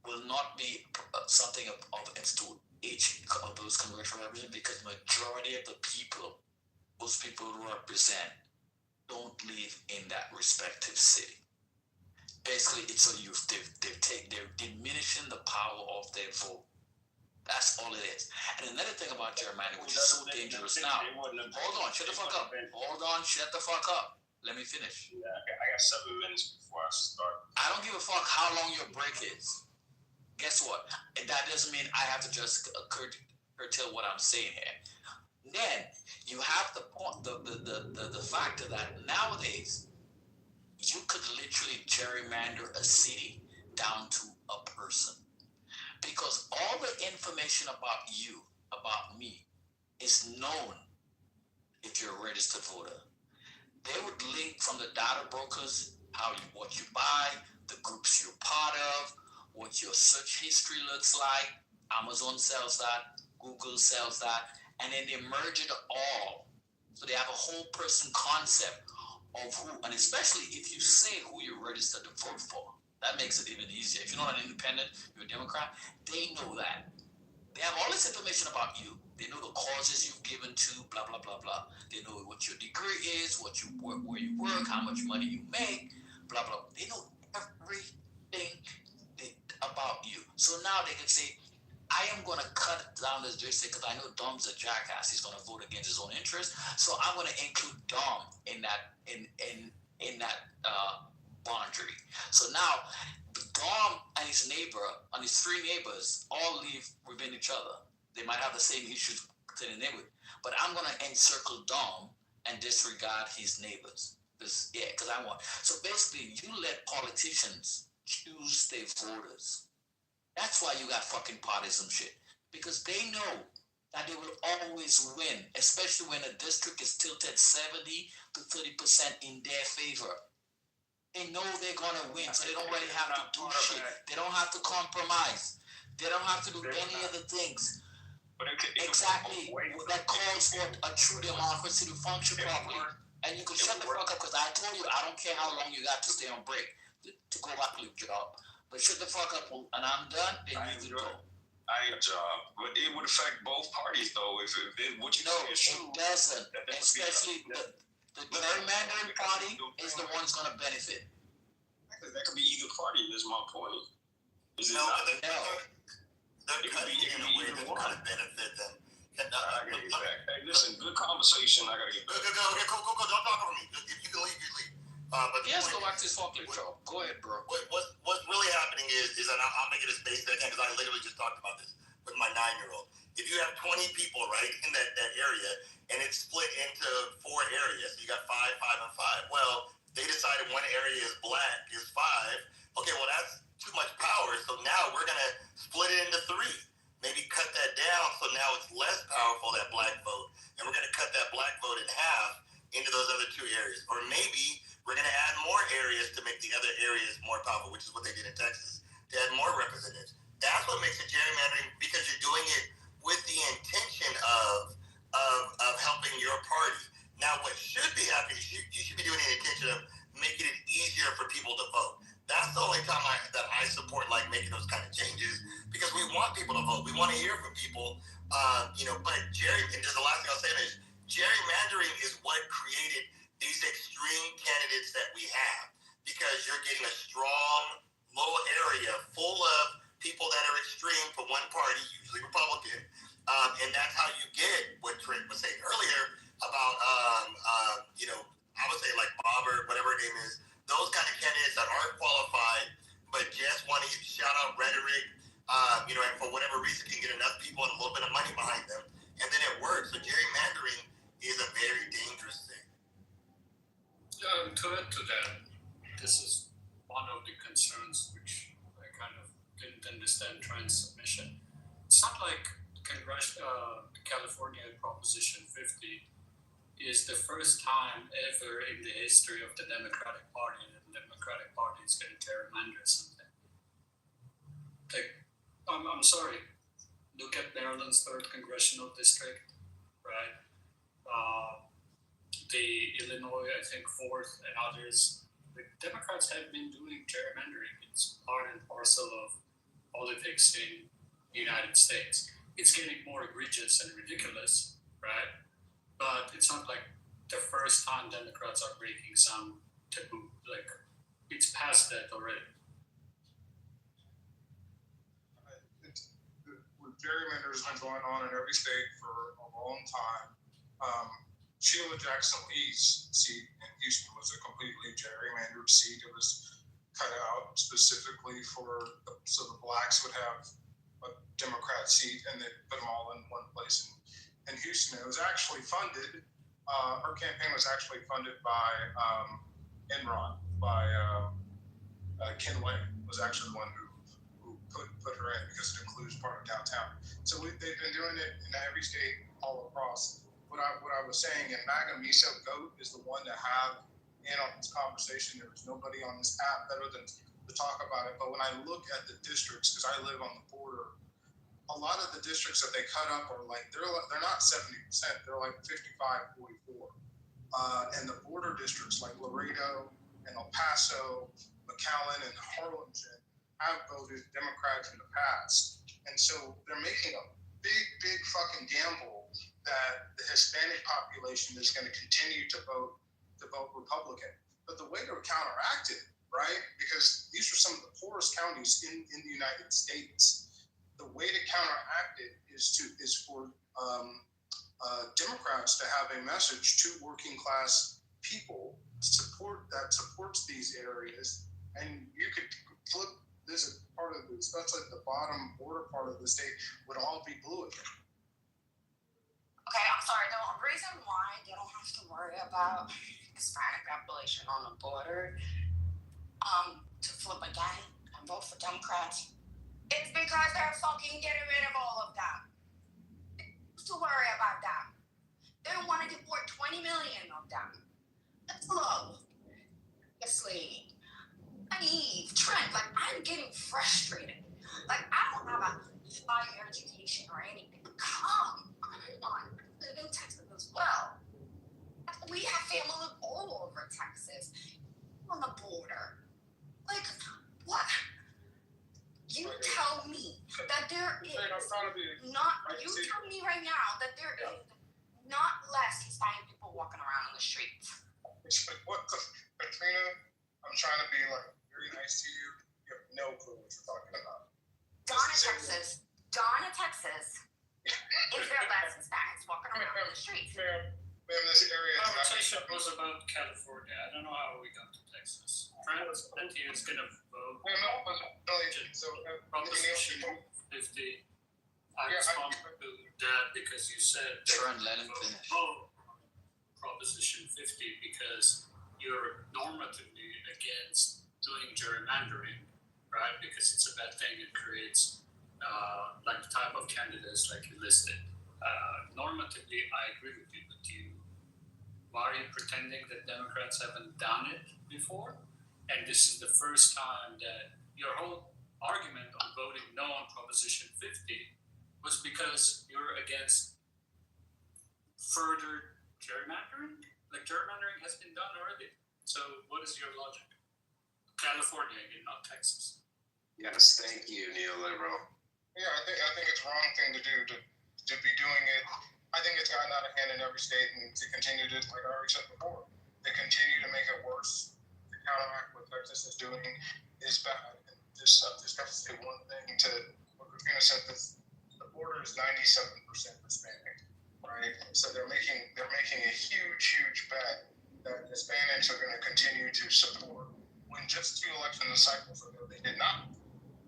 will not be something of interest to each of those congressional representatives because majority of the people, those people who represent, don't live in that respective city. Basically, it's they're diminishing the power of their vote. That's all it is. And another thing about gerrymandering, which is so dangerous now. Hold on, shut the fuck up. Hold on, shut the fuck up. Let me finish. Yeah, I got 7 minutes before I start. I don't give a fuck how long your break is. Guess what? That doesn't mean I have to just curtail what I'm saying here. Then you have the point, the factor that nowadays you could literally gerrymander a city down to a person. Because all the information about you, about me, is known if you're a registered voter. They would link from the data brokers what you buy, the groups you're part of, what your search history looks like. Amazon sells that, Google sells that, and then they merge it all. So they have a whole person concept of who, and especially if you say who you're registered to vote for, that makes it even easier. If you're not an independent, you're a Democrat, they know that. They have all this information about you. They know the causes you've given to, blah, blah, blah, blah. They know what your degree is, where you work, how much money you make, blah, blah. They know everything about you. So now they can say, I am going to cut down this district because I know Dom's a jackass. He's going to vote against his own interest. So I'm going to include Dom in that boundary. So now Dom and his neighbor, and his 3 neighbors, all live within each other. They might have the same issues to the neighborhood, but I'm going to encircle Dom and disregard his neighbors. Because I want. So basically, you let politicians choose their voters. That's why you got fucking partisan shit. Because they know that they will always win, especially when a district is tilted 70 to 30% in their favor. They know they're going to win, so they don't really have to do shit. They don't have to compromise. They don't have to do any of the things. Exactly. That calls for a true democracy to function properly. And you can shut the fuck up, because I told you I don't care how long you got to stay on break to go back to your job. But shut the fuck up, and I'm done, then you can go. I ain't job, but it would affect both parties, though. If what you say is true, it doesn't. Especially the gerrymandering party is the one who's going to benefit. That could be either party. Is my point. Is it no, not? No. They're cutting in a way that's going to benefit them. I gotta get back. Hey, listen, good conversation. I gotta get back. Okay, cool. Don't talk over me. If you can leave, you leave. But Yes, go back to this forklift show. Go ahead, bro. What's really happening is that I'll make it as basic as I can because I literally just talked about this with my 9-year-old. If you have 20 people, right, in that area, and it's split into 4 areas, so you got 5, 5, and 5. Well, they decided one area is black, is 5. Okay, well, that's too much power, so now we're going to split it into 3. Maybe cut that down so now it's less powerful, that black vote, and we're going to cut that black vote in half into those other 2 areas. Or maybe we're going to add more areas to make the other areas more powerful, which is what they did in Texas, to add more representatives. That's what makes it gerrymandering, because you're doing it with the intention of helping your party. Now, what should be happening, you should be doing it in the intention of making it easier for people to vote. That's the only time that I support making those kind of changes, because we want people to vote. We want to hear from people, but and just the last thing I'll say is gerrymandering is what created these extreme candidates that we have, because you're getting a strong, low area full of people that are extreme for one party, usually Republican, and that's how you get what Trent was saying earlier about, I would say Bob or whatever her name is, those kind of candidates that aren't qualified, but just want to shout out rhetoric, and for whatever reason can get enough people and a little bit of money behind them, and then it works. So gerrymandering is a very dangerous thing. To add to that, this is one of the concerns which I kind of didn't understand Trent's submission. It's not like California Proposition 50 is the first time ever in the history of the Democratic Party that the Democratic Party is going to gerrymander something. I'm sorry. Look at Maryland's 3rd congressional district, right? The Illinois, I think 4th, and others. The Democrats have been doing gerrymandering. It's part and parcel of politics in the United States. It's getting more egregious and ridiculous, right? But it's not like the first time Democrats are breaking some taboo. It's past that already. Gerrymanders have been going on in every state for a long time. Sheila Jackson Lee's seat in Houston was a completely gerrymandered seat. It was cut out specifically so the blacks would have a Democrat seat, and they put them all in one place in Houston. It was actually funded. Her campaign was actually funded by Enron, by Ken Lay was actually the one who put her in, because it includes part of downtown. So they've been doing it in every state all across. What I was saying, and MAGA Miso Goat is the one to have in on this conversation. There was nobody on this app better than to talk about it. But when I look at the districts, because I live on the border, a lot of the districts that they cut up are they're not 70%, they're 55, 44. And the border districts like Laredo and El Paso, McAllen, and Harlingen have voted Democrats in the past. And so they're making a big fucking gamble that the Hispanic population is going to continue to vote Republican. But the way to counteract it, right? Because these are some of the poorest counties in the United States. The way to counteract it is for Democrats to have a message to working class people that supports these areas, and you could flip this part of the, especially the bottom border part of the state, would all be blue again. Okay, I'm sorry. The reason why they don't have to worry about Hispanic population on the border to flip again and vote for Democrats is because they're fucking getting rid of all of that. They don't have to worry about that. They don't want to deport 20 million of them. That's low. Honestly, naive, Trent, I'm getting frustrated. I don't have a higher education or anything. Come on. I live in Texas as well. We have family all over Texas. On the border. What? You tell me that there is you tell me right now that there is not less Hispanic people walking around on the streets. What the, Katrina, I'm trying to be very nice to you. You have no clue what you're talking about. Down in Texas, Dawn, Texas, is there less Hispanics walking around the streets? Ma'am, this area is Conversation was about California. I don't know how we got to Texas. Trent is going to vote. Proposition 50. I respond to that because you said Trent, let him finish. Proposition 50 because you're normatively against doing gerrymandering, right? Because it's a bad thing. It creates like the type of candidates like you listed. Normatively, I agree with you, but why are you pretending that Democrats haven't done it before? And this is the first time that your whole argument on voting no on Proposition 50 was because you're against further gerrymandering? Like, gerrymandering has been done already. So what is your logic? California again, not Texas. Yes, thank you, neoliberal. Yeah, I think it's the wrong thing to do to be doing it. I think it's gotten out of hand in every state, and to continue to, like I already said before, to continue to make it worse, to counteract what Texas is doing is bad. And just have to say one thing to what Christina said: the border is 97% Hispanic, right? So they're making a huge bet that Hispanics are going to continue to support. When just 2 election cycles ago they did not,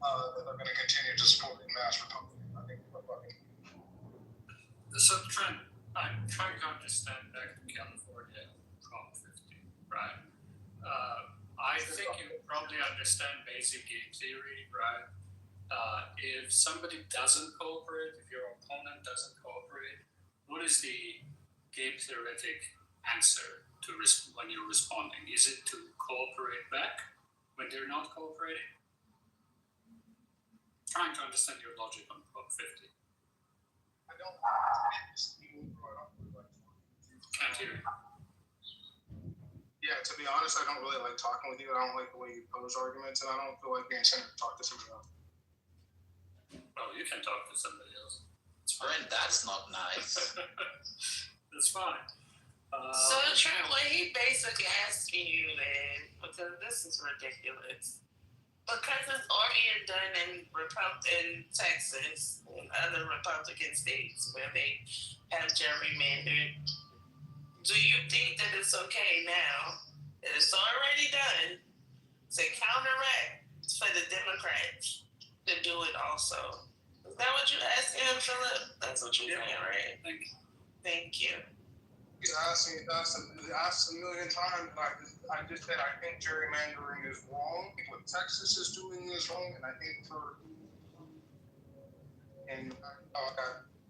that they're going to continue to support in mass Republican. I think Republican. So, Trent, I'm trying to understand back to California, Prop 50, right? I think you probably understand basic game theory, right? If somebody doesn't cooperate, if your opponent doesn't cooperate, what is the game theoretic answer to when you're responding? Is it to cooperate back when they're not cooperating? Trying to understand your logic on Prop 50. I don't. Can't hear you. Yeah, to be honest, I don't really like talking with you. I don't like the way you pose arguments, and I don't feel like being sent to talk to somebody else. Well, you can talk to somebody else. Brent, that's not nice. That's fine. So, Trent, what he basically asking you is, because this is ridiculous, because it's already done in Texas and other Republican states where they have gerrymandered, do you think that it's okay now that it's already done to counteract for the Democrats to do it also? Is that what you asking him, Philip? That's what you're saying, right? Thank you. You asked me a million times, and I just said I think gerrymandering is wrong. What Texas is doing is wrong, and I think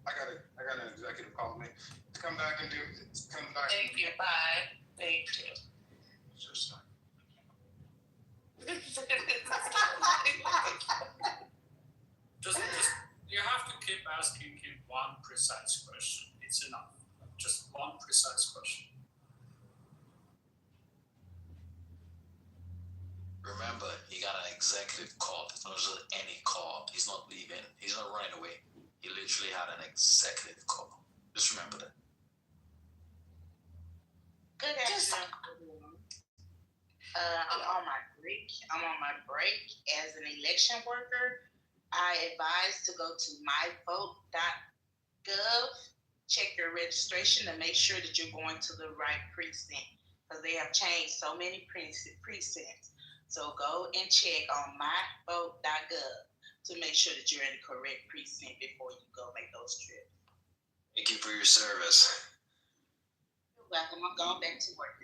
I got an executive calling me to come back and do. Thank you. Bye. Thank you. Just you have to keep asking him one precise question. It's enough. Just one precise question. Remember, he got an executive call. It's not just any call. He's not leaving. He's not running away. He literally had an executive call. Just remember that. Good afternoon. I'm on my break. As an election worker. I advise to go to myvote.gov, check your registration, and make sure that you're going to the right precinct, because they have changed so many precincts. So go and check on myvote.gov to make sure that you're in the correct precinct before you go make those trips. Thank you for your service. You're welcome. I'm going back to work.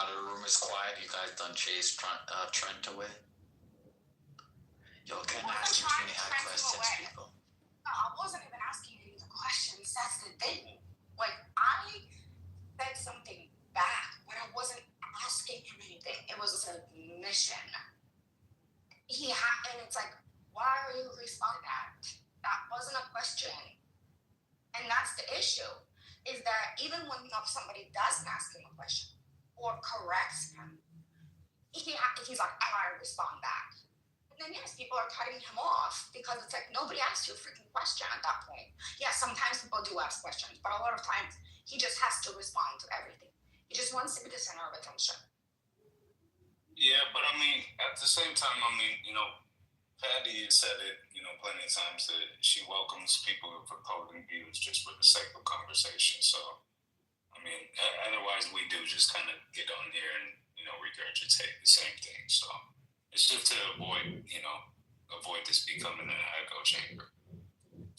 The room is quiet. You guys done chase Trent away? Y'all can't ask you too many hard questions, people. No, I wasn't even asking you the questions. That's the thing. Like, I said something back when I wasn't asking him anything. It was a submission. And it's like, why are you responding to that? That wasn't a question. And that's the issue, is that even when somebody doesn't ask him a question or corrects him, he's like, I gotta respond back. then yes, people are cutting him off because it's like nobody asked you a freaking question at that point. Yeah, sometimes people do ask questions, but a lot of times he just has to respond to everything. He just wants to be the center of attention. Yeah, but I mean, at the same time, I mean, you know, Patty has said it, you know, plenty of times that she welcomes people with opposing views just for the sake of conversation. So, I mean, otherwise we do just kind of get on here and, you know, regurgitate the same thing. So it's just to avoid this becoming an echo chamber.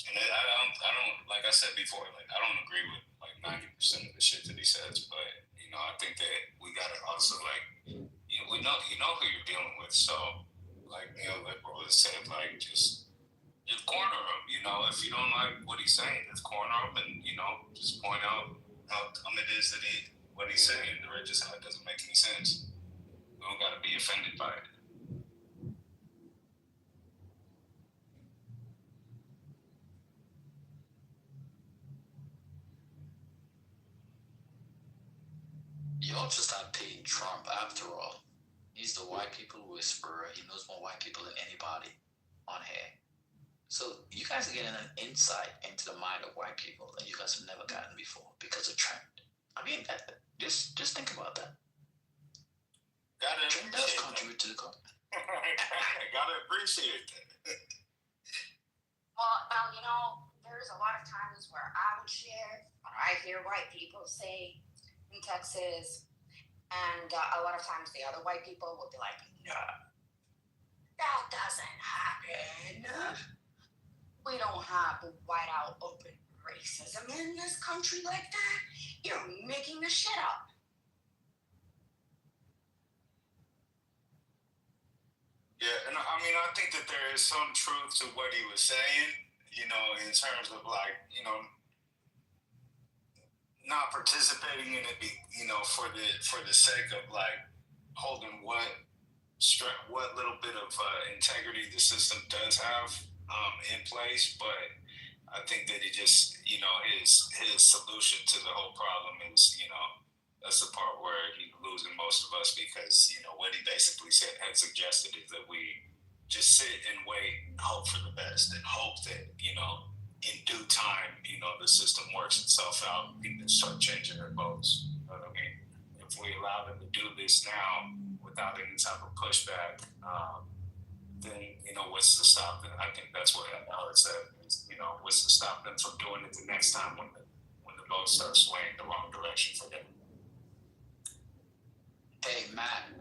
And I don't, like I said before, like I don't agree with like 90% of the shit that he says, but you know, I think that we gotta also like, we know who you're dealing with. So like neoliberal has said, like just corner him. You know, if you don't like what he's saying, just corner him and you know just point out how dumb it is that what he's saying, or just how it doesn't make any sense. We don't gotta be offended by it. Y'all just start paying Trump after all. He's the white people whisperer. He knows more white people than anybody on here. So you guys are getting an insight into the mind of white people that you guys have never gotten before because of Trump. I mean, just think about that. Trump does contribute to the government. Gotta appreciate that. Well, you know, there's a lot of times where I would share, or I hear white people say in Texas, and a lot of times the other white people will be like, no, that doesn't happen. We don't have white out open racism in this country like that. You're making this shit up. Yeah, and I mean, I think that there is some truth to what he was saying, you know, in terms of like, you know, not participating in it, you know, for the sake of like holding what little bit of integrity the system does have in place. But I think that it just, you know, his solution to the whole problem is, you know, that's the part where he's losing most of us because, you know, what he basically had suggested is that we just sit and wait and hope for the best and hope that, you know, in due time, you know, the system works itself out and people start changing their votes. You know what I mean? If we allow them to do this now without any type of pushback, then, you know, what's to stop them? I think that's what Howard said, is, you know, what's to stop them from doing it the next time when the votes start swaying the wrong direction for them. Hey, Matt.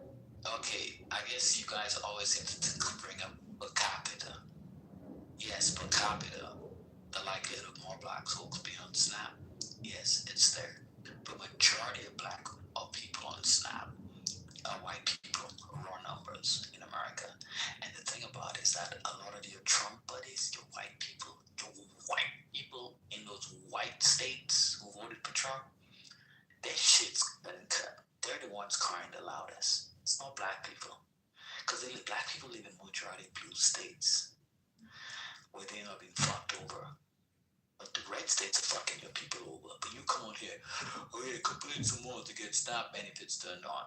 Okay, I guess you guys always seem to bring up per capita. Yes, per capita. The likelihood of more black folks being on Snap, yes, it's there. But majority of black people on Snap are white people, raw numbers in America. And the thing about it is that a lot of your Trump buddies, your white people in those white states who voted for Trump, their shit's been cut. They're the ones crying the loudest. It's not black people. Because black people live in majority blue states where they're not being fucked over. But the red states are fucking your people over. But you come on here, oh yeah, complain some more to get SNAP benefits turned on.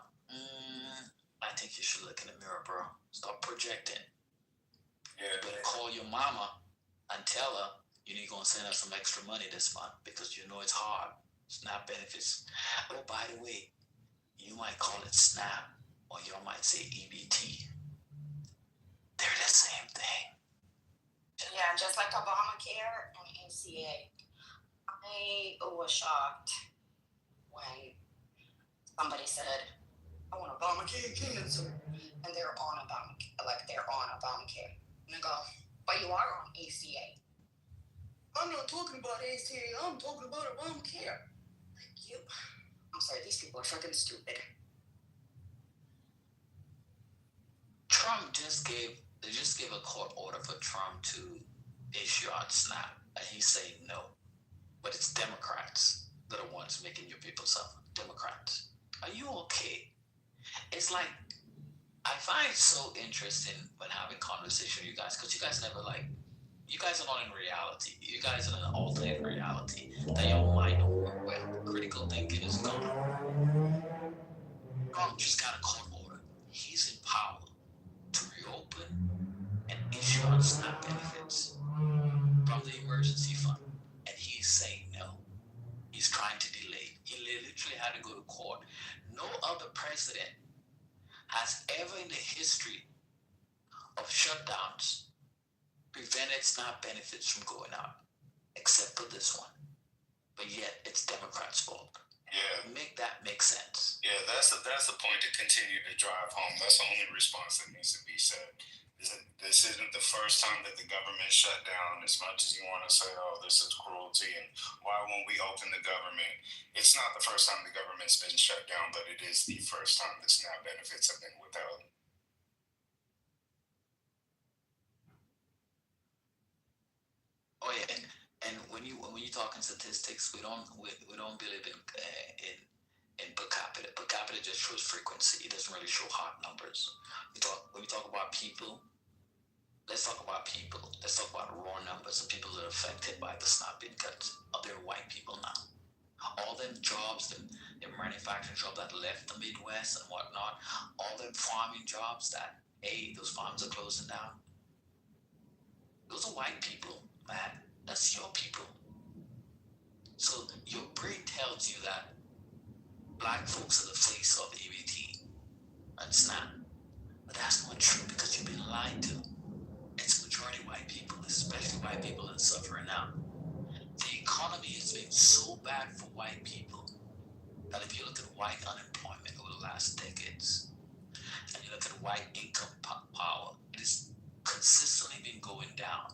I think you should look in the mirror, bro. Stop projecting. Yeah. You better call your mama and tell her you need to go and send her some extra money this month because you know it's hard. SNAP benefits. Oh, by the way, you might call it SNAP or you might say EBT. They're the same thing. Yeah, just like Obamacare and ACA. I was shocked when somebody said, I want Obamacare canceled. And they're on Obamacare. And I go, but you are on ACA. I'm not talking about ACA, I'm talking about Obamacare. Like you. I'm sorry, these people are fucking stupid. Trump just gave a court order for Trump to issue out SNAP, and he's saying no. But it's Democrats that are ones making your people suffer. Democrats. Are you okay? It's like, I find it so interesting when having conversation with you guys, because you guys never you guys are not in reality. You guys are in an alternate reality that your mind don't work well. Critical thinking is gone. Trump just got a court order. He's in power to reopen issue out SNAP benefits from the emergency fund, and he's saying no. He's trying to delay. He literally had to go to court. No other president has ever in the history of shutdowns prevented SNAP benefits from going out, except for this one. But yet, it's Democrats' fault. Yeah. Make that make sense. Yeah, that's the point to continue to drive home. That's the only response that needs to be said. This isn't the first time that the government shut down. As much as you want to say, oh, this is cruelty and why won't we open the government? It's not the first time the government's been shut down, but it is the first time the SNAP benefits have been withheld. Oh yeah, and when you talking statistics, we don't believe in per capita. Per capita just shows frequency. It doesn't really show hard numbers. When we talk about people, let's talk about people. Let's talk about raw numbers of people that are affected by the SNAP being cut. They're white people now. All them jobs, them manufacturing jobs that left the Midwest and whatnot, all them farming jobs that, hey, those farms are closing down. Those are white people, man. That's your people. So your brain tells you that black folks are the face of EBT and SNAP. But that's not true because you've been lied to. It's majority white people, especially white people that are suffering now. The economy has been so bad for white people that if you look at white unemployment over the last decades, and you look at white income power, it has consistently been going down.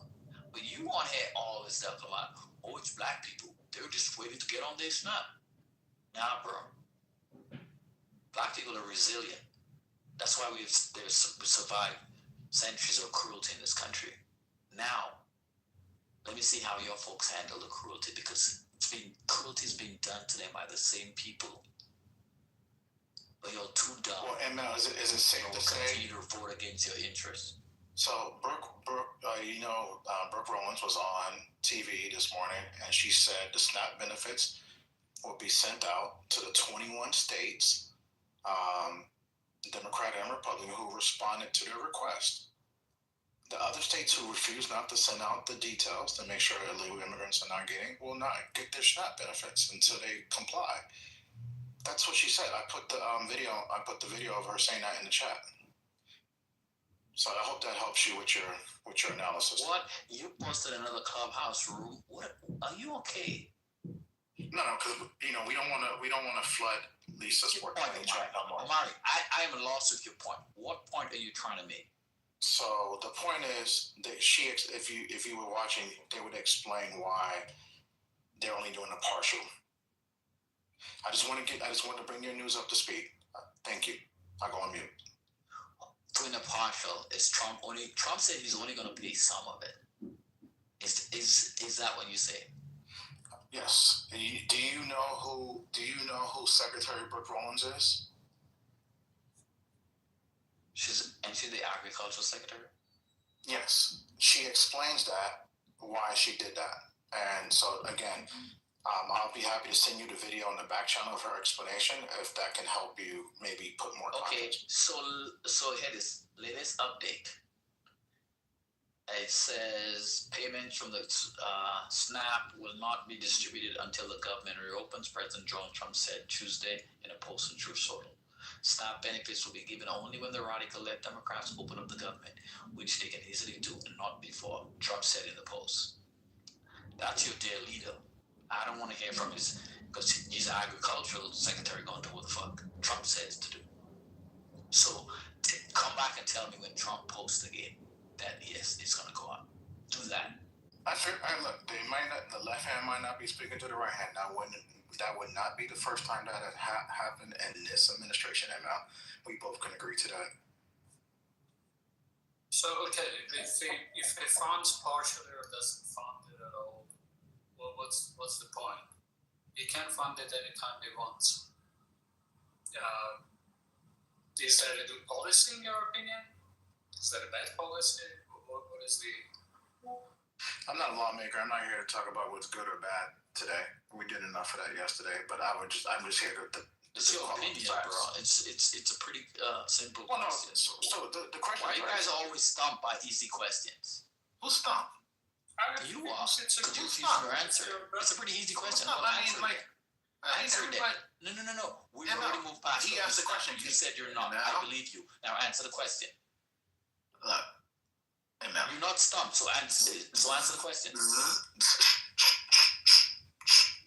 But you want to hear all this stuff about, oh, it's black people. They're just waiting to get on their SNAP. Nah, bro. Black people are resilient. That's why we've survived centuries of cruelty in this country. Now, let me see how your folks handle the cruelty, because cruelty is being done to them by the same people. But you're too dumb. Well, and now is it safe to say? Continue to vote against your interests. So Brooke Rollins was on TV this morning, and she said the SNAP benefits will be sent out to the 21 states, Democrat and Republican, who responded to their request. The other states who refuse not to send out the details to make sure illegal immigrants are not will not get their SNAP benefits until they comply. That's what she said. I put the video of her saying that in the chat. So I hope that helps you with your analysis. What? You posted another clubhouse room. What? Are you okay? No, because we don't want to flood Lisa's work in the chat no more. Amari, I am lost with your point. What point are you trying to make? So the point is that if you were watching, they would explain why they're only doing a partial. I just want to bring your news up to speed. Thank you. I'll go on mute. Doing a partial is Trump said he's only going to pay some of it. Is that what you say? Yes. Do you know who Secretary Brooke Rollins is? She's the agricultural secretary? Yes. She explains that, why she did that. And so again, I'll be happy to send you the video on the back channel of her explanation if that can help you maybe put more context. Okay, so here this latest update. It says payments from the SNAP will not be distributed until the government reopens, President Donald Trump said Tuesday in a post on Truth Social. SNAP benefits will be given only when the radical left Democrats open up the government, which they can easily do and not before, Trump said in the post. That's your dear leader. I don't want to hear from his, because he's agricultural secretary going to do what the fuck Trump says to do. So come back and tell me when Trump posts again that yes, it's going to go up. Do that. Look, the left hand might not be speaking to the right hand. That would not be the first time that had happened in this administration. And we both can agree to that. So okay, if they funds partially or doesn't fund it at all, well, what's the point? He can fund it anytime he wants. Is that a good policy in your opinion? Is that a bad policy? What is the... I'm not a lawmaker. I'm not here to talk about what's good or bad today. We did enough of that yesterday. But I'm just here to It's your opinion, bro. It's a pretty simple Well, no. question. So the question. Why you guys are always stumped by easy questions? Who's stumped? You are. Because you refuse your answer. It's a pretty easy question. Answer it. No. We already moved past it. He asked the question. You said you're not. I believe you. Now answer the question. Look. Amen. You're not stumped, so answer the question.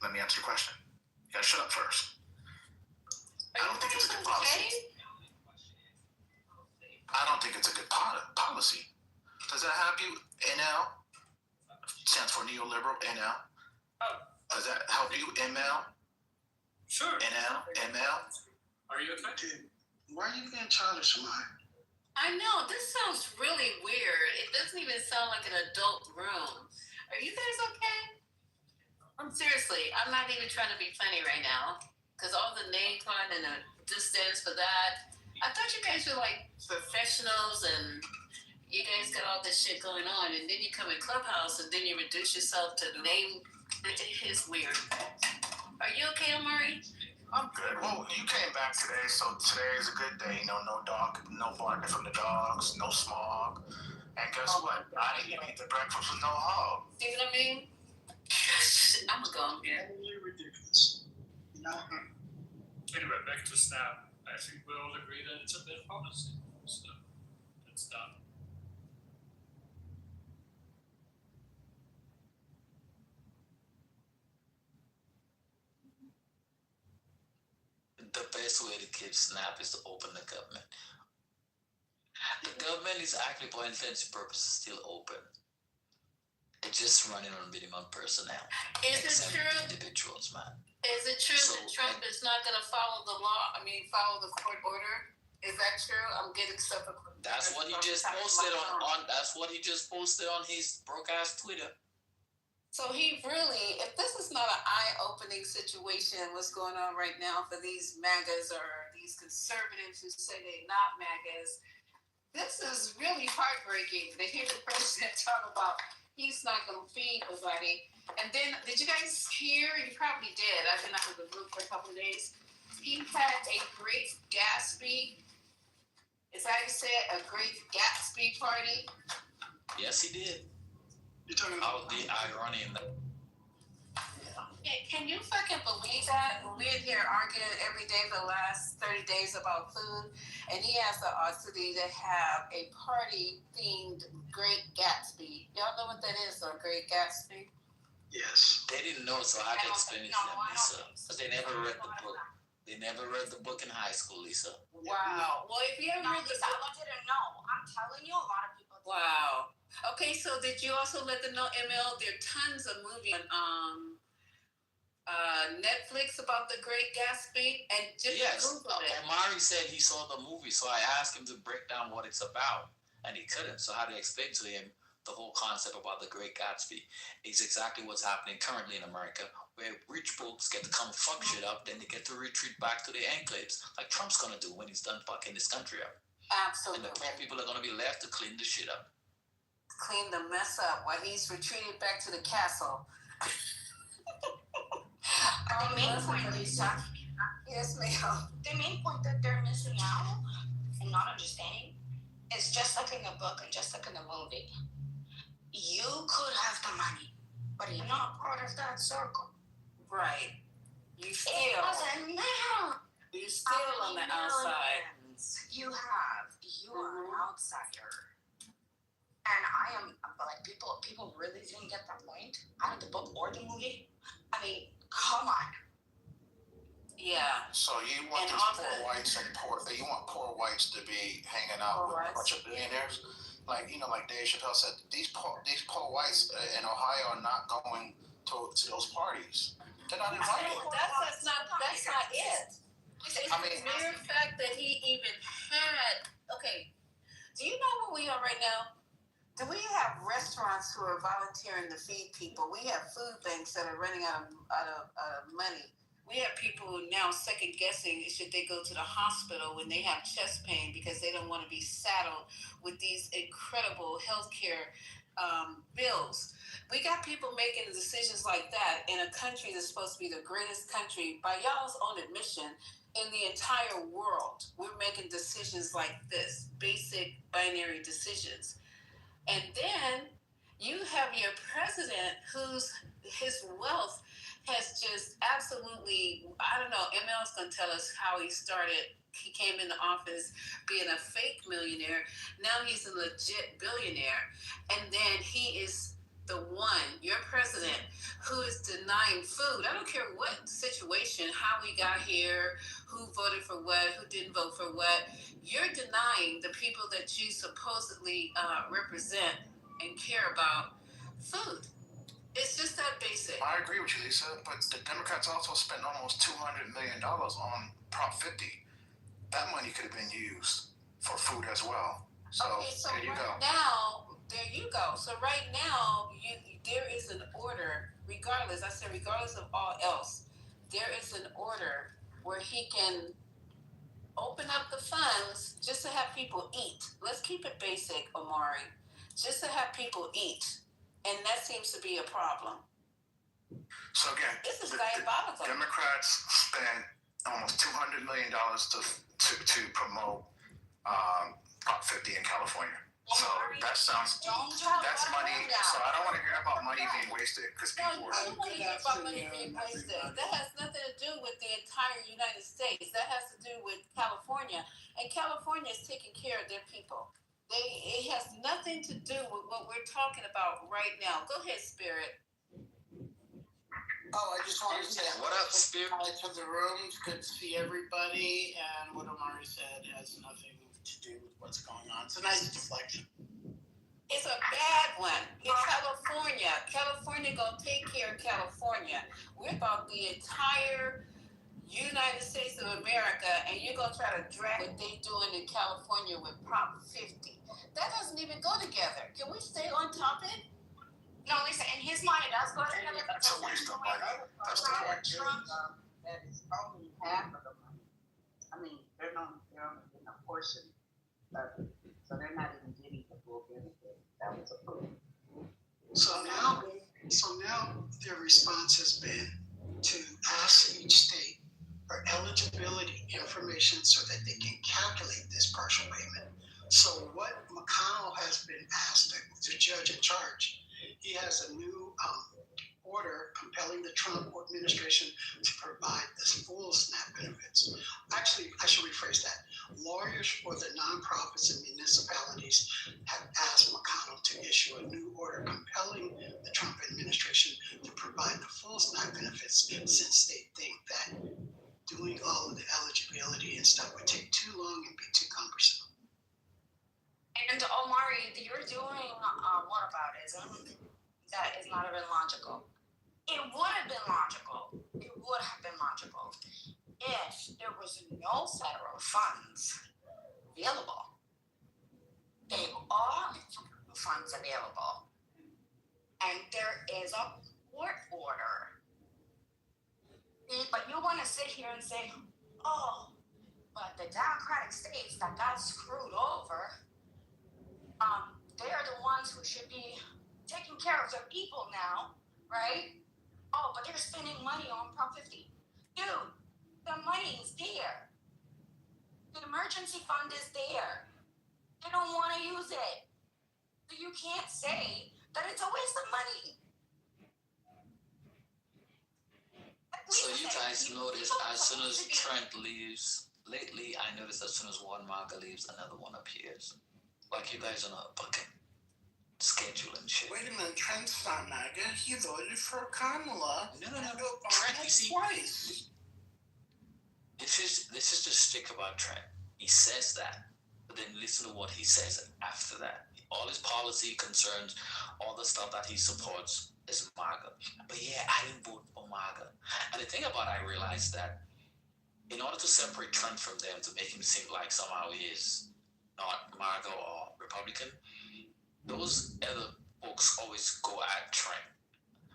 Let me answer your question. You gotta shut up first. I don't think it's a good policy. I don't think it's a good policy. Does that help you? NL stands for neoliberal. NL. Does that help you? ML. Sure. NL. ML. Are you okay? Why are you being childish, Mike? I know, this sounds really weird. It doesn't even sound like an adult room. Are you guys okay? Seriously, I'm not even trying to be funny right now. Because all the name calling and the distance for that. I thought you guys were like professionals and you guys got all this shit going on. And then you come in Clubhouse and then you reduce yourself to name. It's weird. Are you okay, Omari? I'm good. Well, you came back today, so today is a good day. No barking from the dogs, no smog. And guess what? I didn't even eat the breakfast with no hog. See what I mean? I'm gonna go. Yeah. Ridiculous. Anyway, back to SNAP. I think we all agree that it's a bad policy. So it's done. The best way to keep SNAP is to open the government. The government is actually, for all intents and purposes, still open. It's just running on minimum personnel. Is it true? Individuals, man. Is it true that Trump is not going to follow the law? Follow the court order? Is that true? I'm getting stuff. That's what he just posted on. That's what he just posted on his broadcast Twitter. So he really, if this is not an eye-opening situation, what's going on right now for these MAGAs or these conservatives who say they're not MAGAs, this is really heartbreaking to hear the president talk about he's not going to feed nobody. And then, did you guys hear? You probably did. I've been out of the group for a couple of days. He had a Great Gatsby. Is that how you say it? A Great Gatsby party? Yes, he did. You're talking about the irony in that. Can you fucking believe that? We're here arguing every day for the last 30 days about food, and he has the audacity to have a party-themed Great Gatsby. Y'all know what that is, a Great Gatsby? Yes. They didn't know, so I had to explain it to them, Lisa. Because they never read the book. They never read the book in high school, Lisa. Wow. Well, if you ever read the book... I want you to know. I'm telling you, a lot of people... Wow. Okay, so did you also let them know, ML, there are tons of movies on Netflix about the Great Gatsby? And just Google it. Omari said he saw the movie, so I asked him to break down what it's about, and he couldn't. So I had to explain to him the whole concept about the Great Gatsby is exactly what's happening currently in America, where rich folks get to come fuck shit up, then they get to retreat back to their enclaves, like Trump's gonna do when he's done fucking this country up. Absolutely. And the poor people are gonna be left to clean the shit up. Clean the mess up while he's retreated back to the castle. The main point, Lisa. Yes, ma'am. The main point that they're missing out and not understanding is just like in the book and just like in the movie. You could have the money, but you're not part of that circle. Right. You still. It doesn't matter. You're still on the outside. You are an outsider. And I am, like, people really didn't get that point out of the book or the movie. I mean, come on. Yeah. So you want poor whites and you want poor whites to be hanging out with a bunch of billionaires? Like, like Dave Chappelle said, these poor whites in Ohio are not going to those parties. They're not invited. That's not it. It's the mere fact that he even had. Okay, do you know where we are right now? Do we have restaurants who are volunteering to feed people? We have food banks that are running out of money. We have people now second guessing should they go to the hospital when they have chest pain because they don't want to be saddled with these incredible healthcare bills. We got people making decisions like that in a country that's supposed to be the greatest country by y'all's own admission. in the entire world, we're making decisions like this, basic binary decisions. And then you have your president his wealth has just absolutely, I don't know, ML's going to tell us how he started. He came into office being a fake millionaire. Now he's a legit billionaire. And then he is the one, your president, who is denying food. I don't care what situation, how we got here, who voted for what, who didn't vote for what. You're denying the people that you supposedly represent and care about food. It's just that basic. I agree with you, Lisa, but the Democrats also spent almost $200 million on Prop 50. That money could have been used for food as well. So, there you go. There you go. So right now, there is an order, regardless of all else, there is an order where he can open up the funds just to have people eat. Let's keep it basic, Omari. Just to have people eat. And that seems to be a problem. So again, this is diabolical. The Democrats spent almost $200 million to promote Prop 50 in California. So that sounds, that's money. So I don't want to hear about money being wasted because people I don't want to hear about money being wasted. That has nothing to do with the entire United States. That has to do with California. And California is taking care of their people. It has nothing to do with what we're talking about right now. Go ahead, Spirit. Oh, I just wanted to say what up, Spirit? Hi to the room. It's good to see everybody. And what Omari said has nothing to do with what's going on. It's a nice deflection. It's a bad one. It's California. California gonna take care of California. We're about the entire United States of America, and you're gonna try to drag what they're doing in California with Prop 50. That doesn't even go together. Can we stay on topic? No, Lisa, in his mind, it does go together. That's a waste of money. That's the point. That is only half of the money. I mean, they're only getting a portion of it, so they're not even getting the full benefit. That was approved. So now their response has been to ask each state for eligibility information so that they can calculate this partial payment. So what McConnell has been asked, the judge in charge, he has a new order compelling the Trump administration to provide this full SNAP benefits. Actually, I should rephrase that. Lawyers for the nonprofits and municipalities have asked McConnell to issue a new order compelling the Trump administration to provide the full SNAP benefits, since they think that doing all of the eligibility and stuff would take too long and be too cumbersome. And Omari, you're doing whataboutism that is not even logical. It would have been logical. It would have been logical if there was no federal funds available. There are funds available, and there is a court order. But you want to sit here and say, "Oh, but the Democratic states that got screwed over, they're the ones who should be taking care of their people now, right? Oh, but they're spending money on Prop 50. Dude, the money is there. The emergency fund is there. They don't want to use it. So you can't say that it's a waste of money. So you guys notice as soon as Trent leaves, lately I noticed as soon as one MAGA leaves, another one appears. Like you guys are not fucking scheduling shit. Wait a minute, Trent's not MAGA. He voted for Kamala. No. Trent, you see, twice. This is the stick about Trent. He says that, but then listen to what he says after that. All his policy concerns, all the stuff that he supports is MAGA. But yeah, I didn't vote for MAGA. And the thing about it, I realized that in order to separate Trent from them, to make him seem like somehow he is not MAGA or Republican, those other folks always go at Trent.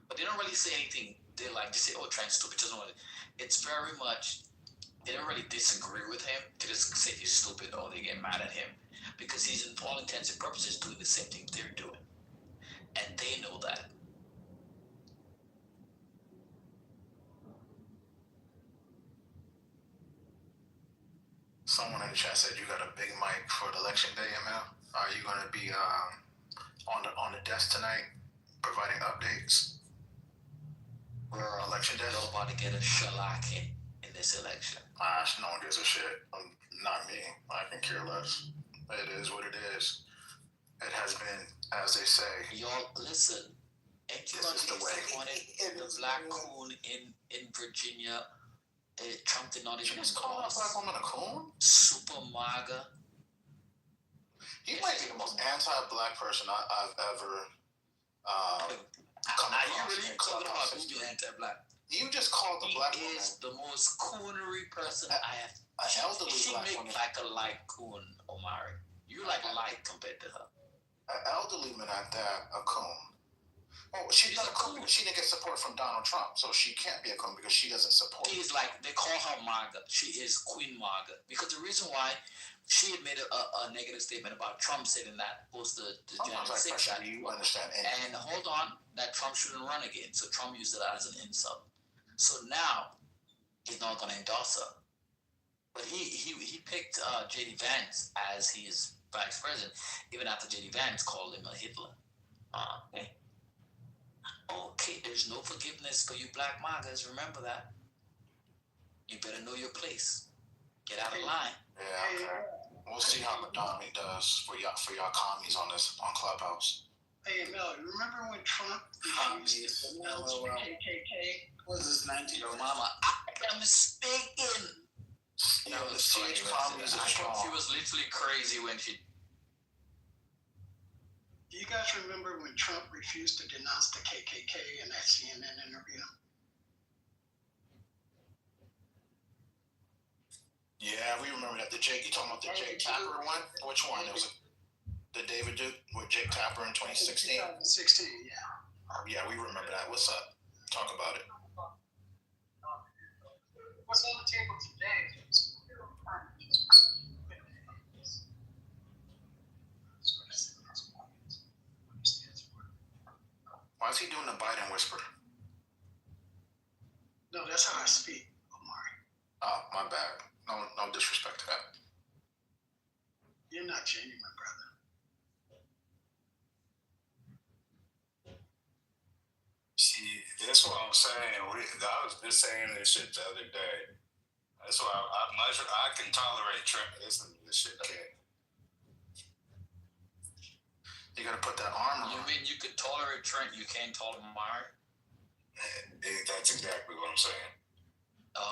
But they don't really say anything. They say, oh, Trent's stupid. It's very much, they don't really disagree with him. They just say he's stupid or they get mad at him. Because he's, in all intents and purposes, doing the same thing they're doing. And they know that. Someone in the chat said you got a big mic for the election day, ML. Are you going to be on the desk tonight, providing updates for election day? Nobody get a shellacking in this election. No one gives a shit. Not me. I can care less. It is what it is. It has been, as they say. Y'all, listen. Ain't you gonna be disappointed? The black coon in Virginia. Trump did not even call that black woman a coon? Super MAGA. He might be the most anti-black person I've ever come across. You really talking about who's anti-black? You just called the black woman. He is the most coonery person I have. She black make woman. like a light coon, Omari. You like light compared to her. An elderly man at that, a coon. Well, she's not a coon because she didn't get support from Donald Trump, so she can't be a coon because she doesn't support. She's like, they call her MAGA. She is Queen MAGA. Because the reason why she had made a negative statement about Trump saying that post the January 6th. You understand? And hold on, that Trump shouldn't run again. So Trump used it as an insult. So now he's not going to endorse her. But he picked J.D. Vance as his vice president, even after J.D. Vance called him a Hitler. Okay, there's no forgiveness for you black MAGAs. Remember that. You better know your place. Get out of line. Yeah, okay. We'll see how Madami does for y'all commies on Clubhouse. Hey, Mel, you remember when Trump refused to announce the KKK? Was this 19? Yo, mama, I am speaking. Yo, the stage commies are strong. She was literally crazy when she. Do you guys remember when Trump refused to denounce the KKK in that CNN interview? Yeah, we remember that. You talking about the Jake Tapper one? Which one? It was the David Duke with Jake Tapper in 2016? 2016, yeah. Yeah, we remember that. What's up? Talk about it. What's on the table today? Why is he doing the Biden whisper? No, that's how I speak, Omari. Oh, my bad. No disrespect to that. You're not genuine, brother. See, that's what I'm saying. I was just saying this shit the other day. That's why I can tolerate Trump listening to this shit. You gotta put that armor on. You mean you could tolerate Trent, you can't tolerate Omari? That's exactly what I'm saying.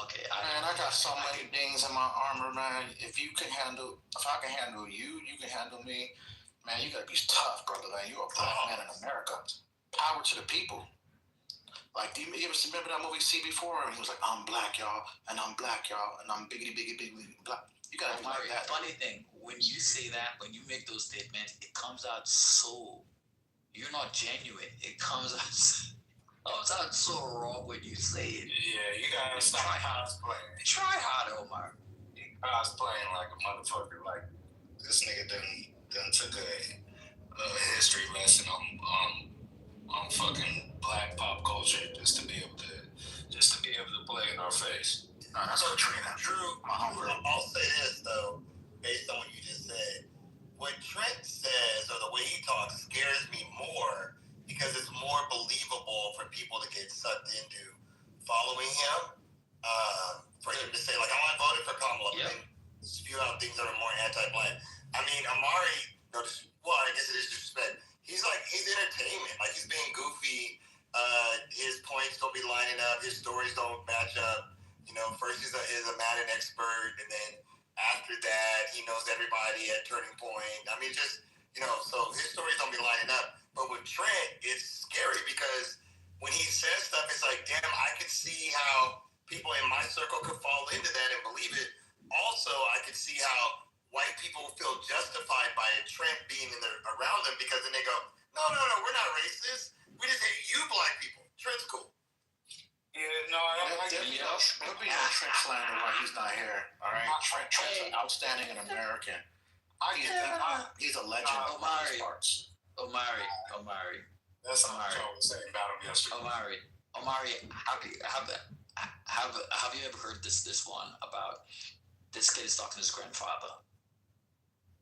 Okay. I got so many things in my armor, man. If I can handle you, you can handle me. Man, you gotta be tough, brother, man. You're a black man in America. Power to the people. Like, do you ever remember that movie CB4? And he was like, I'm black, y'all, and I'm black, y'all, and I'm biggity black. You gotta be like that. Funny thing, when you say that, when you make those statements, it comes out so. You're not genuine. It comes out so raw when you say it. Yeah, you gotta stop cosplaying. Try harder, Omar. Cosplaying like a motherfucker. Like this nigga done took a history lesson on fucking black pop culture just to be able to play in our face. That's So, Katrina. Drew, I'll say this though, based on what you just said. What Trent says or the way he talks scares me more because it's more believable for people to get sucked into following him. For him to say, like, I voted for Kamala, and spew out things that are more anti-black. I mean, Amari, I guess it is disrespect. He's entertainment. Like, he's being goofy. His points don't be lining up. His stories don't match up. You know, first he's a Madden expert, and then after that, he knows everybody at Turning Point. I mean, just, so his stories don't be lining up. But with Trent, it's scary because when he says stuff, it's like, damn, I could see how people in my circle could fall into that and believe it. Also, I could see how white people feel justified by Trent being around them because then they go, no, we're not racist. We just hate you black people. Trent's cool. Yeah, no, There'll be no Trent slander while he's not here. All right, Trent's an outstanding American. He's a legend. Omari. That's what I was saying about him yesterday. Omari, have you ever heard this one about this kid is talking to his grandfather.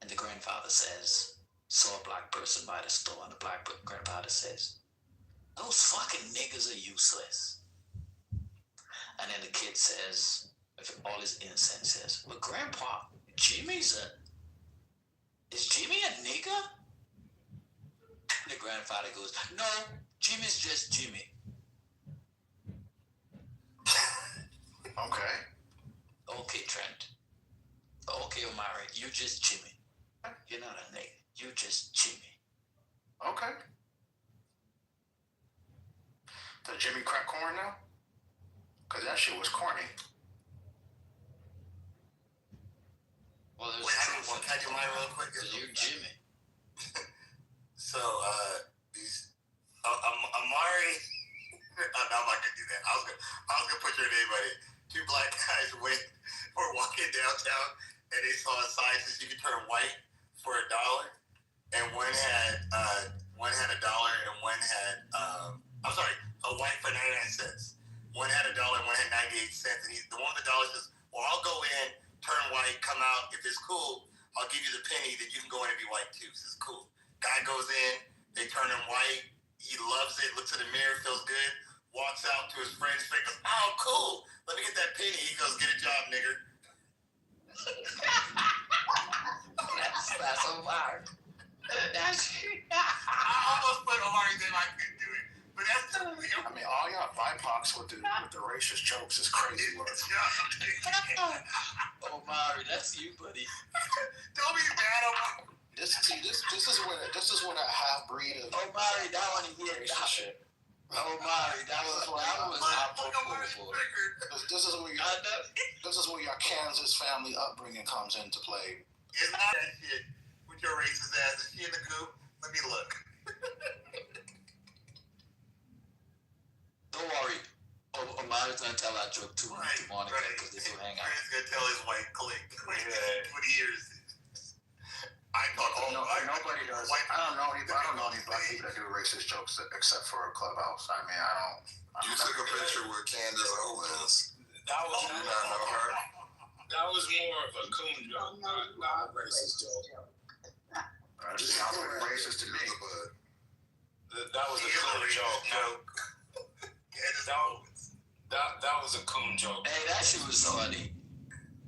And the grandfather says, saw a black person by the store, and the grandfather says, those fucking niggas are useless. And then the kid says, with all his innocence, says, but Grandpa, is Jimmy a nigger? The grandfather goes, no, Jimmy's just Jimmy. Okay. Okay, Trent. Okay, Omari, you're just Jimmy. You're not a nigga. You're just Jimmy. Okay. Does Jimmy crack corn now? Because that shit was corny. Well, there's can I do mine real quick? You're Jimmy. So, Amari, I'm not gonna do that. I was gonna put your name on it. Two black guys were walking downtown, and they saw a sign that says you can turn white for $1, and one had $1 and one had a white for 99 cents. One had $1 and one had 98 cents, and the one with the dollar says, "Well, I'll go in, turn white, come out. If it's cool, I'll give you the penny. Then you can go in and be white too." So it's cool. Guy goes in, they turn him white. He loves it. Looks in the mirror, feels good. Walks out to his friend's face. Goes, "Oh, cool. Let me get that penny." He goes, "Get a job, nigger." That's Omar. I almost put Omari's name. I couldn't do it, but that's totally. I mean, all y'all BIPOCs with the racist jokes is crazy. Omari, that's you, buddy. Don't be mad, Omari. This is what a half breed of Omari, that one here. racist shit. Omari, that was apropos. This is where your Kansas family upbringing comes into play. It's not that shit with your racist ass. Is she in the coop? Let me look. Don't worry. Omari's gonna tell that joke too to Monica because they do hang out. He's gonna tell his white clique what he hears. I talk all nobody does. I don't know any black people that do racist jokes except for a Clubhouse. I mean, I don't. You took a picture with Candace Owens. That was You not know her? That was more of a coon joke, not a racist joke. It just sounds like racist to me. That was a coon joke. That was a coon joke. Hey, that shit was funny.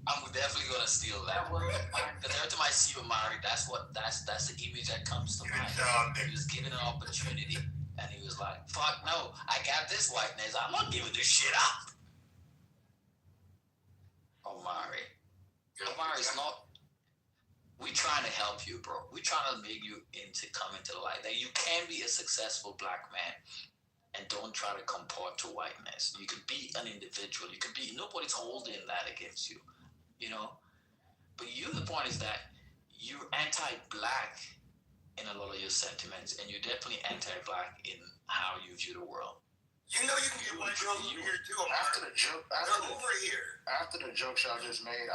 I'm definitely gonna steal that one. Because every time I see Omari, that's the image that comes to mind. He was given an opportunity, and he was like, "Fuck no, I got this whiteness. I'm not giving this shit up." Omari's not. We trying to help you, bro. We trying to make you come into the light that you can be a successful black man. And don't try to comport to whiteness. You could be an individual. You could be. Nobody's holding that against you. You know, but the point is that you're anti-black in a lot of your sentiments, and you're definitely anti-black in how you view the world. You know you can get white girls over here too. After the joke, after the jokes y'all just made,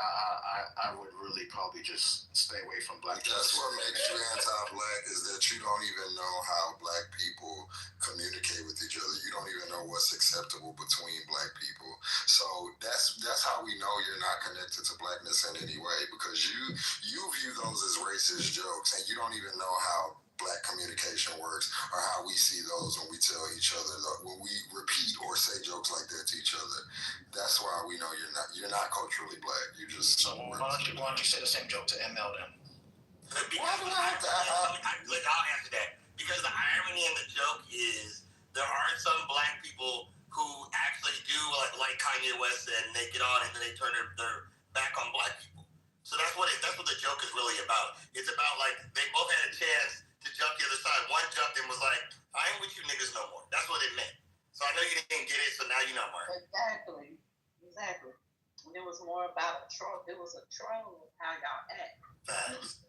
I would really probably just stay away from black. That's what makes you anti-black is that you don't even know how black people communicate with each other. You don't even know what's acceptable between black people. So that's how we know you're not connected to blackness in any way, because you view those as racist jokes, and you don't even know how black communication works or how we see those when we tell each other, when we repeat or say jokes like that to each other. That's why we know you're not culturally black. You just why don't you say the same joke to ML then? I'll answer that. Because the irony in the joke is there are some black people who actually do like Kanye West said, and they get on and then they turn their back on black people. So that's what the joke is really about. It's about like they both had a chance to jump the other side. One jumped and was like, "I ain't with you niggas no more." That's what it meant. So I know you didn't get it, so now you know more. Exactly. And it was more about a troll. It was a troll how y'all act. Facts.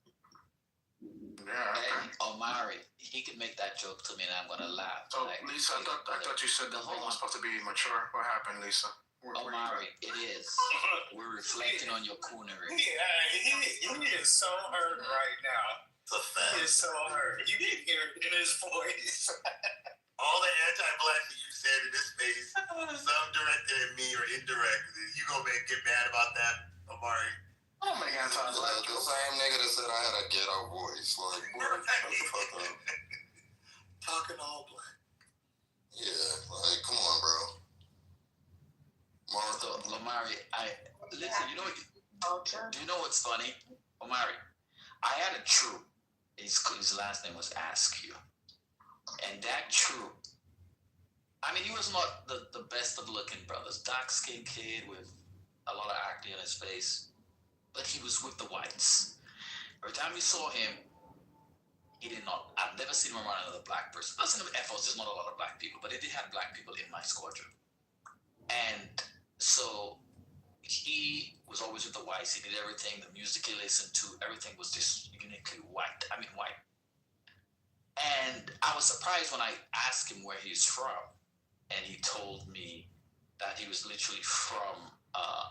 Hey, Omari, he could make that joke to me and I'm gonna laugh. So Lisa, I thought you said that we were supposed to be mature. What happened, Lisa? Omari, it is. We're reflecting on your coonery. Yeah, he is so hurt right now. It's a fact. He is so hurt. You can hear it in his voice. All the anti-black that you said in this space, some directed at me or indirected. You gonna get mad about that, Omari? anti-black the same nigga that said I had a ghetto voice. Like, boy, shut the fuck up. Talking all black. Yeah, like, come on, bro. So, Omari, listen, you know what's funny? Omari, I had a troop. His last name was Askew. And that troop, I mean, he was not the best of looking brothers. Dark-skinned kid with a lot of acne on his face. But he was with the whites. Every time you saw him, he did not. I've never seen him around another black person. Listen, Air Force, there's not a lot of black people, but they did have black people in my squadron. And so he was always with the whites. He did everything. The music he listened to, everything was just uniquely white. I mean, white. And I was surprised when I asked him where he's from. And he told me that he was literally from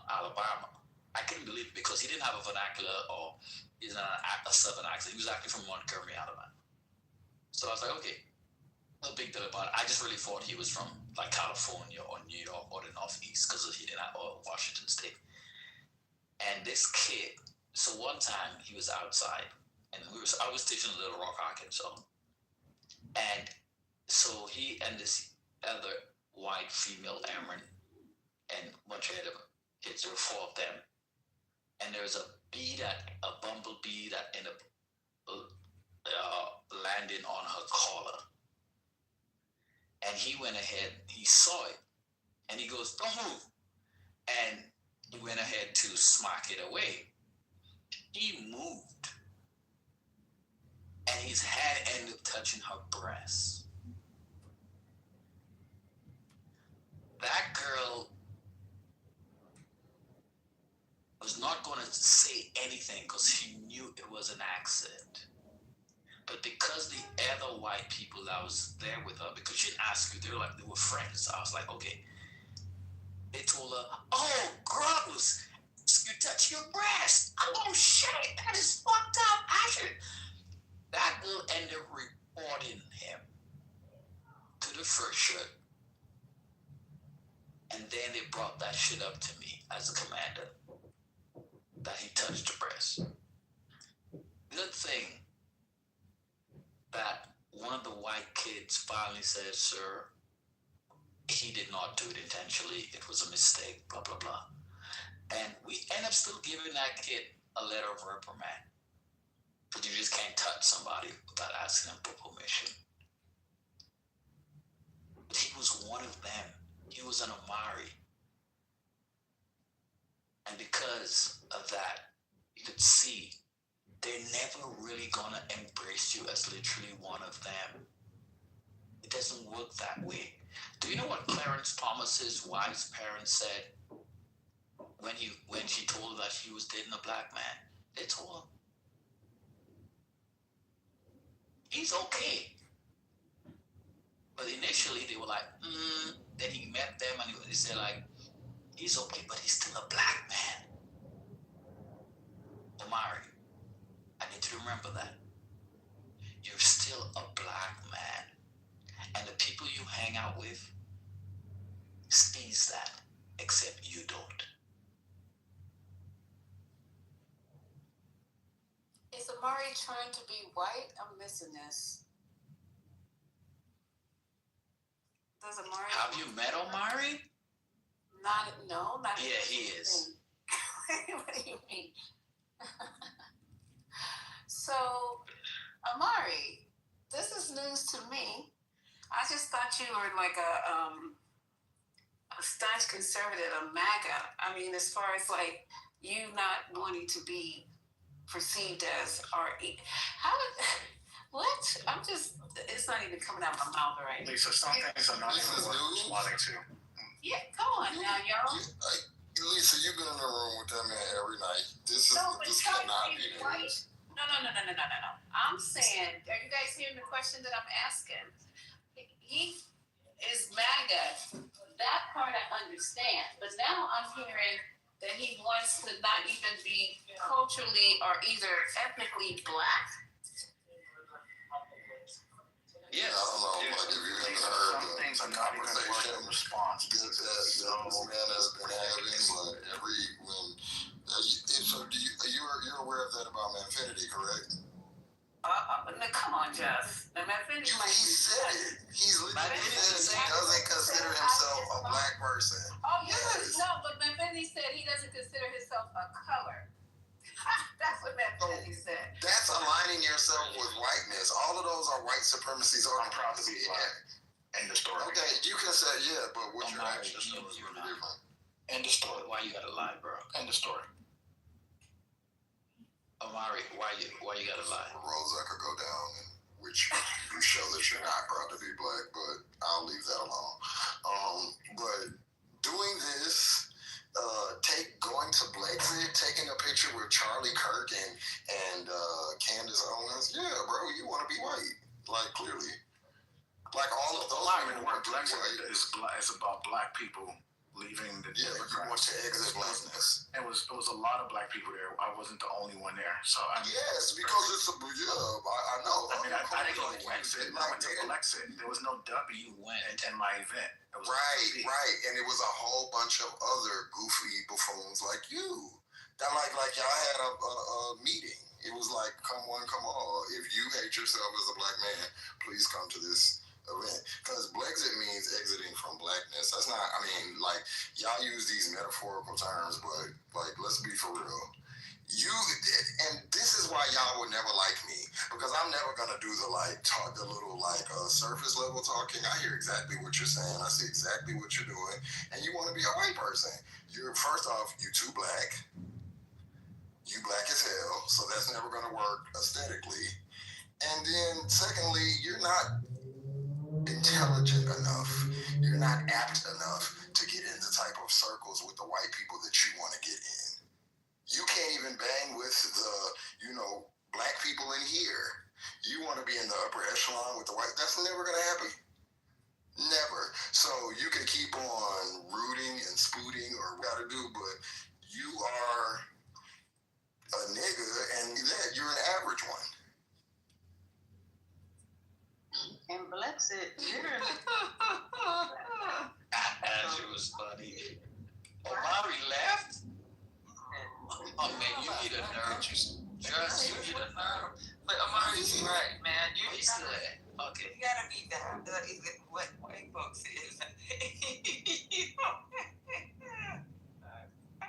Alabama. I couldn't believe it because he didn't have a vernacular or he's not a southern accent. He was actually from Montgomery, Alabama. So I was like, okay, no big deal about it. I just really thought he was from like California or New York or the Northeast because he didn't have Washington State. And this kid, so one time he was outside and I was stationed in Little Rock, Arkansas. And so he and this other white female airman and a bunch of kids, there were 4 of them. And there was a bumblebee that ended up landing on her collar. And he went ahead, he saw it, and he goes, don't move. And he went ahead to smack it away. He moved. And his hand ended up touching her breast. That girl was not going to say anything because she knew it was an accident. But because the other white people that was there with her, because she didn't ask you, they were friends. So I was like, okay. They told her, oh, gross, you touch your breast. Oh, shit, that is fucked up. That girl ended up reporting him to the first shirt. And then they brought that shit up to me as a commander, that he touched the breast. Good thing that one of the white kids finally said, sir, he did not do it intentionally. It was a mistake, blah, blah, blah. And we end up still giving that kid a letter of reprimand. Because you just can't touch somebody without asking them for permission. But he was one of them. He was an Omari. And because of that, you could see they're never really gonna embrace you as literally one of them. It doesn't work that way. Do you know what Clarence Thomas's wife's parents said when she told her that she was dating a black man? They told her, he's okay. But initially they were like, Then he met them and they said like, he's okay, but he's still a black man. Omari, I need you to remember that. You're still a black man. And the people you hang out with sees that, except you don't. Is Omari trying to be white? I'm missing this. Does Omari... Have you met Omari? Not yeah, he is. What do you mean? So, Omari, this is news to me. I just thought you were like a staunch conservative, a MAGA. I mean, as far as like you not wanting to be perceived as what? It's not even coming out of my mouth right. Lisa, some things are not even worth responding to. Yeah, come on now, y'all. Lisa, you've been in the room with that man every night. This cannot be news. No. I'm saying, are you guys hearing the question that I'm asking? He is MAGA. That part I understand. But now I'm hearing that he wants to not even be culturally or either ethnically black. Yeah, I don't know. Like, if you haven't heard some things are not even worth a response. That this man has been having, but so are infinity, correct? No, come on, Jeff. Now, Mephinis, He said it. He's literally said he doesn't consider himself a black person. Oh, yes. No, but Mephinis said he doesn't consider himself a color. That's what Mephinis said. That's aligning yourself with whiteness. All of those are white supremacies. I'm proud to be black. End of story. Okay, you can say, yeah, but what your actions show is really different. End of story. Why you gotta lie, bro? End of story. Omari, why you gotta lie? Roads I could go down in which you show that you're not proud to be black, but I'll leave that alone. But doing this, going to Brexit, taking a picture with Charlie Kirk and Candace Owens, yeah, bro, you want to be white, like clearly, like all of those people want to be white. It's about black people leaving the Democrats. You want to exit blackness. It was a lot of black people there. I wasn't the only one there. So yes, because it's a I know. I mean, I didn't go to Brexit. I went to Brexit. There was no W in my event. Right, and it was a whole bunch of other goofy buffoons like you. That like y'all had a meeting. It was like, come one, come all. If you hate yourself as a black man, please come to this event. Because Brexit means exiting from blackness. That's not, I mean, like, y'all use these metaphorical terms, but, like, let's be for real. And this is why y'all would never like me, because I'm never going to do the little surface level talking. I hear exactly what you're saying. I see exactly what you're doing, and you want to be a white person. First off, you too black. You black as hell, so that's never going to work aesthetically. And then, secondly, you're not intelligent enough, you're not apt enough to get in the type of circles with the white people that you want to get in. You can't even bang with the, black people in here. You want to be in the upper echelon with the white, that's never going to happen. Never. So you can keep on rooting and spooting or what to do, but you are a nigga and you're an average one. And Brexit, literally. Andrew was funny. Omari left? Oh man, you need a nerve. Just you need a nerve. But Omari's right, man. You He's still there. Okay. You gotta be what white folks is. I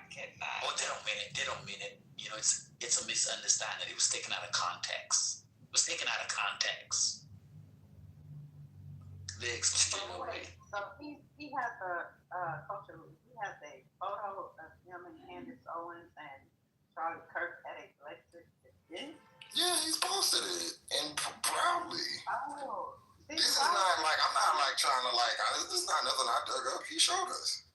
cannot. Oh, they don't mean it. It's a misunderstanding. It was taken out of context. They explain away. So he has a photo of him and Candace Owens and Charlie Kirk at a Brexit event. Yeah, he's posted it and proudly. Oh, this is not like I'm not trying to this is not nothing I dug up. He showed us.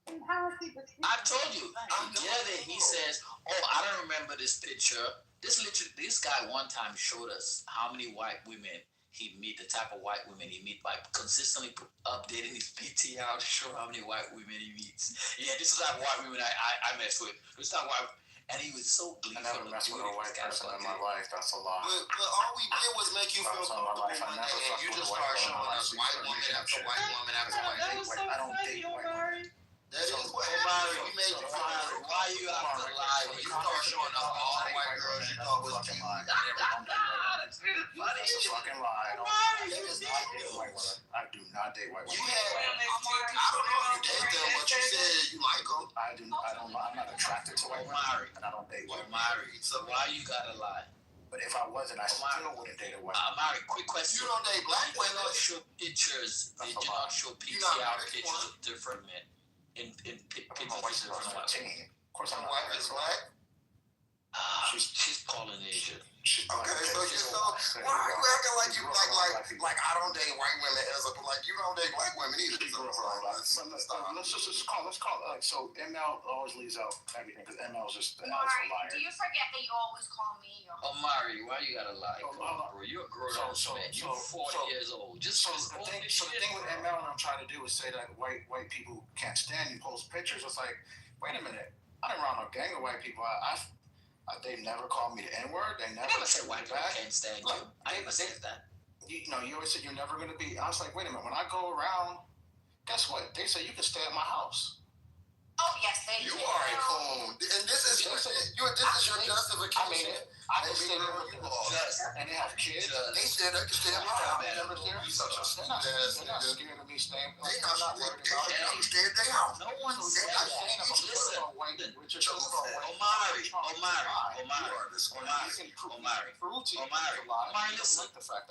And how is he? I told you. The other day he says, "Oh, I don't remember this picture." This guy one time showed us how many white women he meet, the type of white women he meet by consistently updating his PTR to show how many white women he meets. Yeah, this is not white women I mess with. This is not white. And he was so gleeful. I never messed with a white person in my life. That's a lie. But all we did was make you feel comfortable, and you just start showing us white woman after white woman after white woman. I don't date white women. That is what Omari, we made you feel comfortable. Why you have to lie when you start showing us all the white girls you thought was cute? That's really funny. It's a fucking lie. I do not date white women. I don't know if you date them, but you said you like them. I'm not attracted to white women, and I don't date white women. So why you gotta lie? But if I wasn't, I still wouldn't date a white woman. Amari, quick question. You don't date black women. Did you not show pictures? Did you not show PCR pictures of different men? In pictures of different women? Of course, I'm white is black. She's Polynesian. Okay, so why are you acting like you like I don't date white women as a you don't date black women either? Let's call it. So ML always leaves out everything because ML is just the alpha liar. Do you forget that you always call me your Omari, why you gotta lie? Bro, you're a grown-up man. You're 40 years old. The thing with ML and I'm trying to do is say that white people can't stand you post pictures. It's like, wait a minute, I didn't run a gang of white people. They never called me the N-word. They never said white people can't stand you. I never said that. You always said you're never going to be. I was like, wait a minute. When I go around, guess what? They say you can stay at my house. Oh yes, they You do. are a coon, and this is your justification. I can stay there with them, and they have kids. They said they can stay in my house. Never there. They're not scared of me staying. They not scared of their house. No one said that. Listen,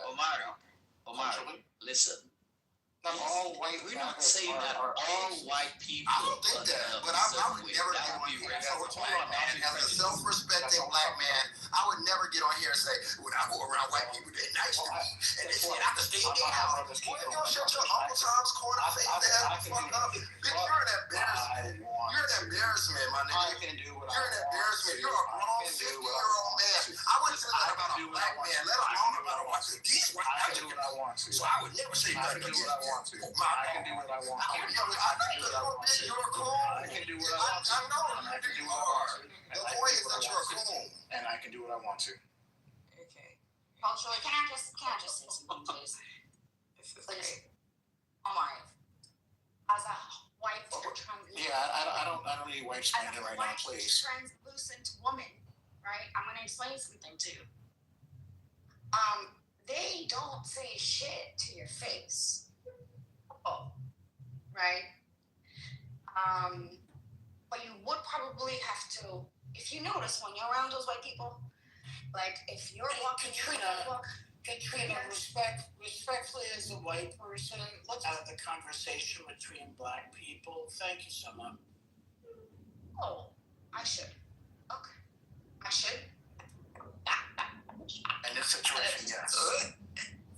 Omari, listen. Not all white. We're not saying that all white people. I don't think that, but I would never get on here as a black man, as a self-respecting black man. I would never get on here and say, when I go around white people, they're nice to me, and they say I can stay in their house. Boy, you don't shut your Uncle Tom's corner face the fuck up. Bitch, you're an embarrassment. You're an embarrassment, my nigga. I can do what I want. You're an embarrassment. You're a grown 50-year-old man. I wouldn't say that about a black man, let alone about a white man. These white I can do what I want to. So I would never say nothing against you. I can do what I want to. I know you're cool. I can do what I want to. I know you are. The point is that you're cool. And I can do what I want to. Okay. Culturally, can I just say something, please? Please. Omari. As a white trans. Yeah, I don't need white splaining right now, please. Translucent woman, right? I'm gonna explain something to you. They don't say shit to your face. Oh, right? But you would probably have to, if you notice when you're around those white people, like if you're walking, Katrina, respectfully as a white person, let's have the conversation between black people. Thank you so much. Oh, I should. Okay. I should. In this situation, yes.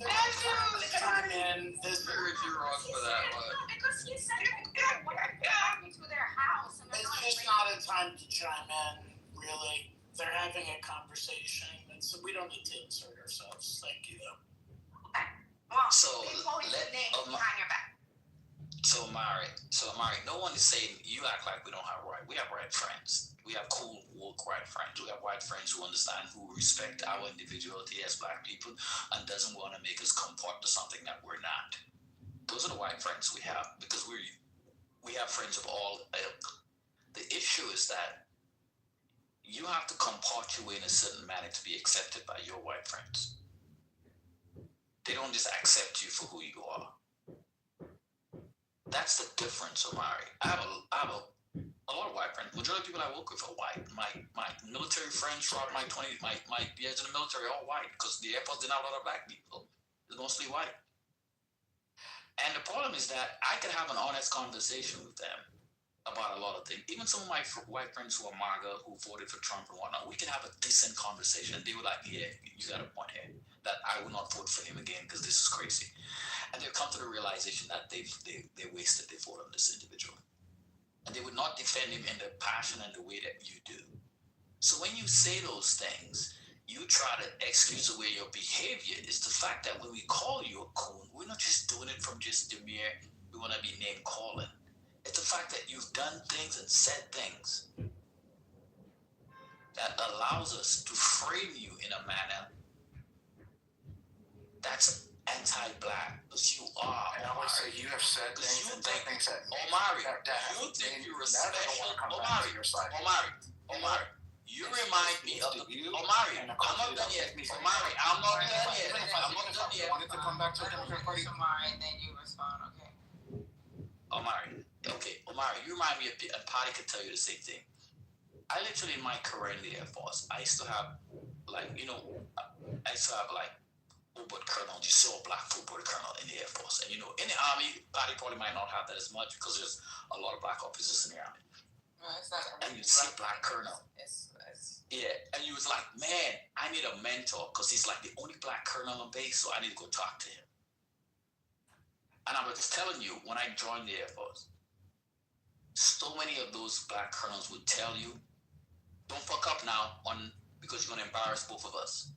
And this you're wrong for that one. Because you said you're walking to their house. And it's just not a time to chime in, really. They're having a conversation, and so we don't need to insert ourselves. Thank you, though. Okay. Well, So behind your back. So Omari, no one is saying you act like we don't have right. We have right friends. We have cool, woke white friends. We have white friends who understand, who respect our individuality as black people and doesn't want to make us comport to something that we're not. Those are the white friends we have because we have friends of all ilk. The issue is that you have to comport your way in a certain manner to be accepted by your white friends. They don't just accept you for who you are. That's the difference, Omari. I have a lot of white friends. Majority of people I work with are white. My military friends throughout my years in the military are all white because the Air Force didn't have a lot of black people. It's mostly white. And the problem is that I could have an honest conversation with them about a lot of things. Even some of my white friends who are MAGA, who voted for Trump and whatnot, we can have a decent conversation. They were like, yeah, you got a point here. That I will not vote for him again because this is crazy. And they've come to the realization that they wasted their vote on this individual. And they would not defend him in the passion and the way that you do. So when you say those things, you try to excuse away your behavior. It's the fact that when we call you a coon, we're not just doing it from just the mere, we want to be name calling. It's the fact that you've done things and said things that allows us to frame you in a manner that's anti-black, because you are. And I would say you have said things and done things that Omari, you think you're a special Omari, you remind me of the Omari. I'm not done yet. Omari, I'm not done yet. I wanted to come back to the Democratic Party. Omari, and then you respond, okay. Omari, you remind me of and Patty could tell you the same thing. I literally, in my career in the Air Force, I used to have full-board colonel. You saw a black full-board colonel in the Air Force. And in the Army, Patty probably might not have that as much because there's a lot of black officers in the Army. And you see a black colonel. Yeah, and you was like, man, I need a mentor because he's like the only black colonel on base, so I need to go talk to him. And I was telling you, when I joined the Air Force, so many of those black colonels would tell you, don't fuck up now because you're going to embarrass both of us.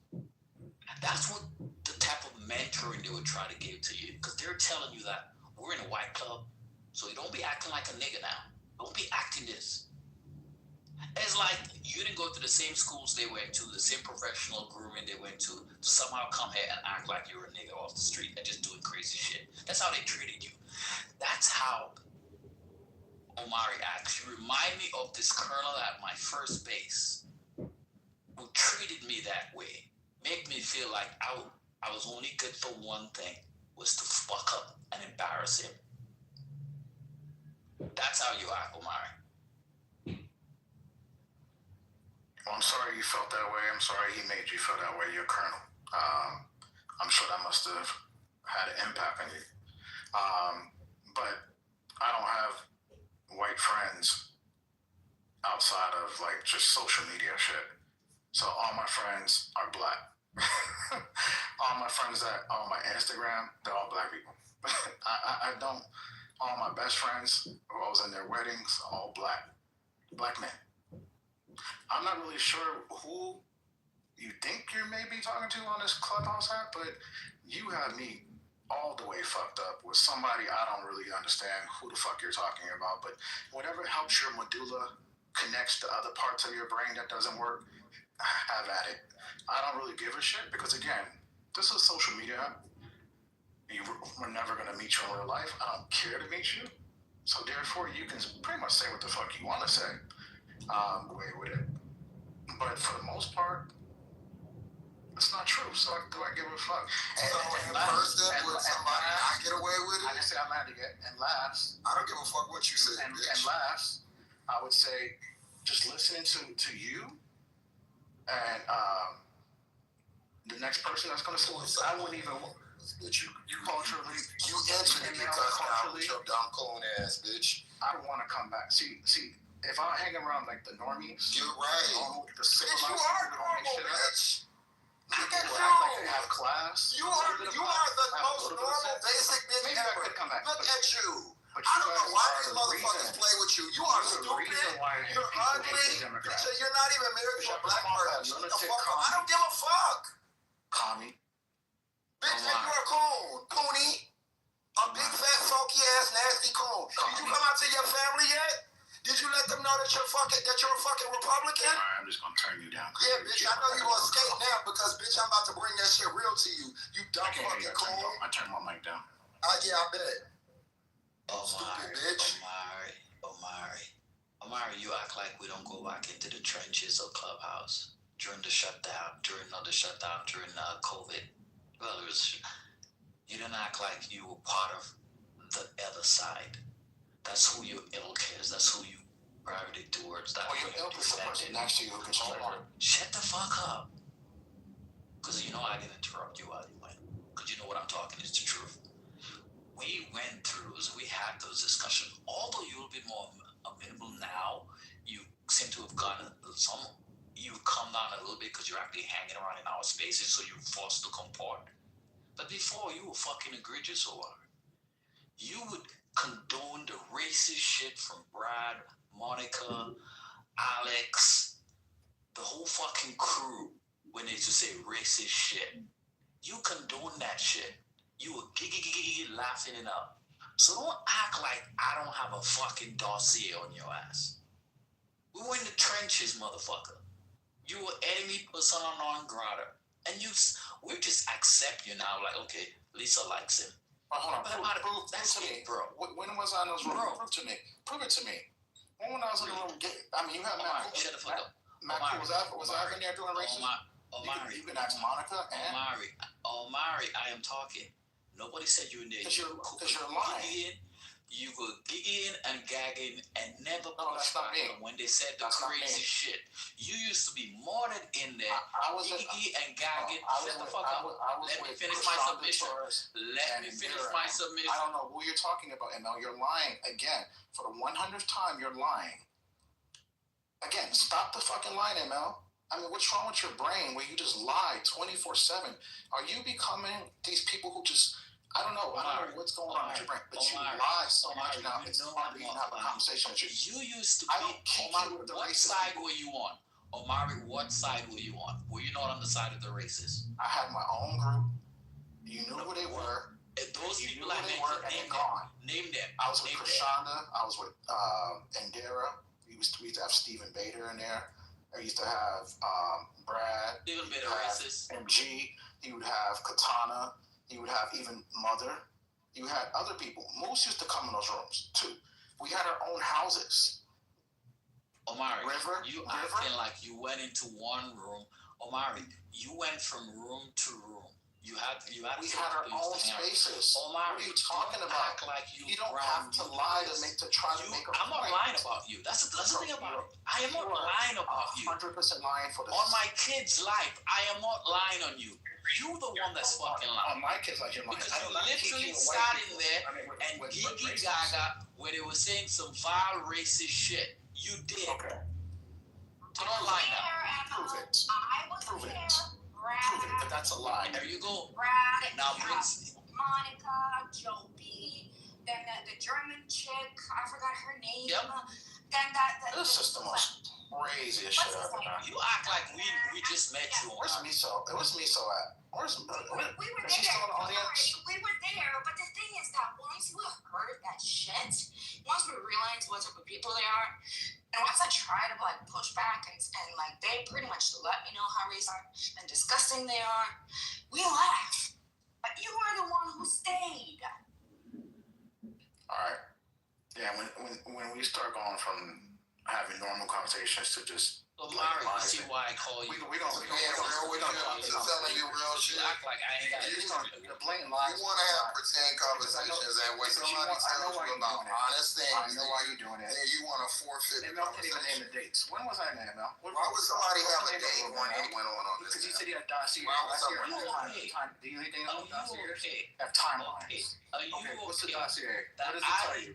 That's what the type of mentoring they would try to give to you, because they're telling you that we're in a white club, so you don't be acting like a nigga now. Don't be acting this. It's like you didn't go to the same schools they went to, the same professional grooming they went to somehow come here and act like you're a nigga off the street and just doing crazy shit. That's how they treated you. That's how Omari asks, you remind me of this colonel at my first base who treated me that way, make me feel like I was only good for one thing, was to fuck up and embarrass him. That's how you act, Omari. Well, I'm sorry you felt that way. I'm sorry he made you feel that way, your colonel. I'm sure that must have had an impact on you. But I don't have white friends outside of like just social media shit. So all my friends are black. All my friends that are on my Instagram, they're all black people. I don't, all my best friends who I was in their weddings, all black men. I'm not really sure who you think you're maybe talking to on this Clubhouse app, but you have me all the way fucked up with somebody I don't really understand who the fuck you're talking about. But whatever helps your medulla connects to other parts of your brain that doesn't work, have at it. I don't really give a shit because, again, this is a social media app. We're never going to meet you in real life. I don't care to meet you. So therefore, you can pretty much say what the fuck you want to say. Away with it. But for the most part, it's not true. So do I give a fuck? And first step with somebody not get away with it? I didn't say I'm mad to get. And last, I don't give a fuck what you said, and bitch. last, I would say just listening to you and the next person that's going to say, I wouldn't even. Bitch, you culturally, you answered it because now with your dumb clone ass, bitch. I don't want to come back. See, if I hang around like the normies, you're right. The civilized bitch, you are normal, bitch. Look at people you. act like they have class. You are the most normal, basic bitch Maybe ever. I could come back. Look at you. But I don't know why these the motherfuckers reason- play with you. You are you're the stupid. reason why You're people hate ugly. the Democrats. Bitch, you're not even married to a black person. Shut the lunatic fuck up. I commie. don't give a fuck. Commie. Bitch, you're a coon. Cooney. A big, fat, funky ass, nasty coon. Did you come out to your family yet? Did you let them know that you're a fucking Republican? All right, I'm just gonna turn you down. Yeah, bitch, I know you're gonna skate now because, bitch, I'm about to bring that shit real to you. You dumb fucking coon. I turned my mic down. Yeah, I bet. Omari, Stupid bitch. Omari, you act like we don't go back into the trenches of Clubhouse during the shutdown, during COVID. Well, you didn't act like you were part of the other side. That's who your ilk is. That's who you gravitate towards. That your ilk is the person next to you who can hold on. Shut the fuck up. Because you know I didn't interrupt you while you went. Because you know what I'm talking is the truth. We had those discussions. Although you're a bit more amenable now, you seem to have gotten you've come down a little bit because you're actually hanging around in our spaces, so you're forced to comport. But before, you were fucking egregious, or you would condone the racist shit from Brad, Monica, Alex, the whole fucking crew when they used to say racist shit. You condone that shit. You were giggy laughing it up. So don't act like I don't have a fucking dossier on your ass. We were in the trenches, motherfucker. You were enemy persona non grata. And we just accept you now, like, okay, Lisa likes him. Hold on, that's me, bro. When was I in those rooms? Prove it to me. When I was in the room, you have Matt. Shut the fuck up. Matt, was I in there doing racism? Omari. You can ask Monica and Omari, I am talking. Nobody said you in there. Because you're lying. You were gigging and gagging and never pushed back when they said the crazy shit. You used to be more than in there. I was giggy and gagging. Shut the fuck up. Let me finish my submission. I don't know who you're talking about, ML. You're lying again. For the 100th time, you're lying. Again, stop the fucking lying, ML. I mean, what's wrong with your brain where you just lie 24/7? Are you becoming these people who just... I don't know what's going on with your brain, but you lie so much now. It's hard to even have a conversation with you. You used to be, Omari, what side were you on? Omari, what side were you on? Were you not on the side of the racists? I had my own group. You knew who they were. Those you people knew who they were, and they're gone. Name them. I was with Krishanda. I was with Indira. We used to have Stephen Bader in there. I used to have Brad. Stephen Bader racist. MG. He would have Katana. He would have even Mother. You had other people. Moose used to come in those rooms too. We had our own houses. Omari, River, you River? acting like you went into one room. Omari, you went from room to room. We had our own spaces. What Omari, are you talking about? Act like you don't have to lie to try to make a I'm not point. lying about you. That's the thing about it. I am not lying about you. 100% lying for this. On my kid's life, I am not lying on you. You the one that's fucking lying. On my kids, like you're lying. Because you literally sat in there and Gigi Gaga, where they were saying some vile racist shit. You did. Okay. So don't lie now. Prove it. I was Prove there. it. Prove it. But that's a lie. There you go. Brad, Now bring. Monica, Joe B, then the German chick, I forgot her name. Yep. Then This is the most craziest shit I've ever done. You act like we just met you. Where's Miso? It was Miso at. Where's we were is she still in the there. audience? We were there, but the thing is that once we heard that shit, once we realized what type of people they are, and once I tried to like push back and like they pretty much let me know how racist and disgusting they are, we left. But you were the one who stayed. All right. Yeah, when we start going from having normal conversations to just Omari, you see why I call you? We don't telling you real shit. You act like I ain't got it. You're blatant lies. You want to have pretend conversations, and when somebody tells you about honest things, I know why you're doing it. then you want to forfeit the Mel can't even name conversation. the dates. When was I in there, Mel? Why would somebody have a date when it went on Because this? he said he had dossier. Why would somebody Do you think Are about you dossiers? okay? Have timelines. Are you Okay, what's the okay? dossier? That What does it tell you?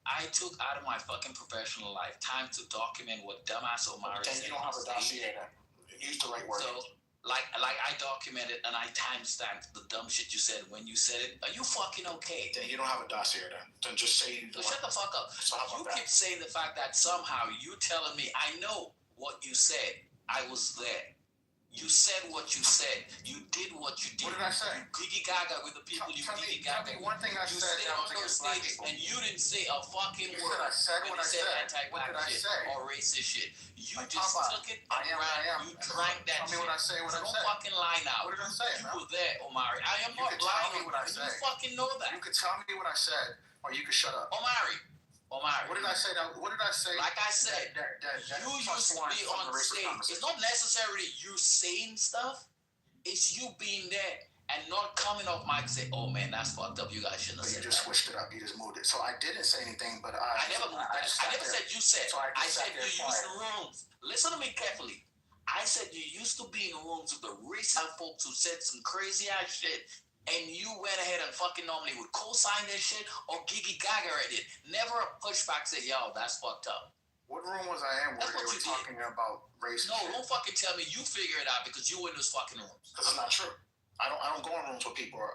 I took out of my fucking professional life time to document what dumbass Omari Then said. you don't have a dossier then. Use the right word. So, like I documented and I timestamped the dumb shit you said when you said it. Are you fucking okay? Then you don't have a dossier then. Then just say you So shut the fuck up. So how You about keep that? saying the fact that somehow you telling me I know what you said. I was there. You said what you said. You did what you did. What did I say? Gigi Gaga with the people you Gigi Tell Gaga. me one thing I You said stayed that on was those against black stages people. and you didn't say a fucking You word said I said when what you I said said. anti-black What did I shit say? or racist shit. You Like, just Papa, took it I and am. you drank that Tell me shit. what I say, what So I don't said. fucking lie now. What did I say, You man? were there, Omari. I am You not could tell lying me on what I you. said. You fucking know that. You could tell me what I said, or you could shut up. Omari. What did I say? What did I say? Like I said, that you plus used to one be from on the racist stage. conversation. It's not necessarily you saying stuff. It's you being there and not coming off mic and say, "Oh man, that's fucked up. You guys shouldn't have You said just that." switched it up. You just moved it. So I didn't say anything, but I never moved that. I never said you said. So I just said sat you there used quiet. the rooms. Listen to me carefully. I said you used to be in rooms with the racist folks who said some crazy ass shit, and you went ahead and fucking normally would co-sign this shit or Gigi Gaga did. Never a pushback say, "Yo, that's fucked up." What room was I in where That's they what were you did. talking about race? No, don't fucking tell me. You figure it out because you in those fucking rooms. Because it's not true. I don't go in rooms where people are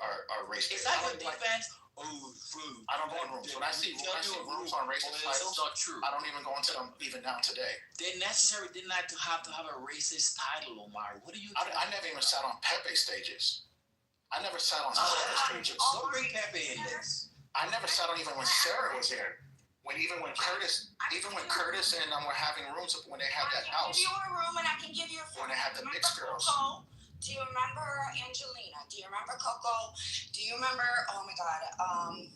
racist. Is that your defense? Oh, food. I don't go in rooms. When I see rooms on racist titles, that's not true. I don't even go into them even now today. They necessarily didn't have to have a racist title, Omari. What are you? I never even sat on Pepe stages. I never sat on Sarah stages. Don't bring Pepe in this. I never sat on even when Sarah was here. When Curtis and were having rooms when they had that house. I can give you a room and I can give you a phone. When they had the mixed girls. Coco? Do you remember Angelina? Do you remember Coco? Do you remember? Oh my God.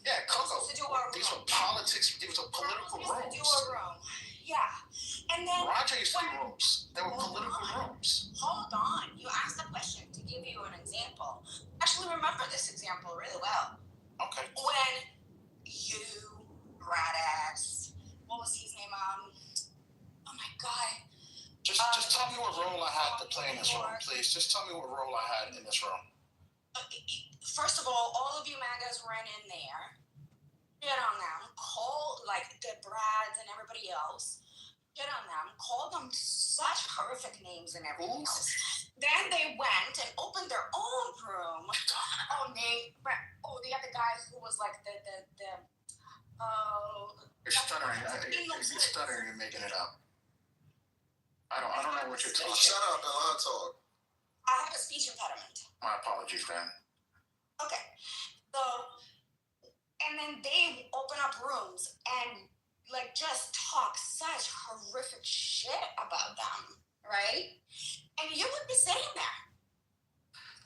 Yeah, Coco. To do a These were politics. These were political To rooms. do a room. Yeah. And then Roger used to do rooms. They were political rooms. hold on. You asked a question to give you an example. I actually remember this example really well. Okay. When you, rat ass, what was his name? Oh my God. Just tell me what role I had to play in this room, please. Just tell me what role I had in this room. First of all of you MAGAs ran in there, get on them, call like the Brads and everybody else, get on them, call them such horrific names and everything else. Then they went and opened their own room. The other guy who was like You're stuttering. You're stuttering and making it up. I don't know what you're talking. Shut up and I'll talk. I have a speech impediment. My apologies, man. Okay. So, and then they open up rooms and like just talk such horrific shit about them, right? And you would be sitting there.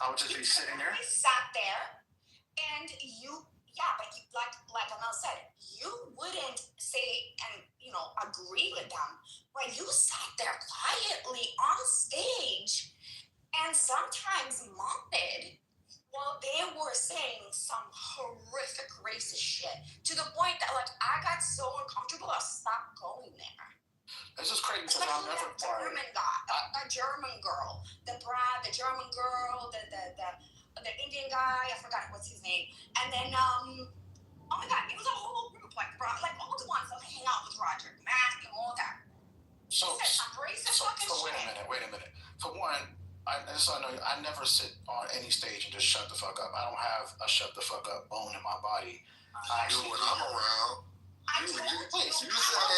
I would just be sitting there. We sat there, and you, yeah, but you, like Amel said, you wouldn't I got so uncomfortable, I stopped going there. It's just crazy because I'll never Especially that German guy, a German girl, the German girl, the Indian guy, I forgot what's his name. And then, oh my God, it was a whole group, like all the ones that hang out with Roger, Matt and all that. So wait a minute. For one, I never sit on any stage and just shut the fuck up. I don't have a shut the fuck up bone in my body. I do when I'm around. You said that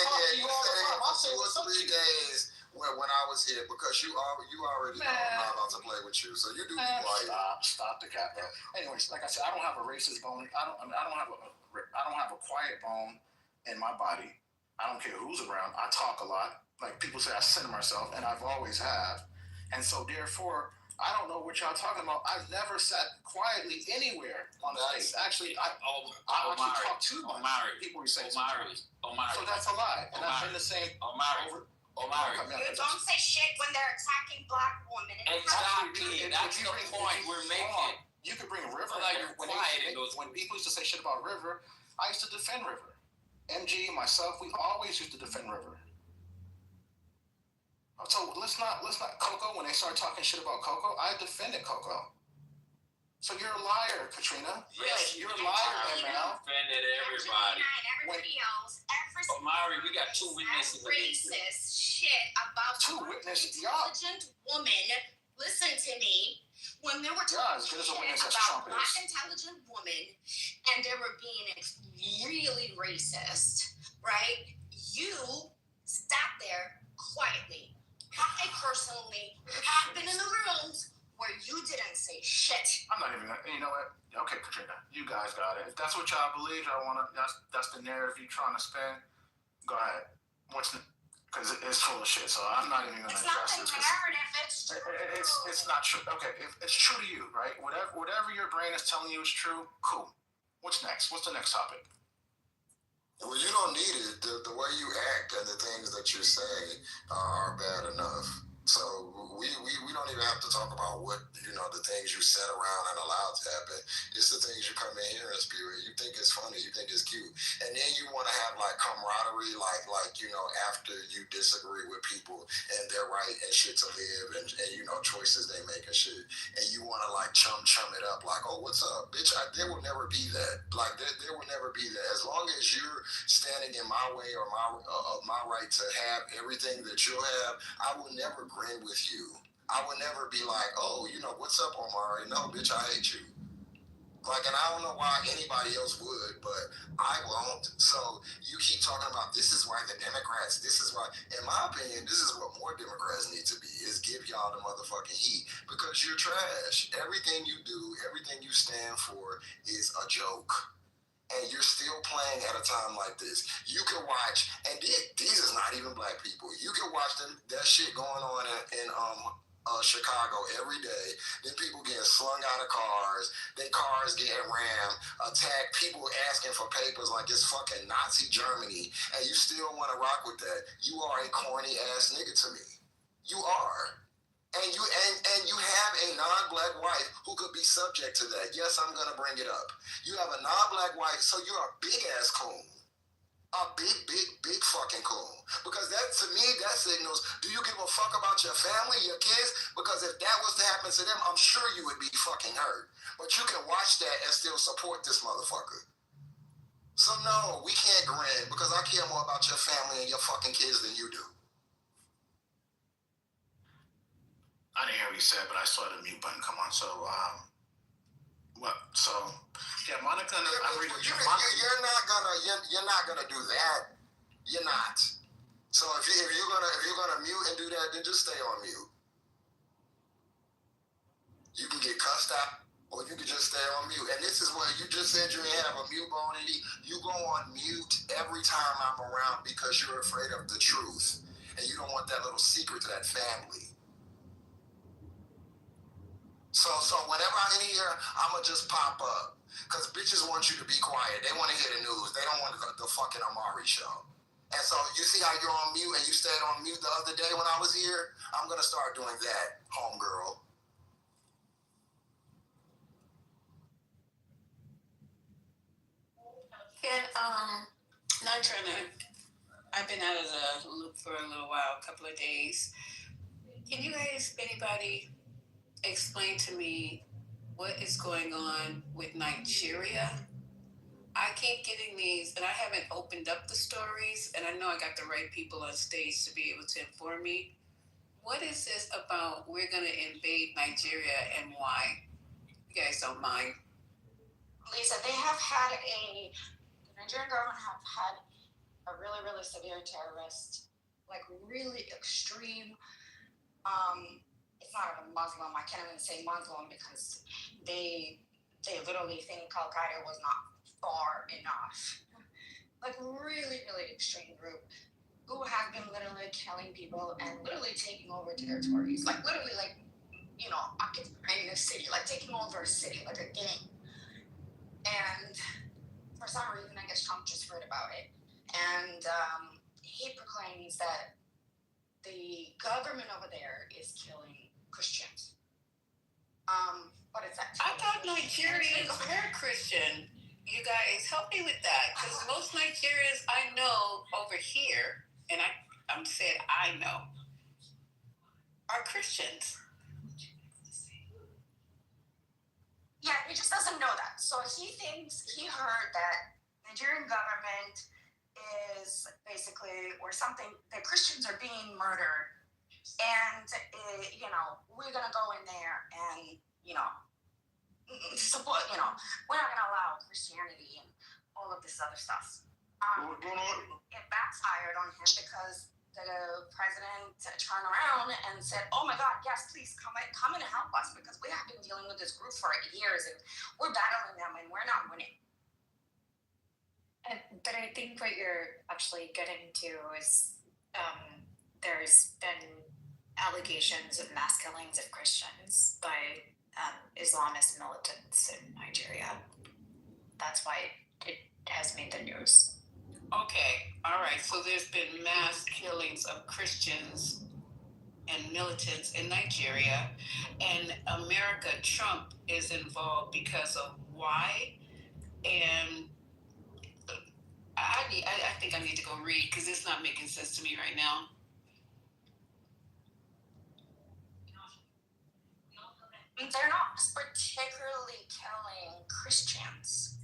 for 2 or 3 days when I was here because you already know I'm not about to play with you, so you do be quiet. Stop the cat, bro. Anyways, like I said, I don't have a racist bone. I don't have a quiet bone in my body. I don't care who's around. I talk a lot. Like people say, I center myself, and I've always have. And so therefore, I don't know what y'all talking about. I've never sat quietly anywhere on the stage. Actually, I actually talk too much. People say Omari. So that's a lie. And I've been the same Omari. You don't say shit when they're attacking black women. Exactly. That's the point we're making. You could bring River. Like you're quiet in those. When people used to say shit about River, I used to defend River. MG, myself, we always used to defend River. So let's not Coco. When they start talking shit about Coco, I defended Coco. So you're a liar, Katrina. Yes, you're a liar, ML. Offended everybody. Everybody else, Omari, we got 2 witnesses. Racist shit about 2 witnesses. Intelligent woman. Listen to me. When they were talking shit about black intelligent women, and they were being really racist, right? You sat there quietly. I personally have been in the rooms where you didn't say shit. I'm not even gonna, you know what? Okay, Katrina, you guys got it. If that's what y'all believe, that's the narrative you're trying to spin, go ahead. Because it's full of shit, so I'm not even gonna address this. It's not the narrative, it's true. It's not true. Okay, if it's true to you, right? Whatever your brain is telling you is true, cool. What's next? What's the next topic? Well, you don't need it. The way you act and the things that you say are bad enough. So we don't even have to talk about what, the things you said around and allowed to happen. It's the things you come in here and spew. You think it's funny, you think it's cute. And then you want to have like camaraderie, after you disagree with people and their right and shit to live and choices they make and shit. And you want to like chum it up like, oh, what's up, bitch? There will never be that. Like there will never be that. As long as you're standing in my way or my right to have everything that you'll have, I will never grin with you. I would never be like, oh, what's up, Omari? No, bitch, I hate you. And I don't know why anybody else would, but I won't. So you keep talking about this is why the Democrats, this is why, in my opinion, this is what more Democrats need to be, is give y'all the motherfucking heat. Because you're trash. Everything you do, everything you stand for is a joke. And you're still playing at a time like this. You can watch, and these is not even black people. You can watch that shit going on in Chicago every day. Then people getting slung out of cars. Their cars getting rammed. Attacked. People asking for papers like it's fucking Nazi Germany. And you still want to rock with that. You are a corny ass nigga to me. You are. And you have a non-black wife who could be subject to that. Yes, I'm gonna bring it up. You have a non-black wife, so you're a big ass coon. A big fucking coon. Because that, to me, that signals, do you give a fuck about your family, your kids? Because if that was to happen to them, I'm sure you would be fucking hurt. But you can watch that and still support this motherfucker. So no, we can't grin because I care more about your family and your fucking kids than you do. I didn't hear what you said, but I saw the mute button come on. So, yeah, Monica. You're not gonna do that. You're not. So if you're gonna mute and do that, then just stay on mute. You can get cussed out, or you can just stay on mute. And this is what you just said. You have a mute bone. You go on mute every time I'm around because you're afraid of the truth, and you don't want that little secret to that family. So whenever I'm in here, I'ma just pop up. Because bitches want you to be quiet. They want to hear the news. They don't want the fucking Omari show. And so you see how you're on mute and you stayed on mute the other day when I was here? I'm going to start doing that, homegirl. Not trying to. I've been out of the loop for a little while, a couple of days. Can you guys, anybody, explain to me what is going on with Nigeria? I keep getting these, and I haven't opened up the stories, and I know I got the right people on stage to be able to inform me. What is this about? We're going to invade Nigeria, and why? You guys don't mind. Lisa, the Nigerian government have had a really, really severe terrorist, like really extreme. It's not a Muslim. I can't even say Muslim because they literally think Al Qaeda was not far enough. Like really, really extreme group who have been literally killing people and literally taking over territories. Like literally, like occupying a city, like taking over a city, like a gang. And for some reason, I guess Trump just heard about it, and he proclaims that the government over there is killing Christians. But it's actually I thought Nigerians were Christian. You guys help me with that, because most Nigerians I know over here, and I'm saying I know, are Christians. Yeah, he just doesn't know that. So he heard that Nigerian government is basically or something, that Christians are being murdered, and we're gonna go in there and support. We're not gonna allow Christianity and all of this other stuff. It backfired on him because the president turned around and said, "Oh my God, yes, please come in and help us because we have been dealing with this group for years and we're battling them and we're not winning." But I think what you're actually getting to is there's been allegations of mass killings of Christians by Islamist militants in Nigeria. That's why it has made the news. Okay, all right. So there's been mass killings of Christians and militants in Nigeria, and America, Trump is involved because of why. And I think I need to go read because it's not making sense to me right now. They're not particularly killing Christians.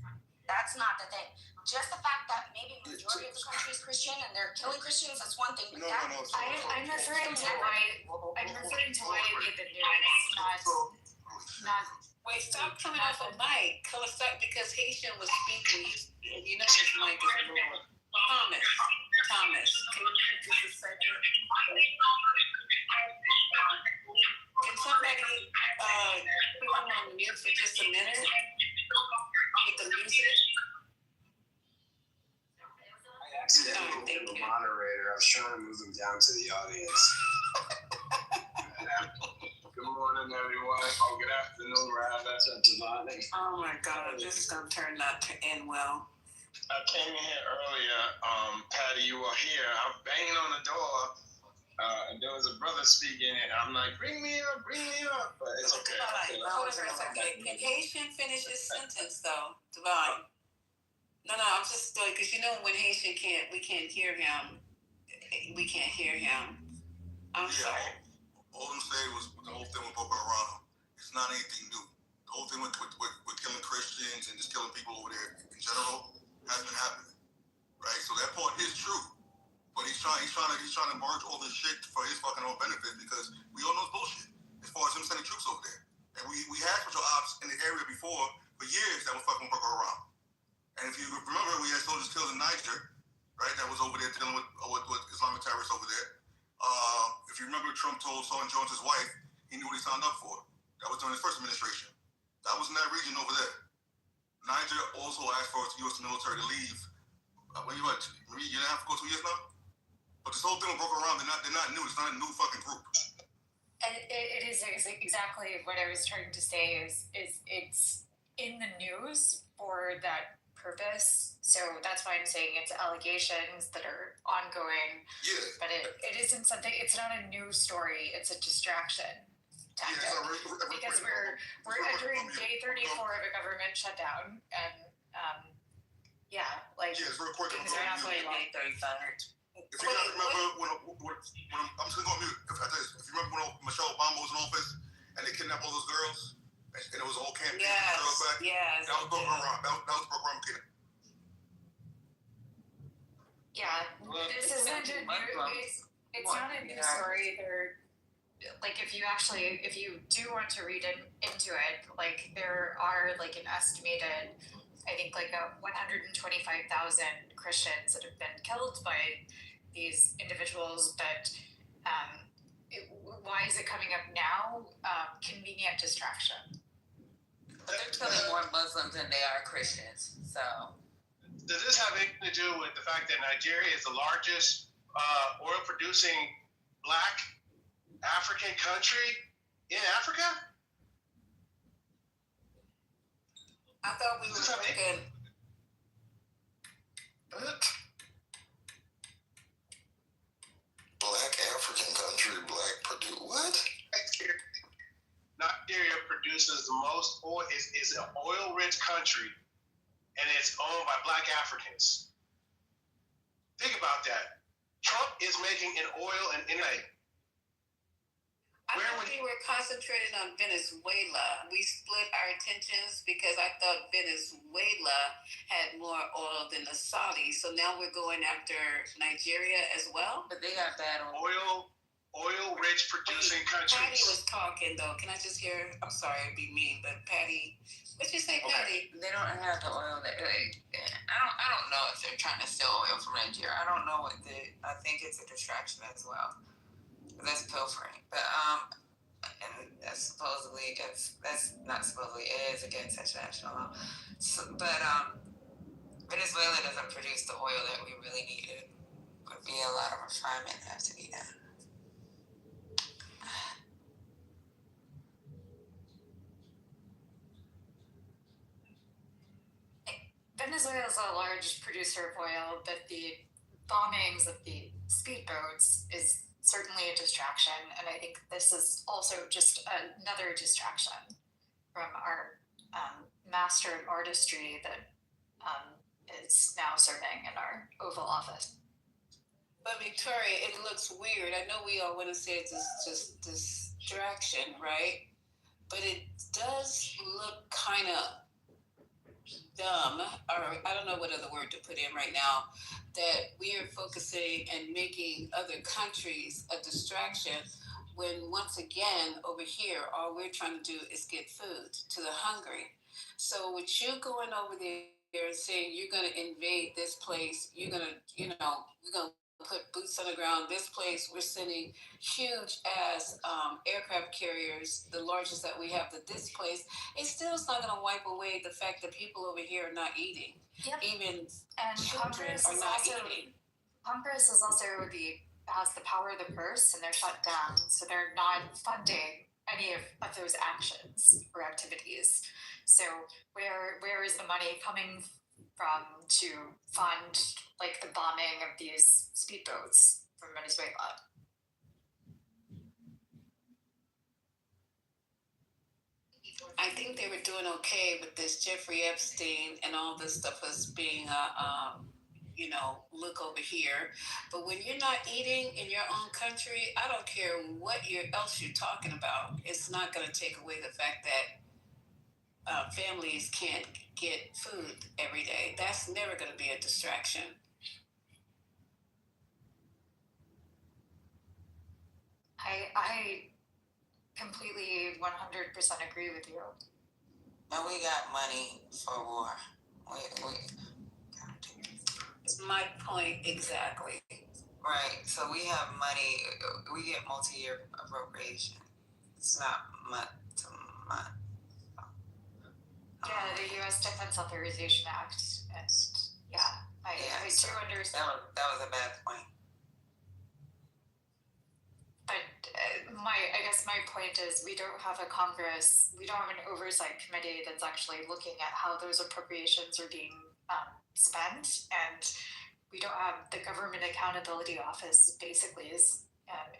That's not the thing. Just the fact that maybe the majority of the country is Christian and they're killing Christians, that's one thing. But I'm referring to why it made the news, not. Wait, stop coming off a mic. Stop, because Haitian was speaking. You know his mic is a little. Thomas, can you just a second? Can somebody put him on mute for just a minute with the music? I accidentally moved the moderator. I was trying to move him down to the audience. Good morning, everyone. Oh, good afternoon, rather. That's Devon. Oh my God, this is gonna turn out to end well. I came in here earlier, Patty, you were here. I'm banging on the door, and there was a brother speaking, and I'm like, bring me up, but it's okay. Hold on for a second. Can Haitian finish his sentence, though? Devon. No, I'm just because when Haitian we can't hear him. We can't hear him. I'm sorry. All I'm saying was the whole thing with Boko Haram. It's not anything new. The whole thing with killing Christians and just killing people over there in general has been happening, right? So that part is true, but he's trying to merge all this shit for his fucking own benefit because we all know it's bullshit as far as him sending troops over there. And we had special ops in the area before for years that was fucking Boko Haram. And if you remember, we had soldiers killed in Niger, right? That was over there dealing with Islamic terrorists over there. If you remember, Trump told Sergeant Jones' wife he knew what he signed up for. That was during his first administration. That was in that region over there. Niger also asked for the U.S. military to leave. What you didn't have to go 2 years now? But this whole thing with Boko Haram, they're not new. It's not a new fucking group. And it is exactly what I was trying to say is it's in the news for that purpose. So that's why I'm saying it's allegations that are ongoing. Yeah. But it isn't something. It's not a news story. It's a distraction tactic. Because we're entering day 34 of a government shutdown, and Yeah, like Yes, real quick. things are not going well. If you guys remember when I'm just gonna go on mute after this. If you remember when Michelle Obama was in office and they kidnapped all those girls and it was a whole campaign to get the girls back. Yes. That was Boko Haram. That was Boko Haram kidnapping. Yeah, this isn't a new, it's not a new story. They're like, if you do want to read into it, like there are like an estimated, I think like 125,000 Christians that have been killed by these individuals, but why is it coming up now? Convenient distraction. But they're killing more Muslims than they are Christians, so. Does this have anything to do with the fact that Nigeria is the largest oil producing black African country in Africa? I thought we were looking. Black African country, black Purdue. What? Nigeria produces the most oil, is an oil-rich country, and it's owned by black Africans. Think about that. Trump is making an oil and energy. I thought we were concentrating on Venezuela. We split our attentions because I thought Venezuela had more oil than the Saudis. So now we're going after Nigeria as well. But they got bad oil-rich producing countries. Patty was talking though. Can I just hear? I'm sorry, it'd be mean, but Patty, what'd you say, Patty? They don't have the oil that I don't know if they're trying to steal oil from Nigeria. I don't know I think it's a distraction as well. That's pilfering, but and that's not supposedly, it is against international law. So, but Venezuela doesn't produce the oil that we really needed. Would be a lot of refinement that have to be done. Venezuela is a large producer of oil, but the bombings of the speedboats is certainly a distraction, and I think this is also just another distraction from our master of artistry that is now serving in our Oval Office. But Victoria, it looks weird. I know we all want to say it's just distraction, right? But it does look kind of dumb, or I don't know what other word to put in right now, that we are focusing and making other countries a distraction when once again over here all we're trying to do is get food to the hungry. So with you going over there and saying you're going to invade this place, you're going to, we're going to put boots on the ground. This place, we're sending huge ass aircraft carriers, the largest that we have to this place. It still is not going to wipe away the fact that people over here are not eating. Yep. Even and children are not eating. Congress is also has the power of the purse, and they're shut down, so they're not funding any of those actions or activities. So where is the money coming from to fund like the bombing of these speedboats from Venezuela? I think they were doing okay with this Jeffrey Epstein and all this stuff as being look over here. But when you're not eating in your own country, I don't care what else you're talking about. It's not going to take away the fact that families can't get food every day. That's never going to be a distraction. I completely 100% agree with you. And we got money for war. It's my point exactly. Right. So we have money. We get multi-year appropriation. It's not month to month. Yeah, the U.S. Defense Authorization Act, and I do understand. That was a bad point. But I guess my point is we don't have a Congress, we don't have an oversight committee that's actually looking at how those appropriations are being spent, and we don't have the Government Accountability Office basically is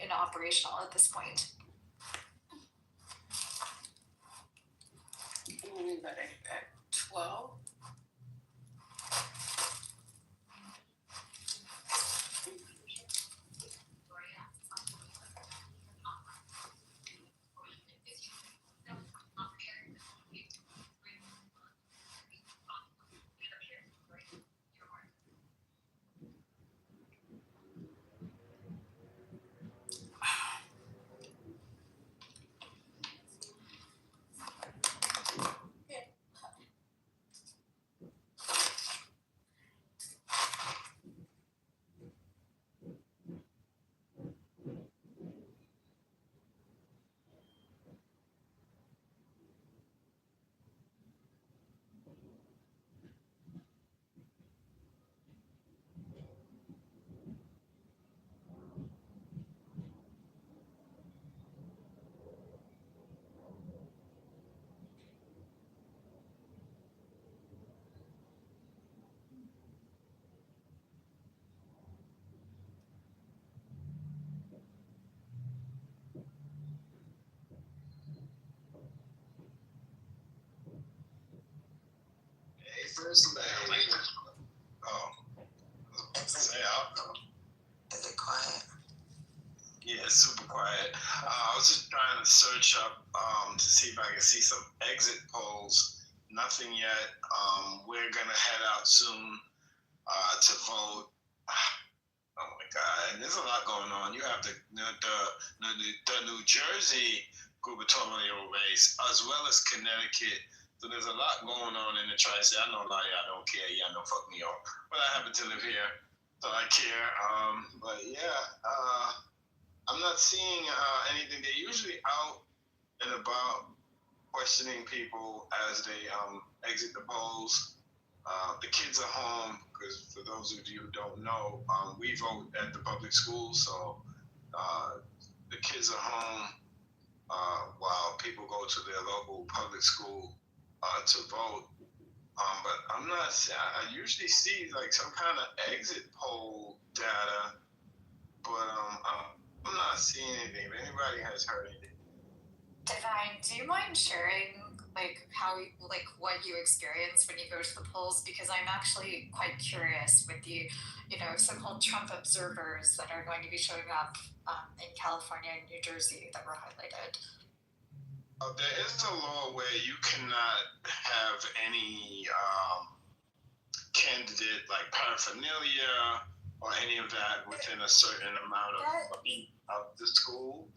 inoperational at this point. At 12. Is it quiet? Yeah, it's super quiet. I was just trying to search up to see if I can see some exit polls. Nothing yet. We're gonna head out soon to vote. Oh my God, there's a lot going on. You have the New Jersey gubernatorial race as well as Connecticut. So there's a lot going on in the tri-state. I know a lot of y'all don't care. Y'all don't fuck me up. But I happen to live here, so I care. But yeah, I'm not seeing anything. They're usually out and about questioning people as they exit the polls. The kids are home because for those of you who don't know, we vote at the public schools, so the kids are home while people go to their local public school to vote. But I'm not. I usually see like some kind of exit poll data, but I'm not seeing anything. If anybody has heard anything. Divine, do you mind sharing like what you experience when you go to the polls? Because I'm actually quite curious with the, so-called Trump observers that are going to be showing up in California and New Jersey that were highlighted. There is a law where you cannot have any candidate like paraphernalia or any of that within a certain amount of the school.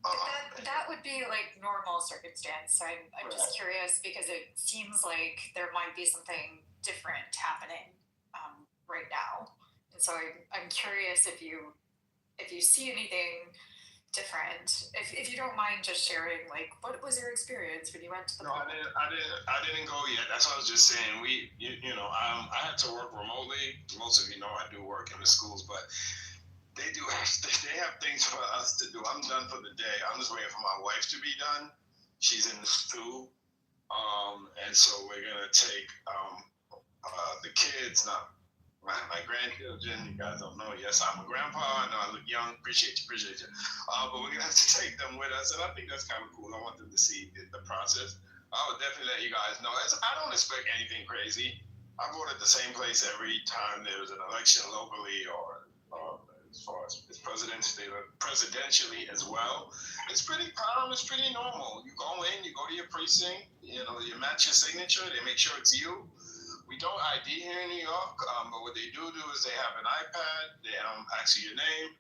That would be like normal circumstance. So I'm just curious because it seems like there might be something different happening right now, and so I'm curious if you see anything different. If you don't mind just sharing, like, what was your experience when you went to the? No, I didn't go yet. That's what I was just saying. I had to work remotely. Most of you know I do work in the schools, but they have things for us to do. I'm done for the day. I'm just waiting for my wife to be done. She's in the stew. And so we're gonna take the kids, not my grandchildren. You guys don't know. Yes, I'm a grandpa. I know I look young. Appreciate you. But we're gonna have to take them with us, and I think that's kind of cool. I want them to see the process. I would definitely let you guys know. I don't expect anything crazy. I vote at the same place every time there's an election locally or as far as it's presidentially as well. It's pretty calm. It's pretty normal. You go in, you go to your precinct. You match your signature. They make sure it's you. We don't ID here in New York, but what they do is they have an iPad. They ask you your name,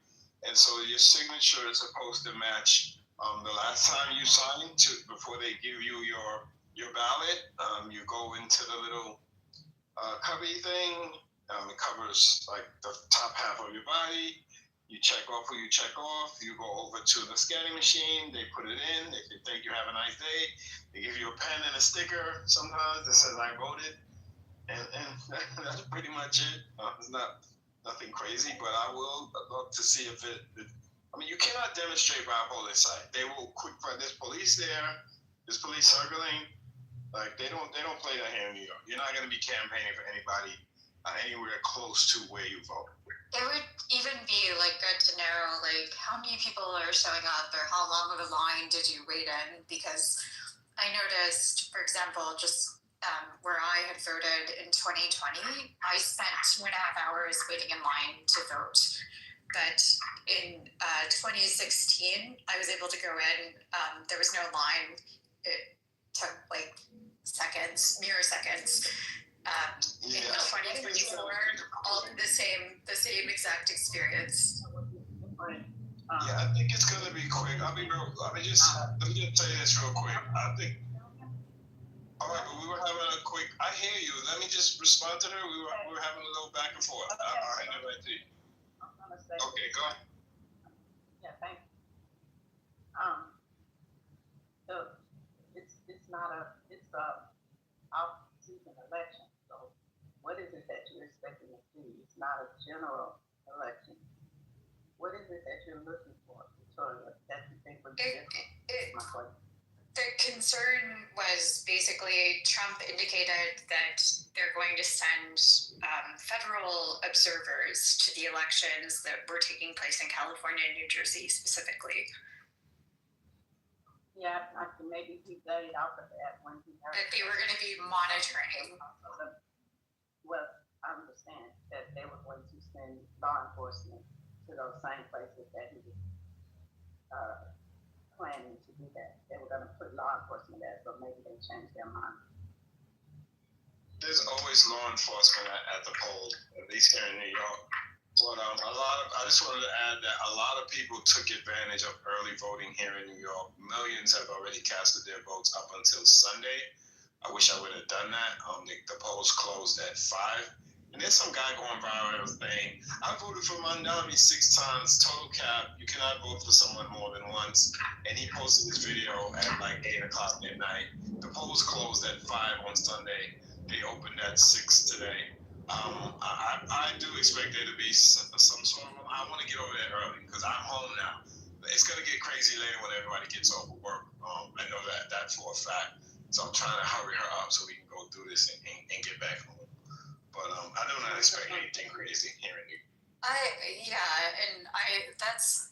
and so your signature is supposed to match the last time you signed before they give you your ballot. You go into the little cubby thing. It covers like the top half of your body. You check off who you check off. You go over to the scanning machine. They put it in. If they think you have a nice day, they give you a pen and a sticker sometimes that says I voted. And that's pretty much it. It's not nothing crazy, but I will look to see if you cannot demonstrate by a polling site. They will there's police there. There's police circling. Like they don't play that here in New York. You're not going to be campaigning for anybody anywhere close to where you vote. It would even be like good to know like how many people are showing up or how long of a line did you wait in, because I noticed, for example, just where I had voted in 2020, I spent 2.5 hours waiting in line to vote. But in 2016, I was able to go in. There was no line. It took like mere seconds. In 2024, all the same exact experience. Yeah, I think it's gonna be quick. Let me just say this real quick. I think. All right, but we were having a quick. I hear you. Let me just respond to her. We were having a little back and forth. I'll hand it right to you. Okay, go ahead. Yeah, thank you. So it's not it's a off-season election. So what is it that you're expecting to see? It's not a general election. What is it that you're looking for, Victoria, that you think would be different? My question. The concern was basically Trump indicated that they're going to send federal observers to the elections that were taking place in California and New Jersey specifically. Yeah, I can maybe keep that out of that when he that they were going to be monitoring. well, I understand that they were going to send law enforcement to those same places that he was planning to do that. They were going to put law enforcement there, so maybe they changed their mind. There's always law enforcement at the poll, at least here in New York. But I just wanted to add that a lot of people took advantage of early voting here in New York. Millions have already casted their votes up until Sunday. I wish I would have done that. The polls closed at 5. And there's some guy going viral saying, I voted for Mandami 6 times, total cap. You cannot vote for someone more than once. And he posted this video at like 8 o'clock at night. The polls closed at 5 on Sunday. They opened at 6 today. I do expect there to be some sort of, I want to get over there early because I'm home now. It's going to get crazy later when everybody gets off of work. I know that for a fact. So I'm trying to hurry her up so we can go through this and get back home. But I do not expect anything crazy here in New York.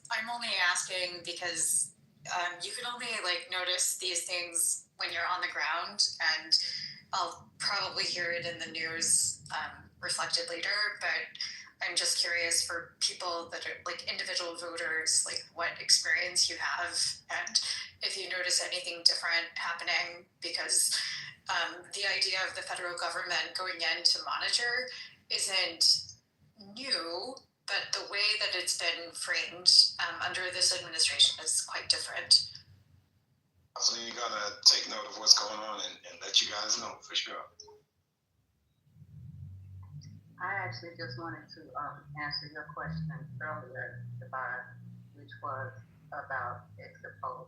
I'm only asking because you can only notice these things when you're on the ground, and I'll probably hear it in the news reflected later, but I'm just curious for people that are individual voters, what experience you have, and if you notice anything different happening, because the idea of the federal government going in to monitor isn't new, but the way that it's been framed under this administration is quite different. So you're going to take note of what's going on and let you guys know for sure. I actually just wanted to answer your question earlier, Devon, which was about exit polls.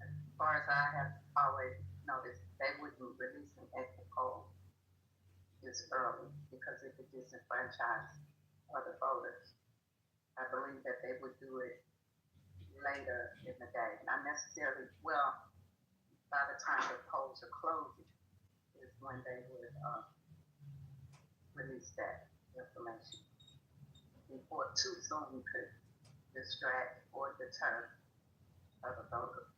As far as I have always noticed, they wouldn't release an exit poll this early because it could disenfranchise other voters. I believe that they would do it later in the day, not necessarily, well, by the time the polls are closing is when they would release that information before too soon could distract or deter other voters.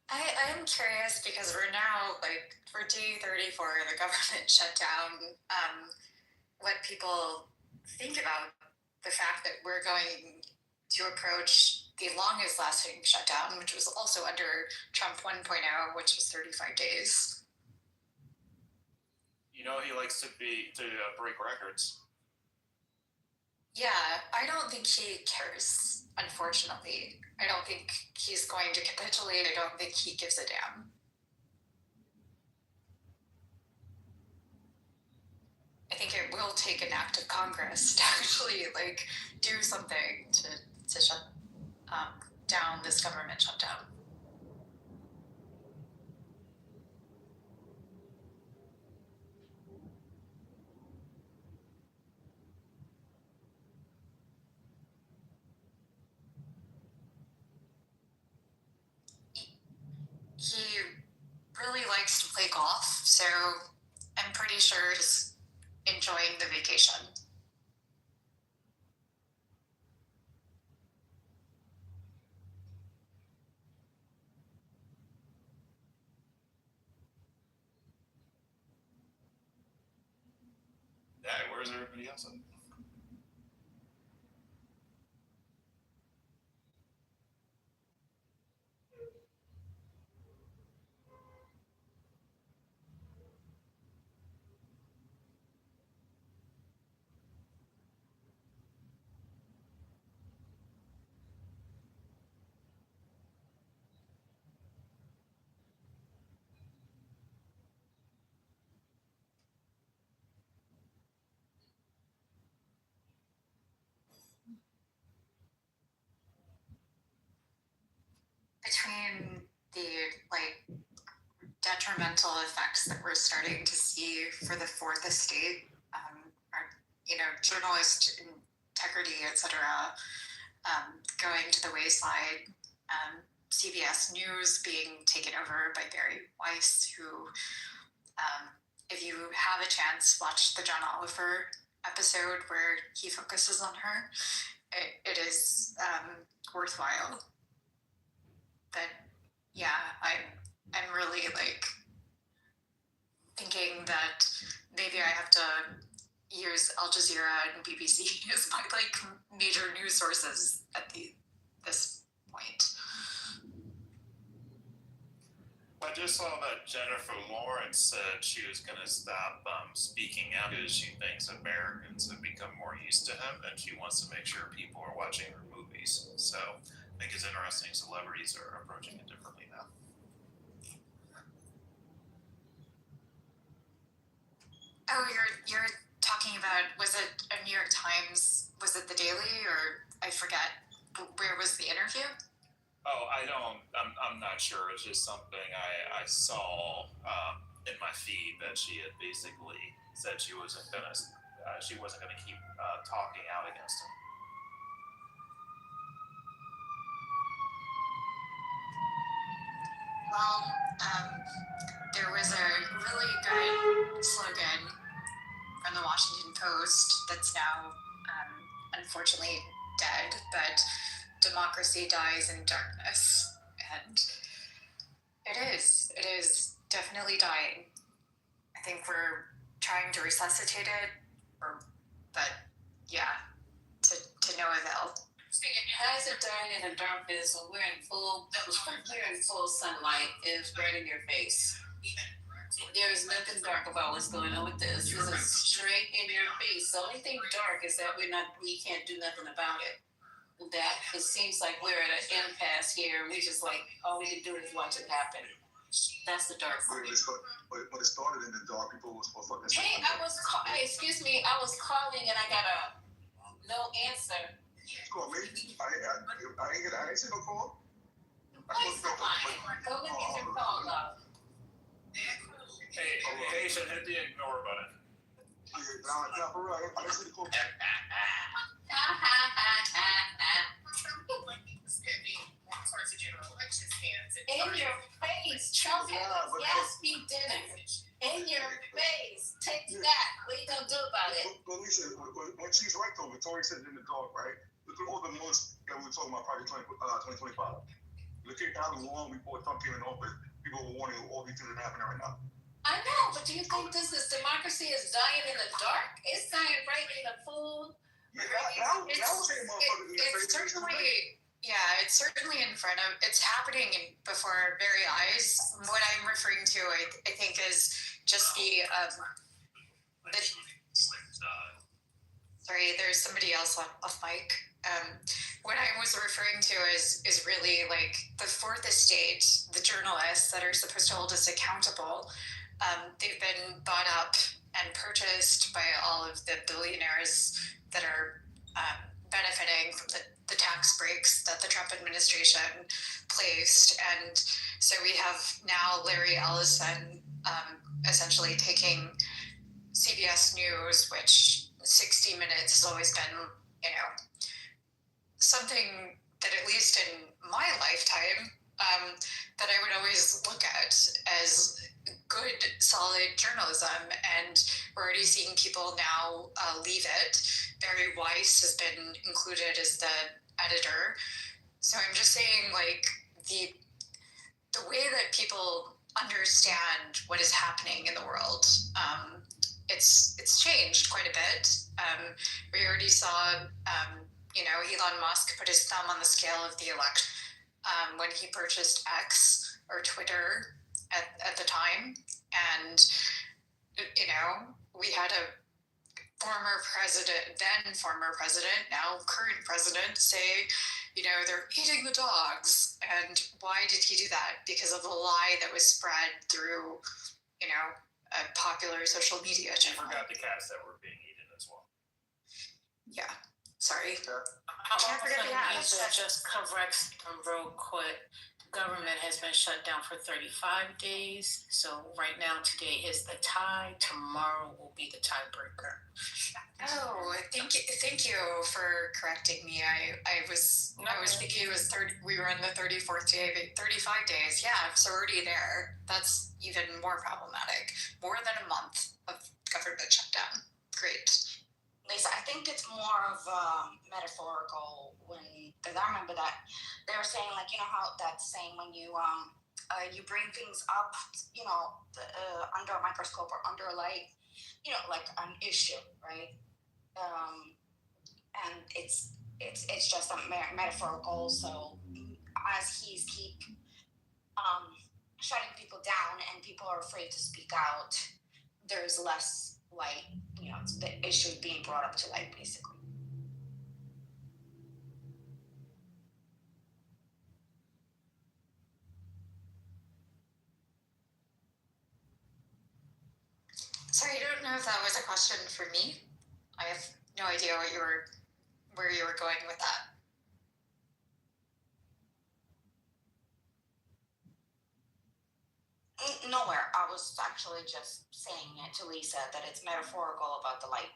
I am curious because we're now for day 34, the government shutdown. What people think about the fact that we're going to approach the longest lasting shutdown, which was also under Trump 1.0, which was 35 days. He likes to break records. Yeah, I don't think he cares, unfortunately. I don't think he's going to capitulate. I don't think he gives a damn. I think it will take an act of Congress to actually do something to shut down this government shutdown. He really likes to play golf, so I'm pretty sure he's enjoying the vacation. Yeah, where's everybody else? Between the detrimental effects that we're starting to see for the fourth estate, journalists integrity, etc., going to the wayside. CBS News being taken over by Barry Weiss, who, if you have a chance, watch the John Oliver episode where he focuses on her. It is worthwhile. But yeah, I'm really like thinking that maybe I have to use Al Jazeera and BBC as my like major news sources at this point. I just saw that Jennifer Lawrence said she was going to stop speaking out because she thinks Americans have become more used to him, and she wants to make sure people are watching her movies. So I think it's interesting celebrities are approaching it differently now. Oh, you're talking about, was it a New York Times? Was it the Daily, or I forget? Where was the interview? Oh, I'm not sure. It's just something I saw in my feed that she had basically said she wasn't gonna keep talking out against him. Well, there was a really good slogan from the Washington Post that's now unfortunately dead, but democracy dies in darkness. And it is definitely dying. I think we're trying to resuscitate it, but yeah, to no avail. How is it dying in the darkness when we're in full sunlight and it's right in your face? There is nothing dark about what's going on with this. This is straight in your face. The only thing dark is that we can't do nothing about it. That it seems like we're at an impasse here. We just like all we can do is watch it happen. That's the dark part. But it started in the dark. People was fucking. Hey, excuse me. I was calling and I got a no answer. Call me. I ain't seen no call. Please don't lie. Go and get your call, love. Hey, Asian, hit the ignore button. Yeah, for real. I didn't see the call. In your face, Trump has yes, we didn't. In your face, take that. What are you gonna do about it? But Lisa, when she's right though, Victoria said in the dark, right? Look at all the months that we were talking about, Project 2025. Look at how long before Trump came in office, people were warning all these things are happening right now. I know, but do you think this is democracy is dying in the dark? It's dying right in the full. It's certainly in front of, it's happening before our very eyes. What I'm referring to, I think, is just sorry, there's somebody else off mic. What I was referring to is really like the fourth estate, the journalists that are supposed to hold us accountable. They've been bought up and purchased by all of the billionaires that are benefiting from the tax breaks that the Trump administration placed. And so we have now Larry Ellison essentially taking CBS News, which 60 Minutes has always been, something that at least in my lifetime, that I would always look at as good, solid journalism. And we're already seeing people now leave it. Barry Weiss has been included as the editor. So I'm just saying, like, the way that people understand what is happening in the world, it's changed quite a bit. We already saw, Elon Musk put his thumb on the scale of the election when he purchased X or Twitter at the time. And, we had a then former president, now current president, say, they're eating the dogs. And why did he do that? Because of a lie that was spread through, a popular social media channel. I forgot the cats that were being eaten as well. Yeah, sorry. I can't forget the cats. Just correct them real quick. government has been shut down for 35 days. So right now, today is the tie. Tomorrow will be the tiebreaker. Oh, thank you for correcting me. I was thinking it was 30. We were in the 34th day, but 35 days. Yeah, it's already there. That's even more problematic. More than a month of government shutdown. Great. Lisa, I think it's more of metaphorical because I remember that they were saying, like, you know how that's saying when you bring things up, under a microscope or under a light, like an issue, right? And it's just a metaphorical. So as he's keep shutting people down and people are afraid to speak out, there's less light. The issue being brought up to light, basically. Sorry, I don't know if that was a question for me. I have no idea where you were going with that. Nowhere. I was actually just saying it to Lisa that it's metaphorical about the light.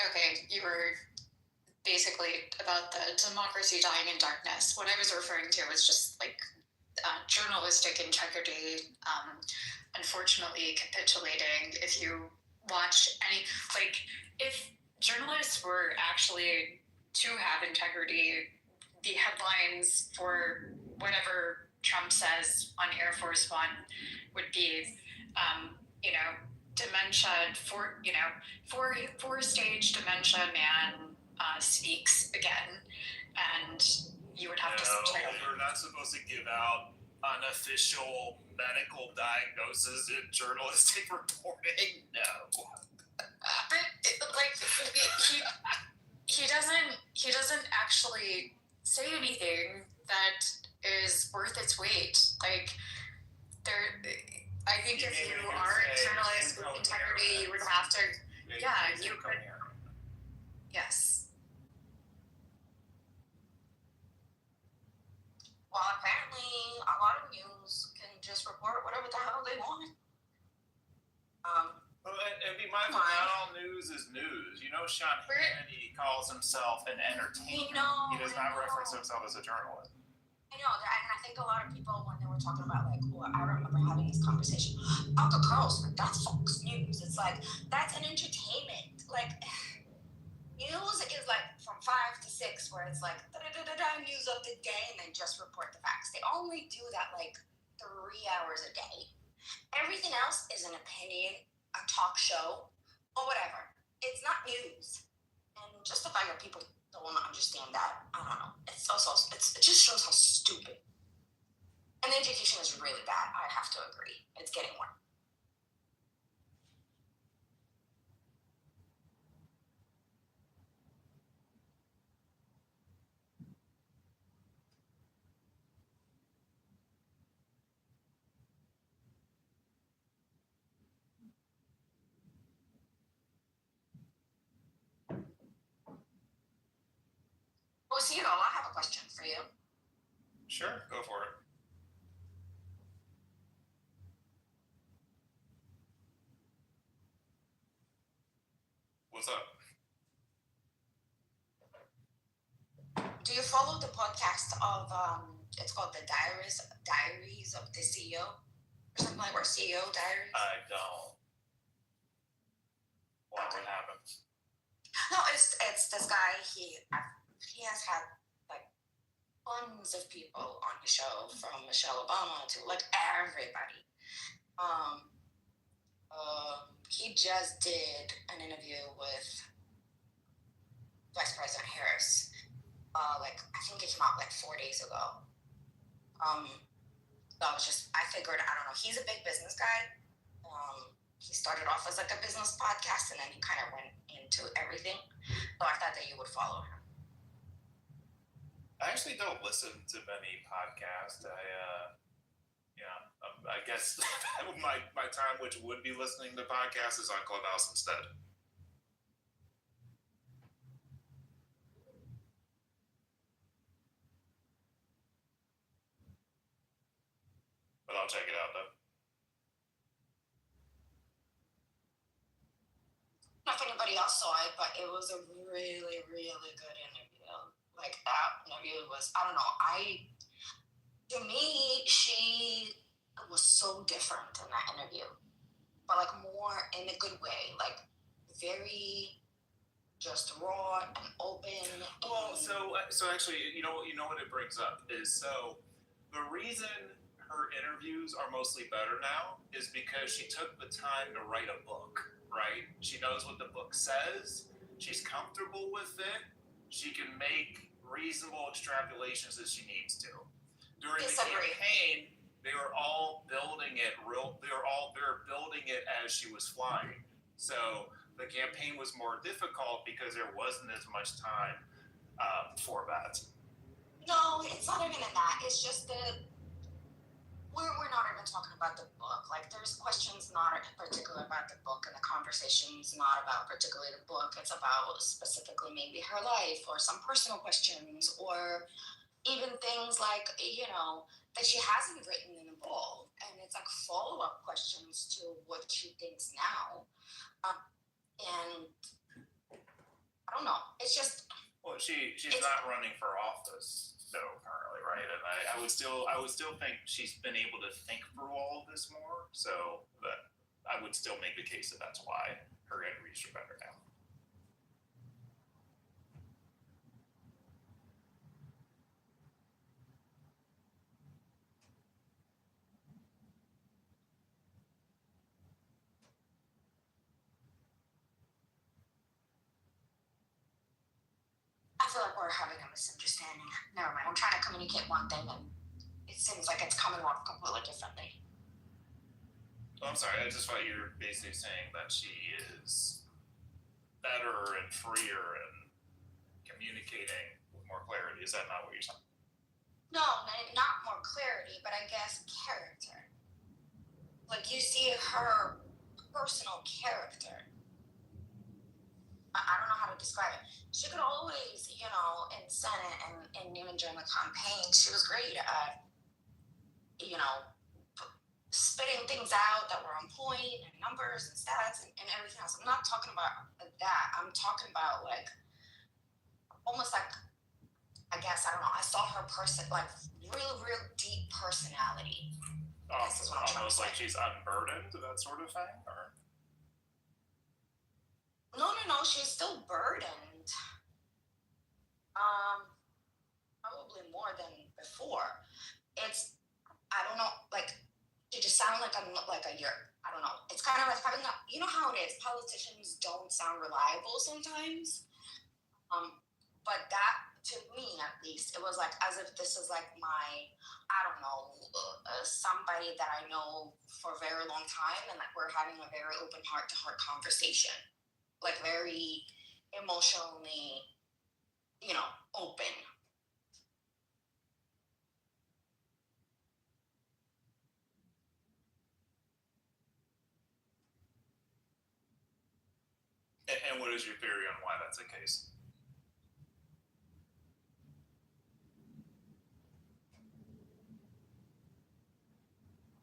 Okay, you were basically about the democracy dying in darkness. What I was referring to was just like journalistic integrity, unfortunately capitulating. If you watch if journalists were actually to have integrity, the headlines for whatever Trump says on Air Force One would be, dementia, four-stage dementia man speaks again, and you would have to subtitle. We're not supposed to give out unofficial medical diagnosis in journalistic reporting. No. But he doesn't actually say anything that is worth its weight. I think if you are a journalist with integrity, you would have to. Yeah, you could. Yes. Well, apparently, a lot of news can just report whatever the hell they want. And be mindful, not all news is news. Sean Hannity calls himself an entertainer. He does not reference himself as a journalist. I know, and I think a lot of people, when they were talking about, I remember having this conversation. Uncle Carlson, that's Fox News. It's like, that's an entertainment. News is from 5 to 6, where it's news of the day, and they just report the facts. They only do that 3 hours a day. Everything else is an opinion, a talk show, or whatever. It's not news. And just the fact that people don't want to understand that, I don't know. It just shows how stupid. And the education is really bad. I have to agree. It's getting worse. Oh, Cito, I have a question for you. Sure, go for it. What's up? Do you follow the podcast of it's called the Diaries of the CEO or something or CEO Diaries? I don't. What happened? No, it's this guy. He has had tons of people on his show, from Michelle Obama to everybody. He just did an interview with Vice President Harris. I think it came out 4 days ago. I figured, I don't know, he's a big business guy. He started off as a business podcast, and then he kind of went into everything. So I thought that you would follow him. I actually don't listen to many podcasts. I guess my time, which would be listening to podcasts, is on Clubhouse instead. I'll check it out though. I don't know if anybody else saw it, but it was a really, really good interview. Like that interview was, I don't know, to me, she was so different in that interview, but like more in a good way, like very just raw and open. Well, so actually, you know what it brings up is, so the reason her interviews are mostly better now is because she took the time to write a book, right? She knows what the book says. She's comfortable with it. She can make reasonable extrapolations as she needs to. During the campaign, they were all building it they're building it as she was flying. So the campaign was more difficult because there wasn't as much time for that. No, it's not even in that. It's just that we're not even talking about the book. Like, there's questions not particular about the book, and the conversation's not about particularly the book. It's about specifically maybe her life or some personal questions, or even things like, that she hasn't written in a book. And it's like follow-up questions to what she thinks now. And I don't know. It's just... Well, she's not running for office though currently, right? And I would still think she's been able to think through all of this more. So that I would still make the case that that's why her interviews are better now. I feel like we're having a misunderstanding. Never mind. I'm trying to communicate one thing, and it seems like it's coming off completely differently. Oh, I'm sorry. I just thought you were basically saying that she is better and freer and communicating with more clarity. Is that not what you're saying? No, not more clarity, but I guess character. Like, you see her personal character. I don't know how to describe it. She could always, in Senate and even during the campaign, she was great at, spitting things out that were on point, and numbers and stats and everything else. I'm not talking about that. I'm talking about, like, almost like, I guess, I don't know, I saw her like, real deep personality. This is what I'm trying to Almost say. like she's unburdened, that sort of thing, or? No, she's still burdened. Probably more than before. It's, I don't know, like, it just sounds like I don't know. It's kind of like having you know how it is. Politicians don't sound reliable sometimes. But that, to me at least, it was like as if this is like my, I don't know, somebody that I know for a very long time, and like we're having a very open heart-to-heart conversation, like very emotionally, open. And what is your theory on why that's the case?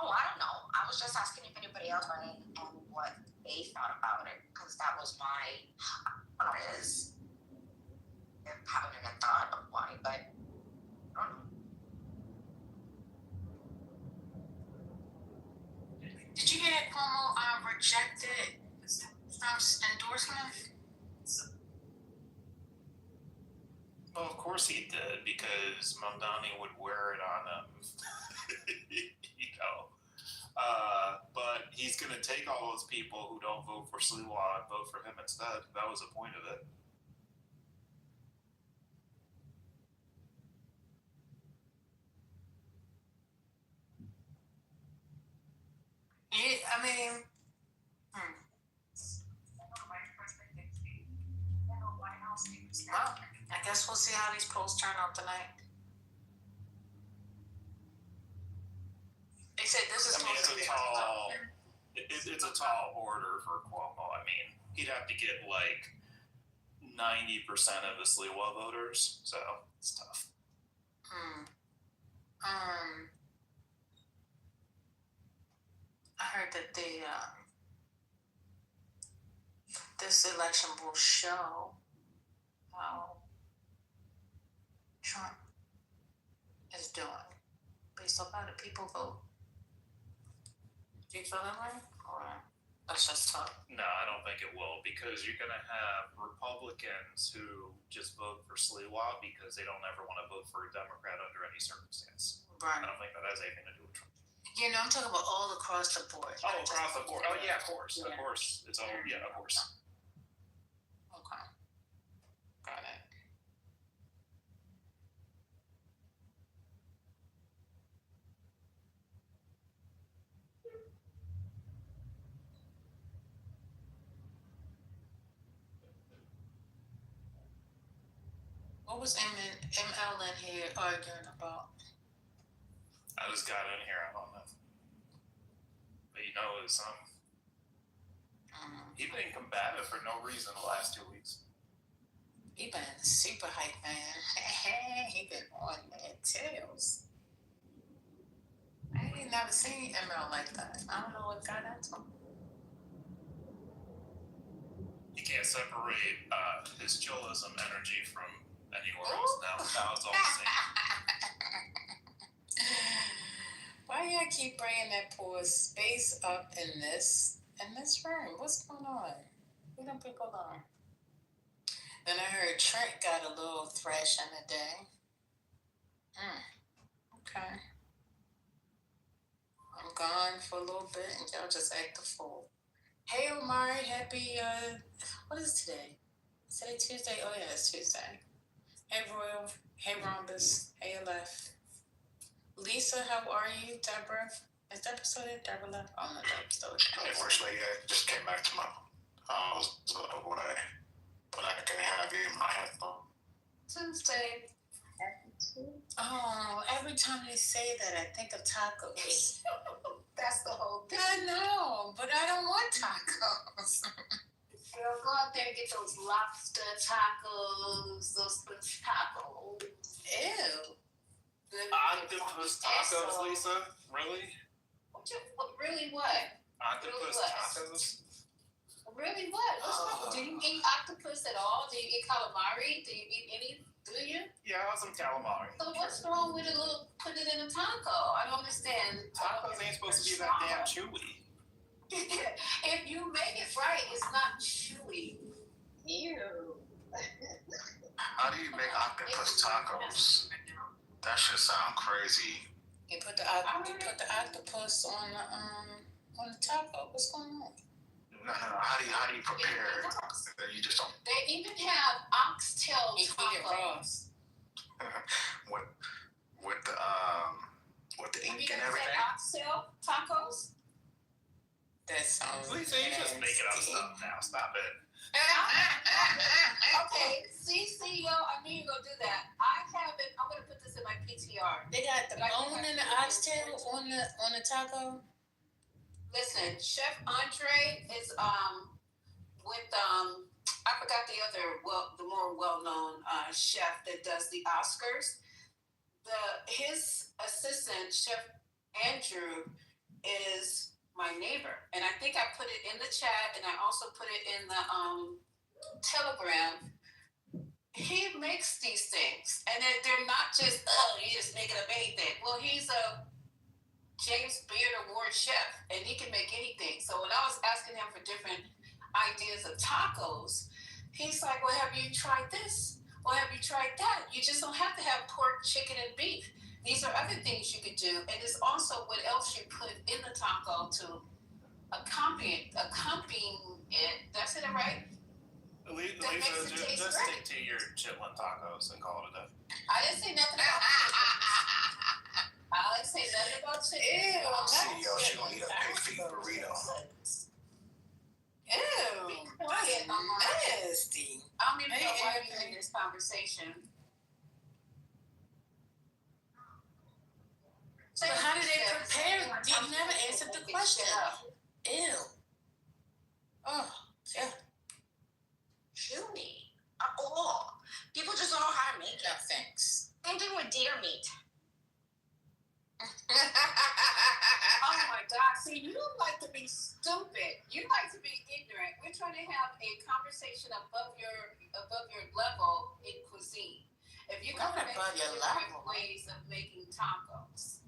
Oh, I don't know. I was just asking if anybody else heard it and what they thought about it, because that was my, I don't know, it is. I haven't even thought of why, but I don't know. Did you hear that Cuomo rejected Trump's endorsement? Well, of course he did, because Mamdani would wear it on him. But he's going to take all those people who don't vote for Sliwa and vote for him instead. That was the point of it. Yeah, I mean, well, I guess we'll see how these polls turn out tonight. They said this is supposed to be it's a tall order for Cuomo. I mean, he'd have to get like 90% of the Sliwa voters, so it's tough. I heard that this election will show how Trump is doing based on how the people vote. Do you feel that way? Or that's just talk? No, I don't think it will, because you're going to have Republicans who just vote for Sliwa because they don't ever want to vote for a Democrat under any circumstance. Right. I don't think that has anything to do with Trump. You know, I'm talking about all across the board. Oh, across the board. Oh, yeah, of course. Yeah. Of course. It's all, yeah, of course. Okay. Got it. What was ML in here arguing about? I just got in here. I don't know. But you know, it's he's been combative for no reason the last 2 weeks. He been super hype, man. He been on their tails. I ain't never seen ML like that. I don't know what got into him. You can't separate his chillism energy from anywhere else now. Now it's all the same. Why y'all keep bringing that poor space up in this room? What's going on? We done people on. Then I heard Trent got a little thrashing today. Okay. I'm gone for a little bit and y'all just act the fool. Hey Omari, happy what is today? Is today Tuesday? Oh yeah, it's Tuesday. Hey Royal, hey Rhombus, hey Aleph. Lisa, how are you? Deborah? Is Deborah still there? Deborah left? Oh no, Deborah's still there. Hey, First Lady, I just came back to my house, but I can have you in my headphone. Tuesday. Oh, every time they say that, I think of tacos. That's the whole thing. I know, but I don't want tacos. Girl, go out there and get those lobster tacos, those fish tacos. Ew. Octopus tacos, Lisa? Really? Really what? Octopus tacos? Really what? What's wrong? Do you eat octopus at all? Do you eat calamari? Do you eat any? Do you? Yeah, I'll have some calamari. So what's wrong with put it in a taco? I don't understand. Tacos ain't supposed to be that damn chewy. If you make it right, it's not chewy. Ew. How do you make octopus tacos? That should sound crazy. You put the octopus on the taco. What's going on? No. How do you prepare it? You just don't. They even have oxtail tacos. with the ink and everything. Oxtail tacos. That sounds. Lisa, you just making up stuff now. Stop it. Okay, CEO, I knew you were gonna do that. I'm gonna put this in my PTR. They got the bone and the oxtail on the taco. Listen, Chef Andre is with I forgot the more well-known chef that does the Oscars. His assistant, Chef Andrew, is my neighbor, and I think I put it in the chat, and I also put it in the Telegram. He makes these things, and they're not just you just make it up anything. Well, he's a James Beard Award chef, and he can make anything. So when I was asking him for different ideas of tacos, he's like, well, have you tried this? Well, have you tried that? You just don't have to have pork, chicken, and beef. These are other things you could do. And it's also what else you put in the taco to accompany it. That's it, right? Lisa, just stick to your chitlin tacos and call it a day. I didn't say nothing about chitlins. I didn't say nothing about chitlins. CEO, she gonna eat a pig feet burrito. Ew, quiet, nasty. I don't even know why you're in this conversation. So how did they prepare? You never answered the question. Ew. Oh, yeah. Chewy. People just don't know how to make it. No thanks. Same thing with deer meat. Oh my God! See, you don't like conversation above your level in cuisine. If you're going to Not above mention your different level. ways of making tacos,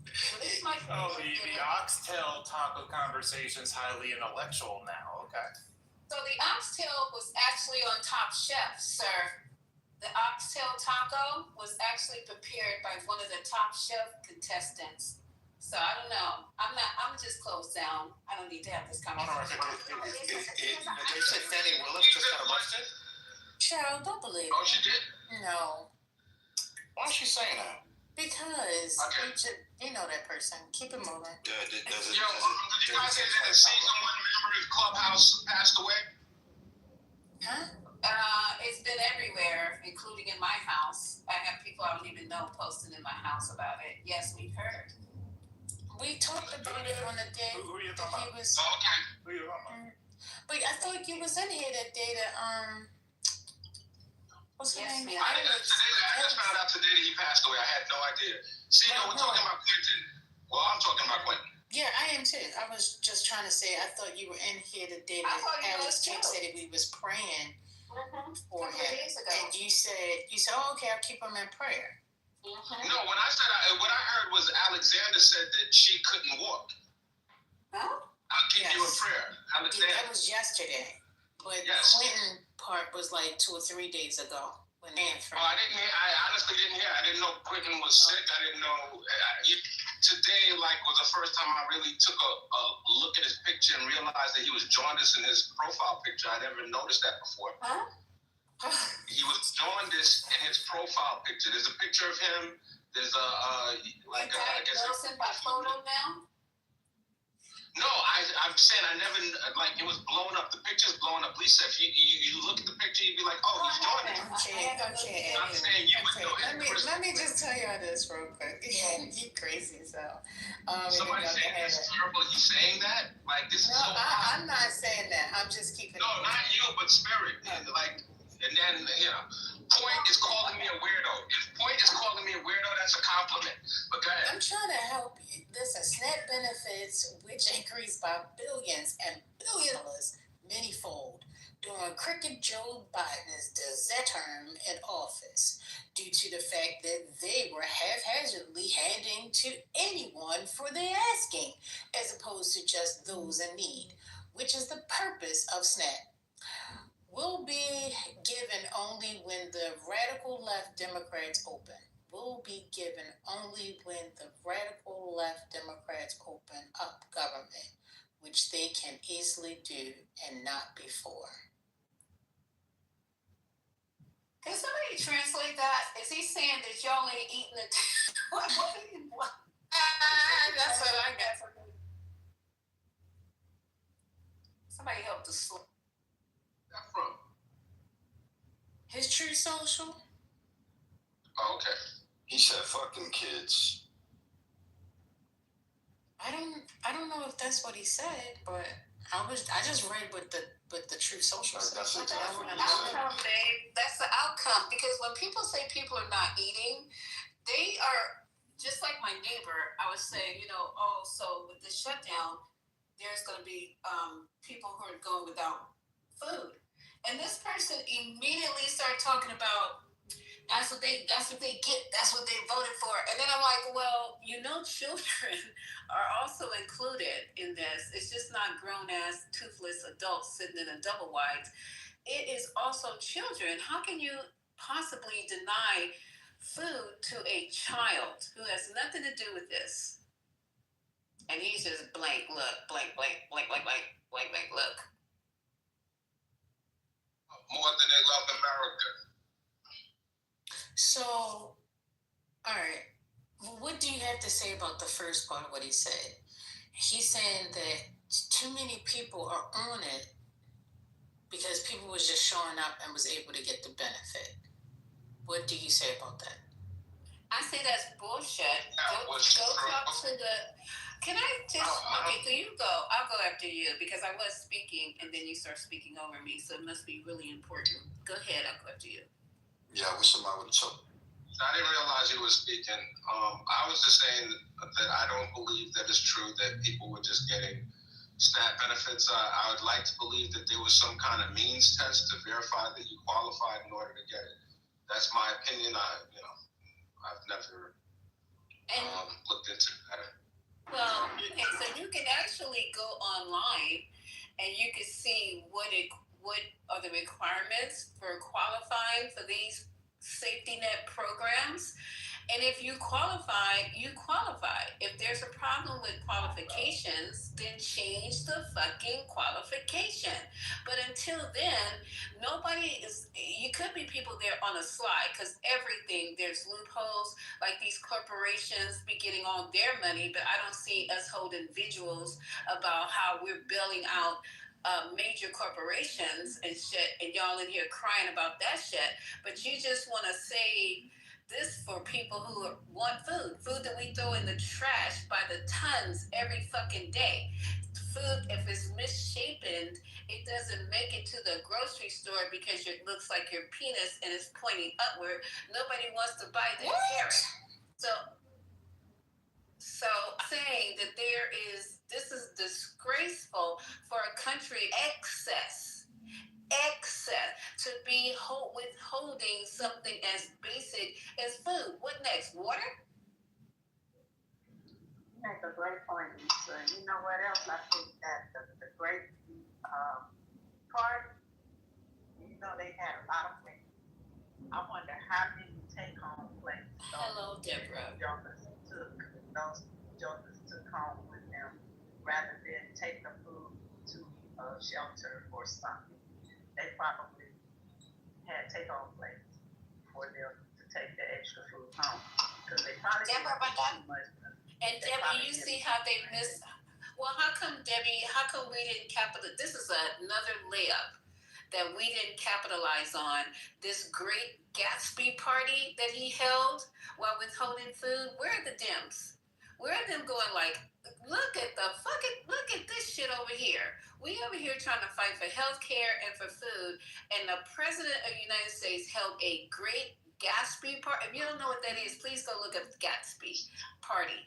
so this might be Oh, the oxtail taco conversation's highly intellectual now. Okay. So the oxtail was actually on Top Chef, sir. The oxtail taco was actually prepared by one of the Top Chef contestants. So I don't know. I'm just closed down. I don't need to have this conversation. They said Fannie Willis just got arrested? Cheryl, don't believe Oh, it. she did? No. Why is she saying that? Because Okay. you know that person. Keep it moving. Yo, did you guys say that a season 1 member of Clubhouse passed away? Huh? It's been everywhere, including in my house. I have people I don't even know posting in my house about it. Yes, we've heard. We talked about it on the day Who are you that talking he about? was. Oh, okay. Who are you talking about? But I thought you was in here that day that what's her Yes, name? ma'am. I just found out today that he passed away. I had no idea. See, no, we're talking about Quentin. Well, I'm talking about Quentin. Yeah, I am too. I was just trying to say I thought you were in here the day I that thought you Alex was too. King said that we was praying for Couple him. days ago. And you said, oh, okay, I'll keep him in prayer. No, when I said what I heard was Alexander said that she couldn't walk. Huh? I'll keep you in Yes. prayer, Alexander. That was yesterday. But the Yes. Clinton part was like 2 or 3 days ago. When I honestly didn't hear. I didn't know Quentin was sick. I didn't know. Today, was the first time I really took a look at his picture and realized that he was jaundiced in his profile picture. I never noticed that before. Huh? He was jaundiced in his profile picture. There's a picture of him. There's I guess. Wilson by photo now? No, I'm saying I never it was blown up. The picture's blown up. Lisa, if you look at the picture, you'd be like, oh, he's jaundiced. Okay. I'm saying you would know. Let me just tell y'all this real quick. You crazy, so. Somebody saying this is terrible. He's saying that? This is so hard. I'm not saying that. I'm just keeping No, not you, but Spirit. And then, Point is calling me a weirdo. If Point is calling me a weirdo, that's a compliment. But go ahead. I'm trying to help you. Listen, SNAP benefits, which increased by billions and billions manyfold during Crooked Joe Biden's term in office, due to the fact that they were haphazardly handing to anyone for their asking, as opposed to just those in need, which is the purpose of SNAP. Will be given only when the radical left Democrats open. Will be given only when the radical left Democrats open up government, which they can easily do and not before. Can somebody translate that? Is he saying that y'all ain't eating it? What? That's what I got. Somebody help the slow. From? His True Social? Oh, okay. He said, fuck them kids. I don't know if that's what he said, but I just read what the True Social said. That's exactly what he Outcome, said. babe. That's the outcome. Because when people say people are not eating, they are just like my neighbor. I was saying, so with the shutdown, there's going to be people who are going without food. And this person immediately started talking about that's what they get, that's what they voted for. And then I'm like, well, children are also included in this. It's just not grown ass toothless adults sitting in a double wide. It is also children. How can you possibly deny food to a child who has nothing to do with this? And he's just blank look, blank look. More than they love America. So, all right. Well, what do you have to say about the first part of what he said? He's saying that too many people are on it because people was just showing up and was able to get the benefit. What do you say about that? I say that's bullshit. Go talk to the. Can I just? Okay, so you go. I'll go after you because I was speaking and then you start speaking over me, so it must be really important. Go ahead. I'll go after you. Yeah, I wish somebody would have told. I didn't realize you were speaking. I was just saying that I don't believe that it's true that people were just getting SNAP benefits. I would like to believe that there was some kind of means test to verify that you qualified in order to get it. That's my opinion. I've never looked into that. Well, okay, so you can actually go online and you can see what are the requirements for qualifying for these safety net programs. And if you qualify, you qualify. If there's a problem with qualifications, then change the fucking qualification. But until then, you could be people there on a slide because everything, there's loopholes. Like these corporations be getting all their money, but I don't see us holding vigils about how we're bailing out major corporations and shit, and y'all in here crying about that shit. But you just want to say this for people who want food that we throw in the trash by the tons every fucking day. Food, if it's misshapen, it doesn't make it to the grocery store because it looks like your penis and it's pointing upward. Nobody wants to buy that carrot. So saying that this is disgraceful for a country excess to be withholding something as basic as food. What next? Water? You make a great point, Lisa. You know what else? I think that the great part, they had a lot of things. I wonder how many take-home plates. Hello, Deborah. Those jokers took home with them rather than take the food to a shelter or something. They probably had take-home plates for them to take the extra food home because they probably didn't too much. And Debbie, you see how they miss. Well, how come we didn't capitalize? This is another layup that we didn't capitalize on. This great Gatsby party that he held while withholding food. Where are the Dems? Where are them going like, look at this shit over here. We over here trying to fight for health care and for food, and the President of the United States held a great Gatsby party. If you don't know what that is, please go look up the Gatsby party.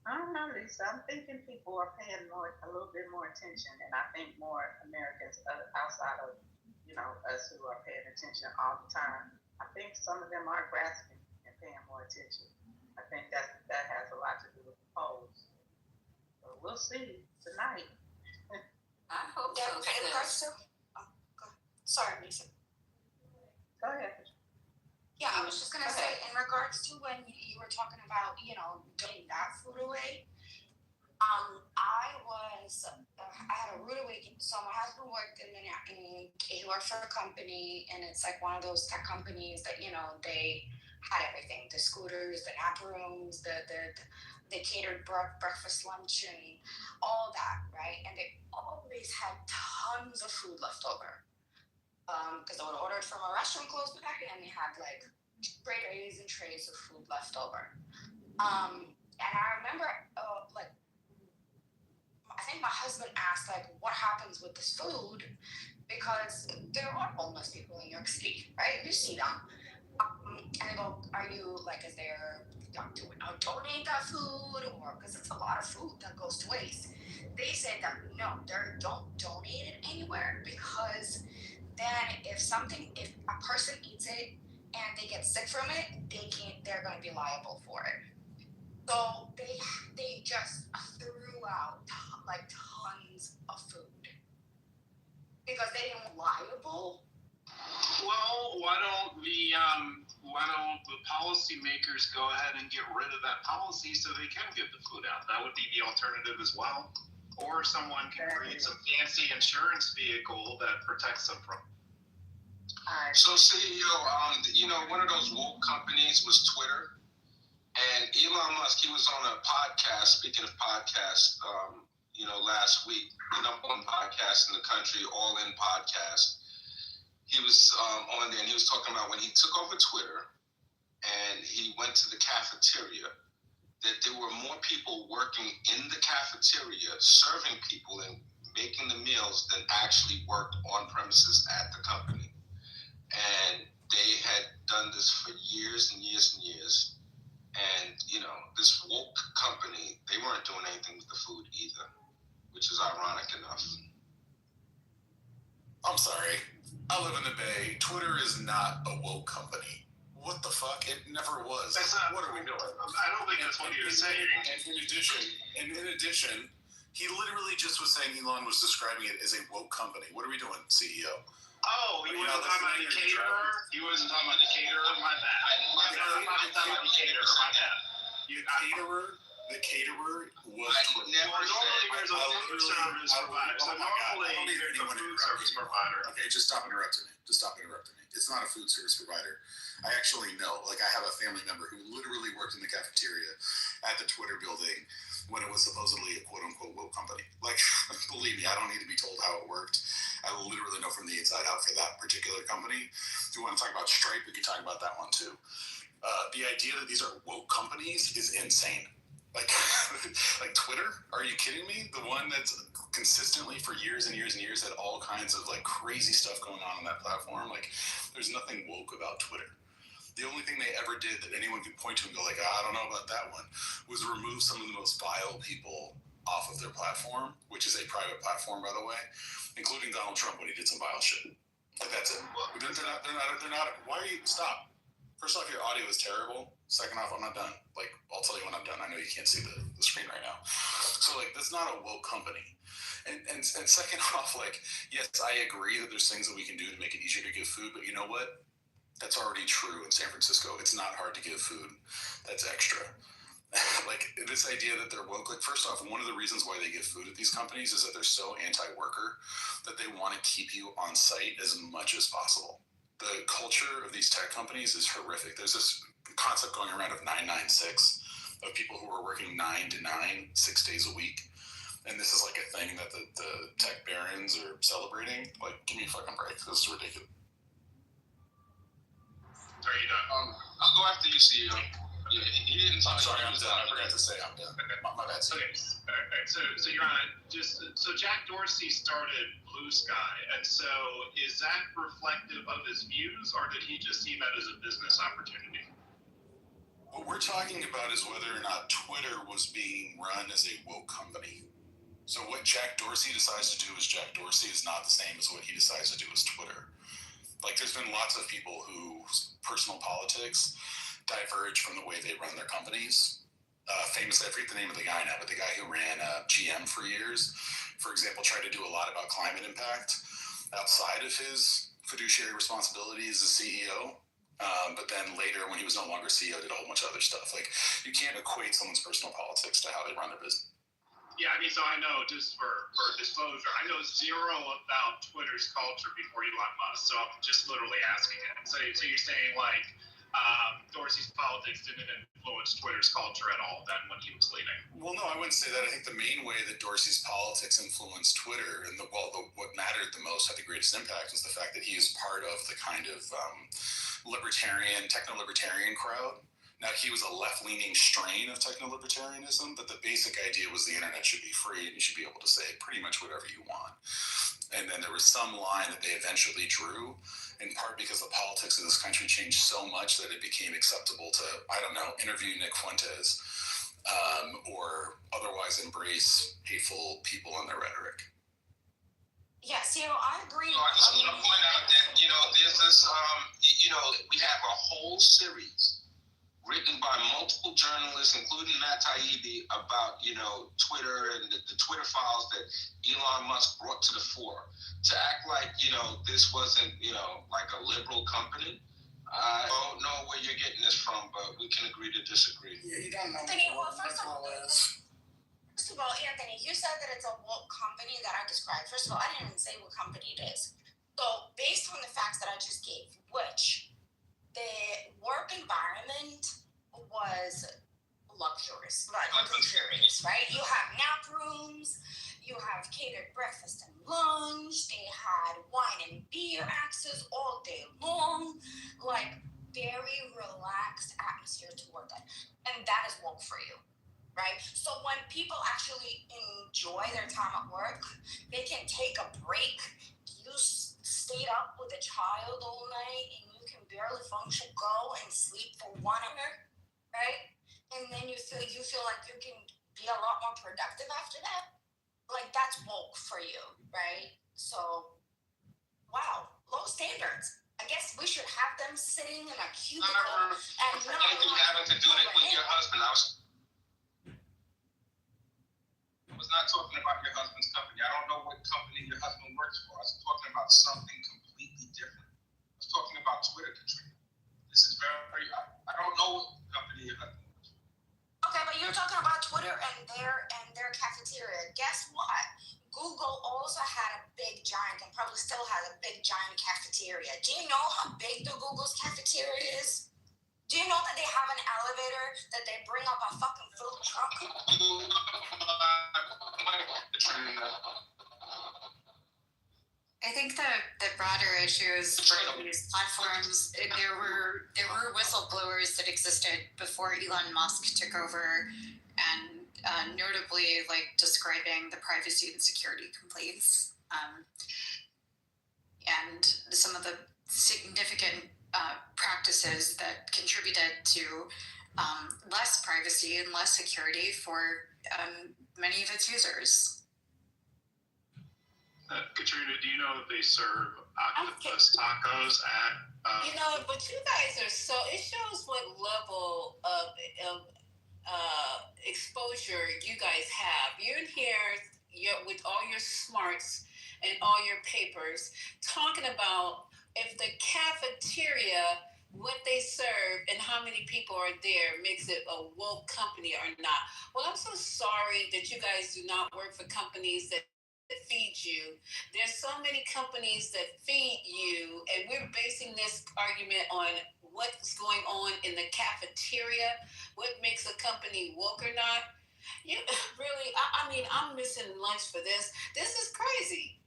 I don't know, Lisa. I'm thinking people are paying a little bit more attention, and I think more Americans outside of us who are paying attention all the time. I think some of them are grasping and paying more attention. I think that has a lot to do with the polls. So we'll see tonight. I hope so. In regards to, sorry, Lisa. Go ahead. Yeah, I was just gonna say, in regards to when you were talking about, getting that food away, I had a rude awakening. So my husband worked he worked for a company, and it's like one of those tech companies that, they had everything, the scooters, the nap rooms, they catered breakfast, lunch, and all that, right? And they always had tons of food left over. Because they would order it from a restaurant close by, and they had like trays and trays of food left over. And I remember, I think my husband asked, what happens with this food? Because there are homeless people in New York City, right? You see them. And I go, is there, do we donate that food? Or, because it's a lot of food that goes to waste. They said that, no, don't donate it anywhere, because then if a person eats it and they get sick from it, they're going to be liable for it. So they just threw out tons of food because they didn't want liable. Well, why don't the policymakers go ahead and get rid of that policy so they can get the food out? That would be the alternative as well. Or someone can create some fancy insurance vehicle that protects them from. So CEO, one of those woke companies was Twitter, and Elon Musk, he was on a podcast, speaking of podcasts, last week, the number one podcast in the country, All In Podcast. He was on there, and he was talking about when he took over Twitter and he went to the cafeteria, that there were more people working in the cafeteria, serving people and making the meals than actually worked on premises at the company. And they had done this for years and years and years. And, this woke company, they weren't doing anything with the food either, which is ironic. I live in the Bay. Twitter is not a woke company. What the fuck? It never was. That's not. What are we doing? I don't think that's what you're saying. And in addition, he literally just was saying Elon was describing it as a woke company. What are we doing, CEO? Oh, he wasn't talking about the caterer? He wasn't talking about the caterer? My bad. My bad. I'm not talking about the caterer. My bad. The caterer was normally there's a food service provider. So normally there's a food service provider. Okay, just stop interrupting me. It's not a food service provider. I actually know. Like, I have a family member who literally worked in the cafeteria at the Twitter building when it was supposedly a quote-unquote woke company. Like, believe me, I don't need to be told how it worked. I literally know from the inside out for that particular company. If you want to talk about Stripe, we can talk about that one too. The idea that these are woke companies is insane. Like, like Twitter? Are you kidding me? The one that's consistently for years and years and years had all kinds of like crazy stuff going on that platform. Like, there's nothing woke about Twitter. The only thing they ever did that anyone could point to and go like, I don't know about that one, was remove some of the most vile people off of their platform, which is a private platform, by the way, including Donald Trump when he did some vile shit. Like, that's it. They're not. Why are you? Stop. First off, your audio is terrible. Second off, I'm not done. Like, I'll tell you when I'm done. I know you can't see the screen right now. So, like, that's not a woke company. And second off, like, yes, I agree that there's things that we can do to make it easier to give food, but you know what? That's already true in San Francisco. It's not hard to give food. That's extra. Like, this idea that they're woke, like, first off, one of the reasons why they give food at these companies is that they're so anti-worker that they want to keep you on site as much as possible. The culture of these tech companies is horrific. There's this concept going around of 996, of people who are working 9 to 9, 6 days a week. And this is like a thing that the tech barons are celebrating. Like, give me a fucking break. This is ridiculous. Are you done? I'll go after you, CEO. Yeah, he didn't talk. I'm sorry, I'm done. I forgot to say I'm done. My bad. Okay. All right. So you're on. So Jack Dorsey started Blue Sky, and so is that reflective of his views, or did he just see that as a business opportunity? What we're talking about is whether or not Twitter was being run as a woke company. So what Jack Dorsey decides to do as Jack Dorsey is not the same as what he decides to do as Twitter. Like, there's been lots of people whose personal politics diverge from the way they run their companies. Famously, I forget the name of the guy now, but the guy who ran GM for years, for example, tried to do a lot about climate impact outside of his fiduciary responsibilities as CEO. But then later, when he was no longer CEO, did a whole bunch of other stuff. Like, you can't equate someone's personal politics to how they run their business. Yeah, I mean, so I know, just for disclosure, I know zero about Twitter's culture before Elon Musk, so I'm just literally asking it. So you're saying, like, Dorsey's politics didn't influence Twitter's culture at all then when he was leaving? Well, no, I wouldn't say that. I think the main way that Dorsey's politics influenced Twitter, and what mattered the most, had the greatest impact, was the fact that he is part of the kind of libertarian, techno-libertarian crowd. Now, he was a left-leaning strain of techno-libertarianism, but the basic idea was the internet should be free and you should be able to say pretty much whatever you want. And then there was some line that they eventually drew, in part because the politics of this country changed so much that it became acceptable to, I don't know, interview Nick Fuentes or otherwise embrace hateful people and their rhetoric. Yes, I agree. I just want to point out that, there's this, we have a whole series written by multiple journalists, including Matt Taibbi, about, Twitter and the Twitter files that Elon Musk brought to the fore. To act like, this wasn't, like a liberal company, I don't know where you're getting this from, but we can agree to disagree. Yeah, you don't know. Anthony, well, first of all, Anthony, you said that it's a woke company that I described. First of all, I didn't even say what company it is. So, based on the facts that I just gave, which the work environment was luxurious, right? You have nap rooms, you have catered breakfast and lunch, they had wine and beer access all day long, like very relaxed atmosphere to work in. And that is woke for you, right? So when people actually enjoy their time at work, they can take a break. You stayed up with a child all night and you can barely function, go and sleep for 1 hour, right? And then you feel like you can be a lot more productive after that. Like, that's woke for you, right? So, wow. low standards. I guess we should have them sitting in a cubicle and not Anything having to do with your husband. I was not talking about your husband's company. I don't know what company your husband works for. I was talking about something completely different. I was talking about Twitter, Katrina. This is very, I don't know what company your husband works for. Okay, but you're talking about Twitter and their cafeteria. Guess what? Google also had a big giant and probably still has a big giant cafeteria. Do you know how big the Google's cafeteria is? Do you know that they have an elevator that they bring up a fucking food truck? I think the broader issues for these platforms, there were whistleblowers that existed before Elon Musk took over, and notably like describing the privacy and security complaints, and some of the significant practices that contributed to less privacy and less security for many of its users. Katrina, do you know that they serve octopus tacos at? But you guys are so. It shows what level of exposure you guys have. You're in here with all your smarts and all your papers talking about if the cafeteria, what they serve and how many people are there makes it a woke company or not. Well, I'm so sorry that you guys do not work for companies that feed you. There's so many companies that feed you, and we're basing this argument on what's going on in the cafeteria, what makes a company woke or not. You really, I mean, I'm missing lunch for this. This is crazy.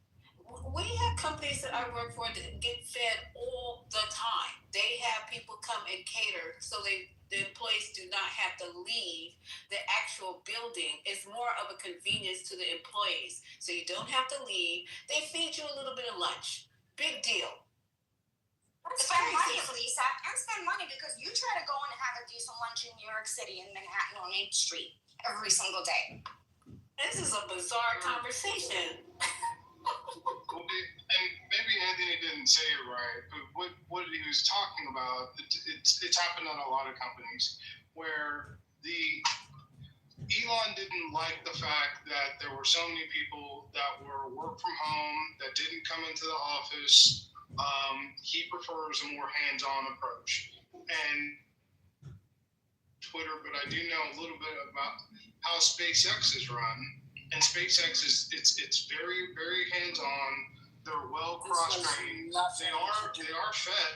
We have companies that I work for that get fed all the time. They have people come and cater, so the employees do not have to leave the actual building. It's more of a convenience to the employees, so you don't have to leave. They feed you a little bit of lunch. Big deal. Spend money, Lisa, and spend money because you try to go and have a decent lunch in New York City in Manhattan on 8th Street every single day. This is a bizarre conversation. And maybe Anthony didn't say it right, but what he was talking about, it's happened on a lot of companies where Elon didn't like the fact that there were so many people that were work from home, that didn't come into the office. He prefers a more hands-on approach. And Twitter, but I do know a little bit about how SpaceX is run. And SpaceX it's very, very hands-on. They're well cross-trained. They are fed.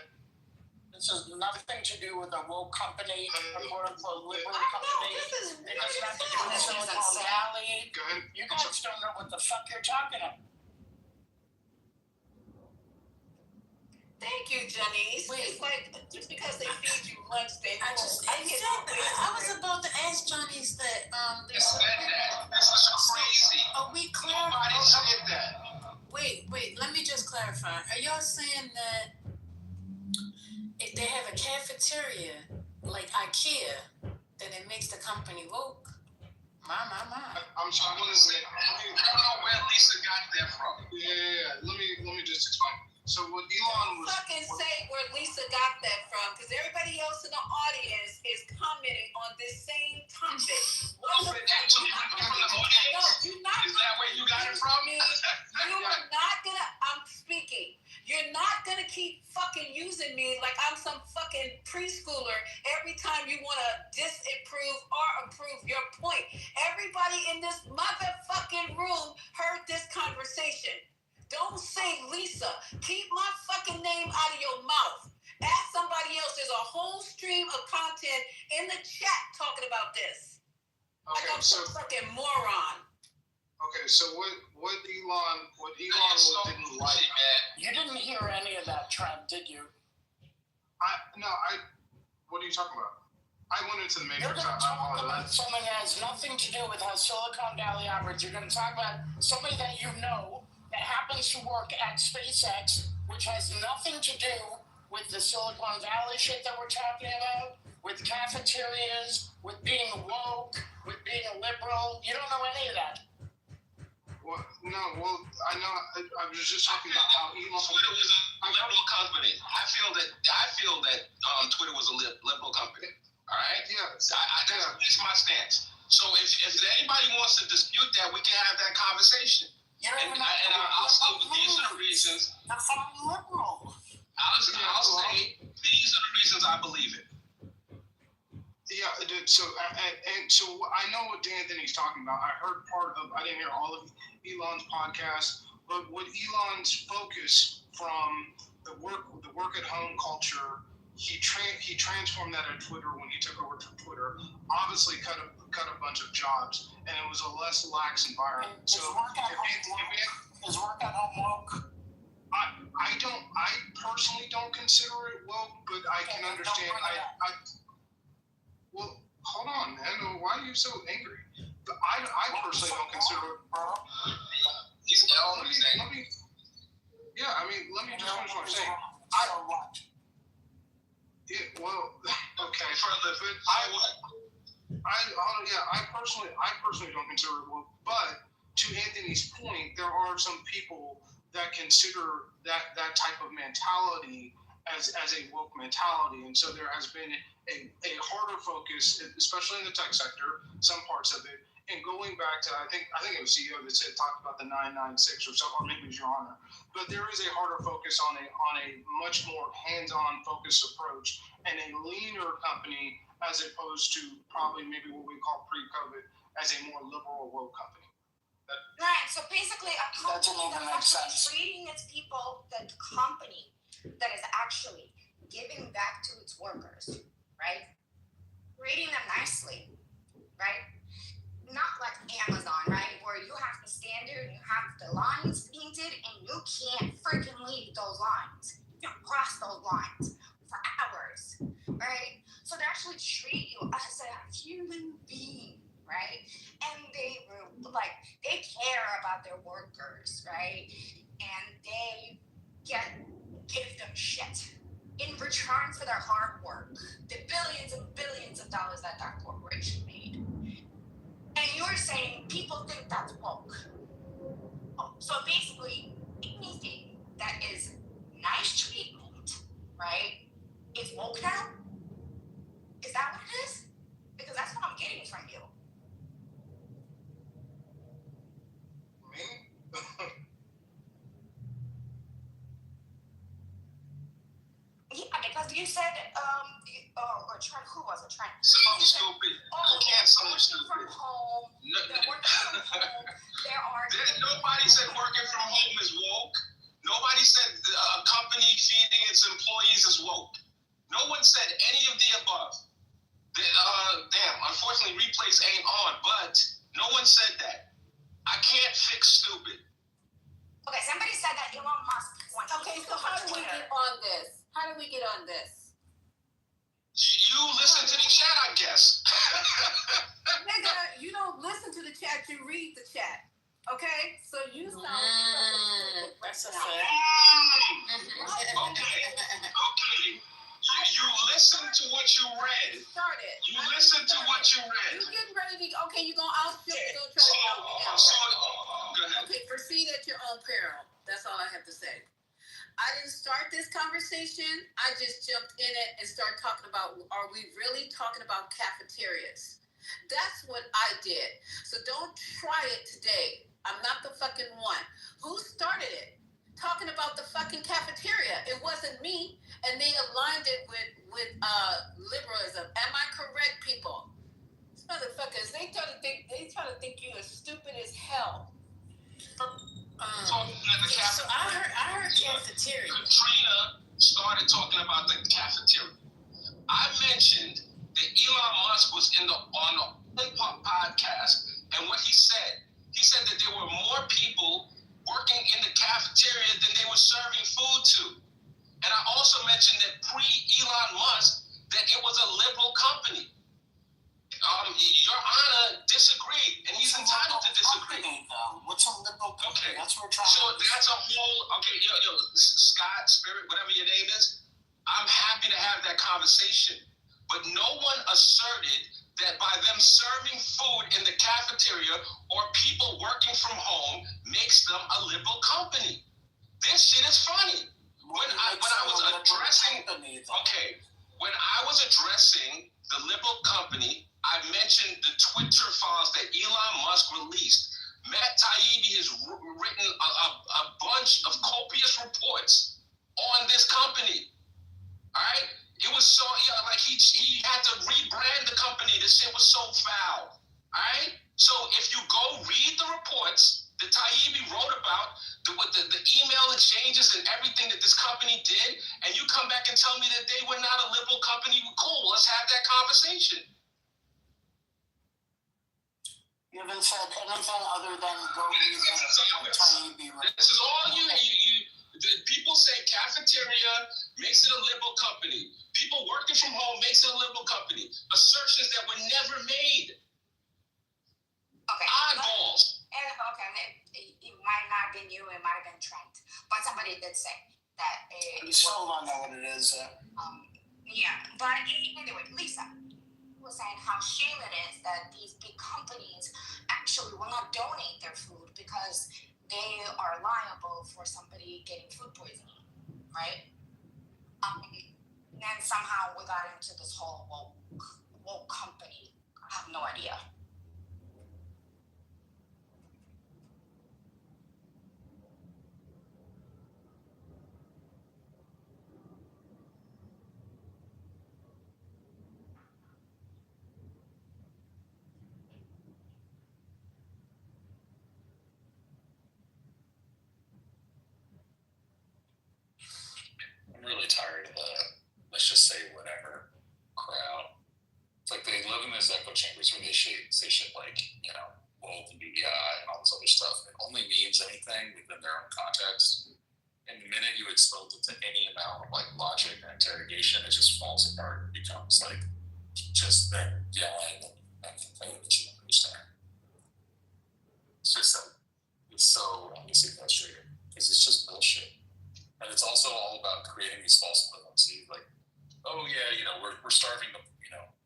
This has nothing to do with a woke company, a quote-unquote liberal company. It has nothing to do with Silicon Valley. You guys don't know what the fuck you're talking about. Thank you, Janice. It's like just because they feed you lunch, they I was about to ask Janice that This is crazy. Are we clear? Nobody said that. Wait, let me just clarify. Are y'all saying that if they have a cafeteria like IKEA, then it makes the company woke? My. I'm sorry. I don't know where Lisa got that from. Yeah. Let me just explain. So what Elon was fucking say where Lisa got that from, because everybody else in the audience is commenting on this same topic. What the fuck? No, you're not. Is that where you got it from? You are not gonna. I'm speaking. You're not gonna keep fucking using me like I'm some fucking preschooler every time you wanna disapprove or approve your point. Everybody in this motherfucking room heard this conversation. Don't say Lisa. Keep my fucking name out of your mouth. Ask somebody else. There's a whole stream of content in the chat talking about this. Okay, like I'm some fucking moron. Okay, so what Elon didn't like. You didn't hear any of that, Trent, did you? What are you talking about? I went into the Matrix. You're going to talk about something that has nothing to do with how Silicon Valley operates. You're going to talk about somebody that you know that happens to work at SpaceX, which has nothing to do with the Silicon Valley shit that we're talking about, with cafeterias, with being woke, with being a liberal. You don't know any of that. I know. I was just talking about how Elon. Twitter was a liberal company. I feel that Twitter was a liberal company. All right. Yeah. That's my stance. So if anybody wants to dispute that, we can have that conversation. You're and I'll say these are the reasons. That's not liberal. I'll say these are the reasons I believe it. Yeah, so I know what D'Anthony's talking about. I heard part of. I didn't hear all of Elon's podcast, but what Elon's focus from the work at home culture, he transformed that at Twitter when he took over Twitter. Obviously, cut a bunch of jobs, and it was a less lax environment. Is work at home woke? I personally don't consider it woke, but I can understand. Well, hold on, man. Why are you so angry? But I personally don't consider it. He's let me just finish what I'm saying. Okay. I personally don't consider it woke. But to Anthony's point, there are some people that consider that type of mentality as a woke mentality, and so there has been a harder focus, especially in the tech sector, some parts of it, and going back to I think it was CEO that talked about the 996 or something, or maybe it was Your Honor, but there is a harder focus on a much more hands-on focused approach and a leaner company as opposed to probably maybe what we call pre-COVID as a more liberal woke company. Right. So basically, a company that's actually treating its people, the company that is actually giving back to its workers, right? Treating them nicely, right? Not like Amazon, right? Where you have to stand there and you have the lines painted and you can't freaking leave those lines. You can't cross those lines for hours, right? So they actually treat you as a human being, right? And they care about their workers, right? And they give them shit in return for their hard work, the billions and billions of dollars that corporation made. And you're saying people think that's woke. So basically, anything that is nice treatment, right, is woke now? Is that what it is? Because that's what I'm getting from you. Yeah, because you said, or Trent, who was it? Trent. Someone stupid. You can't someone stupid. From home. They're working from home. Nobody said working from home is woke. Nobody said a company feeding its employees is woke. No one said any of the above. Unfortunately, replays ain't on, but no one said that. I can't fix stupid. Okay, somebody said that Elon Musk. Okay, so how do we get on this? How do we get on this? You listen to the chat, I guess. Nigga, you don't listen to the chat, you read the chat. Okay? So you sound that's a fact. Okay. You listen to what you read. You listen to what you read. You getting ready to, okay, you're going to outship me, don't try to help me out. Go ahead. Okay, proceed at your own peril. That's all I have to say. I didn't start this conversation. I just jumped in it and started talking about, are we really talking about cafeterias? That's what I did. So don't try it today. I'm not the fucking one. Who started it? Talking about the fucking cafeteria. It wasn't me. And they aligned it with liberalism. Am I correct, people? These motherfuckers, they try to think you as stupid as hell. So I heard cafeteria. Katrina started talking about the cafeteria. I mentioned that Elon Musk was on the podcast, and what he said that there were more people working in the cafeteria than they were serving food to. And I also mentioned that pre-Elon Musk, that it was a liberal company. Your Honor disagreed, and he's entitled to disagree. What's a liberal company? Okay. That's what we're trying So that's a whole, okay, Scott, Spirit, whatever your name is, I'm happy to have that conversation. But no one asserted that by them serving food in the cafeteria or people working from home makes them a liberal company. This shit is funny. When I was addressing the liberal company, I mentioned the Twitter files that Elon Musk released. Matt Taibbi has written a bunch of copious reports on this company. All right, it was so he had to rebrand the company. This shit was so foul. All right, so if you go read the reports that Taibbi wrote about, the email exchanges and everything that this company did, and you come back and tell me that they were not a liberal company, cool, let's have that conversation. You haven't said anything other than go read what Taibbi wrote. This is all you people say cafeteria makes it a liberal company. People working from home makes it a liberal company. Assertions that were never made. Okay. Eyeballs. It might not have been you, it might have been Trent, but somebody did say that. I still don't know what it is. Yeah, but anyway, Lisa was saying how shame it is that these big companies actually will not donate their food because they are liable for somebody getting food poisoning, right? And somehow we got into this whole woke company. I have no idea. I'm really tired of the let's just say whatever crowd. It's like they live in these echo chambers where they say shit like, woke and BDI and all this other stuff. It only means anything within their own context. And the minute you expose it to any amount of logic and interrogation, it just falls apart. It becomes just them yelling and complaining that you don't understand. It's just it's so obviously frustrating because it's just bullshit. And it's also all about creating these false equivalencies, we're starving the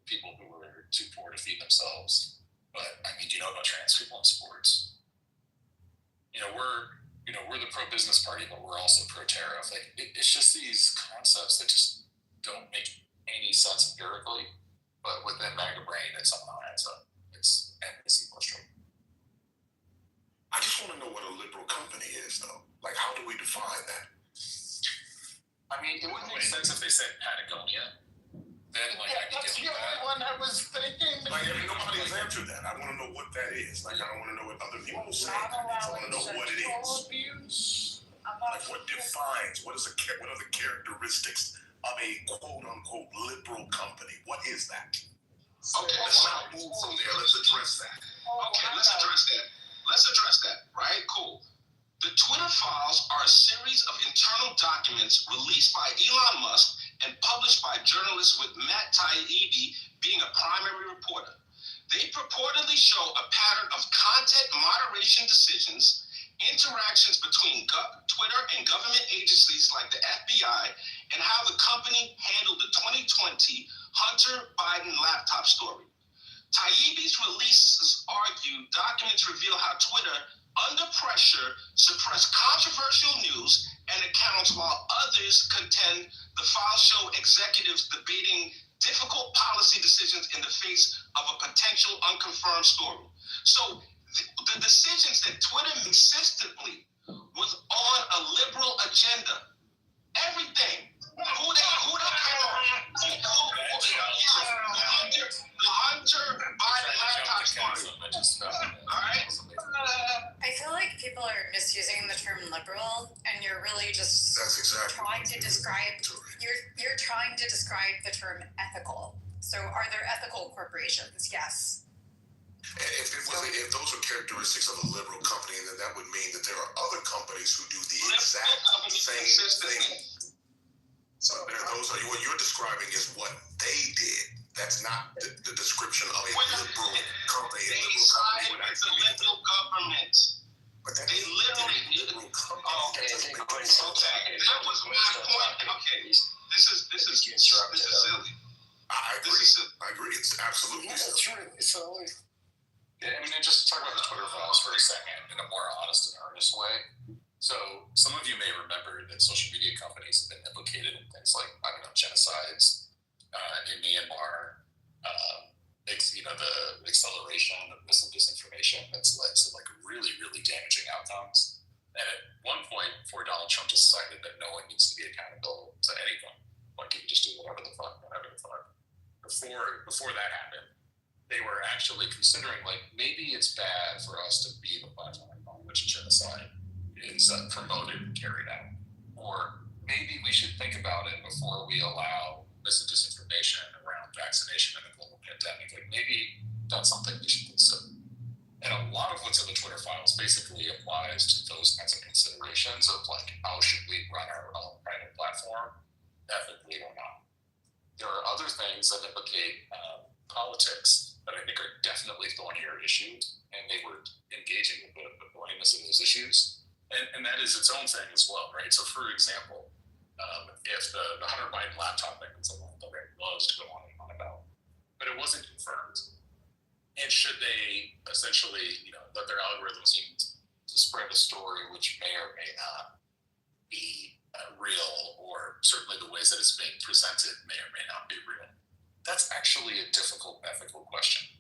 people who are too poor to feed themselves. But do you know about trans people in sports? We're the pro-business party, but we're also pro-tariff. It's just these concepts that just don't make any sense empirically, but within MAGA brain, it somehow adds up. It's endlessly frustrating. I just want to know what a liberal company is, though. How do we define that? It wouldn't make sense if they said Patagonia. Then, that's the only one I was thinking. Nobody has answered that. I want to know what that is. I don't want to know what other people say. I want to know what it is. What defines? What are the characteristics of a quote-unquote liberal company? What is that? Okay, let's not move from there. Let's address that. Okay, let's address that. Right? Cool. The Twitter files are a series of internal documents released by Elon Musk and published by journalists with Matt Taibbi being a primary reporter. They purportedly show a pattern of content moderation decisions, interactions between Twitter and government agencies like the FBI, and how the company handled the 2020 Hunter Biden laptop story. Taibbi's releases argue documents reveal how Twitter, under pressure, suppressed controversial news and accounts while others contend the files show executives debating difficult policy decisions in the face of a potential unconfirmed story. So the decisions that Twitter consistently was on a liberal agenda. Everything. Who the Hunter Biden laptop story. All right. I feel like people are misusing the term liberal, and you're really just trying to describe. You're trying to describe the term ethical. So, are there ethical corporations? Yes. If those are characteristics of a liberal company, then that would mean that there are other companies who do the exact same thing. So what you're describing is what they did. That's not the description of a liberal company. A liberal company would actually be liberal government. But that they literally liberal company. Okay, that was my point. Okay, this is silly. I agree. agree. It's absolutely so. Yeah, I mean, and just talk about the Twitter files for a second in a more honest and earnest way. So, some of you may remember that social media companies have been implicated in things like, I don't know, genocides in Myanmar, the acceleration of mis and disinformation that's led to like really, really damaging outcomes. And at one point, before Donald Trump decided that no one needs to be accountable to anything, like you can just do whatever the fuck. Before that happened, they were actually considering like maybe it's bad for us to be the platform on which genocide is promoted and carried out, or maybe we should think about it before we allow mis and disinformation around vaccination and a global pandemic. Like maybe that's something we should consider. And a lot of what's in the Twitter files basically applies to those kinds of considerations of like how should we run our own private platform, ethically or not. There are other things that implicate politics that I think are definitely thornier issues, and they were engaging with the thorniness of those issues. And that is its own thing as well, right? So for example, if the Hunter Biden laptop thing was a one that I loves to go on and on about, but it wasn't confirmed. And should they essentially, let their algorithms use to spread a story which may or may not be real, or certainly the ways that it's being presented may or may not be real? That's actually a difficult ethical question.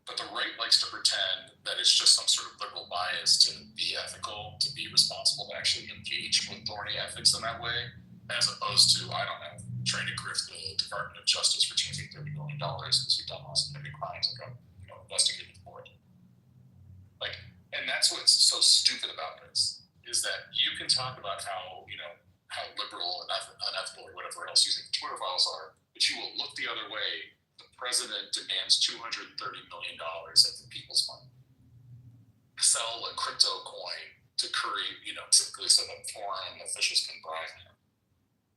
But the right likes to pretend that it's just some sort of liberal bias to be ethical, to be responsible, to actually engage with thorny ethics in that way, as opposed to, I don't know, trying to grift the Department of Justice for changing $30 million because we've done lots of heavy crimes and got investigated for it. Like, and that's what's so stupid about this, is that you can talk about how, how liberal and unethical or whatever else using Twitter files are, but you will look the other way. The president demands $230 million of the people's money. Sell a crypto coin to curry, typically so that foreign officials can bribe him.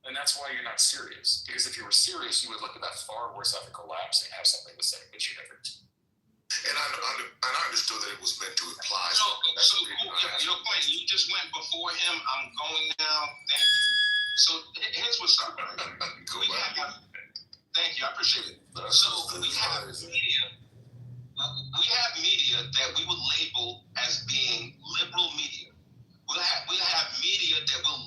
And that's why you're not serious. Because if you were serious, you would look at that far worse ethical lapse and have something to say, but you never do. And I understood that it was meant to imply. So your point, you just went before him. I'm going now. Thank you. So here's what's up. Thank you. I appreciate it. So we have media. We have media that we would label as being liberal media. We'll have media that we'll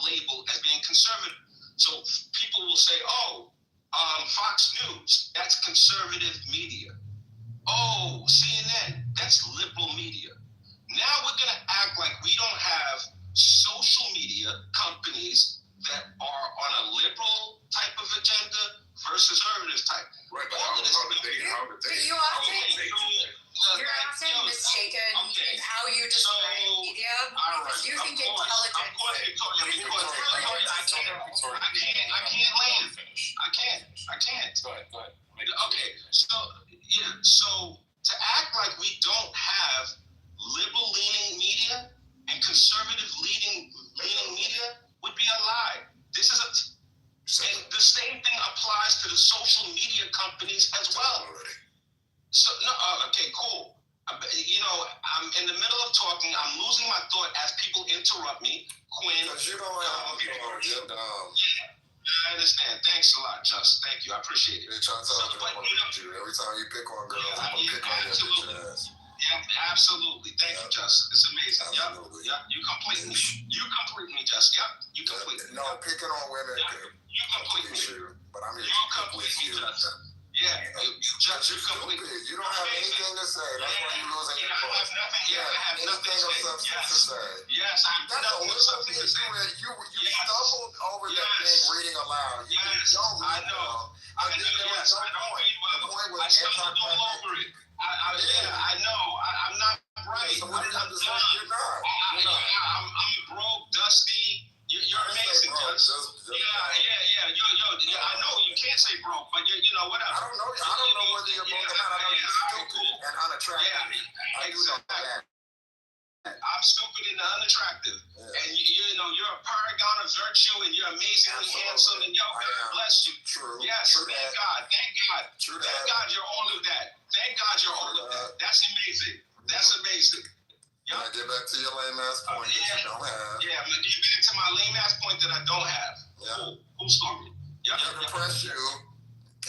label as being conservative. So people will say, Fox News, that's conservative media. Oh, CNN, that's liberal media. Now we're going to act like we don't have social media companies that are on a liberal type of agenda versus conservative type. Right, but how did they? You're often mistaken in how you describe media. Because you think intelligence. I can't. Go ahead. Okay, so to act like we don't have liberal-leaning media and conservative-leaning media would be a lie. And the same thing applies to the social media companies as well. So okay, cool. I'm in the middle of talking. I'm losing my thought as people interrupt me. Quinn. Because you don't have you're dumb. I understand. Thanks a lot, Just. Thank you. I appreciate it. Bitch, I told you I'm gonna read you. Every time you pick on girls, I'm gonna pick on your bitch ass. Yeah, absolutely. Thank you, Just. It's amazing. Absolutely. Yep. You complete me. Just. Yep. You complete me. No, picking on women. You complete me. But I'm here to complete you. Just. Yeah, you complete me. You don't have anything to say. That's why you're losing your point. I have nothing of substance to say. Yes, I have nothing of substance to say. You stumbled over that thing reading aloud. You don't read aloud. I think there was no point. The point was anti-pragmatic. I know. I'm not right. So what do you have to say? You're not. I'm broke, dusty. You're amazing, Judge. Yeah. I know you can't say broke, but whatever. I don't know whether you're broke or not. I know you're stupid and unattractive. Yeah, exactly. I'm stupid and unattractive, and you're a paragon of virtue, and you're amazingly handsome, and God bless you. True. Yes, True thank God. True Thank God you're all of that. Thank God you're all of that. That's amazing. Can I get back to your lame ass point that you don't have? Yeah, I'm gonna get back to my lame ass point that I don't have. Yeah. Who started? To impress you,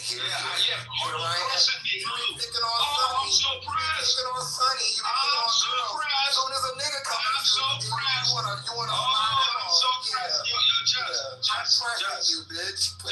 here. Yeah. You pressing me. You picking on Sonny. I'm so pressed. You picking on Sonny. You picking on so girls. pressed. So there's a nigga coming. I'm so pressed. You wanna I'm so pressed. Yo, Just pressing you, bitch. I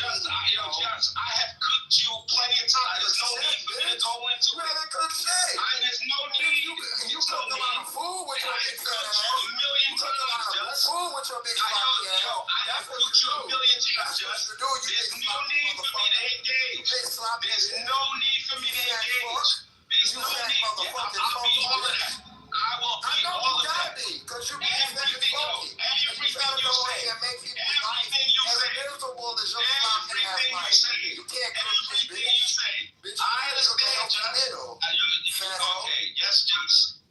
have cooked you plenty of times. There's no need for me to go into it. You haven't cooked shit. There's no need. You cooked a lot of food with your big fat ass. A million times, Just. Food with your big fat ass. I have cooked you a million times, Just. There's no need for me to engage. There's no need for me to engage. There's no need. I'll be all of that. I will be all of that. Because you Everything you say. Everything you say. I understand, Just. Okay, yes, Just.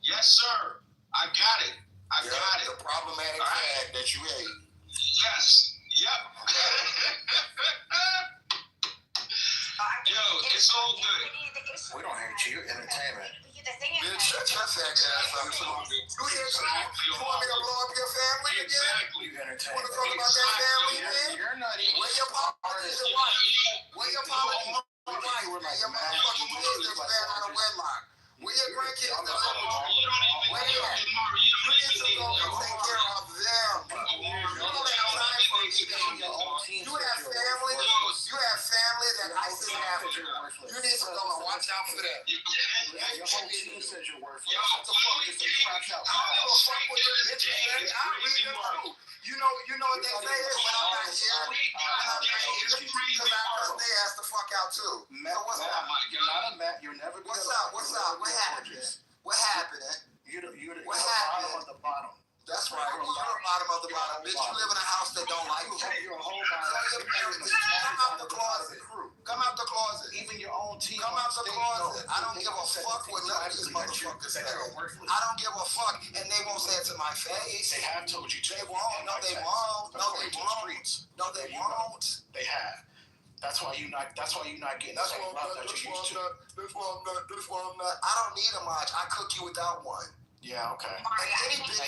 Yes, sir. I got it. The problematic fag that you ate. Yes. Yep. Yo, it's all good. We don't hate you. Entertainment. The thing is, Bitch, shut your fag ass up. You want me to blow up your family again? Exactly. You entertainment. You want to talk about that family again? You're not even. Where your apologies to wife? Where your apologies to wife? Your motherfucking kids that ran out of wedlock. Where your grandkids that where they at? You need to go and take care of them. You don't have time for anything. You have family. You have family that ISIS after. You need to go and watch out for them. Your whole team says you're worthless. What the fuck is this crap out? I don't give a fuck what your bitch is. I read the room. You know what they say is when I'm not here. Because they asked the fuck out too. So what's up? You're not a Matt. You're never gonna. What's up? What happened? What happened? You're the What bottom happened? of the bottom. That's right. You're the bottom of the bottom. Bitch, you live in a house that don't like you. You're a whole bottom. Come out the closet. Come out the closet. Even your own team. Come out the closet. I don't give a fuck what none of these motherfuckers say. I don't give a fuck, and they won't say it to my face. They have told you to. They won't. No, they won't. No, they won't. No, they won't. They have. That's why you're not getting the same love that you used to. This one I'm not. I don't need a match. I cook you without one. Yeah, okay. Any bitch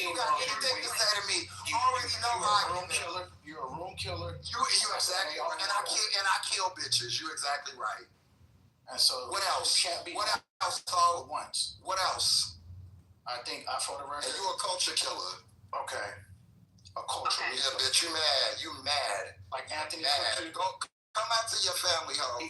you got anything to say to me, already know how I killer. You're a room killer. You exactly right. And I kill bitches. You're exactly right. And so what else? What else? Once. What else? I think for the record. And you a culture killer. Okay. A culture. Okay. Yeah, bitch. You mad? You mad? Like Anthony. Mad. Come out to your family, ho.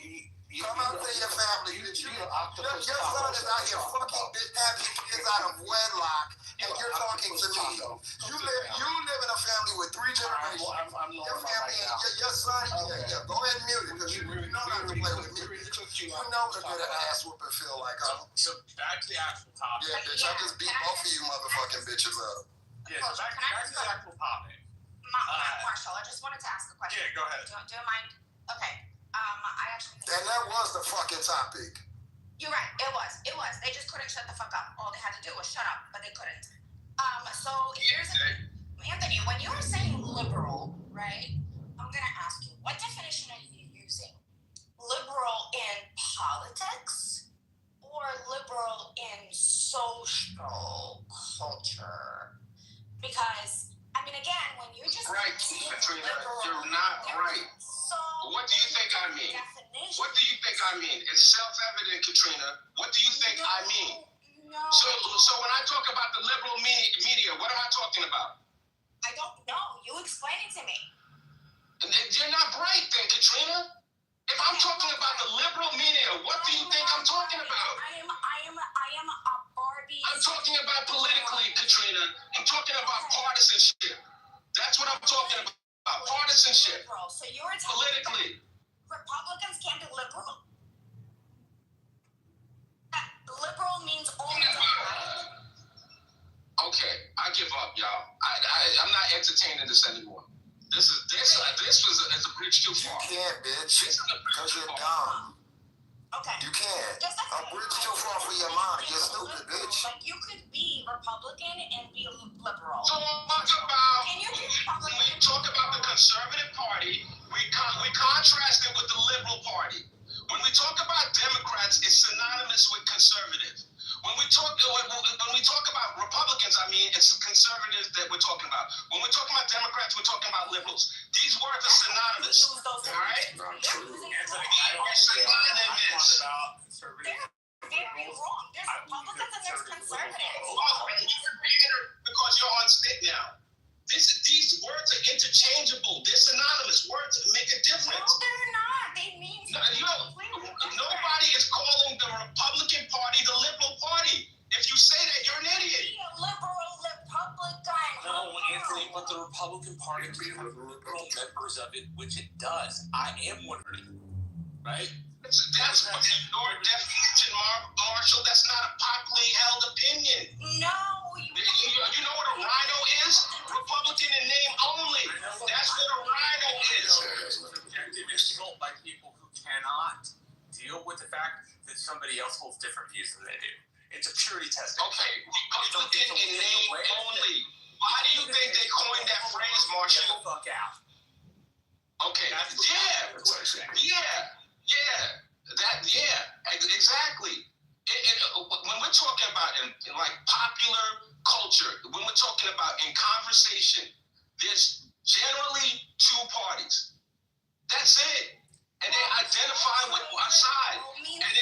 Come out to your family, bitch. Your son is out here fucking bitch having kids out of wedlock, and you're talking to me. You live in a family with 3 generations. Your family, your son. Yeah. Go ahead and mute it because you know not to play with me. You know what a good ass whooping feel like, huh? So back to the actual topic. Yeah, bitch. I just beat both of you motherfucking bitches up. Yeah, so back to the actual topic. Marshall, I just wanted to ask a question. Yeah, go ahead. Do you mind? Okay. I actually think and that was the fucking topic. You're right. It was. They just couldn't shut the fuck up. All they had to do was shut up, but they couldn't. So here's Anthony, when you were saying liberal, right? I'm gonna ask you, what definition are you using? Liberal in politics or liberal in social culture? Because I mean, again, when you just right, Katrina, you're not right. What do you think I mean? What do you think I mean? It's self-evident, Katrina. What do you think I mean? No. So when I talk about the liberal media, what am I talking about? I don't know. You explain it to me. You're not right then, Katrina. If I'm talking about the liberal media, what do you think I'm talking about? I am a Barbie. I'm talking about politically, Katrina. I'm talking about partisanship. That's what I'm talking about. Partisanship. Liberal. So you're politically. Republicans can't be liberal. Liberal means only. Okay, I give up, y'all. I'm not entertaining this anymore. This was a bridge too far. You can't, bitch. Because you're dumb. Okay. You can't. A bridge too far for your mind. You're stupid, bitch. Like you could be Republican and be liberal. So when we talk about the conservative party, we contrast it with the liberal party. When we talk about Democrats, it's synonymous with conservative. When we talk about Republicans, I mean, it's conservatives that we're talking about. When we're talking talking about Democrats, we're talking about liberals. These words are synonymous. All right? Not true. They're synonymous. Very wrong. There's Republicans and there's conservatives. Because you're on stick now. These words are interchangeable. They're synonymous. Words make a difference. No, they're not. They mean nobody is calling the Republican Party the Liberal Party. If you say that, you're an idiot. Be a liberal Republican. No, Anthony, but the Republican Party can have liberal members of it, which it does. I am one of them, right? That's your definition, Marshall. That's not a popularly held opinion. No. You know what a rhino is? Republican in name only. That's what a rhino is. Activists don't like people who cannot deal with the fact that somebody else holds different views than they do. It's a purity test. Okay, Republican in name only. Why do you think they coined that phrase, Marshall? Get the fuck out. Okay, exactly. When we're talking about in like popular culture, when we're talking about in conversation, there's generally two parties. That's it. And they identify with one side. And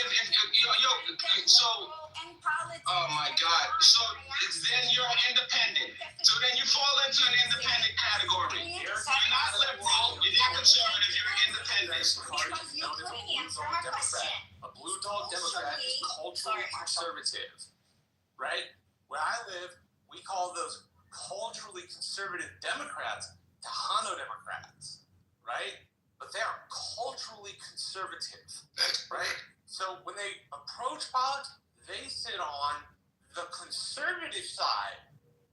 oh my God. So then you're independent. So then you fall into an independent category. You're not liberal, you're not conservative, you're independent. A blue dog Democrat is culturally conservative, right? Where I live, we call those culturally conservative Democrats Tejano Democrats, right? But they are culturally conservative, right? So when they approach politics, they sit on the conservative side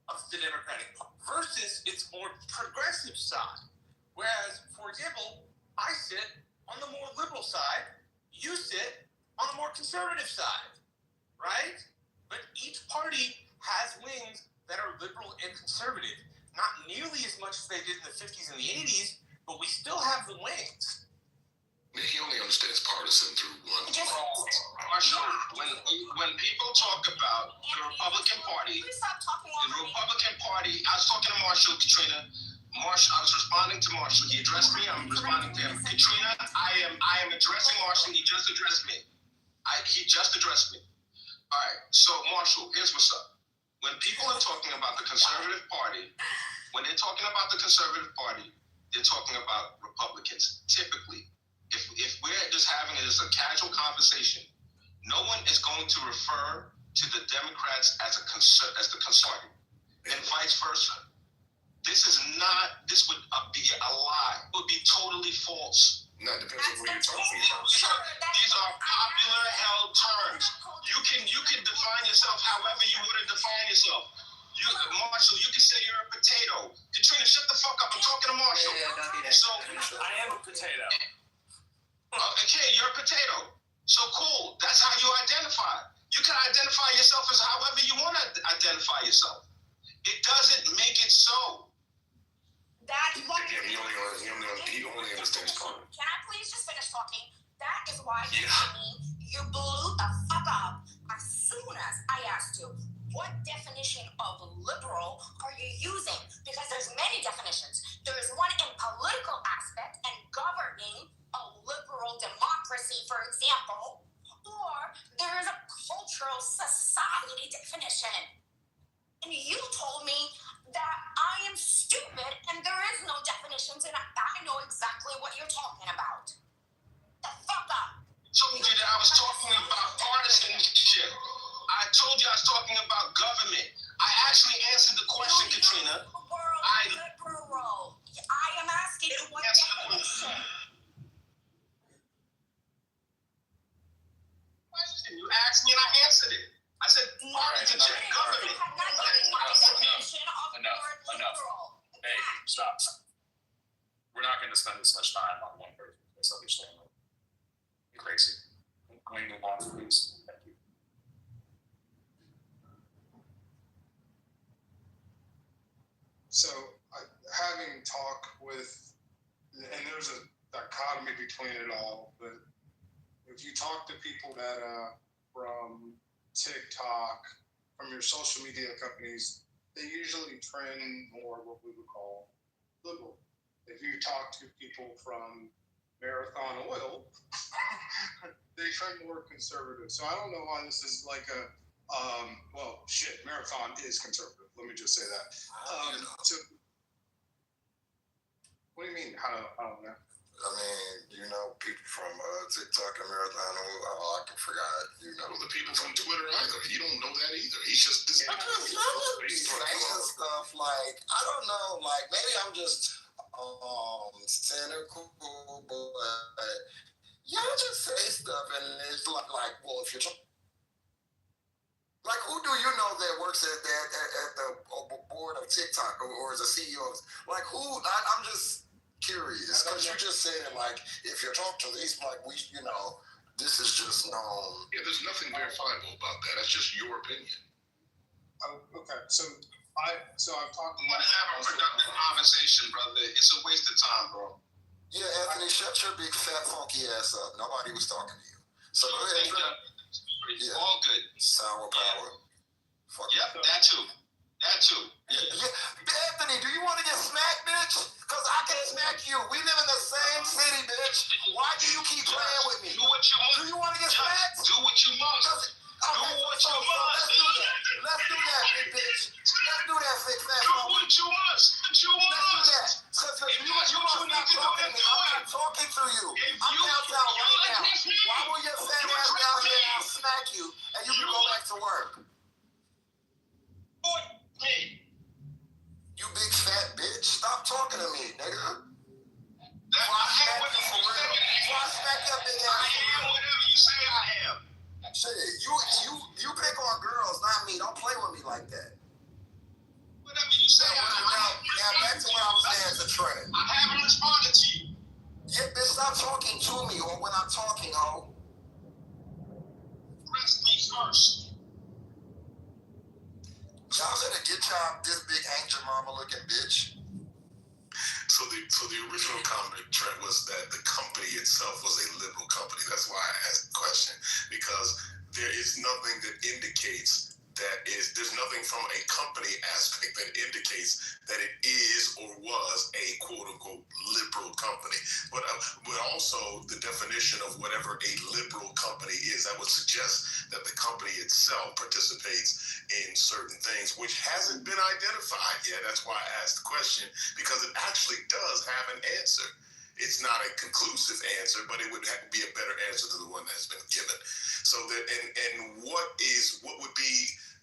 of the Democratic Party versus its more progressive side. Whereas, for example, I sit on the more liberal side, you sit on the more conservative side, right? But each party has wings that are liberal and conservative. Not nearly as much as they did in the 50s and the 80s, but we still have the wings. He only understands partisan through one. Marshall, when people talk about the Republican Party, I was talking to Marshall, Katrina. Marshall, I was responding to Marshall. He addressed me. I'm responding to him. Katrina, I am addressing Marshall. He just addressed me. He just addressed me. All right. So Marshall, here's what's up. When people are talking about the Conservative Party, when they're talking about the Conservative Party, they're talking about Republicans. Typically, if we're just having it as a casual conversation, no one is going to refer to the Democrats as the conservative, and vice versa. This would be a lie. It would be totally false. No, it depends on who you're talking about. These are popular held terms. You can define yourself however you want to define yourself. Marshall, you can say you're a potato. Katrina, shut the fuck up. I'm talking to Marshall. So I am a potato. Okay, you're a potato. So cool. That's how you identify. You can identify yourself as however you want to identify yourself. It doesn't make it so. That's why he only understands part. Can I please just finish talking? That is why you blew the fuck up as soon as I asked you, what definition of liberal are you using? Because there's many definitions. There is one in political aspect and governing a liberal democracy, for example, or there is a cultural society definition. And you told me that I am stupid and there is no definitions and I know exactly what you're talking about. The fuck up. Told you that I was talking about partisanship. I told you I was talking about government. I actually answered the question, Katrina. Liberal. I am asking you what definition. Question. You asked me and I answered it. I said partisanship, government. Enough. Hey, stop. We're not going to spend this much time on one person. Misunderstand. You're crazy. Can we move on, please? Thank you. So, having talk with, and there's a dichotomy between it all, but if you talk to people that from TikTok, from your social media companies, they usually trend more what we would call liberal. If you talk to people from Marathon Oil, they trend more conservative. So I don't know why this is like a Marathon is conservative. Let me just say that. So, what do you mean? How don't know? I mean, people from TikTok and Marathon, I forgot, Well, the people from Twitter either. You don't know that either. He's just this. I'm just saying stuff like, I don't know, like maybe I'm just cynical, but y'all just say stuff and it's like, well, if you're like, who do you know that works at the board of TikTok or is a CEO? Like, who? I'm just curious because you just said it like, if you talk to these, like, this is just known. Yeah, there's nothing verifiable about that. That's just your opinion. Oh, okay. So I've talked. You want to have a productive conversation, brother. It's a waste of time, bro. Yeah, Anthony, shut your big fat funky ass up. Nobody was talking to you. So go ahead, It's all good. Sour power. Yep, that too. Yeah. Anthony, do you want to get smacked, bitch? Because I can smack you. We live in the same city, bitch. Why do you keep playing with me? Do what you want. Do you want to get smacked? Do what you must. Let's do that, big bitch. Let's do that, big fat. Do what you must. Let's do that. Because you must not talking to me. I'm not talking to you. I'm downtown right now. Why will your fat ass down here and I'll smack you and you can go back to work? You big fat bitch. Stop talking to me, nigga. I smack you for real. I smack your big ass. I am whatever you say I am. Shit, you pick on girls, not me. Don't play with me like that. Whatever you say I am. Now back to what I was saying to Trey. I haven't responded to you. Yeah, bitch, stop talking to me or when I'm talking, ho. Rest things first. Y'all better get y'all this big angel mama looking bitch. So the original comment, Trent, was that the company itself was a liberal company. That's why I asked the question, because there is nothing that indicates there's nothing from a company aspect that indicates that it is or was a quote unquote liberal company. But also the definition of whatever a liberal company is, that would suggest that the company itself participates in certain things, which hasn't been identified yet. That's why I asked the question, because it actually does have an answer. It's not a conclusive answer, but it would be a better answer than the one that's been given. So that and what would be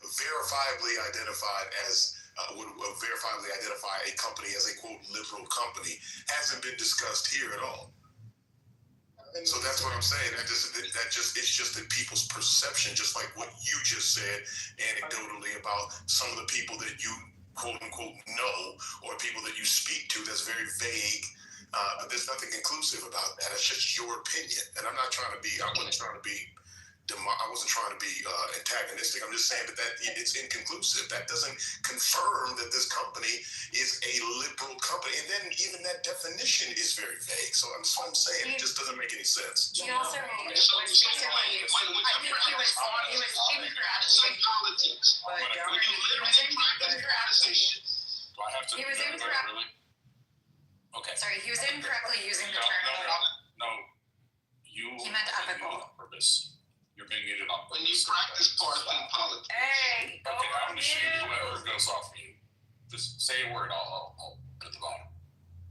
verifiably identified as would verifiably identify a company as a quote liberal company hasn't been discussed here at all. So that's what I'm saying. It's just that people's perception, just like what you just said anecdotally about some of the people that you quote unquote know or people that you speak to, that's very vague. But there's nothing conclusive about that. It's just your opinion. And I wasn't trying to be antagonistic. I'm just saying that it's inconclusive. That doesn't confirm that this company is a liberal company. And then even that definition is very vague. So that's what I'm saying. It just doesn't make any sense. He also was basically, I think he was incorrect. Okay. Sorry, he was incorrectly using the term. No. He meant ethical. On purpose. You're being muted on purpose. When you practice partisan politics. Hey, okay, I'm just whoever goes off mute. Just say a word. I'll put at the bottom.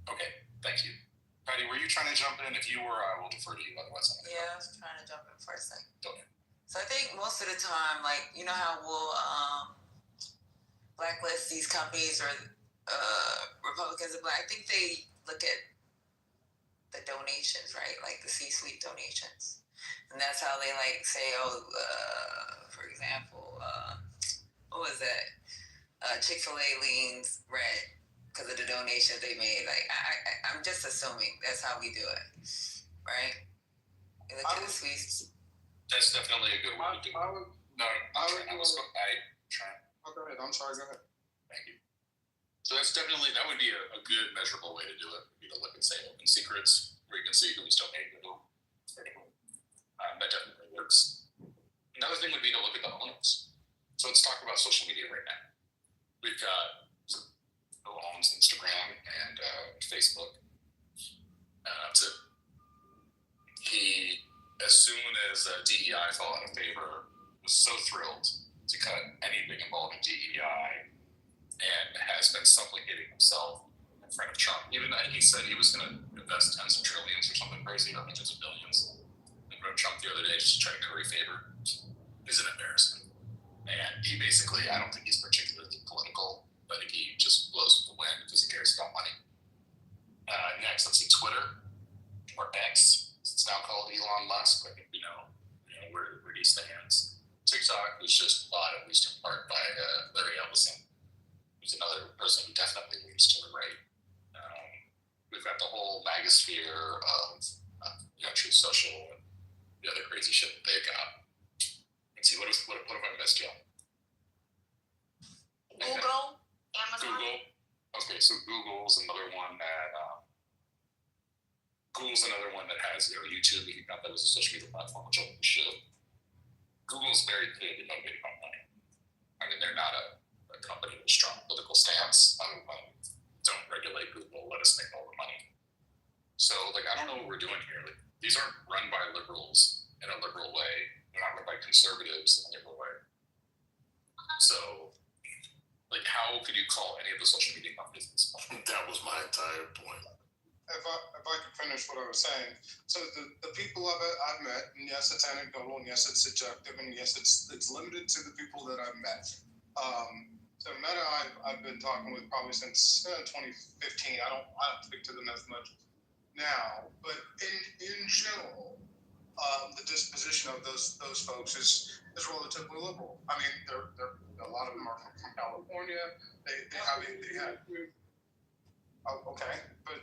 Okay, thank you. Patty, were you trying to jump in? If you were, I will defer to you. Otherwise, I was trying to jump in for a second. Go ahead. So I think most of the time, like, you know how we'll blacklist these companies or Republicans are black. I think they look at the donations, right? Like the C-suite donations. And that's how they like say, for example, what was that? Chick-fil-A leans red because of the donation they made. Like, I'm just assuming that's how we do it, right? You look at the suites. That's definitely a good way to do it. Go ahead. I'm sorry, go ahead. Thank you. So that would be a good measurable way to do it. To look and say open secrets, where you can see who's donated to who. That definitely works. Another thing would be to look at the owners. So let's talk about social media right now. we've got who owns Instagram and Facebook. That's it. He, as soon as DEI fell out of favor, was so thrilled to cut anything involved in DEI and has been supplicating himself in front of Trump. Even that he said he was going to invest tens of trillions or something crazy, or hundreds of billions, in front of Trump the other day just to try to curry favor. Is an embarrassment. And he basically, I don't think he's particularly political. I think he just blows with the wind because he cares about money. Next, let's see, Twitter, or X. It's now called Elon Musk. I think we know where he stands. TikTok was just bought, at least in part, by Larry Ellison, who's another person who definitely leans to the right. We've got the whole magosphere of Truth Social and the other crazy shit that they got. Let's see, what have I missed, y'all? Google, Amazon. Google. Okay, so Google's another one that has YouTube. If you got that as a social media platform, which I think should. Google's very clearly motivated by money. I mean, they're not a company with a strong political stance. Don't regulate Google. Let us make all the money. So, I don't know what we're doing here. These aren't run by liberals in a liberal way. They're not run by conservatives in a liberal way. So, how could you call any of the social media companies at this point? That was my entire point. If I could finish what I was saying, so the people I've met, and yes, it's anecdotal, and yes, it's subjective, and yes, it's limited to the people that I've met. So Meta, I've been talking with probably since 2015. I don't speak to them as much now, but in general, the disposition of those folks is relatively liberal. I mean, they're a lot of them are from California. They have. Oh, okay, but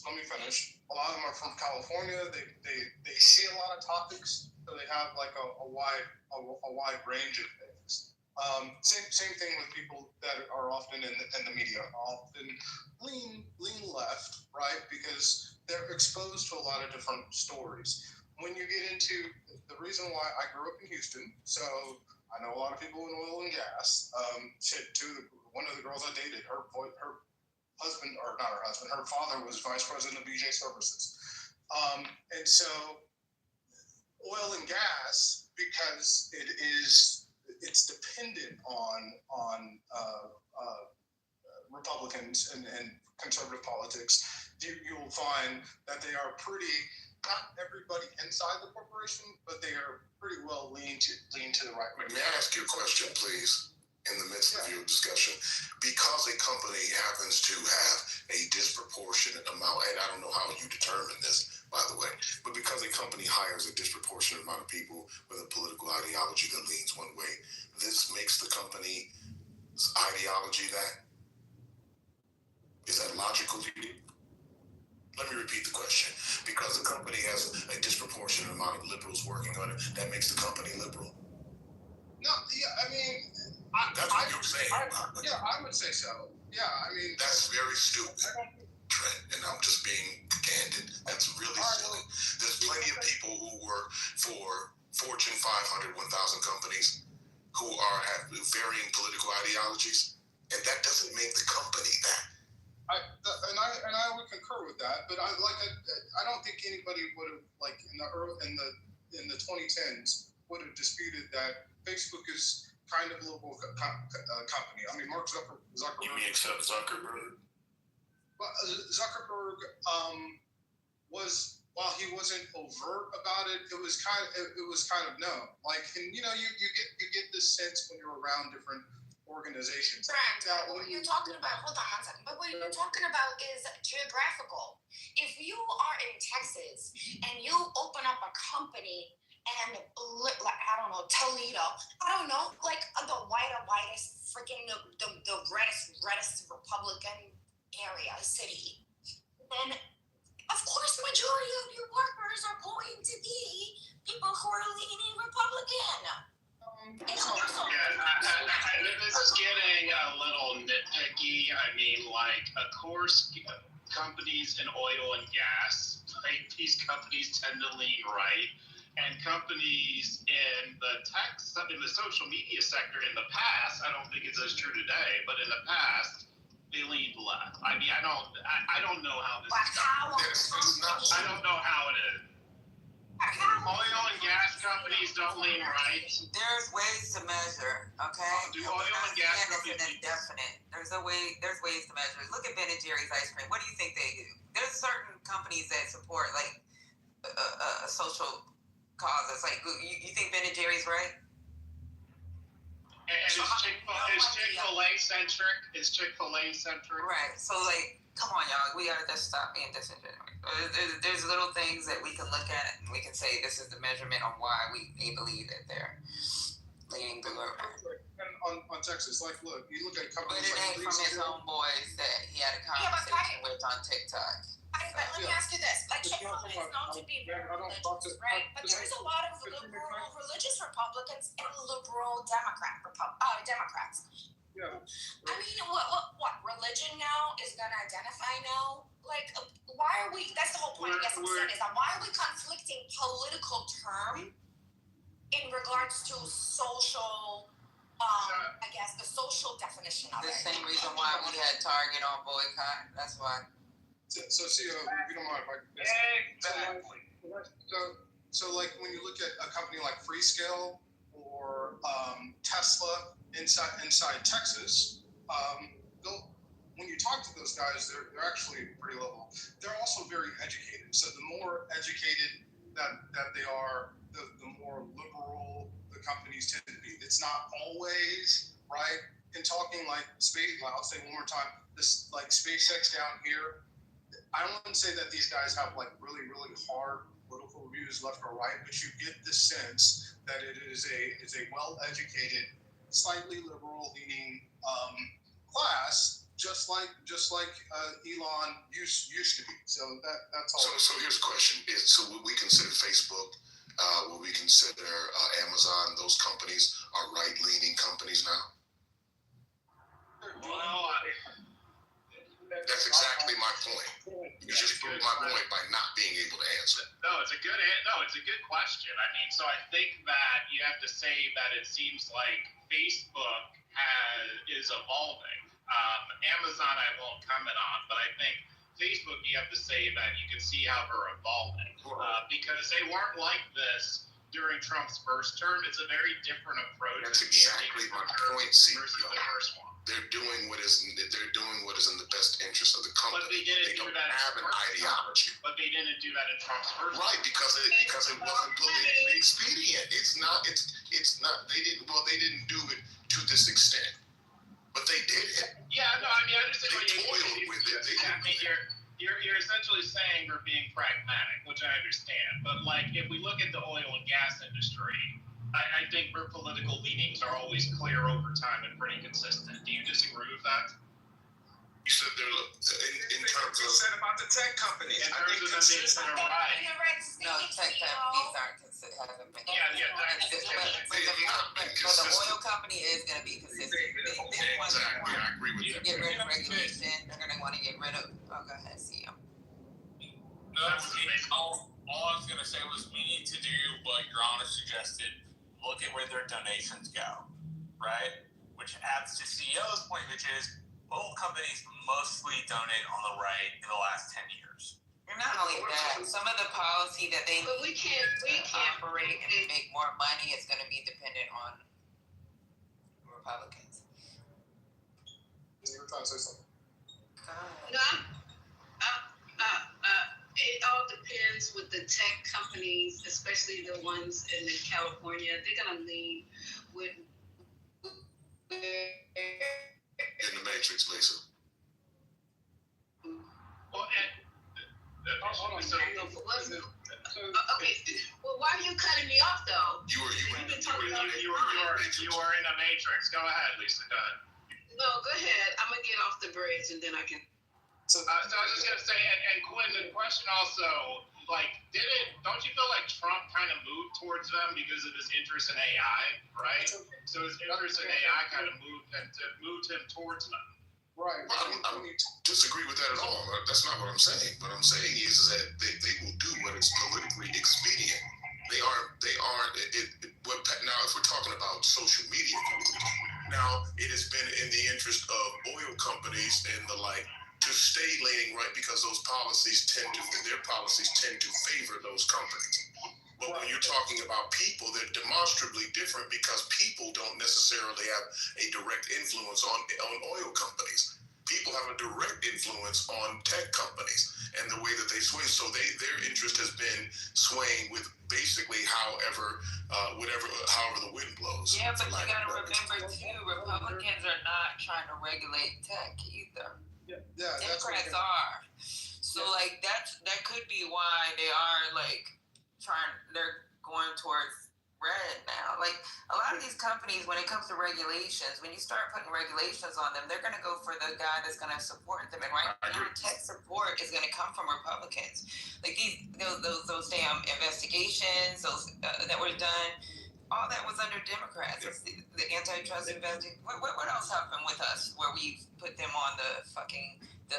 let me finish. A lot of them are from California. They see a lot of topics, so they have a wide range of things. Same thing with people that are often in the media, often lean left, right? Because they're exposed to a lot of different stories. When you get into the reason why I grew up in Houston, so I know a lot of people in oil and gas. One of the girls I dated, her husband, or not her husband, her father was vice president of BJ Services. And so oil and gas, because it's dependent on Republicans and conservative politics, you'll find that they are not everybody inside the corporation, but they are pretty well lean to the right. May I ask you a question, please? In the midst of your discussion, because a company happens to have a disproportionate amount, and I don't know how you determine this, by the way, but because a company hires a disproportionate amount of people with a political ideology that leans one way, this makes the company's ideology that? Is that logical to you? Let me repeat the question. Because the company has a disproportionate amount of liberals working on it, that makes the company liberal? No, yeah, I mean... That's what you're saying. I would say so. Yeah, I mean... That's very stupid, Trent, and I'm just being candid. That's really silly. There's plenty of people who work for Fortune 500, 1,000 companies who have varying political ideologies, and that doesn't make the company that. I would concur with that, but I don't think anybody would have in the 2010s would have disputed that Facebook is kind of a liberal company. I mean, Mark Zuckerberg. You mean except Zuckerberg? Well, Zuckerberg was, while he wasn't overt about it, it was kind of known. And you get this sense when you're around different organizations. Brand, what you're talking about, hold on 1 second, but what you're talking about is geographical. If you are in Texas and you open up a company and I don't know, Toledo, I don't know, the widest freaking the reddest Republican area, city, then of course the majority of your workers are going to be people who are leaning Republican. This is getting a little nitpicky. I mean, of course, companies in oil and gas, these companies tend to lean right. And companies in the social media sector in the past, I don't think it's as true today, but in the past, they leaned left. I mean, I don't know how this is. I don't know how it is. Oil and gas companies don't lean right. There's ways to measure, okay? Do oil and gas companies indefinite? There's ways to measure. Look at Ben and Jerry's ice cream. What do you think they do? There's certain companies that support like social causes. Like, you think Ben and Jerry's right? And is Chick-fil-A centric? Is Chick-fil-A centric? Right. So like, come on, y'all. We gotta just stop being disingenuous. There's little things that we can look at and we can say this is the measurement on why we believe that they're leaning the road. And on Texas, like, look, you look at companies but it ain't from his own boys that he had a conversation with on TikTok. But let me ask you this: like Chick-fil-A is known to be very religious, right? But there's a lot of liberal religious Republicans and liberal Democrats. Yeah. I mean, what religion now is going to identify now? Like, why are we? That's the whole point. I guess I'm saying is that why are we conflicting political term in regards to social? I guess the social definition of the it. The same reason why we had Target on boycott. That's why. So see, if you don't mind, Exactly. So like when you look at a company like Freescale or Tesla inside Texas, when you talk to those guys, they're actually pretty level. They're also very educated. So the more educated that they are, the more liberal the companies tend to be. It's not always right. In talking like space, I'll say one more time, this like SpaceX down here. I wouldn't say that these guys have like really, really hard political views left or right, but you get the sense that it is a well-educated, slightly liberal-leaning class, just like Elon used to be. So that's all. So here's a question: so would we consider Facebook? Would we consider Amazon? Those companies are right-leaning companies now. Well, that's exactly my point. You just proved my point by not being able to answer. No, it's a good question. I mean, so I think that you have to say that it seems like Facebook is evolving. Amazon, I won't comment on, but I think Facebook, you have to say that you can see how they're evolving because they weren't like this during Trump's first term. It's a very different approach. That's exactly my point, versus the first one. They're doing what is in the best interest of the company. But they didn't do that have an ideology. But they didn't do that in Trump's first. Right, because it wasn't politically expedient. It's not. They didn't do it to this extent, but they did it. Yeah, no, I mean, I understand what you're toiled with it. I mean, you're essentially saying we're being pragmatic, which I understand. But like, if we look at the oil and gas industry. I think their political leanings are always clear over time and pretty consistent. Do you disagree with that? You said in terms of said about the tech companies. In terms of them being to the right. No, tech companies aren't consistent. But the oil company is going to be consistent. They want to get rid of regulation. They're going to want to get rid of. Oh, go ahead, CEO. All I was going to say was we need to do what Your Honor suggested. Look at where their donations go, right? Which adds to CEO's point, which is oil companies mostly donate on the right in the last 10 years. And not only that, some of the policy that they we can't operate and make more money is going to be dependent on Republicans. You were trying to say something. No, it all depends with the tech companies, especially the ones in California. They're gonna lean with. In the Matrix, Lisa. Well, okay. Well, why are you cutting me off though? You were in the Matrix. Go ahead, Lisa. Go ahead. No, go ahead. I'm gonna get off the bridge and then I can. So I was just gonna say, and Quinn, the question also, like, don't you feel like Trump kind of moved towards them because of his interest in AI, right? So his interest in AI kind of moved him towards them. Right. I don't disagree with that at all. That's not what I'm saying. What I'm saying is that they will do what is politically expedient. They aren't. Now, if we're talking about social media companies, now it has been in the interest of oil companies and the like to stay leaning right because their policies tend to favor those companies. But when you're talking about people, they're demonstrably different because people don't necessarily have a direct influence on oil companies. People have a direct influence on tech companies and the way that they swing. So their interest has been swaying with basically however the wind blows. Yeah, but you gotta remember too, Republicans are not trying to regulate tech either. Yeah, Democrats are. So like that could be why they are like they're going towards red now. Like a lot of these companies, when it comes to regulations, when you start putting regulations on them, they're going to go for the guy that's going to support them. And right now, tech support is going to come from Republicans. Like those damn investigations, that were done. All that was under Democrats. It's the antitrust investigation. What else happened with us where we put them on the fucking the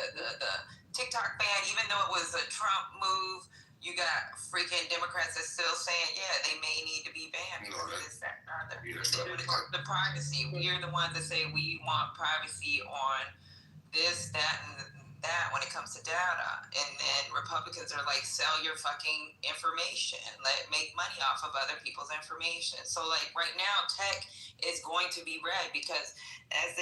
TikTok ban, even though it was a Trump move? You got freaking Democrats that's still saying, yeah, they may need to be banned. When it comes to privacy, we're the ones that say we want privacy on this, that, and that when it comes to data. And then Republicans are like, sell your fucking information. Make money off of other people's information. So like right now, tech is going to be red because as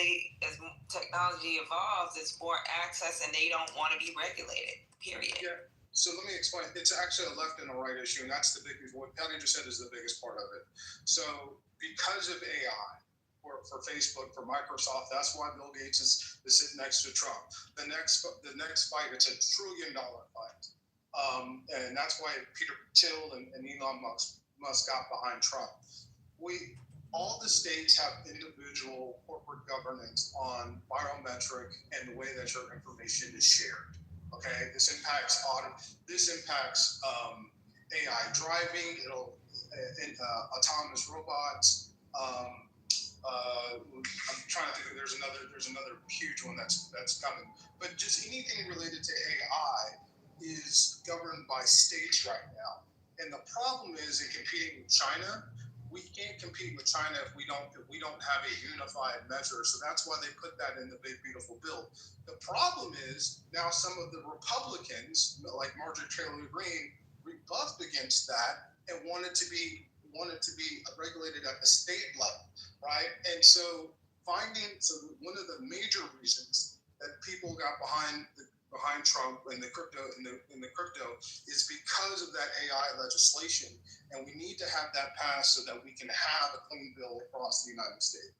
technology evolves, it's more access and they don't want to be regulated, period. Yeah. So let me explain. It's actually a left and a right issue, and that's the biggest. What Patty just said is the biggest part of it. So because of AI, for Facebook, for Microsoft, that's why Bill Gates is sitting next to Trump. The next fight, it's $1 trillion fight, and that's why Peter Thiel and Elon Musk got behind Trump. All the states have individual corporate governance on biometric and the way that your information is shared. Okay, this impacts AI driving. It'll autonomous robots. I'm trying to think. There's another huge one that's coming. But just anything related to AI is governed by states right now. And the problem is in competing with China. We can't compete with China if we don't have a unified measure. So that's why they put that in the big beautiful bill. The problem is now some of the Republicans, like Marjorie Taylor Greene, rebuffed against that and wanted to be regulated at the state level, right? And so one of the major reasons that people got behind Trump and the crypto is because of that AI legislation, and we need to have that passed so that we can have a clean bill across the United States.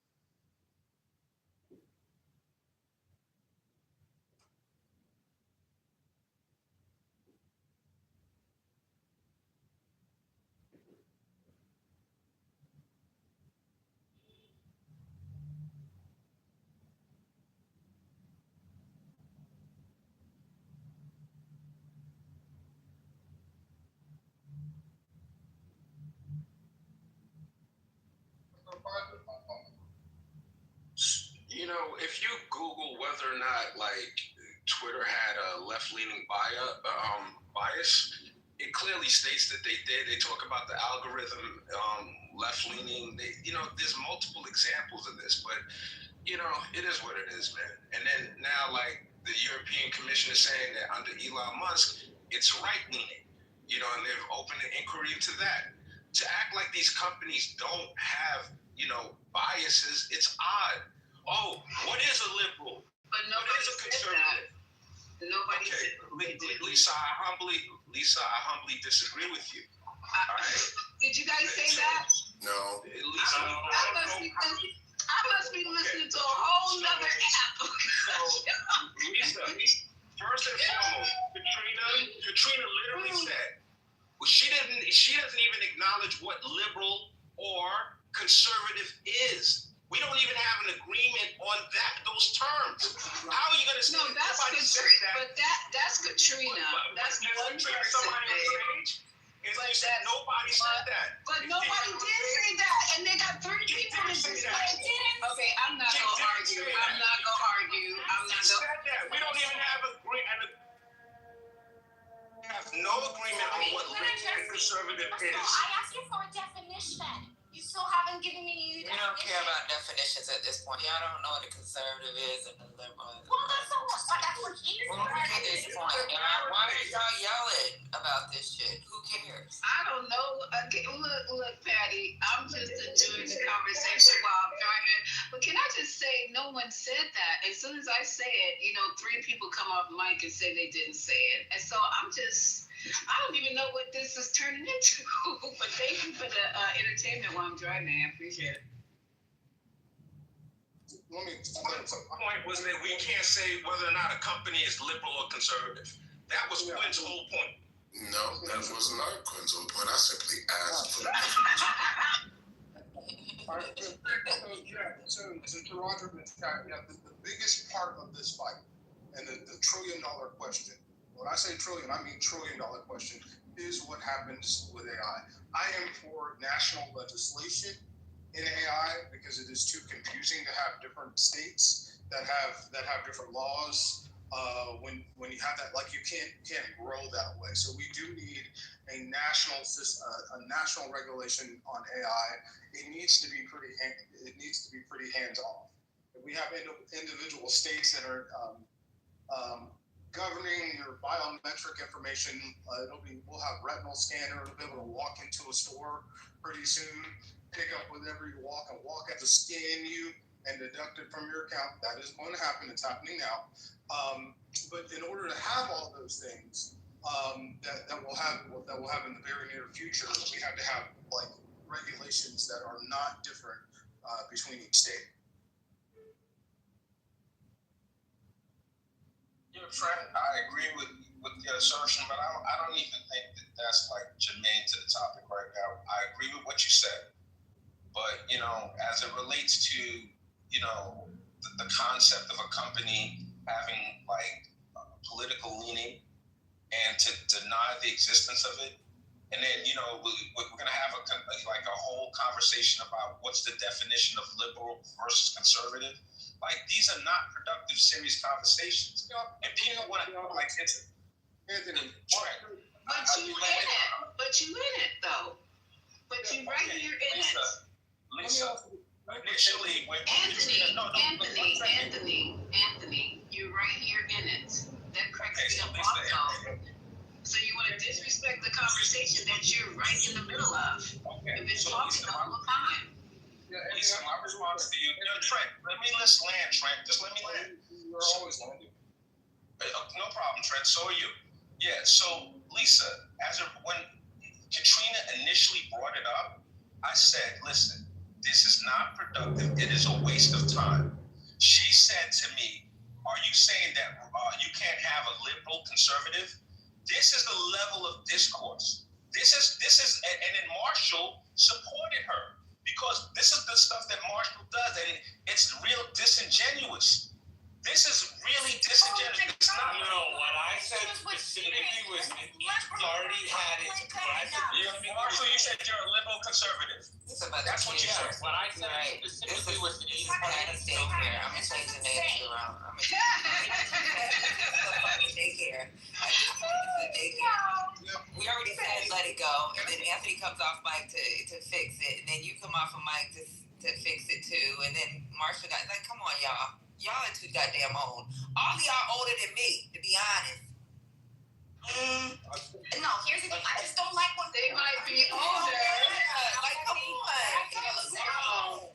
You know, if you Google whether or not like Twitter had a left-leaning bias, it clearly states that they did. They talk about the algorithm left-leaning. There's multiple examples of this, but it is what it is, man. And then now, like the European Commission is saying that under Elon Musk, it's right-leaning. And they've opened an inquiry into that. To act like these companies don't have biases, it's odd. Oh, what is a liberal? But nobody is a conservative? Nobody said Lisa, I humbly disagree with you. All right? Did you guys say that? No. Lisa, I must be listening to a whole nother app. Lisa, first and foremost, Katrina literally said, well, she doesn't even acknowledge what liberal or conservative is. We don't even have an agreement on those terms. How are you going to say no, that's Katrina? But that's Katrina. That's one person. Somebody on stage? It's like that. Nobody said that. But nobody did say that, and they got 3 people in this. Okay, I'm not gonna argue. We don't even have no agreement on what liberal and conservative is. I asked you for a definition. You still haven't given me We don't care about definitions at this point. Y'all don't know what a conservative is and a liberal is. Well, that's what he's At this point, why did y'all yelling about this shit? Who cares? I don't know. Okay, look, Patty. I'm just enjoying the conversation while I'm driving. But can I just say, no one said that. As soon as I say it, 3 people come off mic and say they didn't say it. And so I don't even know what this is turning into. But thank you for the entertainment while I'm driving. I appreciate it. My point was that we can't say whether or not a company is liberal or conservative. That was Quinn's whole point. No, that was not Quinn's whole point. I simply asked for So to Roger, the biggest part of this fight and the $1 trillion question, when I say trillion, I mean $1 trillion question, is what happens with AI. I am for national legislation in AI because it is too confusing to have different states that have different laws. When you have that, like you can't grow that way. So we do need a national regulation on AI. It needs to be pretty hands off. If we have individual states that are governing your biometric information, we'll have retinal scanner. It'll be able to walk into a store pretty soon, pick up whatever you walk have to scan you and deduct it from your account. That is going to happen. It's happening now. But in order to have all those things that we'll have in the very near future, we have to have like regulations that are not different between each state. Trent, I agree with the assertion, but I don't even think that's like germane to the topic right now. I agree with what you said, but as it relates to the concept of a company having like political leaning and to deny the existence of it, and then we're going to have a whole conversation about what's the definition of liberal versus conservative. Like, these are not productive, serious conversations. And people want to like it's Anthony. But you in it though. But you right here in it. Lisa, initially when Anthony, you're right here in it. That cracks me up also. So you want to disrespect the conversation that you're right in the middle of. You've been talking the whole time. Lisa, my response to you, Trent, let's land, Trent. Just let me land. You're always landing. No problem, Trent. So are you. Yeah, so Lisa, when Katrina initially brought it up, I said, listen, this is not productive. It is a waste of time. She said to me, are you saying that you can't have a liberal conservative? This is the level of discourse. This is, and then Marshall supported her. Because this is the stuff that Marshall does, and it's real disingenuous. This is really disingenuous. It's not. No, what I said specifically was it already had its precedent. Marshall, you said you're a liberal conservative. That's what you said. What I said specifically was it I'm gonna change the name to daycare. We already said let it go, and then Anthony comes off mic to fix it, and then you come off a mic to fix it too, and then Marsha got like, come on, y'all are too goddamn old. All of y'all older than me, to be honest. No, here's the thing. I just don't like when they might be older. Like, come on.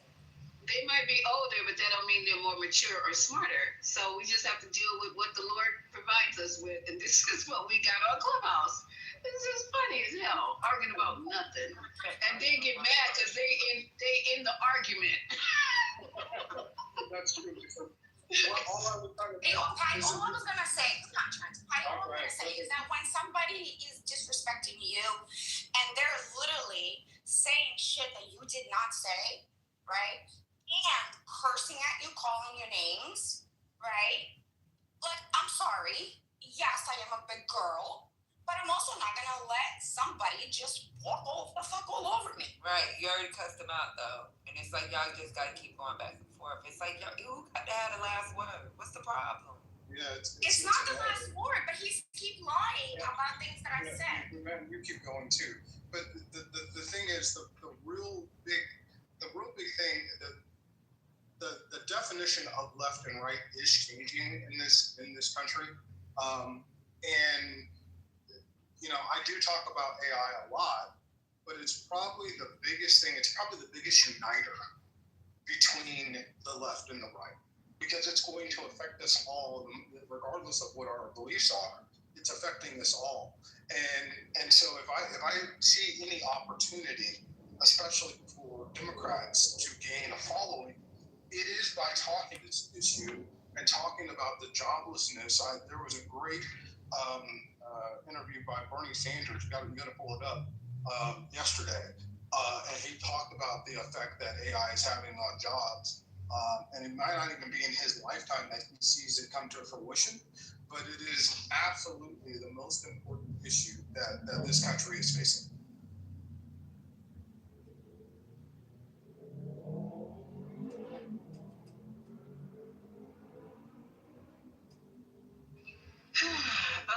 They might be older, but that don't mean they're more mature or smarter. So we just have to deal with what the Lord provides us with, and this is what we got on Clubhouse. This is funny as hell, arguing about nothing, and then get mad because they in the argument. That's true. All I was gonna say is that when somebody is disrespecting you and they're literally saying shit that you did not say, right? And cursing at you, calling you names, right? Like, I'm sorry. Yes, I am a big girl, but I'm also not gonna let somebody just walk the fuck all over me. Right, you already cussed them out though, and it's like y'all just gotta keep going back and forth. It's like who got to have the last word? What's the problem? Yeah, it's not the last word, but he's keep lying about things that I said. keep going too. But the thing is, the real big thing, the definition of left and right is changing in this country. And you know, I do talk about AI a lot, but it's probably the biggest thing. It's probably the biggest uniter between the left and the right, because it's going to affect us all, regardless of what our beliefs are. It's affecting us all. And so if I see any opportunity, especially for Democrats, to gain a following, it is by talking this issue and talking about the joblessness. There was a great interview by Bernie Sanders. You got to pull it up yesterday, and he talked about the effect that AI is having on jobs. And it might not even be in his lifetime that he sees it come to fruition, but it is absolutely the most important issue that this country is facing.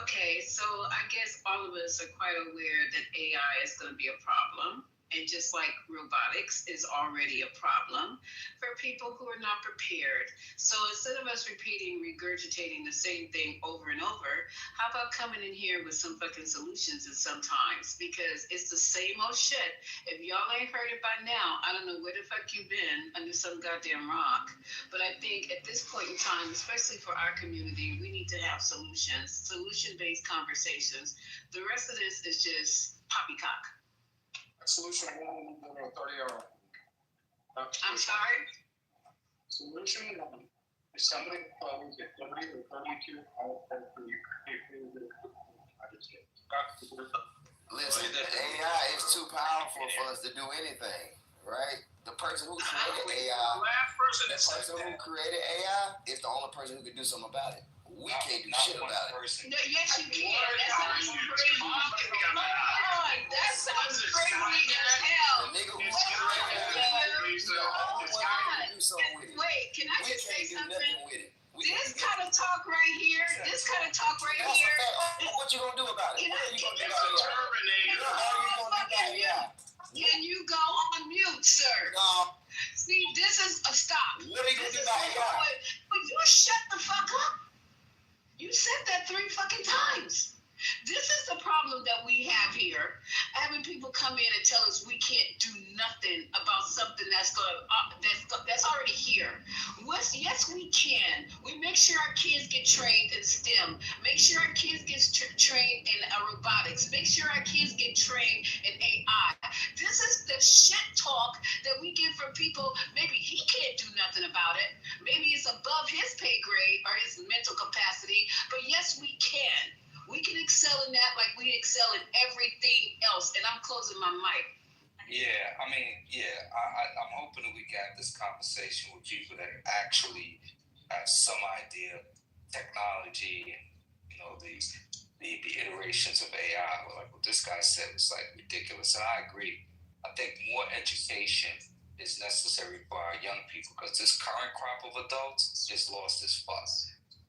Okay, so I guess all of us are quite aware that AI is going to be a problem. And just like robotics is already a problem for people who are not prepared. So instead of us regurgitating the same thing over and over, how about coming in here with some fucking solutions sometimes? Because it's the same old shit. If y'all ain't heard it by now, I don't know where the fuck you've been under some goddamn rock. But I think at this point in time, especially for our community, we need to have solutions, solution-based conversations. The rest of this is just poppycock. Solution 1 will be 30 hours. I'm sorry? Solution 1 is somebody calls at 30 or 32 hours for you. Listen, AI is too powerful for us to do anything, right? The person who created AI, is the only person who can do something about it. We can't do shit about it. No, yes, you can. That sounds crazy. Come on, that sounds crazy as hell. The nigga who created AI, wait, can I just say something? This kind of talk right here, What you gonna do about it? What are you gonna do about AI? Can you go on mute, sir? No. See, this is a stop. What are you gonna do about AI? Would you shut the fuck up? You said that 3 fucking times. This is the problem that we have here. Having people come in and tell us we can't do nothing about something that's already here. Yes, we can. We make sure our kids get trained in STEM. Make sure our kids get trained in robotics. Make sure our kids get trained in AI. This is the shit talk that we get from people. Maybe he can't do nothing about it. Maybe it's above his pay grade or his mental capacity. But yes, we can. We can excel in that like we excel in everything else. And I'm closing my mic. Yeah, I'm hoping that we got this conversation with people that actually have some idea of technology and, the iterations of AI. Like what this guy said was like ridiculous. And I agree. I think more education is necessary for our young people because this current crop of adults is lost as fuck.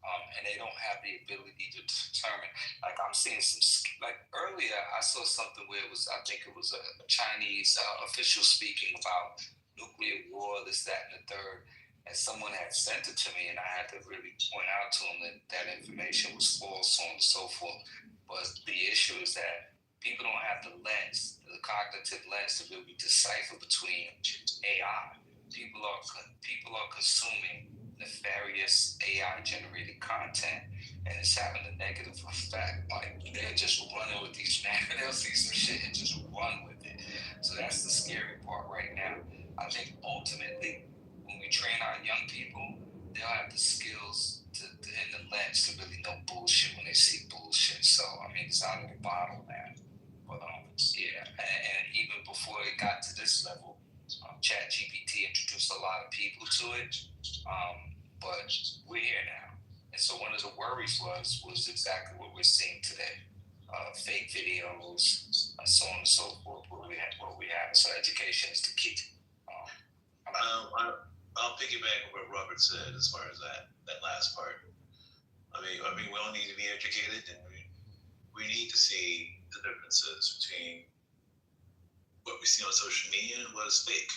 And they don't have the ability to determine. Like I'm seeing like earlier, I saw something where I think it was a Chinese official speaking about nuclear war, this, that, and the third. And someone had sent it to me, and I had to really point out to him that information was false, so on and so forth. But the issue is that people don't have the cognitive lens to really decipher between AI. People are consuming nefarious AI-generated content, and it's having a negative effect. Like they're just running with these they'll see some shit and just run with it. So that's the scary part right now. I think ultimately, when we train our young people, they'll have the skills and the lens to really know bullshit when they see bullshit. So I mean, it's out of the bottle now. But and even before it got to this level, ChatGPT introduced a lot of people to it. But we're here now. And so one of the worries was exactly what we're seeing today. Fake videos, so on and so forth, what we have. So education is the key. I'll piggyback on what Robert said as far as that last part. I mean, we all need to be educated, and we we need to see the differences between what we see on social media and what is fake.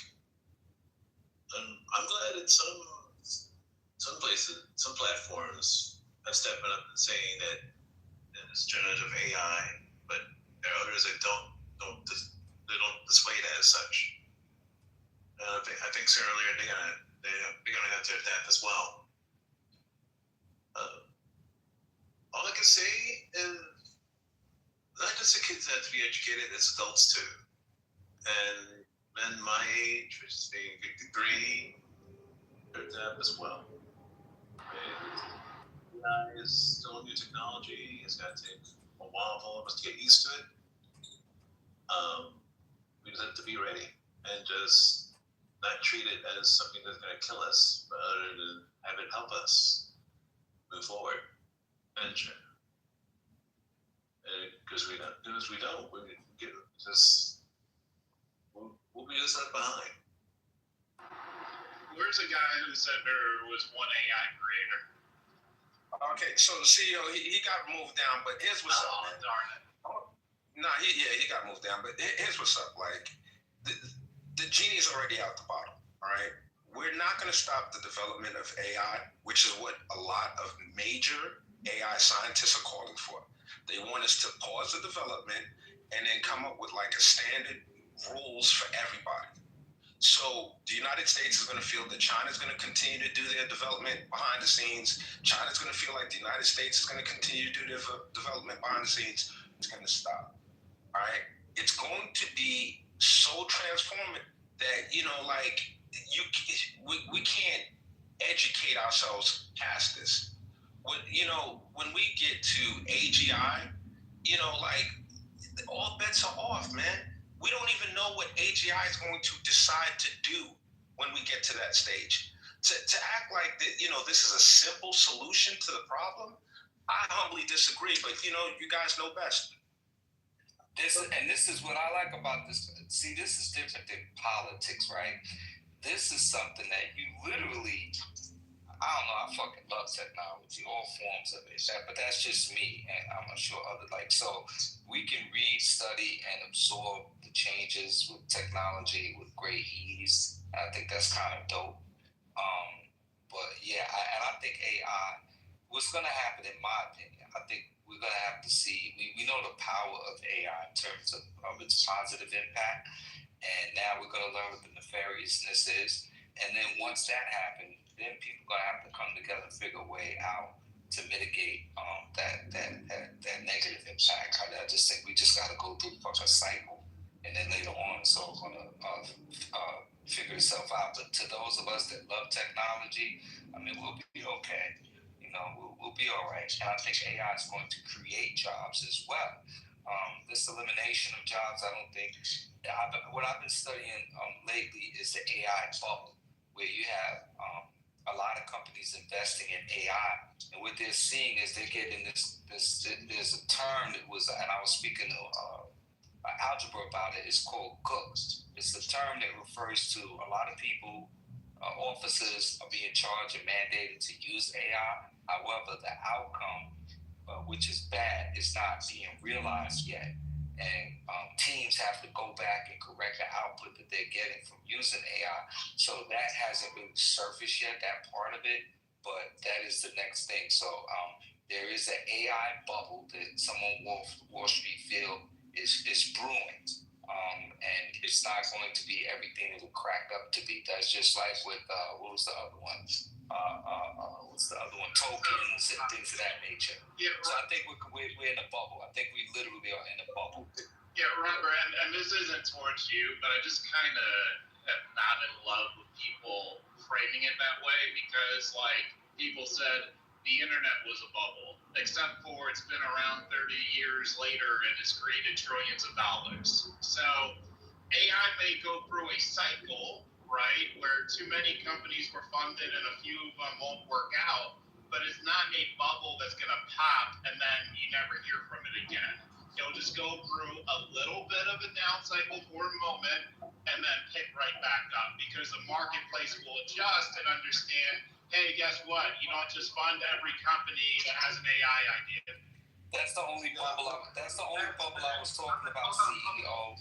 And I'm glad that some places, some platforms have stepped up and saying that it's generative AI, but there are others that don't display that as such. I think sooner or later they're gonna have to adapt as well. All I can say is not just the kids have to be educated, it's adults too. And men my age, which is being 53, they're adapt as well. AI is still a new technology. It's got to take a while for all of us to get used to it. We just have to be ready and just not treat it as something that's going to kill us, but rather than have it help us move forward. And because we don't, we'll be just left behind. Where's a guy who said there was one AI creator? Okay, so the CEO, he got moved down, but here's what's up, man. Darn it. No, he got moved down, but here's what's up. Like, the genie's already out the bottle, all right? We're not going to stop the development of AI, which is what a lot of major AI scientists are calling for. They want us to pause the development and then come up with like a standard rules for everybody. So the United States is going to feel that China's going to continue to do their development behind the scenes. China's going to feel like the United States is going to continue to do their development behind the scenes. It's going to stop. All right? It's going to be so transformative that, like, we can't educate ourselves past this. When we get to AGI, like, all bets are off, man. We don't even know what AGI is going to decide to do when we get to that stage. To act like that, this is a simple solution to the problem, I humbly disagree. But you guys know best. This is what I like about this. See, this is different than politics, right? This is something that you literally, I don't know, I fucking love technology, all forms of it, but that's just me, and I'm sure other, so we can read, study, and absorb the changes with technology with great ease. I think that's kind of dope. But yeah, I think AI, what's going to happen, in my opinion, I think we're going to have to see, we know the power of AI in terms of its positive impact, and now we're going to learn what the nefariousness is. And then once that happens, then people are going to have to come together and figure a way out to mitigate that negative impact. I just think we just got to go through a cycle, and then later on it's all going to figure itself out. But to those of us that love technology, I mean, we'll be okay. We'll be all right. And I think AI is going to create jobs as well. This elimination of jobs, I don't think. What I've been studying lately is the AI bubble, where you have a lot of companies investing in AI, and what they're seeing is they're getting this. There's a term that was, and I was speaking to algebra about it. It's called GOOKS. It's a term that refers to a lot of people, officers are being charged and mandated to use AI. However, the outcome, which is bad, is not being realized yet. And teams have to go back and correct the output that they're getting from using AI. So that hasn't been surfaced yet, that part of it, but that is the next thing. So there is an AI bubble that someone Wall Street feel is brewing. And it's not going to be everything it will crack up to be. That's just like with, what was the other one? What's the other one? Tokens and things of that nature. Yeah. So I think we're in a bubble. I think we literally are in a bubble. Yeah, remember, and this isn't towards you, but I just kind of am not in love with people framing it that way, because, like, people said the internet was a bubble, except for it's been around 30 years later and it's created trillions of dollars. So AI may go through a cycle, right, where too many companies were funded and a few of them won't work out, but it's not a bubble that's going to pop and then you never hear from it again. It'll just go through a little bit of a down cycle for a moment and then pick right back up, because the marketplace will adjust and understand, hey, guess what? You don't just fund every company that has an AI idea. That's the only bubble. That's the only bubble I was talking about. CEO,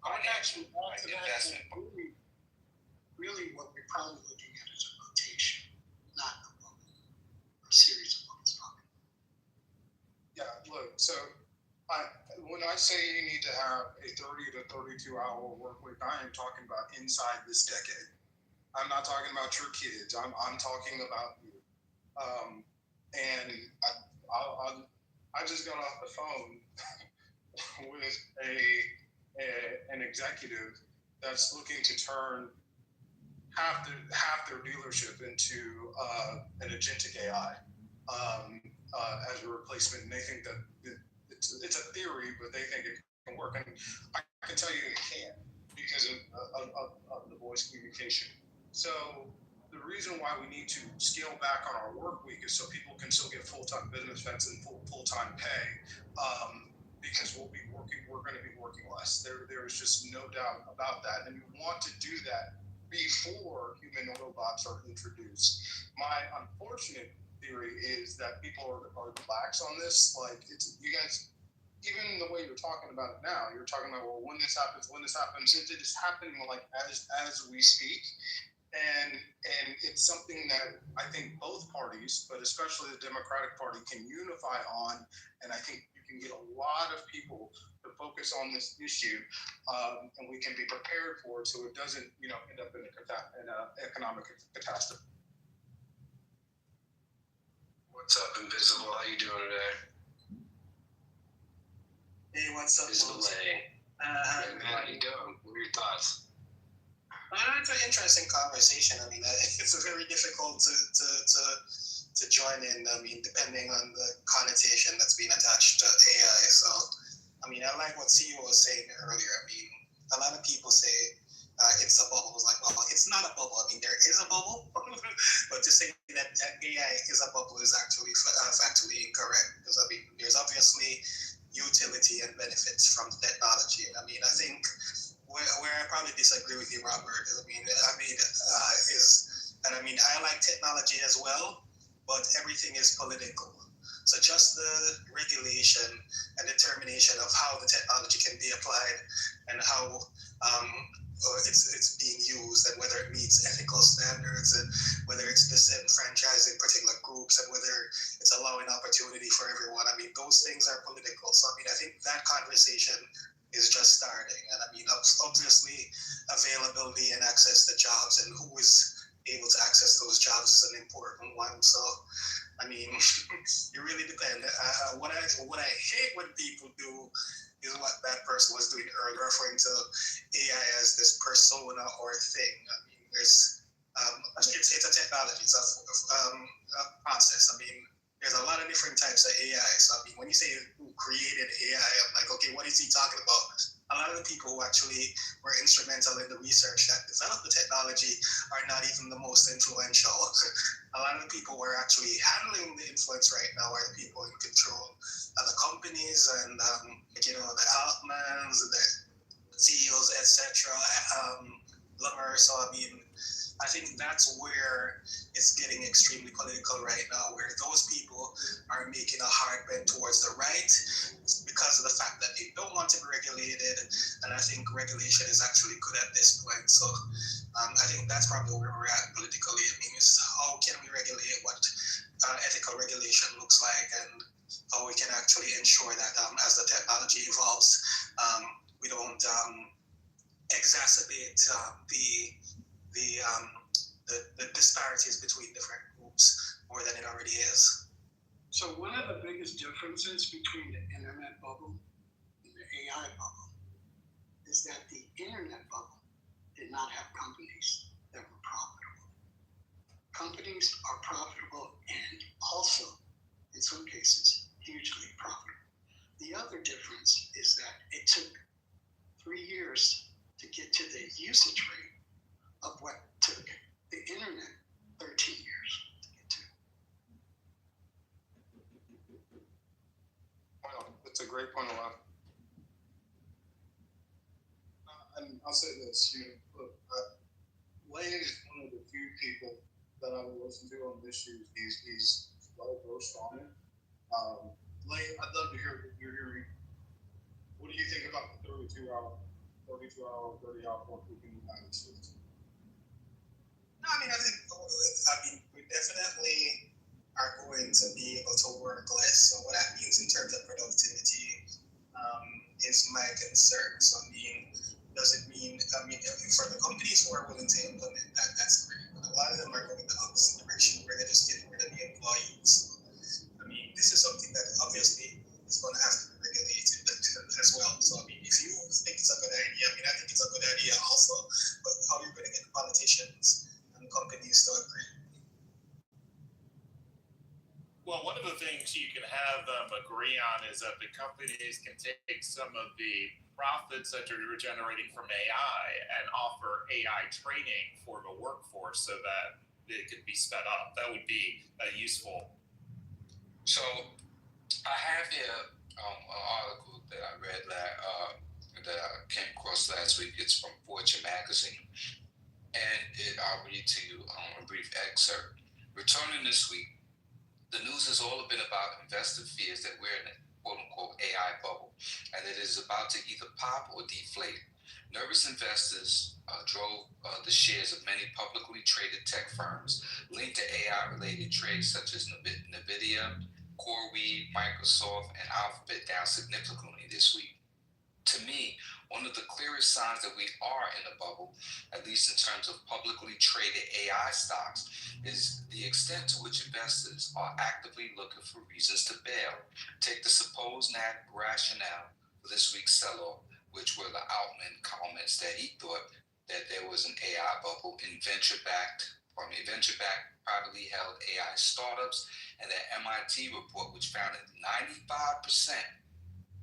financial, investment. Really, what we're probably looking at is a rotation, not a bubble, a series of bubbles. Yeah, look, so when I say you need to have a 30 to 32 hour work week, I am talking about inside this decade. I'm not talking about your kids. I'm talking about you. And I just got off the phone with an executive that's looking to turn half their dealership into an agentic AI as a replacement, and they think that it's a theory, but they think it can work, and I can tell you it can because of the voice communication. So the reason why we need to scale back on our work week is so people can still get full-time benefits and full-time pay, because we're going to be working less. There is just no doubt about that, and we want to do that before human robots are introduced. My unfortunate theory is that people are lax on this. Like, it's, you guys, even the way you're talking about it now, you're talking about, well, when this happens, it is happening like as we speak. And it's something that I think both parties, but especially the Democratic Party, can unify on. And I think you can get a lot of people to focus on this issue, and we can be prepared for it so it doesn't, end up in an economic catastrophe. What's up, Invisible? How you doing today? Hey, what's up, Invisible? Hey, man, how you doing? What are your thoughts? It's an interesting conversation. I mean, it's very difficult to join in. I mean, depending on the connotation that's being attached to AI. So, I mean, I like what CEO was saying earlier. I mean, a lot of people say it's a bubble. It's like, well, it's not a bubble. I mean, there is a bubble, but to say that AI is a bubble is actually factually incorrect, because I mean, there's obviously utility and benefits from the technology. I mean, I think where I probably disagree with you, Robert, I like technology as well, but everything is political. So just the regulation and determination of how the technology can be applied and how it's being used, and whether it meets ethical standards, and whether it's disenfranchising particular groups, and whether it's allowing opportunity for everyone. I mean, those things are political. So I mean, I think that conversation is just starting. And I mean, obviously, availability and access to jobs and who is able to access those jobs is an important one. So, I mean, it really depends. What I hate when people do is what that person was doing earlier, referring to AI as this persona or thing. I mean, it's a technology, it's a process. I mean, there's a lot of different types of AI. So, I mean, when you say who created AI, I'm like, okay, what is he talking about? A lot of the people who actually were instrumental in the research that developed the technology are not even the most influential. A lot of the people who are actually handling the influence right now are the people in control of the companies and, the Altmans, the CEOs, etc. So, I mean, I think that's where it's getting extremely political right now, where those people are making a hard bend towards the right because of the fact that they don't want to be regulated, and I think regulation is actually good at this point. So I think that's probably where we're at politically. I mean, it's how can we regulate what ethical regulation looks like, and how we can actually ensure that as the technology evolves, we don't exacerbate the disparities between different groups more than it already is. So one of the biggest differences between the internet bubble and the AI bubble is that the internet bubble did not have companies that were profitable. Companies are profitable and also, in some cases, hugely profitable. The other difference is that it took 3 years to get to the usage rate of what took the internet 13 years to get to. Well, that's a great point, Alana. And I'll say this, look, Lane is one of the few people that I will listen to on issues. He's well versed on it. Lane, I'd love to hear your hearing. What do you think about the 30-hour, 30-hour work week in the United States? No, I mean, we definitely are going to be able to work less. So what that means in terms of productivity is my concern. So does it mean, for the companies who are willing to implement that, that's great. But a lot of them are going the opposite direction where they're just getting rid of the employees. So, this is something that obviously is going to have to be regulated as well. So, if you think it's a good idea, I think it's a good idea also. But how are you going to get the politicians and companies to agree? Well, one of the things you can have them agree on is that the companies can take some of the profits that you're generating from AI and offer AI training for the workforce so that it could be sped up. That would be useful. So I have here an article that I read that I came across last week. It's from Fortune magazine, and I'll read to you a brief excerpt. Returning this week, the news has all been about investor fears that we're in a quote-unquote AI bubble, and it is about to either pop or deflate. Nervous investors drove the shares of many publicly traded tech firms linked to AI-related trades such as NVIDIA, CoreWeave, Microsoft, and Alphabet down significantly this week. To me, one of the clearest signs that we are in a bubble, at least in terms of publicly traded AI stocks, is the extent to which investors are actively looking for reasons to bail. Take the supposed rationale for this week's sell-off, which were the Altman comments that he thought that there was an AI bubble in venture-backed, privately held AI startups, and that MIT report, which found that 95%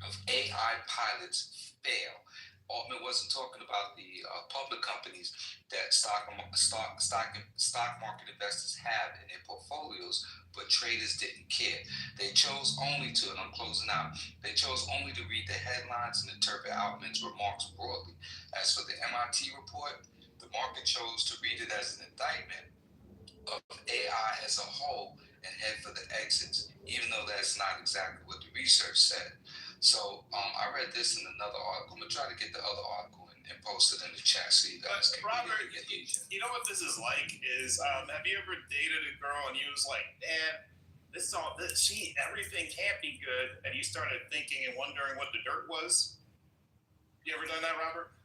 of AI pilots fail. Altman wasn't talking about the public companies that stock market investors have in their portfolios, but traders didn't care. They chose only to, and I'm closing out, they chose only to read the headlines and interpret Altman's remarks broadly. As for the MIT report, the market chose to read it as an indictment of AI as a whole and head for the exits, even though that's not exactly what the research said. So I read this in another article. I'm going to try to get the other article and post it in the chat so you guys can Robert, read it. you know what this is like is, have you ever dated a girl and you was like, man, everything can't be good, and you started thinking and wondering what the dirt was? You ever done that, Robert?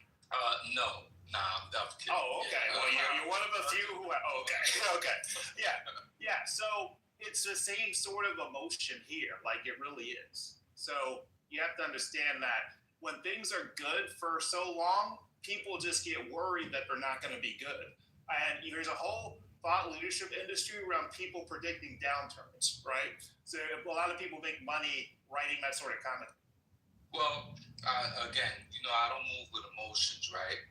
No. Nah, I'm kidding. Oh, okay. Well, you're one of a few who. Okay. Yeah. So it's the same sort of emotion here, like it really is. So you have to understand that when things are good for so long, people just get worried that they're not going to be good. And there's a whole thought leadership industry around people predicting downturns, right? So a lot of people make money writing that sort of comment. Well, again, I don't move with emotions, right?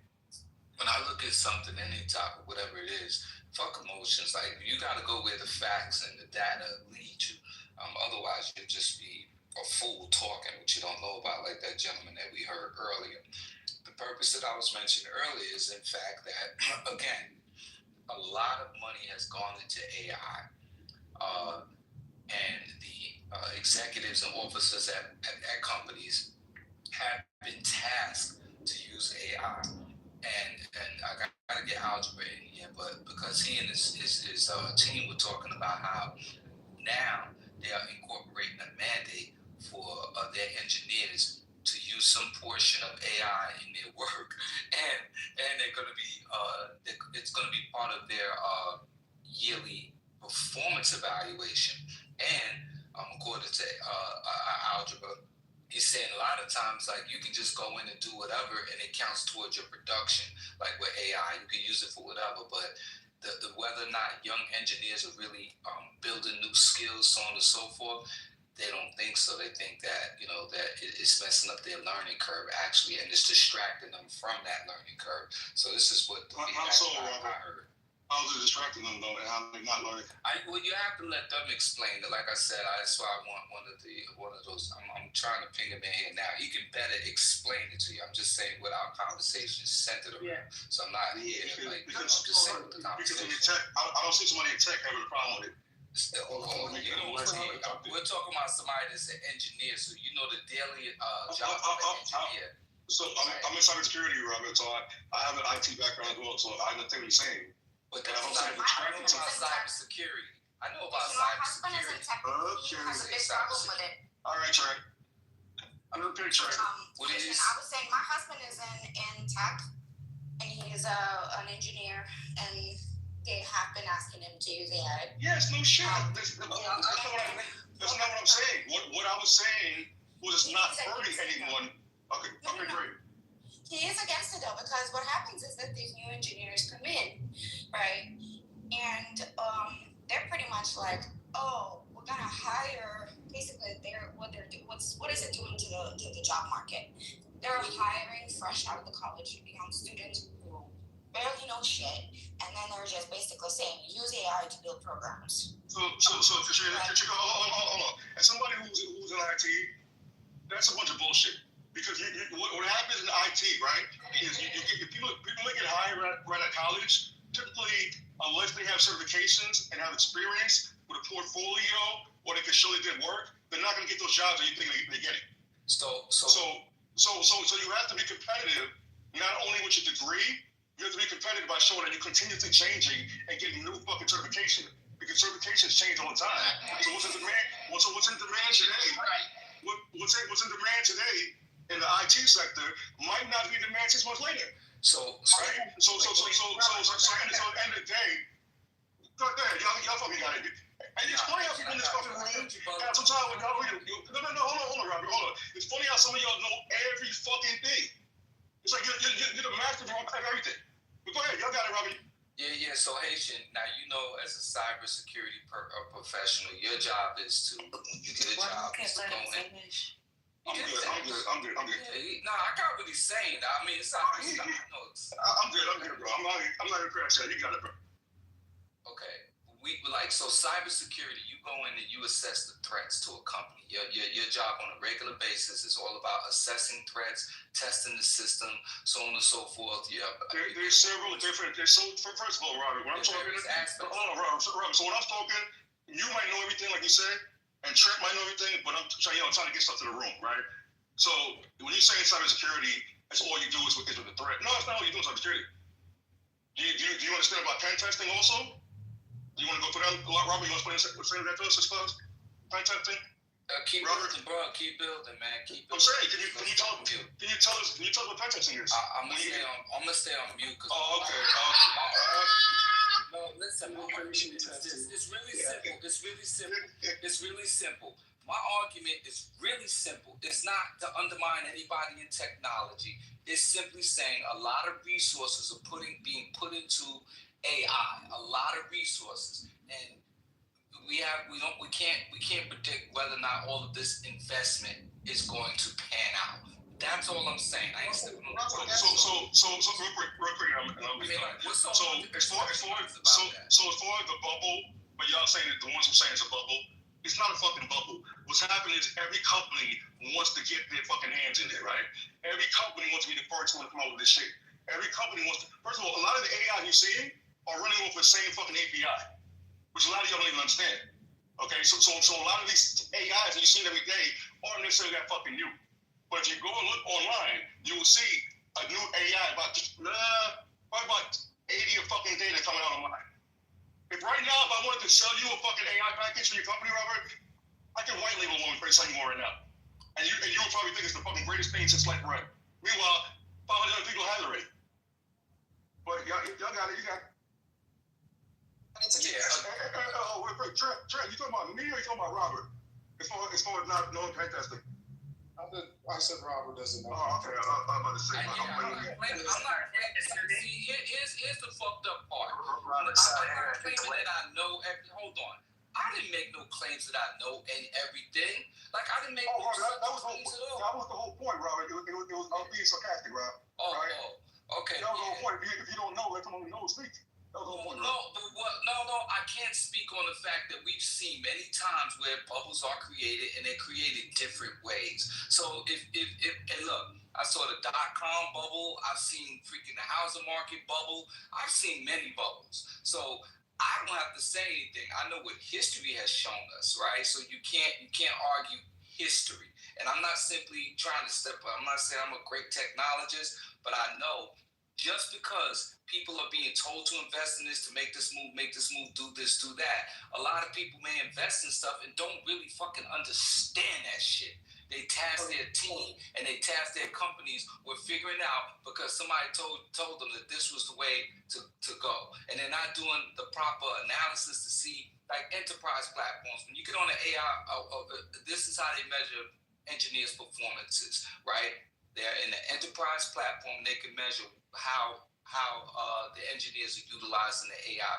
When I look at something, any topic, whatever it is, fuck emotions. Like, you got to go where the facts and the data lead you. Otherwise, you'll just be a fool talking what you don't know about, like that gentleman that we heard earlier. The purpose that I was mentioning earlier is, in fact, that, again, a lot of money has gone into AI. And the executives and officers at companies have been tasked to use AI. And I got to get algebra in here, but because he and his team were talking about how now they are incorporating a mandate for their engineers to use some portion of AI in their work, and they're going to be it's going to be part of their yearly performance evaluation. And according to algebra, he's saying a lot of times, like, you can just go in and do whatever and it counts towards your production. Like with AI, you can use it for whatever, but the whether or not young engineers are really building new skills, so on and so forth, they don't think so. They think that, that it's messing up their learning curve, actually, and it's distracting them from that learning curve. So this is what I heard. How is it distracting them, though, and how they're not learning? Well, you have to let them explain it. Like I said, that's why I want one of those. I'm trying to ping him in here now. He can better explain it to you. I'm just saying what our conversation is centered around. Yeah. So I'm not here I'm just saying what the conversation. Because in tech, I don't see somebody in tech having a problem with it. We're talking about somebody that's an engineer, so you know the daily job of an engineer. So I'm in cybersecurity, Robert. So I have an IT background as well. So I understand what you're saying. But that's I know about cybersecurity. I know about cybersecurity. He has a big problem with it. All right, Trey. I'm gonna picture. What is? I was saying my husband is in tech, and he's an engineer, and they have been asking him to use AI. Yes, no shit. That's not what I'm saying. What I was saying was it's not hurting anyone. Okay, great. He is against it though, because what happens is that these new engineers come in, right? And they're pretty much like, oh, we're gonna hire. Basically, what is it doing to the job market? They're hiring fresh out of the college young students who barely know shit, and then they're just basically saying use AI to build programs. So Katrina, hold on. As somebody who's in IT, that's a bunch of bullshit. Because what happens in IT, right, is you get people that get hired right at college, typically, unless they have certifications and have experience with a portfolio or they can show they did work, they're not going to get those jobs that you think they're getting. So you have to be competitive, not only with your degree, you have to be competitive by showing that you're continuously changing and getting new fucking certification. Because certifications change all the time. So what's in demand? What's in demand today? What's in demand today in the IT sector might not be demand 6 months later. So at the end of the day, go ahead, y'all fucking got it. And it's funny how people in this fucking room have some time with y'all. No, hold on, Robert, hold on. It's funny how some of y'all know every fucking thing. It's like you're the master of everything. But go ahead, y'all got it, Robert. Yeah. So Haitian, now you know, as a cybersecurity professional, your job is to you get a job is to go in. I'm good. Yeah, I got what he's saying. I mean, it's not. I'm good, bro. I'm not impressed. You got it, bro. Okay. So cybersecurity, you go in and you assess the threats to a company. Your job on a regular basis is all about assessing threats, testing the system, so on and so forth. There's several different. First of all, Robert, when I'm talking, hold on, Robert. So when I'm talking, you might know everything, like you said, and Trent might know everything, but I'm trying to get stuff to the room, right? So when you say cybersecurity, that's all you do is with the threat. No, that's not what you do in cybersecurity. Do you understand about pen testing also? Do you want to go through that, Robert? You want to explain that to us as far as pen testing? Keep building, bro. Keep building, man. Keep building. I'm saying, can you tell us what pen testing is? I'm gonna stay on mute. Okay. No, listen. It's really simple. My argument is really simple. It's not to undermine anybody in technology. It's simply saying a lot of resources are being put into AI. A lot of resources, and we can't predict whether or not all of this investment is going to pan out. That's all I'm saying. I ain't stepping on the So real quick, as far as the bubble, but y'all saying that the ones who saying it's a bubble, it's not a fucking bubble. What's happening is every company wants to get their fucking hands in there, right? Every company wants to be the first one to come out with this shit. Every company wants to. First of all, a lot of the AI you're seeing are running off the same fucking API, which a lot of y'all don't even understand. Okay, so a lot of these AIs that you see every day aren't necessarily that fucking new. But if you go and look online, you will see a new AI about 80 a fucking day that's coming out online. If right now, if I wanted to sell you a fucking AI package for your company, Robert, I can white label one for selling more right now. And you would probably think it's the fucking greatest thing since sliced bread. Meanwhile, 500 other people have it already. But y'all got it, you got it. Trent, you talking about me or you talking about Robert? As far as not knowing pen testing. I said Robert doesn't know. Oh, okay. I'm about to say. I'm not. Here's the fucked up part. I'm not claiming that I know every. Hold on. I didn't make no claims that I know everything. Like I didn't make no claims at all. That was the whole point, Robert. It was being sarcastic, Rob. Okay. That was the whole point. If you don't know, let someone who knows speak. That was the whole point. No, I can't speak on the fact that we've seen many times where bubbles are created and they're created different ways. So if and look, I saw the .com bubble. I've seen freaking the housing market bubble. I've seen many bubbles. So I don't have to say anything. I know what history has shown us, right? So you can't argue history. And I'm not simply trying to I'm not saying I'm a great technologist, but I know just because people are being told to invest in this, to make this move, do this, do that, a lot of people may invest in stuff and don't really fucking understand that shit. They task their team and they task their companies with figuring out because somebody told them that this was the way to go. And they're not doing the proper analysis to see, like enterprise platforms. When you get on the AI, this is how they measure engineers' performances, right? They're in the enterprise platform. They can measure how the engineers are utilizing the AI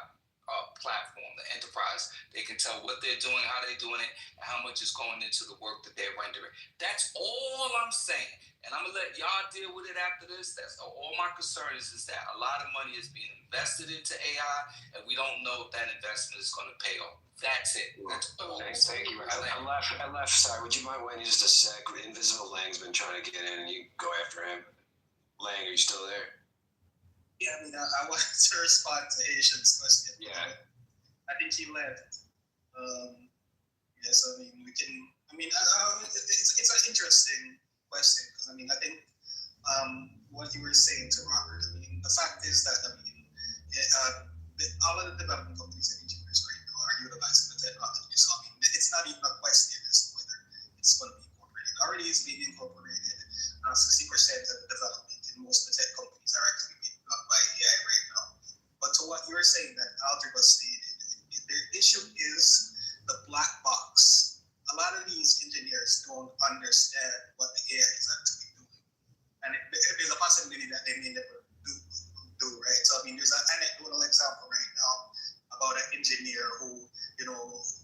platform, the enterprise. They can tell what they're doing, how they're doing it, and how much is going into the work that they're rendering. That's all I'm saying. And I'm going to let y'all deal with it after this. That's all my concern is that a lot of money is being invested into AI, and we don't know if that investment is going to pay off. That's it. That's all. Thank you. I left. Sorry, would you mind waiting just a sec? Invisible Lang's been trying to get in, and you go after him. Lang, are you still there? Yeah, I mean, I wanted to respond to Asian's question. Yeah. I think he left. Yes, I mean, we can. I mean, it's an interesting question because I think what you were saying to Robert. I mean, the fact is that all of the development companies and engineers right now are utilizing the technology. So I mean, it's not even a question as to whether it's going to be incorporated. It already is being incorporated. 60% of the development in most of the tech companies are actually being done by AI right now. But to what you were saying that Algebra stated, the issue is the black box. A lot of these engineers don't understand what the AI is actually doing. And there's a possibility that they may never do, right? So, I mean, there's an anecdotal example right now about an engineer who,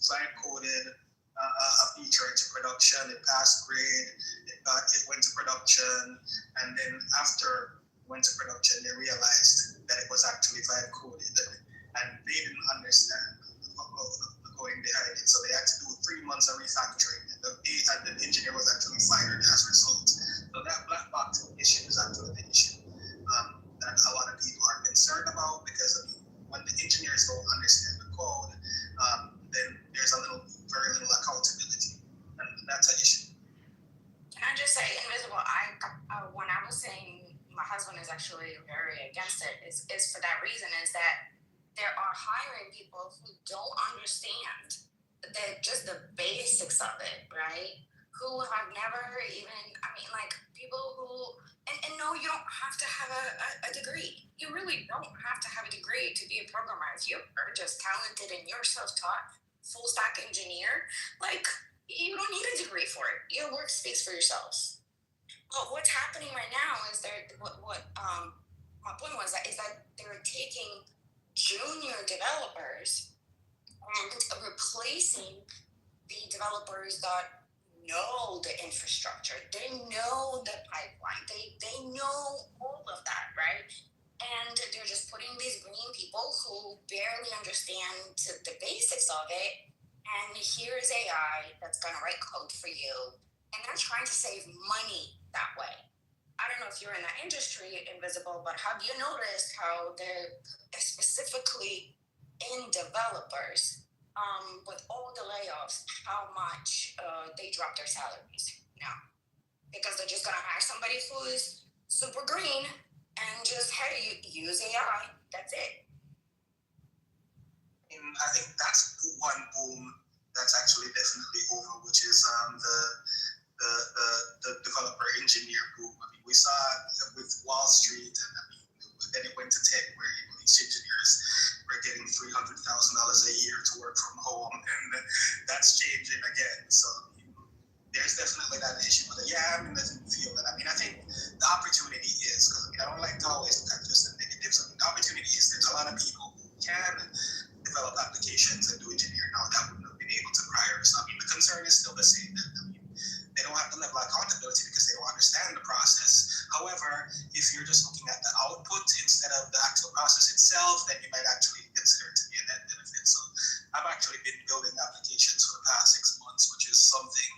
client coded a feature into production, it passed grade, it went to production, and then after it went to production, they realized that it was actually vibe coded, and they didn't understand the going behind it. So they had to do 3 months of refactoring, and the engineer was actually fired as a result. So that black box issue is actually the issue that a lot of people are concerned about because when the engineers don't understand the code, then there's very little accountability, and that's an issue. Can I just say, Invisible, when I was saying my husband is actually very against it, is for that reason, is that there are hiring people who don't understand just the basics of it, right? Who have never even, people who, and no, you don't have to have a degree. You really don't have to have a degree to be a programmer. If you are just talented and you're self-taught, full stack engineer, you don't need a degree for it. Your work speaks for yourselves. But what's happening right now is my point was is that they're taking junior developers and replacing the developers that know the infrastructure, they know the pipeline, they know all of that, right? And they're just putting these green people who barely understand the basics of it. And here's AI that's going to write code for you. And they're trying to save money that way. I don't know if you're in that industry, Invisible, but have you noticed how they're specifically in developers, with all the layoffs, how much they drop their salaries now? Because they're just going to hire somebody who is super green and just, hey, use AI. That's it. And I think that's one boom that's actually definitely over, which is the developer engineer boom. I mean, we saw it with Wall Street, and then it went to tech, where these engineers were getting $300,000 a year to work from home, and that's changing again. So there's definitely that issue. But I doesn't feel that. I think the opportunity is, because I don't like to always look at just the negatives. The opportunity is there's a lot of people who can develop applications and do engineering now that wouldn't have been able to prior. So the concern is still the same. They don't have the level of accountability because they don't understand the process. However, if you're just looking at the output instead of the actual process itself, then you might actually consider it to be a net benefit. So I've actually been building applications for the past 6 months, which is something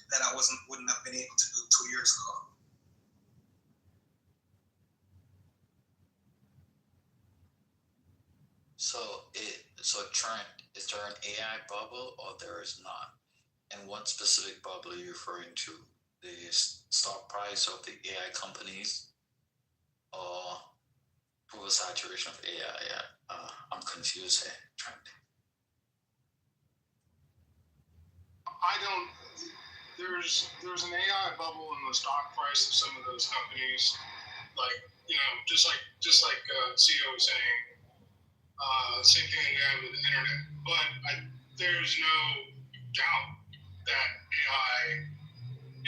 that I wouldn't have been able to do 2 years ago. So So Trent, is there an AI bubble or there is not? And what specific bubble are you referring to? The stock price of the AI companies or oversaturation of AI? I'm confused here, Trent. There's an AI bubble in the stock price of some of those companies, like just like CEO was saying, same thing we have with the internet. But there's no doubt that AI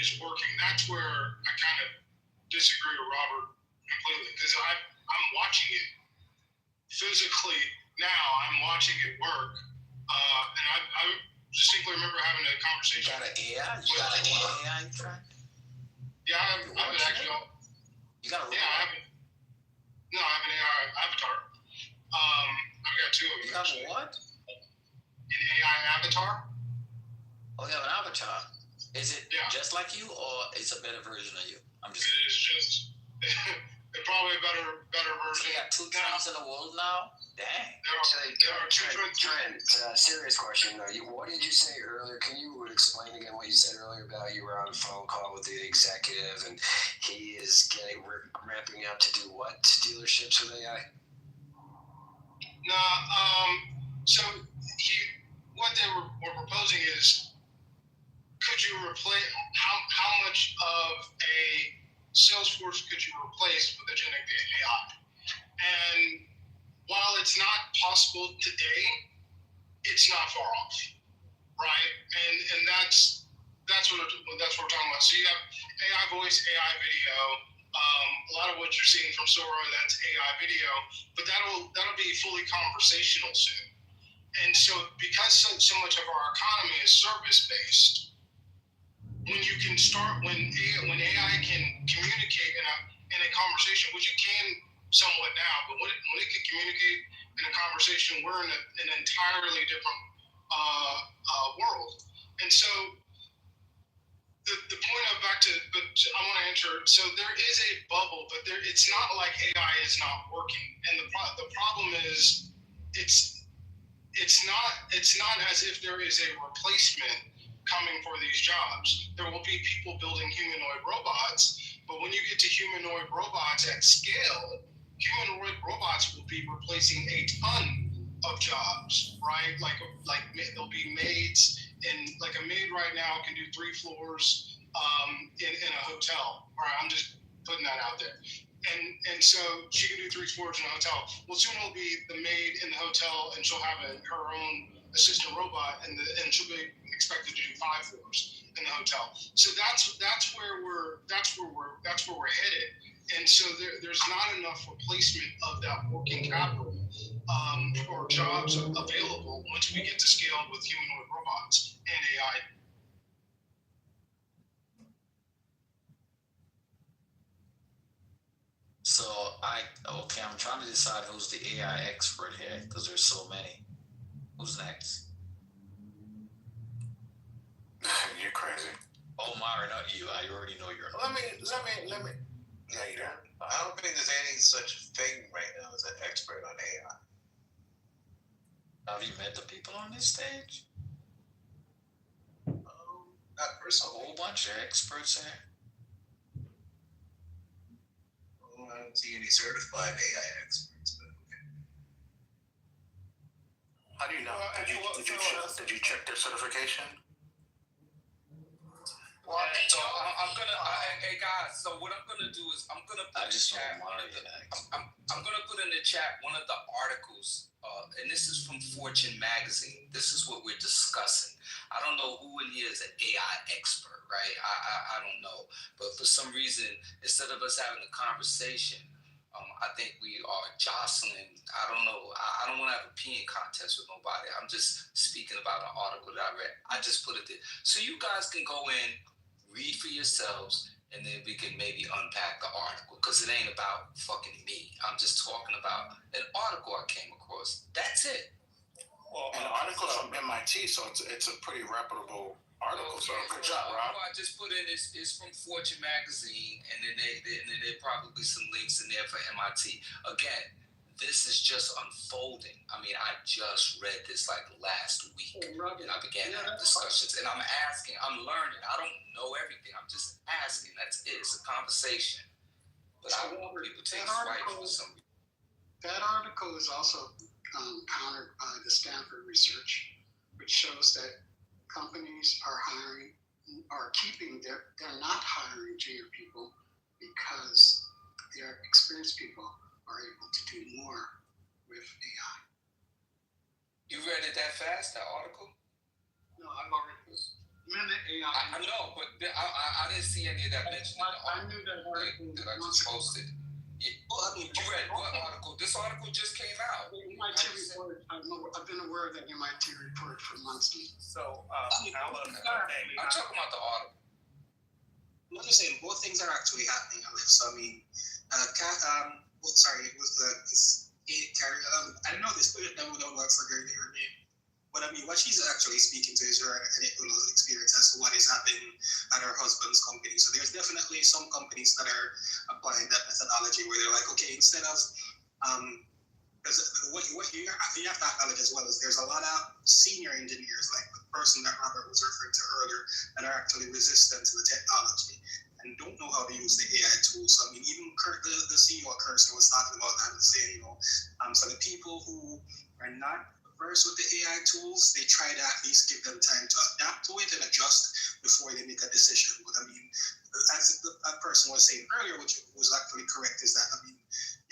is working. That's where I kind of disagree with Robert completely, because I'm watching it physically now. I'm watching it work, and I distinctly remember having a conversation. You got an AI? You got an AI, Trent? Yeah, I have an actually. You got a robot? Yeah, I have an AI avatar. I've got two of them. You have a what? An AI avatar. Oh, you have an avatar. Is it just like you, or it's a better version of you? It's just probably a better version. So you got two Trents in the world now? Dang. There are two Trent, serious question though. What did you say earlier? Can you explain again what you said earlier about you were on a phone call with the executive and he is ramping up to do what to dealerships with AI? No, so what they were proposing is, could you replace how much of a sales force could you replace with agentic AI? And while it's not possible today, it's not far off, right? And that's what we're talking about. So you have AI voice, AI video. A lot of what you're seeing from Sora, that's AI video, but that'll be fully conversational soon. And so because so much of our economy is service based, when AI can communicate in a conversation, which it can somewhat now, but when it can communicate in a conversation, we're in an entirely different world. And so the point of but I want to answer. So there is a bubble, but it's not like AI is not working. And the problem is it's not as if there is a replacement coming for these jobs. There will be people building humanoid robots, but when you get to humanoid robots at scale, humanoid robots will be replacing a ton of jobs, right? Like there'll be maids, and like a maid right now can do 3 floors in a hotel. All right, I'm just putting that out there. And so she can do 3 floors in a hotel. Well, soon it'll be the maid in the hotel, and she'll have her own assistant robot, and she'll be expected to do 5 floors in the hotel. So that's where we're headed. And so there's not enough replacement of that working capital or jobs available once we get to scale with humanoid robots and AI. So I'm trying to decide who's the AI expert here because there's so many. Who's next? You're crazy. Oh, Mara, not you. I already know you're. Let me. No, you don't. I don't think there's any such thing right now as an expert on AI. Have you met the people on this stage? Not personally. A whole bunch of experts here. I don't see any certified AI experts, but okay. How do you know? Did you check their certification? So hey guys. So what I'm gonna do is I'm gonna put I'm gonna put in the chat one of the articles, and this is from Fortune magazine. This is what we're discussing. I don't know who in here is an AI expert, right? I don't know, but for some reason, instead of us having a conversation, I think we are jostling. I don't know. I don't want to have a peeing contest with nobody. I'm just speaking about an article that I read. I just put it there. So you guys can go in, read for yourselves, and then we can maybe unpack the article because it ain't about fucking me. I'm just talking about an article I came across. That's it. Well, an article from MIT, so it's a pretty reputable article. So good job, Rob. I just put in is from Fortune magazine, and then there probably some links in there for MIT. Again, this is just unfolding. I mean, I just read this like last week, and I began having discussions, and I'm learning. I don't know everything. I'm just asking. That's it. It's a conversation. But I want people to take flight for some. That article is also countered by the Stanford research, which shows that companies are they're not hiring junior people because their experienced people are able to do more with AI. You read it that fast, that article? No, I've already minute AI. I know, but I didn't see any of that mentioned in the I knew that article that I just posted. Well, I mean, you read what article? This article just came out. The MIT report. I've been aware of that MIT report for months. So, I'm talking about the article. I'm just saying both things are actually happening, Alif. So I mean, it was I don't know this, but it don't work for her name. But I mean, what she's actually speaking to is her anecdotal experience as to what is happening at her husband's company. So there's definitely some companies that are applying that methodology where they're like, okay, instead of because what you have to acknowledge as well is there's a lot of senior engineers, like the person that Robert was referring to earlier, that are actually resistant to the technology and don't know how to use the AI tools. So I mean, even Kurt, the CEO of Cursor was talking about that and saying, so the people who are not versed with the AI tools, they try to at least give them time to adapt to it and adjust before they make a decision. But I mean, as that person was saying earlier, which was actually correct, is that I mean,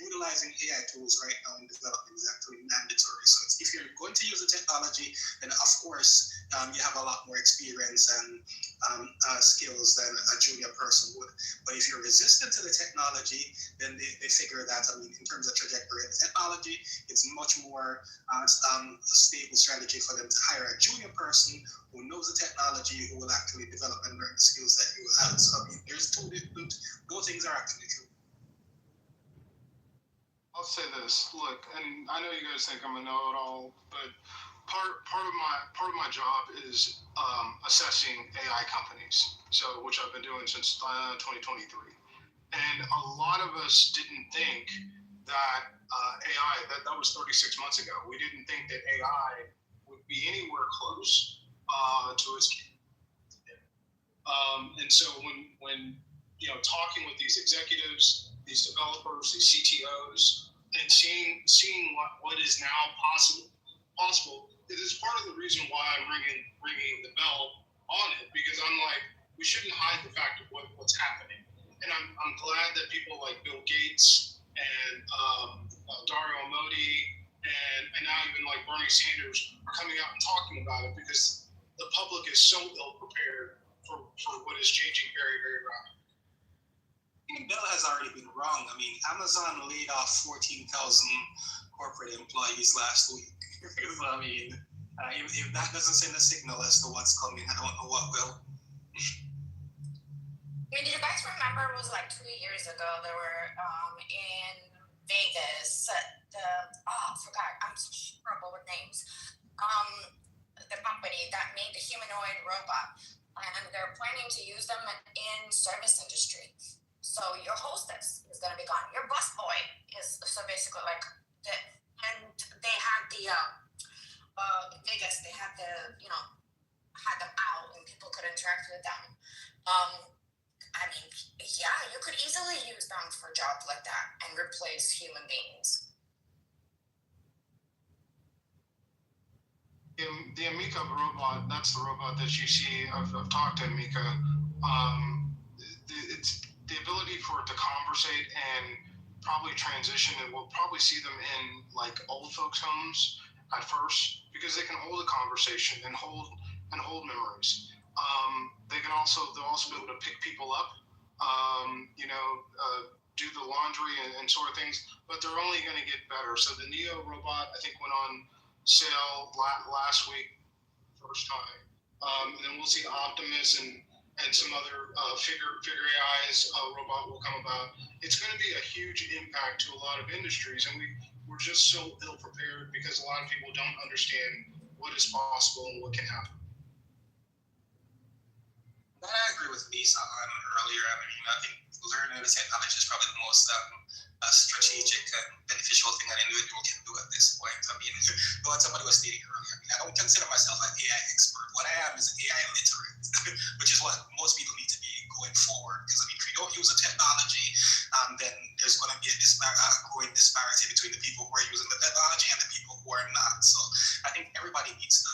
utilizing AI tools right now in development is actually mandatory. So if you're going to use the technology, then of course you have a lot more experience and skills than a junior person would. But if you're resistant to the technology, then they figure that, I mean, in terms of trajectory of technology, it's much more stable strategy for them to hire a junior person who knows the technology, who will actually develop and learn the skills that you have. So I mean, there's both things are actually true. I'll say this, look, and I know you guys think I'm a know-it-all, but part of my job is assessing AI companies, so which I've been doing since 2023, and a lot of us didn't think that AI that was 36 months ago. We didn't think that AI would be anywhere close to its and so when talking with these executives, these developers, these CTOs, and seeing what is now possible, it is part of the reason why I'm ringing the bell on it, because I'm like, we shouldn't hide the fact of what's happening. And I'm glad that people like Bill Gates and Dario Modi and now even like Bernie Sanders are coming out and talking about it, because the public is so ill prepared for what is changing very, very rapidly. Bell has already been wrong. I mean, Amazon laid off 14,000 corporate employees last week. I mean, if that doesn't send a signal as to what's coming, I don't know what will. I mean, do you guys remember it was like 2 years ago, they were in Vegas, I forgot, I'm so horrible with names, the company that made the humanoid robot, and they're planning to use them in service industry. So your hostess is going to be gone. Your busboy is so basically like and they had the Vegas. They had had them out and people could interact with them. I mean, yeah, you could easily use them for jobs like that and replace human beings. The Amika robot, that's the robot that you see. I've talked to Amika. It's the ability for it to conversate and probably transition, and we'll probably see them in like old folks' homes at first, because they can hold a conversation and hold memories. They'll also be able to pick people up, do the laundry and sort of things, but they're only going to get better. So the Neo robot, I think, went on sale last week, first time. And then we'll see Optimus and some other figure AI's robot will come about. It's going to be a huge impact to a lot of industries, and we're just so ill prepared because a lot of people don't understand what is possible and what can happen. I agree with Lisa on earlier. I mean, I think learning the technology is probably the most strategic and beneficial thing an individual can do at this point. I mean, what somebody was stating earlier, I mean, I don't consider myself an AI expert. What I am is an AI literate, which is what most people need to be going forward. Because I mean, if you don't use the technology, then there's going to be a growing disparity between the people who are using the technology and the people who are not. So I think everybody needs to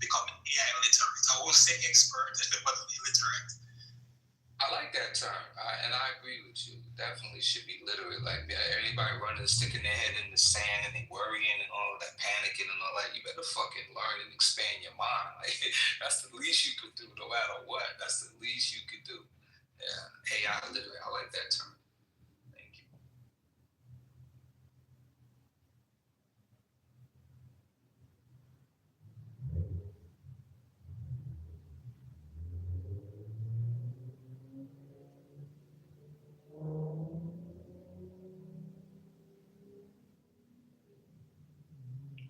become an AI literate. I won't say expert, but literate. I like that term, and I agree with you. Definitely should be literate. Like anybody running, sticking their head in the sand and they worrying and all that, panicking and all that. You better fucking learn and expand your mind. Like that's the least you could do, no matter what. That's the least you could do. Yeah, AI literate. I like that term. Thank you.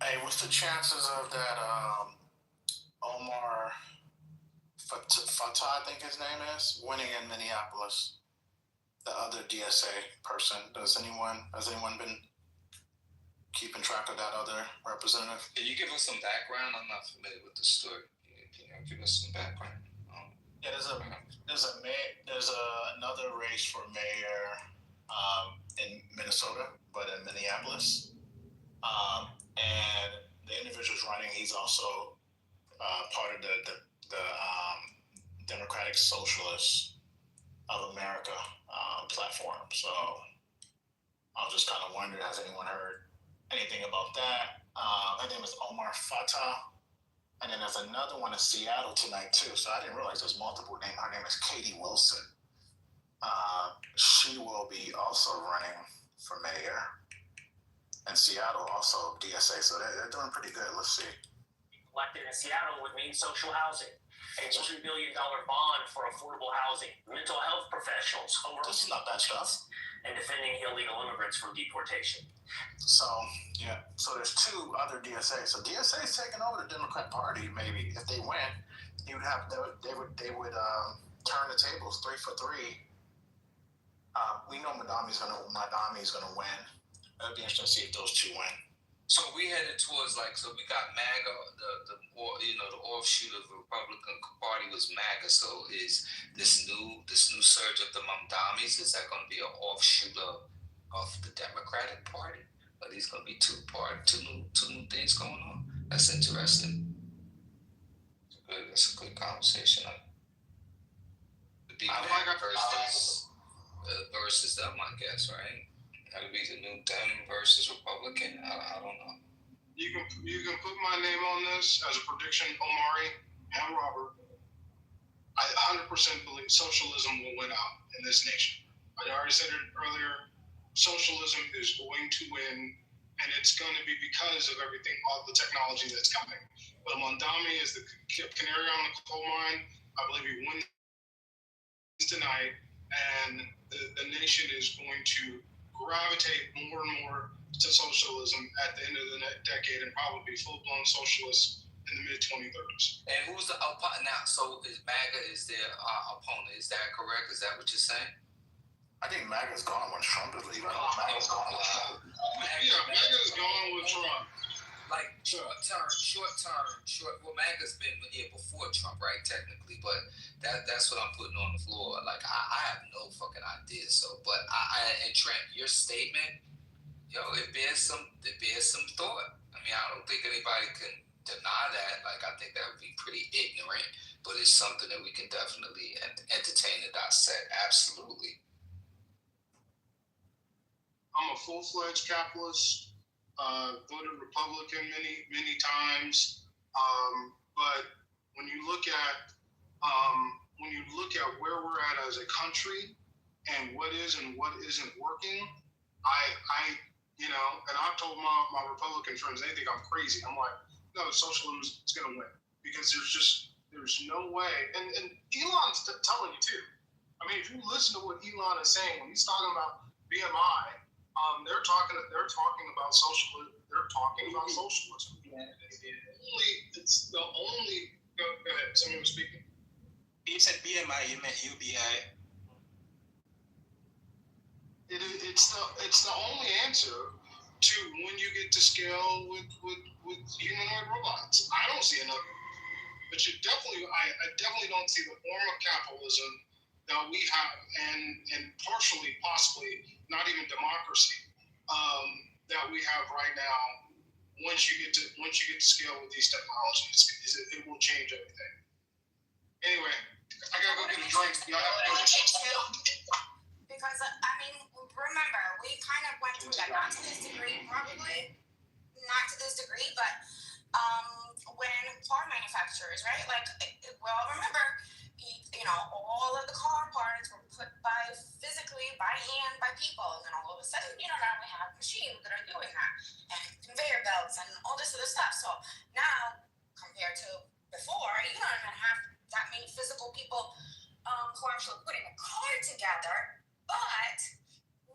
Hey, what's the chances of that Omar Fatah, I think his name is, winning in Minneapolis? The other DSA person. Has anyone been keeping track of that other representative? Can you give us some background? I'm not familiar with the story. Can you give us some background? Yeah, there's another race for mayor in Minnesota, but in Minneapolis. And the individual's running. He's also part of the Democratic Socialists of America platform. So I was just kind of wondering, has anyone heard anything about that? Her name is Omar Fatah. And then there's another one in Seattle tonight too. So I didn't realize there's multiple names. Her name is Katie Wilson. She will be also running for mayor. And Seattle also DSA, so they're doing pretty good. Let's see. Elected in Seattle would mean social housing, a $1 billion bond for affordable housing, mental health professionals, this is not bad stuff, and defending illegal immigrants from deportation. So yeah, so there's two other DSA. So DSA is taking over the Democrat Party. Maybe if they win, they would turn the tables 3 for 3. We know Madami's gonna win. It'll be interesting to see if those two win. So we headed towards so we got MAGA, the offshoot of the Republican Party was MAGA. So is this new surge of the Mamdamis, is that going to be an offshoot of the Democratic Party? Are these going to be two new things going on? That's interesting. That's a good conversation. The versus them, I guess, right? That would be the new Dem versus Republican. I don't know. You can put my name on this as a prediction, Omari and Robert. I 100% believe socialism will win out in this nation. I already said it earlier. Socialism is going to win, and it's going to be because of everything, all the technology that's coming. But Mondami is the canary on the coal mine. I believe he wins tonight, and the nation is going to gravitate more and more to socialism at the end of the decade and probably be full-blown socialists in the mid-2030s. And who's the opponent now? So is MAGA is their opponent? Is that correct? Is that what you're saying? I think MAGA's gone when Trump is leaving. MAGA's gone with Trump. MAGA's gone with Trump. Like short term. Well, MAGA's been here before Trump, right? Technically, but that's what I'm putting on the floor. Like I have no fucking idea. So, but and Trent, your statement, it bears some thought. I mean, I don't think anybody can deny that. Like, I think that would be pretty ignorant, but it's something that we can definitely entertain and dissect. Absolutely. I'm a full-fledged capitalist. Voted Republican many times, but when you look at where we're at as a country and what is and what isn't working, and I've told my Republican friends, they think I'm crazy. I'm like, no, socialism is going to win because there's no way. And Elon's telling you too. I mean, if you listen to what Elon is saying when he's talking about BMI. They're talking about socialism. They're talking about socialism. It's the only. Go ahead. Someone was speaking. You said BMI, you meant UBI. It's the only answer to when you get to scale with humanoid robots. I don't see another. But I definitely don't see the form of capitalism that we have, and partially, possibly, not even democracy, that we have right now. Once you get to scale with these technologies, it will change everything. Anyway, I gotta go get a drink. Y'all have a good Because I mean, remember, we kind of went through that, not to this degree, probably, not to this degree, but when car manufacturers, right? Like, we all remember, you know, all of the car parts were put physically by hand by people, and then all of a sudden, you know, now we have machines that are doing that, and conveyor belts and all this other stuff. So now, compared to before, you don't even have that many physical people who are actually putting a car together. But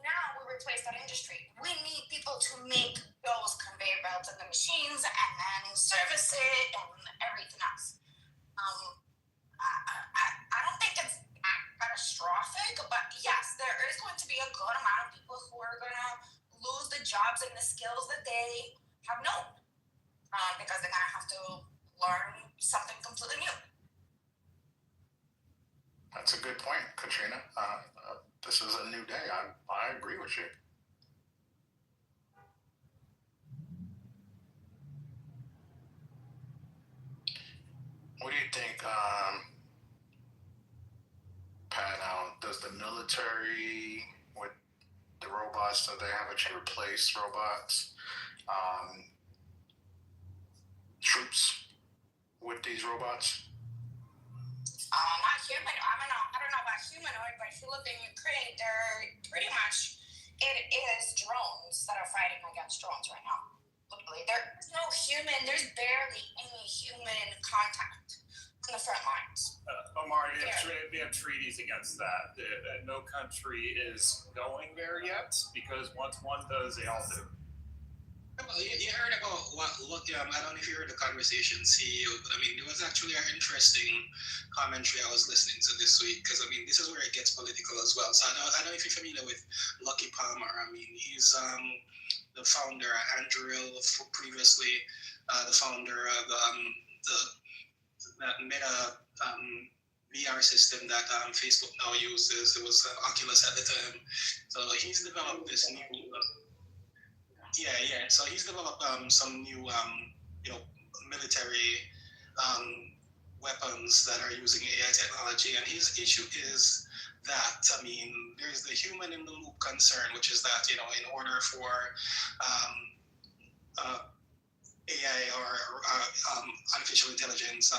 now we replace that industry. We need people to make those conveyor belts and the machines and then service it and everything else. I don't think it's catastrophic, but yes, there is going to be a good amount of people who are going to lose the jobs and the skills that they have known because they're going to have to learn something completely new. That's a good point, Katrina. This is a new day. I agree with you. What do you think, Pat? Does the military, with the robots that they have, actually replace robots, troops with these robots? Not human. I don't know about humanoid, but if you look in Ukraine, they're pretty much, it is drones that are fighting against drones right now. Literally, there's no human. There's barely any human contact on the front lines. Omar, we have treaties against that. No country is going there yet because once one does, they all do. Well, you heard about I don't know if you heard the conversation, CEO, but I mean, there was actually an interesting commentary I was listening to this week, because I mean, this is where it gets political as well. So I don't know if you're familiar with Lucky Palmer. I mean, he's the founder, Andrew, previously the founder of that Meta VR system that Facebook now uses. It was Oculus at the time. So he's developed this new. Yeah. So he's developed some new, military weapons that are using AI technology. And his issue is that, I mean, there's the human in the loop concern, which is that, in order for AI or artificial intelligence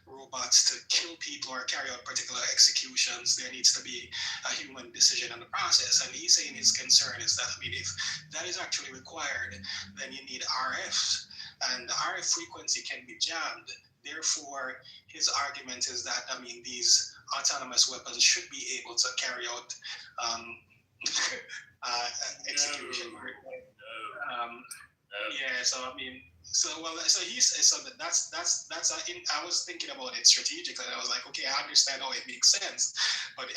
robots to kill people or carry out particular executions, there needs to be a human decision in the process. And he's saying his concern is that, I mean, if that is actually required, then you need RF, and the RF frequency can be jammed. Therefore, his argument is that, I mean, these autonomous weapons should be able to carry out execution. Yeah, so I mean, so that's I was thinking about it strategically, and I was like, okay, I understand how it makes sense, but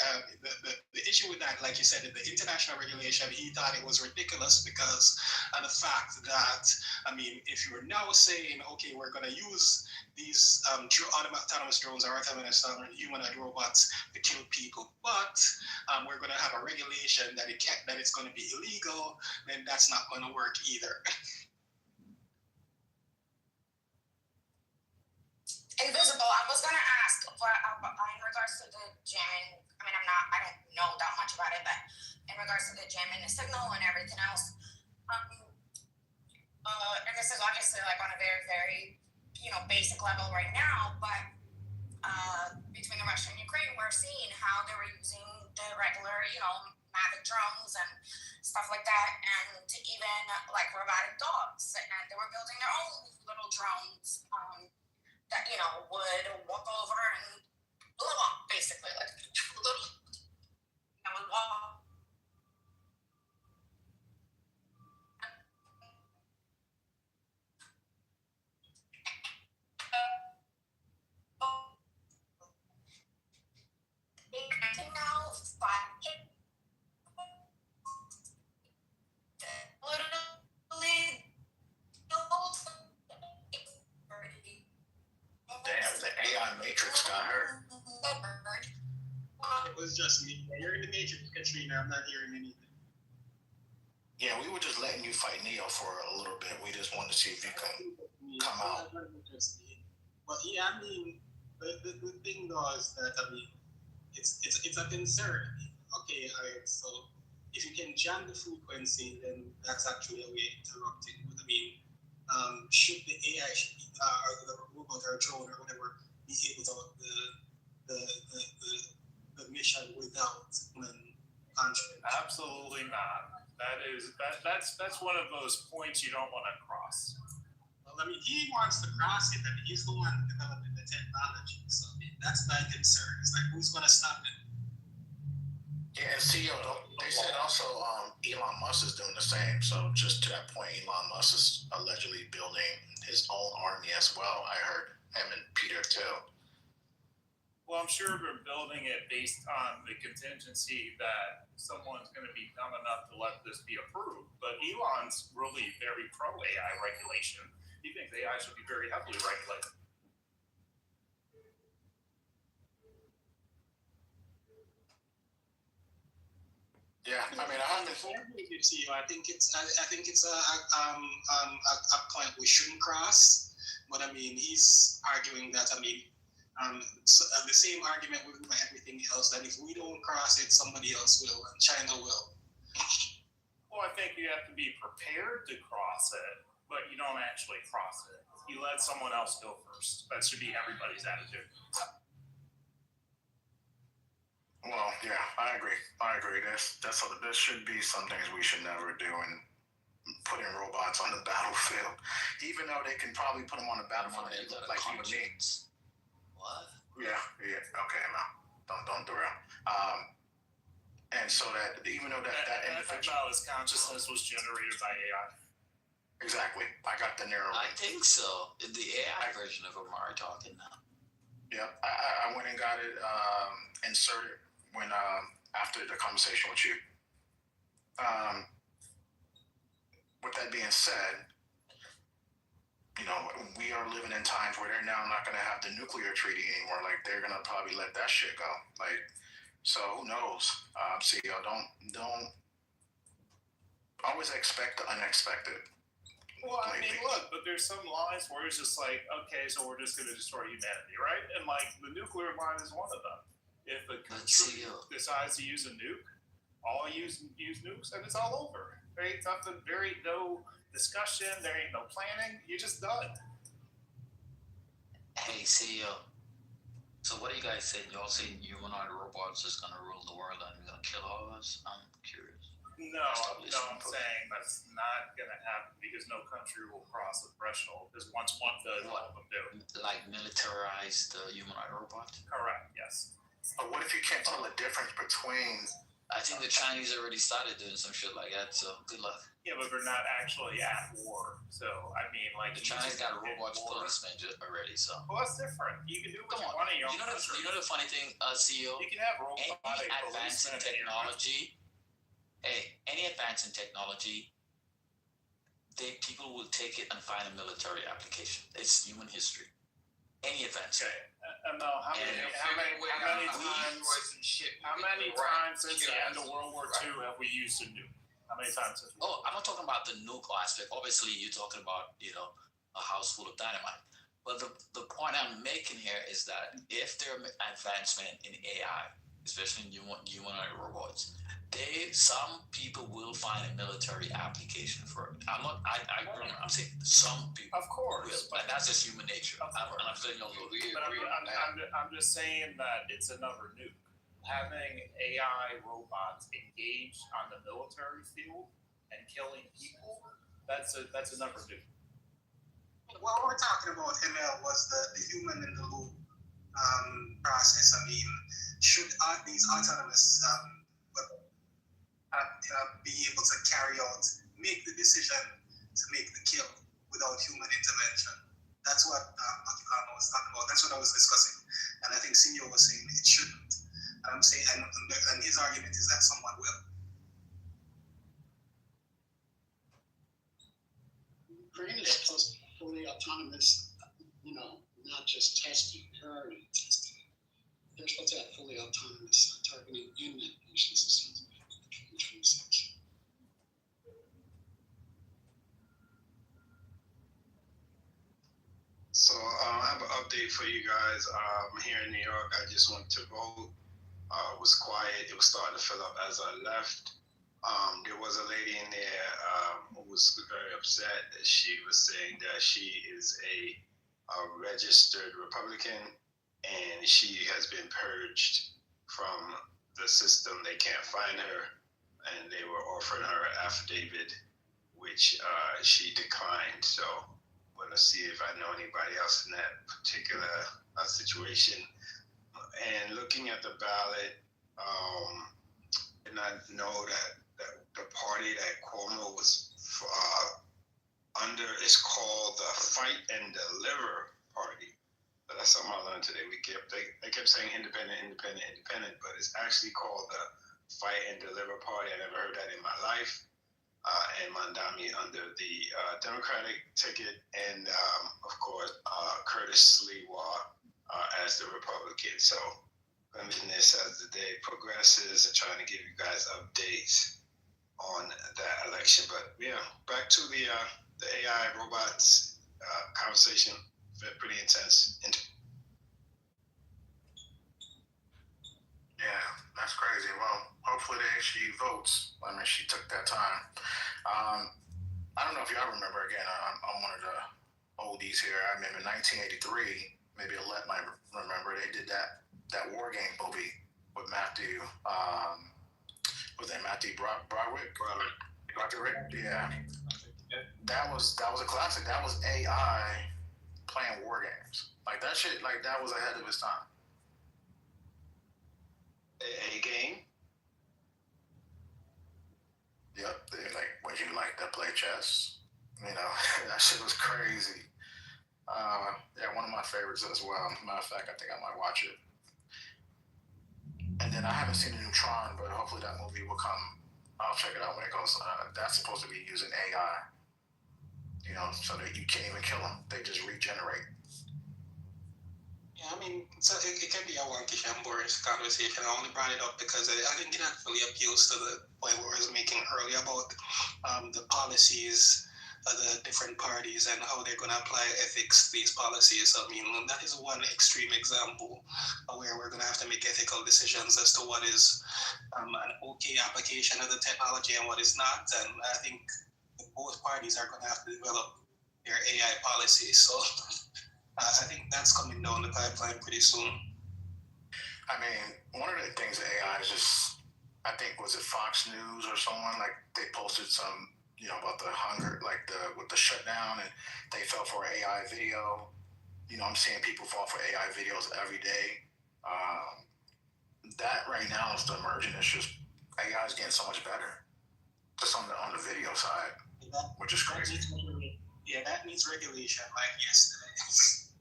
the issue with that, like you said, in the international regulation, he thought it was ridiculous because of the fact that, I mean, if you're now saying, okay, we're going to use these autonomous drones or autonomous humanoid robots to kill people, but we're going to have a regulation that it's going to be illegal, then that's not going to work either. Invisible. I was gonna ask, but in regards to the jamming, I mean, I don't know that much about it, but in regards to the jamming, the signal, and everything else, and this is obviously like on a very, very, basic level right now, but between the Russia and Ukraine, we're seeing how they were using the regular, Mavic drones and stuff like that, and even like robotic dogs, and they were building their own little drones. That would walk over and blow up, basically, like little. And would walk. just me. You're in the matrix, Katrina. I'm not hearing anything. Yeah, we were just letting you fight Neo for a little bit. We just wanted to see if you can come out. But yeah, I mean, the thing though is that I mean, it's a concern. Okay, all right. So if you can jam the frequency, then that's actually a way to interrupt it. But I mean, should the AI or the robot or drone or whatever be able to the mission without human contact? Absolutely not. That's one of those points you don't want to cross. Well, I mean, he wants to cross it, and he's the one developing the technology. So I mean, that's my concern. It's like, who's going to stop it? Yeah, and CEO, they said also Elon Musk is doing the same. So just to that point, Elon Musk is allegedly building his own army as well. I heard him and Peter too. Well, I'm sure they're building it based on the contingency that someone's going to be dumb enough to let this be approved. But Elon's really very pro AI regulation. He thinks AI should be very heavily regulated. Yeah, I mean, I think it's a point we shouldn't cross. But I mean, he's arguing that the same argument with everything else, that if we don't cross it, somebody else will, and China will. Well, I think you have to be prepared to cross it, but you don't actually cross it. You let someone else go first. That should be everybody's attitude. Well, yeah, I agree. This should be some things we should never do, and putting robots on the battlefield, even though they can probably put them on the battlefield and look like human beings. What? Yeah. Okay, no, don't derail. And so that even though that individual, his consciousness was generated by AI. Exactly, I got the narrow. I think so. The AI version of Omar talking now. Yeah, I went and got it inserted when after the conversation with you. With that being said, you know, we are living in times where they're now not going to have the nuclear treaty anymore. Like, they're going to probably let that shit go. Like, so who knows? CEO, don't always expect the unexpected. Well, I mean, look, but there's some lines where it's just like, okay, so we're just going to destroy humanity, right? And like, the nuclear line is one of them. If a country decides to use a nuke, all use nukes, and it's all over. There ain't nothing, there ain't no discussion, there ain't no planning, you're just done. Hey, CEO. So what do you guys think? Y'all saying humanoid robots is going to rule the world and going to kill all of us? I'm curious. No, I'm saying that's not going to happen because no country will cross the threshold. Because once one does, all of them do. Like militarized humanoid robot? Correct, yes. What if you can't tell the difference between... I think the Chinese already started doing some shit like that, so good luck. Yeah, but they're not actually at war. So, I mean, like... The Chinese got a robot policeman already, so... Well, that's different. You can do what you want in your own country. You know the funny thing, CEO? You can have robotic advance in technology... any advance in technology, people will take it and find a military application. It's human history. Any advance. Okay. How many times since the end of World War II have we used a nuke? How many times since? Oh, I'm not talking about the nuke aspect. Obviously, you're talking about, a house full of dynamite. But the point I'm making here is that if there are advancement in AI, especially in humanoid robots, some people will find a military application for it. I'm saying some people. Of course. Will, but that's just human nature. I'm saying I'm just saying that it's another nuke. Having AI robots engaged on the military field and killing people, that's another nuke. What we're talking about, ML, was the human in the loop process. I mean, should these autonomous be able to make the decision to make the kill without human intervention? That's what Akikano was talking about. That's what I was discussing. And I think Senor was saying it shouldn't. And I'm saying, and his argument is that someone will. Ukraine is fully autonomous, not just testing her and testing they're supposed to have fully autonomous targeting internet fusion systems by 2026. So I have an update for you guys. Here in New York, I just went to vote. It was quiet. It was starting to fill up as I left. There was a lady in there who was very upset that she was saying that she is a registered Republican and she has been purged from the system. They can't find her, and they were offering her an affidavit, which she declined. So I'm going to see if I know anybody else in that particular situation. And looking at the ballot, and I know that the party that Cuomo was under is called the Fight and Deliver Party. But that's something I learned today. They kept saying independent, but it's actually called the Fight and Deliver Party. I never heard that in my life. And Mandami under the Democratic ticket, and of course Curtis Sliwa as the Republican. So I mean, this as the day progresses and trying to give you guys updates on that election. But yeah, back to the AI robots conversation. Pretty intense. Yeah, that's crazy. Well, hopefully she votes. I mean, she took that time. I don't know if y'all remember, again, I'm one of the oldies here. I remember 1983, maybe Alette might remember, they did that War Game movie with Matthew, was that Matthew Broderick? Yeah. That was a classic. That was AI playing war games. Like that shit, like that was ahead of its time. A game? Yep, like, would you like to play chess? You know, that shit was crazy. Yeah, one of my favorites as well. Matter of fact, I think I might watch it. And then I haven't seen the new Tron, but hopefully that movie will come. I'll check it out when it goes. That's supposed to be using AI, you know, so that you can't even kill them. They just regenerate. Yeah, I mean, so it can be a wonkish and boring conversation. I only brought it up because I think it actually appeals to the point we were making earlier about the policies of the different parties and how they're going to apply ethics to these policies. I mean, that is one extreme example where we're going to have to make ethical decisions as to what is an okay application of the technology and what is not. And I think both parties are going to have to develop their AI policies. So I think that's coming down the pipeline pretty soon. I mean, one of the things that AI is just, I think, was it Fox News or someone, like they posted some, you know, about the hunger, like with the shutdown, and they fell for an AI video. You know, I'm seeing people fall for AI videos every day. That right now is the emerging. It's just AI is getting so much better, just on the video side, which is crazy. That needs regulation, like yesterday.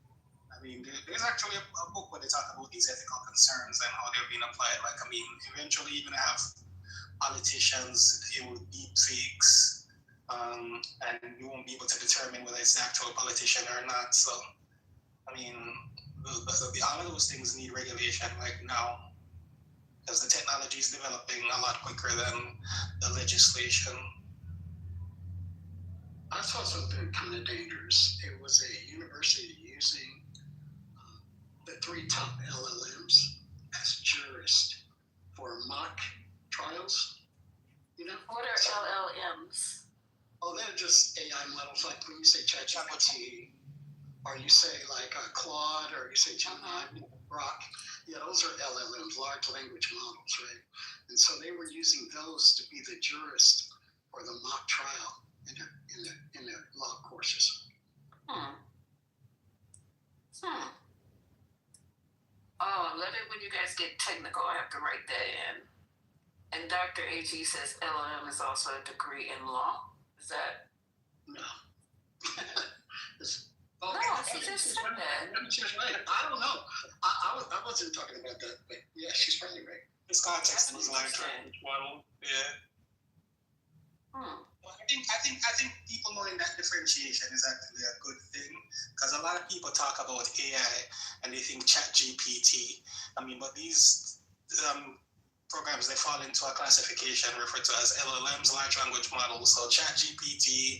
I mean, there's actually a book where they talk about these ethical concerns and how they're being applied. Like, I mean, eventually you're going to have politicians deal with deep fakes, and you won't be able to determine whether it's an actual politician or not. So, I mean, all of those things need regulation like now, because the technology is developing a lot quicker than the legislation. I saw something kind of dangerous. It was a university using the 3 top LLMs as jurists for mock trials. You know? What are LLMs? Oh, they're just AI models, like when you say ChatGPT, or you say like Claude, or you say Gemini, Grok. Yeah, those are LLMs, large language models, right? And so they were using those to be the jurist for the mock trial in the law courses. Oh, I love it when you guys get technical. I have to write that in. And Dr. H.E. says LLM is also a degree in law. Is that? No. She just said that. She's right. I don't know. I wasn't talking about that, but yeah, she's probably right. This context was like model. Yeah. I think people knowing that differentiation is actually a good thing, because a lot of people talk about AI and they think ChatGPT. But these programs, they fall into a classification referred to as LLMs, large language models. So ChatGPT,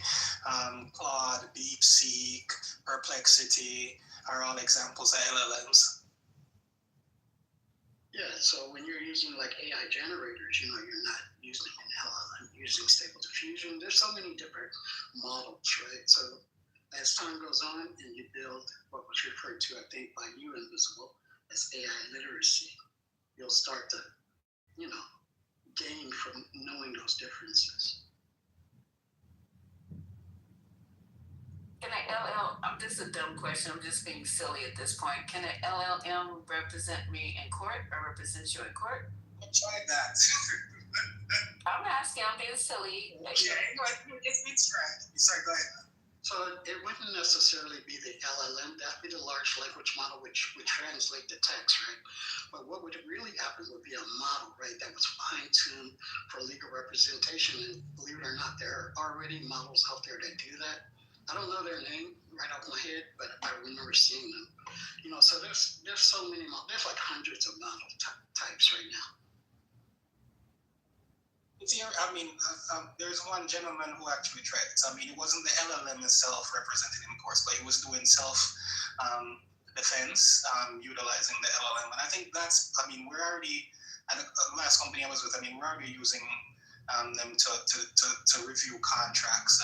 Claude, DeepSeek, Perplexity are all examples of LLMs. Yeah, so when you're using like AI generators, you're not using an LLM, using Stable Diffusion. There's so many different models, right? So as time goes on and you build what was referred to, I think, by you, Invisible, as AI literacy, you'll start to, gain from knowing those differences. Can this is a dumb question, I'm just being silly at this point. Can an LLM represent me in court or represent you in court? I'll try that. I'm asking, I'm being silly. Okay, it's right. Sorry, go ahead. So it wouldn't necessarily be the LLM, that'd be the large language model, which would translate the text, right? But what would really happen would be a model, right, that was fine-tuned for legal representation. And believe it or not, there are already models out there that do that. I don't know their name right off my head, but I remember seeing them. So there's so many models. There's like hundreds of model types right now. There's one gentleman who actually tried it. It wasn't the LLM itself representing him, of course, but he was doing self-defense, utilizing the LLM. And I think that's, we're already, at the last company I was with, we're already using them to review contracts.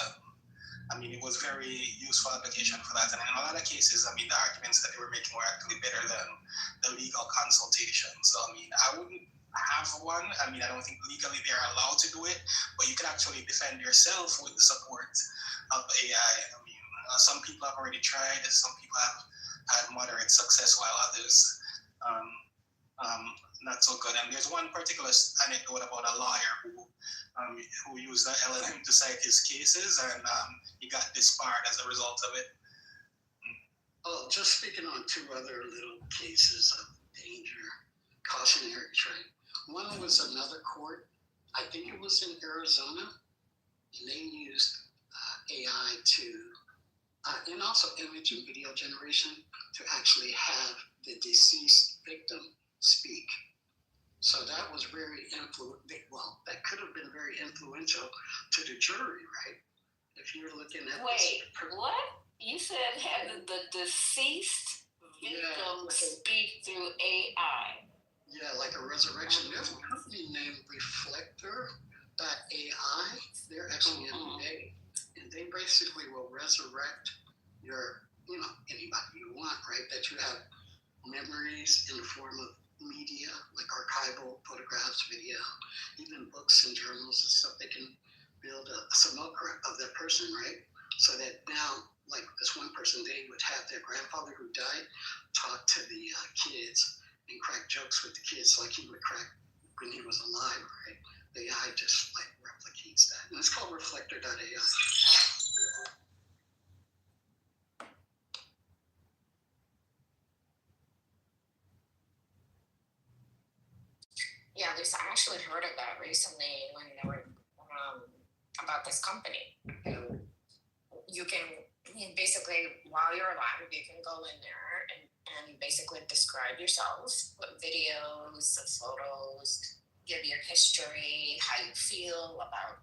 It was very useful application for that. And in a lot of cases, the arguments that they were making were actually better than the legal consultation. So, I wouldn't have one. I don't think legally they're allowed to do it, but you can actually defend yourself with the support of AI. Some people have already tried, some people have had moderate success, while others not so good. And there's one particular anecdote about a lawyer who used the LLM to cite his cases, and he got disbarred as a result of it. Oh, just speaking on two other little cases of danger, cautionaries, right? One was another court, I think it was in Arizona, and they used AI to, and also image and video generation, to actually have the deceased victim speak. So that was very that could have been very influential to the jury, right? If you're looking at What? You said had the deceased victim speak through AI. Yeah, like a resurrection. There's a company named Reflector.ai. They're actually MBA, and they basically will resurrect your, anybody you want, right? That you have memories in the form of media, like archival photographs, video, even books and journals and stuff. They can build a simulacra of that person, right? So that now, like this one person, they would have their grandfather who died talk to the kids and crack jokes with the kids like he would crack when he was alive, right? The AI just like replicates that. And it's called Reflector.ai. Yeah, Lisa, I actually heard of that recently when they were about this company. You can basically, while you're alive, you can go in there and basically describe yourself, put videos, photos, give your history, how you feel about,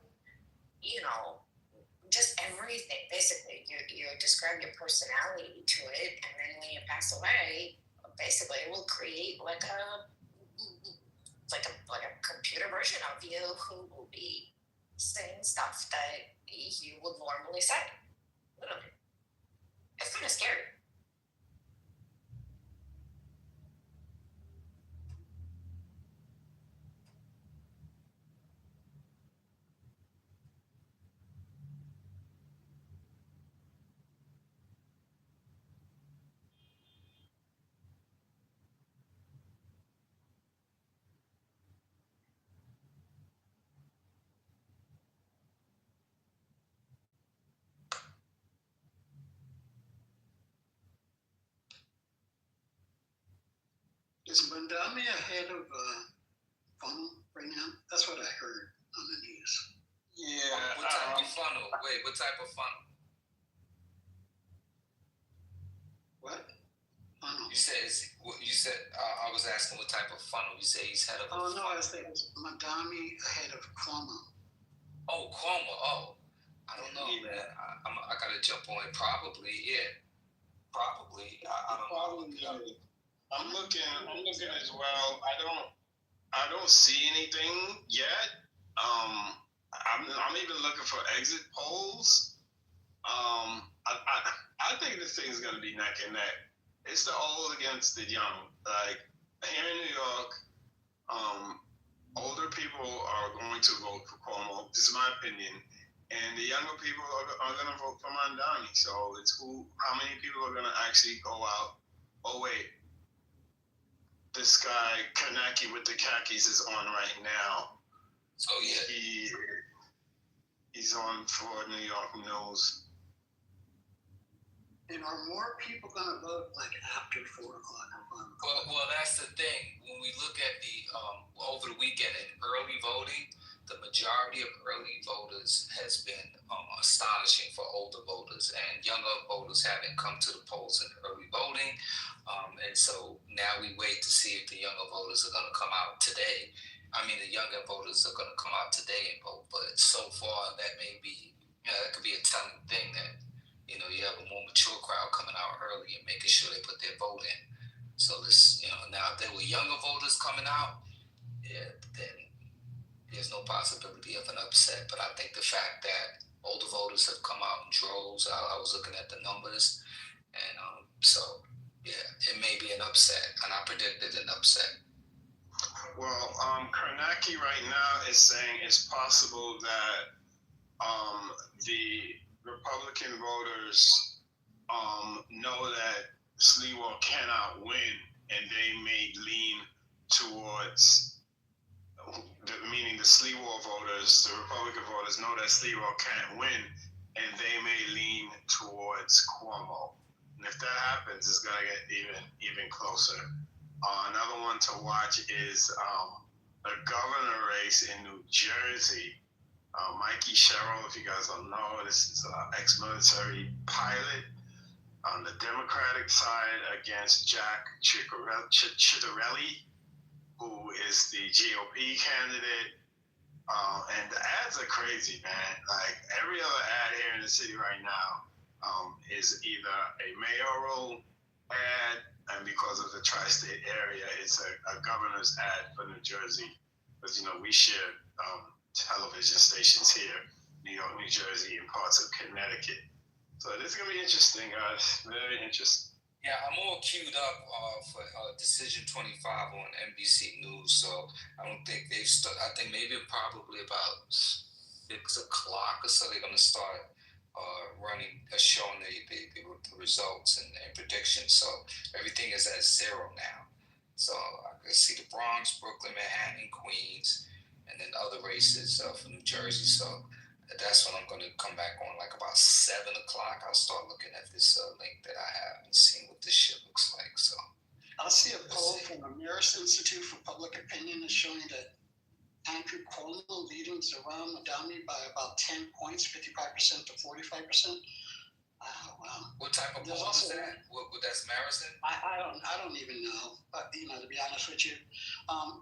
just everything. Basically, you describe your personality to it, and then when you pass away, basically it will create like a computer version of you who will be saying stuff that you would normally say. Literally. It's kind of scary. Is Mandami ahead of phone right now? That's what I heard on the news. Yeah, Wait, what type of funnel? What? Funnel. You said I was asking what type of funnel. You say he's head of. Oh no, I said it's Madami ahead of Cuomo. Oh, Cuomo. Oh, I don't know, man. I gotta jump on it. Probably, yeah. Probably. I don't know. I'm looking as well. I don't see anything yet. I'm even looking for exit polls. I think this thing is going to be neck and neck. It's the old against the young. Like here in New York, older people are going to vote for Cuomo. This is my opinion, and the younger people are going to vote for Mandani. So it's how many people are going to actually go out? Oh wait, this guy Kaneki with the khakis is on right now. So yeah, he's on for New York News. And are more people going to vote like after 4 o'clock? Well, that's the thing. When we look at the over the weekend in early voting, the majority of early voters has been astonishing for older voters, and younger voters haven't come to the polls in early voting. And so now we wait to see if the younger voters are going to come out today. I mean, the younger voters are going to come out today and vote, but so far that may be, that could be a telling thing that, you have a more mature crowd coming out early and making sure they put their vote in. So this, now if there were younger voters coming out, yeah, then there's no possibility of an upset. But I think the fact that older voters have come out in droves, I was looking at the numbers, and so yeah, it may be an upset, and I predicted an upset. Well, Karnacki right now is saying it's possible that the Republican voters know that Sliwa cannot win, and they may lean towards, meaning the Sliwa voters, the Republican voters know that Sliwa can't win, and they may lean towards Cuomo. And if that happens, it's going to get even closer. Another one to watch is the governor race in New Jersey. Mikey Sherrill, if you guys don't know, this is an ex-military pilot on the Democratic side against Jack Ciattarelli, who is the GOP candidate. And the ads are crazy, man. Like every other ad here in the city right now is either a mayoral ad, and because of the tri-state area, it's a governor's ad for New Jersey. Because, we share television stations here, New York, New Jersey, and parts of Connecticut. So this is going to be interesting, guys. Very interesting. Yeah, I'm all queued up for Decision 25 on NBC News, so I don't think they've started. I think maybe probably about 6 o'clock or so they're going to start running, showing the results and predictions. So everything is at 0 now. So I can see the Bronx, Brooklyn, Manhattan, Queens, and then other races for New Jersey. So that's when I'm going to come back on, like about 7 o'clock. I'll start looking at this link that I have and seeing what this shit looks like. So I see a poll from the Marist Institute for Public Opinion is showing that Andrew Cuomo leading Zohran Madani by about 10 points, 55% to 45%. Wow. What type of poll is that? What that's Marist? I don't even know, but to be honest with you.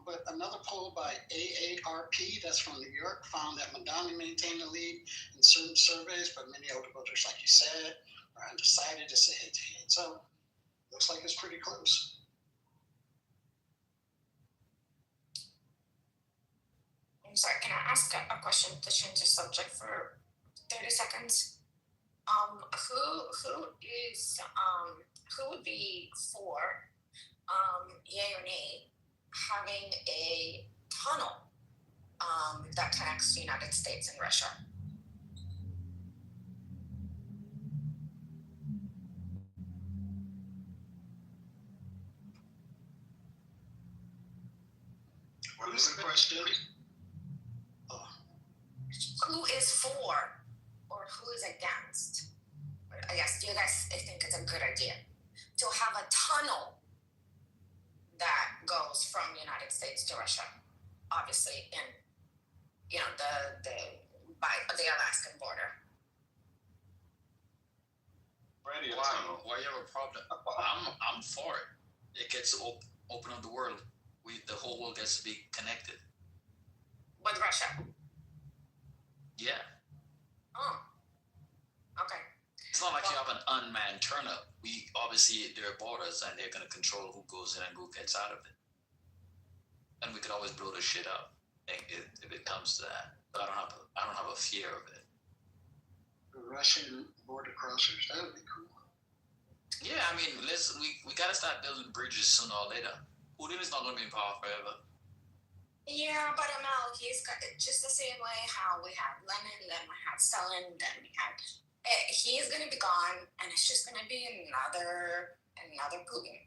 But another poll by AARP, that's from New York, found that Madani maintained the lead in certain surveys, but many older voters, like you said, are undecided. It's a head-to-head. So looks like it's pretty close. I'm sorry, can I ask a question to change the subject for 30 seconds? Who would be for yay or nay having a tunnel that connects the United States and Russia? What was the question? Who is for or who is against? I guess, do you guys think it's a good idea to have a tunnel that goes from the United States to Russia, obviously in, by the Alaskan border? already a Why? tunnel. Why you have a problem? I'm for it. It gets to open up the world. The whole world gets to be connected. With Russia. Yeah. Oh. Okay. It's not like you have an unmanned turnup. We obviously there are borders, and they're gonna control who goes in and who gets out of it. And we could always blow the shit up if it comes to that. But I don't have a fear of it. The Russian border crossers, that would be cool. Yeah, I mean, we gotta start building bridges sooner or later. Putin is not gonna be in power forever. Yeah, but Mel, he's got just the same way how we had Lenin, then we had Stalin, then we had. He is gonna be gone, and it's just gonna be another Putin.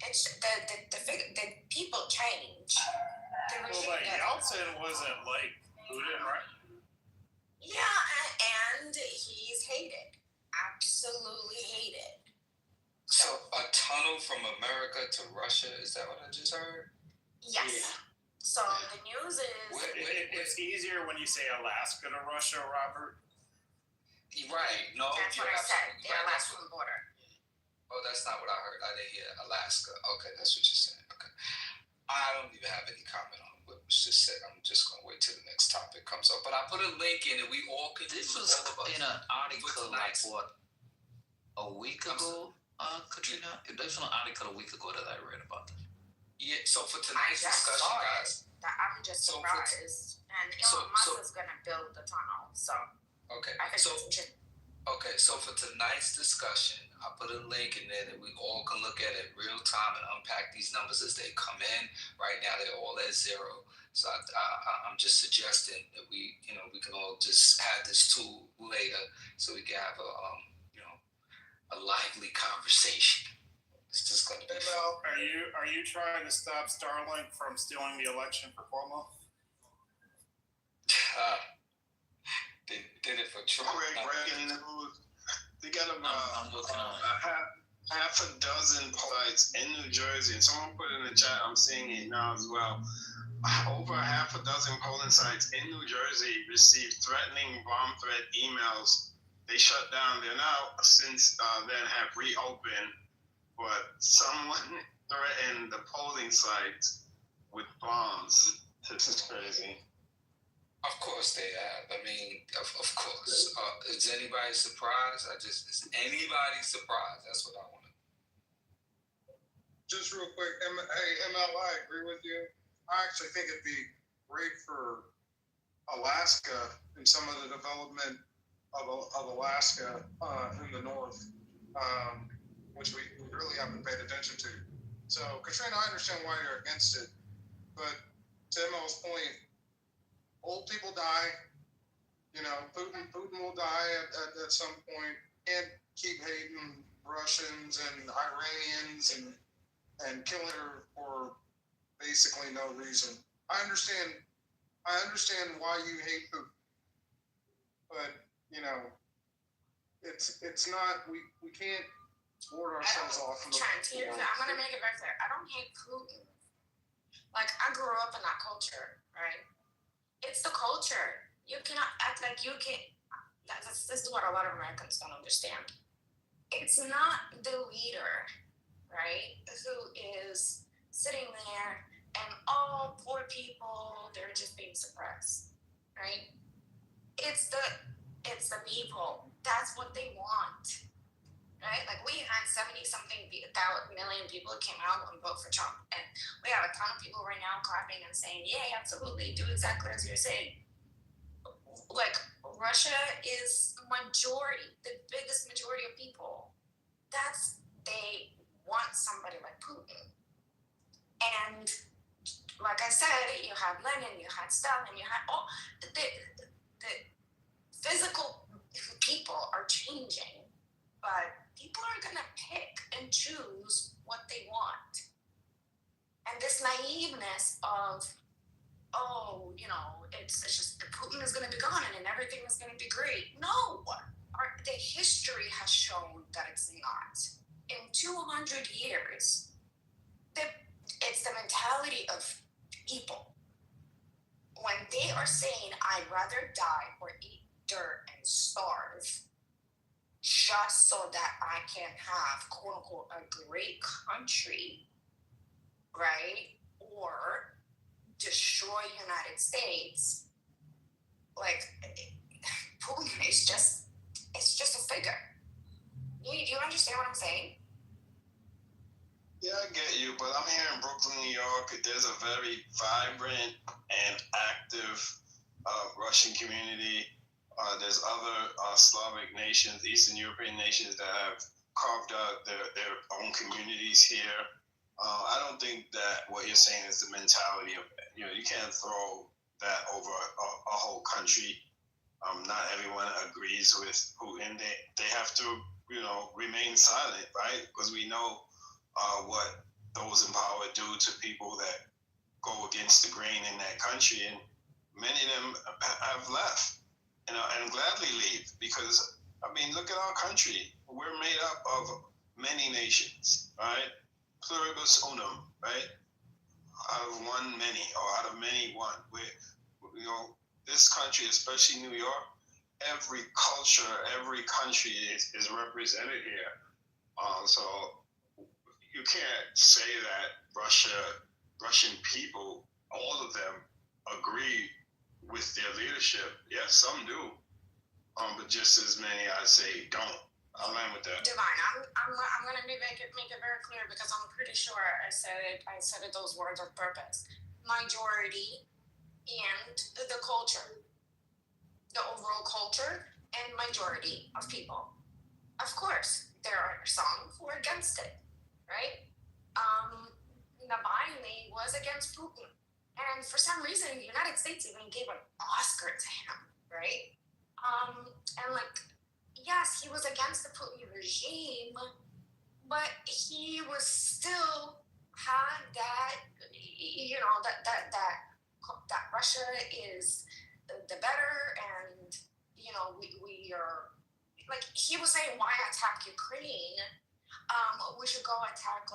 It's the people change. The Well, regime but doesn't. Yeltsin wasn't like Putin, right? Yeah, and he's hated, absolutely hated. So a tunnel from America to Russia, is that what I just heard? Yes. Yeah. So the news is. It's easier when you say Alaska to Russia, Robert. Right. No. That's what I said. The Alaskan border. Oh, that's not what I heard. I didn't hear Alaska. Okay, that's what you're saying. Okay. I don't even have any comment on what was just said. I'm just going to wait till the next topic comes up. But I put a link in and we all could. This was in an article like what, a week ago, Katrina? There's an article a week ago that I read about this. Yeah, so for tonight's discussion, guys. I'm just surprised. And Elon Musk is going to build the tunnel. So. Okay. I think it's interesting. Okay, so for tonight's discussion, I put a link in there that we all can look at it real time and unpack these numbers as they come in. Right now, they're all at zero. So I'm just suggesting that we can all just add this tool later so we can have a lively conversation. It's just going to be fun. Are you trying to stop Starlink from stealing the election for Cuomo? Did it for Trump. Quick breaking news. They got about half a dozen sites in New Jersey, and someone put in the chat, I'm seeing it now as well. Over half a dozen polling sites in New Jersey received threatening bomb threat emails. They shut down. They're now since then have reopened, but someone threatened the polling sites with bombs. This is crazy. Of course they have. I mean, of course. Is anybody surprised? Is anybody surprised? That's what I want to know. Just real quick, ML, I agree with you. I actually think it'd be great for Alaska and some of the development of Alaska in the north, which we really haven't paid attention to. So, Katrina, I understand why you're against it, but to ML's point, old people die. Putin will die at some point. Can't keep hating Russians and Iranians and killing her for basically no reason. I understand why you hate Putin, but it's not. We can't board ourselves off. I'm gonna make it very clear. I don't hate Putin. Like, I grew up in that culture, right? It's the culture. You cannot act like you can't. This is what a lot of Americans don't understand. It's not the leader, right, who is sitting there and all poor people, they're just being suppressed, right? It's the people. That's what they want, right? Like, we had 70-something million people who came out and vote for Trump, and we have a ton of people right now clapping and saying, "Yeah, absolutely, do exactly as you're saying." Like, Russia is majority, the biggest majority of people. They want somebody like Putin, and like I said, you had Lenin, you had Stalin, you had all the physical people are changing, but people are gonna pick and choose what they want. And this naiveness of, it's just Putin is gonna be gone and then everything is gonna be great. No, the history has shown that it's not. In 200 years, it's the mentality of people. When they are saying, "I'd rather die or eat dirt and starve," just so that I can have, quote unquote, a great country, right? Or destroy United States. Like, Putin is just, it's just a figure. You understand what I'm saying? Yeah, I get you, but I'm here in Brooklyn, New York. There's a very vibrant and active Russian community. There's other Slavic nations, Eastern European nations that have carved out their own communities here. I don't think that what you're saying is the mentality of, you can't throw that over a whole country. Not everyone agrees with Putin. They have to, remain silent, right? Because we know what those in power do to people that go against the grain in that country, and many of them have left, and gladly leave, because look at our country. We're made up of many nations, right? Pluribus unum, right? Out of one, many, or out of many, one. This country, especially New York, every culture, every country is represented here. So you can't say that Russian people, all of them, agree with their leadership. Yes, some do, but just as many, I say, don't. I'll end with that. Divine, I'm gonna make it very clear, because I'm pretty sure I said it those words on purpose. Majority and the culture, the overall culture and majority of people. Of course, there are some who are against it, right? Navalny was against Putin, and for some reason, the United States even gave an Oscar to him, right? And yes, he was against the Putin regime, but he was still had that, that Russia is the better, and we are, he was saying, why attack Ukraine? We should go attack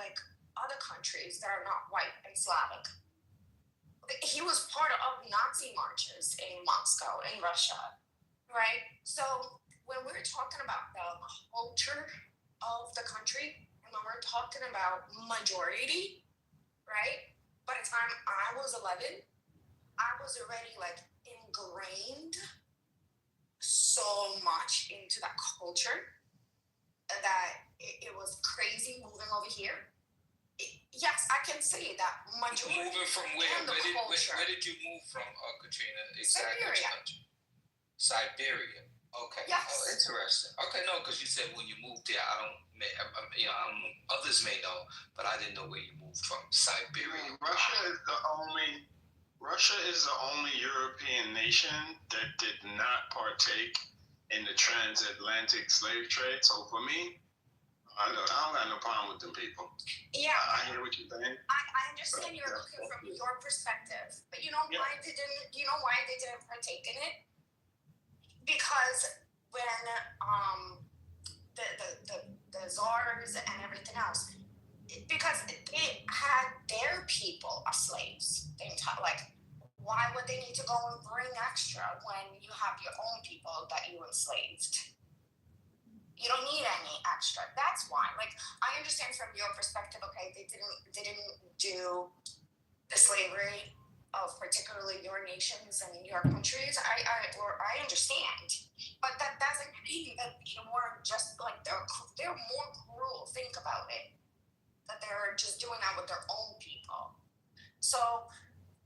other countries that are not white and Slavic. He was part of Nazi marches in Moscow, in Russia, right? So when we're talking about the culture of the country, and when we're talking about majority, right? By the time I was 11, I was already ingrained so much into that culture that it was crazy moving over here. Yes, I can say that majority. Moving from where? Where did you move from, Katrina? Exactly. Siberia. Siberia. Okay. Yes. Oh, interesting. Okay, no, because you said when you moved there, others may know, but I didn't know where you moved from. Siberia. Russia is the only European nation that did not partake in the transatlantic slave trade. So for me, I don't got no problem with them people. Yeah. I hear what you're saying. I understand you're looking from your perspective, but why they didn't partake in it? Because when the czars and everything else, because they had their people as slaves. Why would they need to go and bring extra when you have your own people that you enslaved? You don't need any extra. That's why. I understand from your perspective. Okay, they didn't do the slavery of particularly your nations and your countries. I understand, but that doesn't mean that they weren't just they're more cruel. Think about it. That they're just doing that with their own people. So,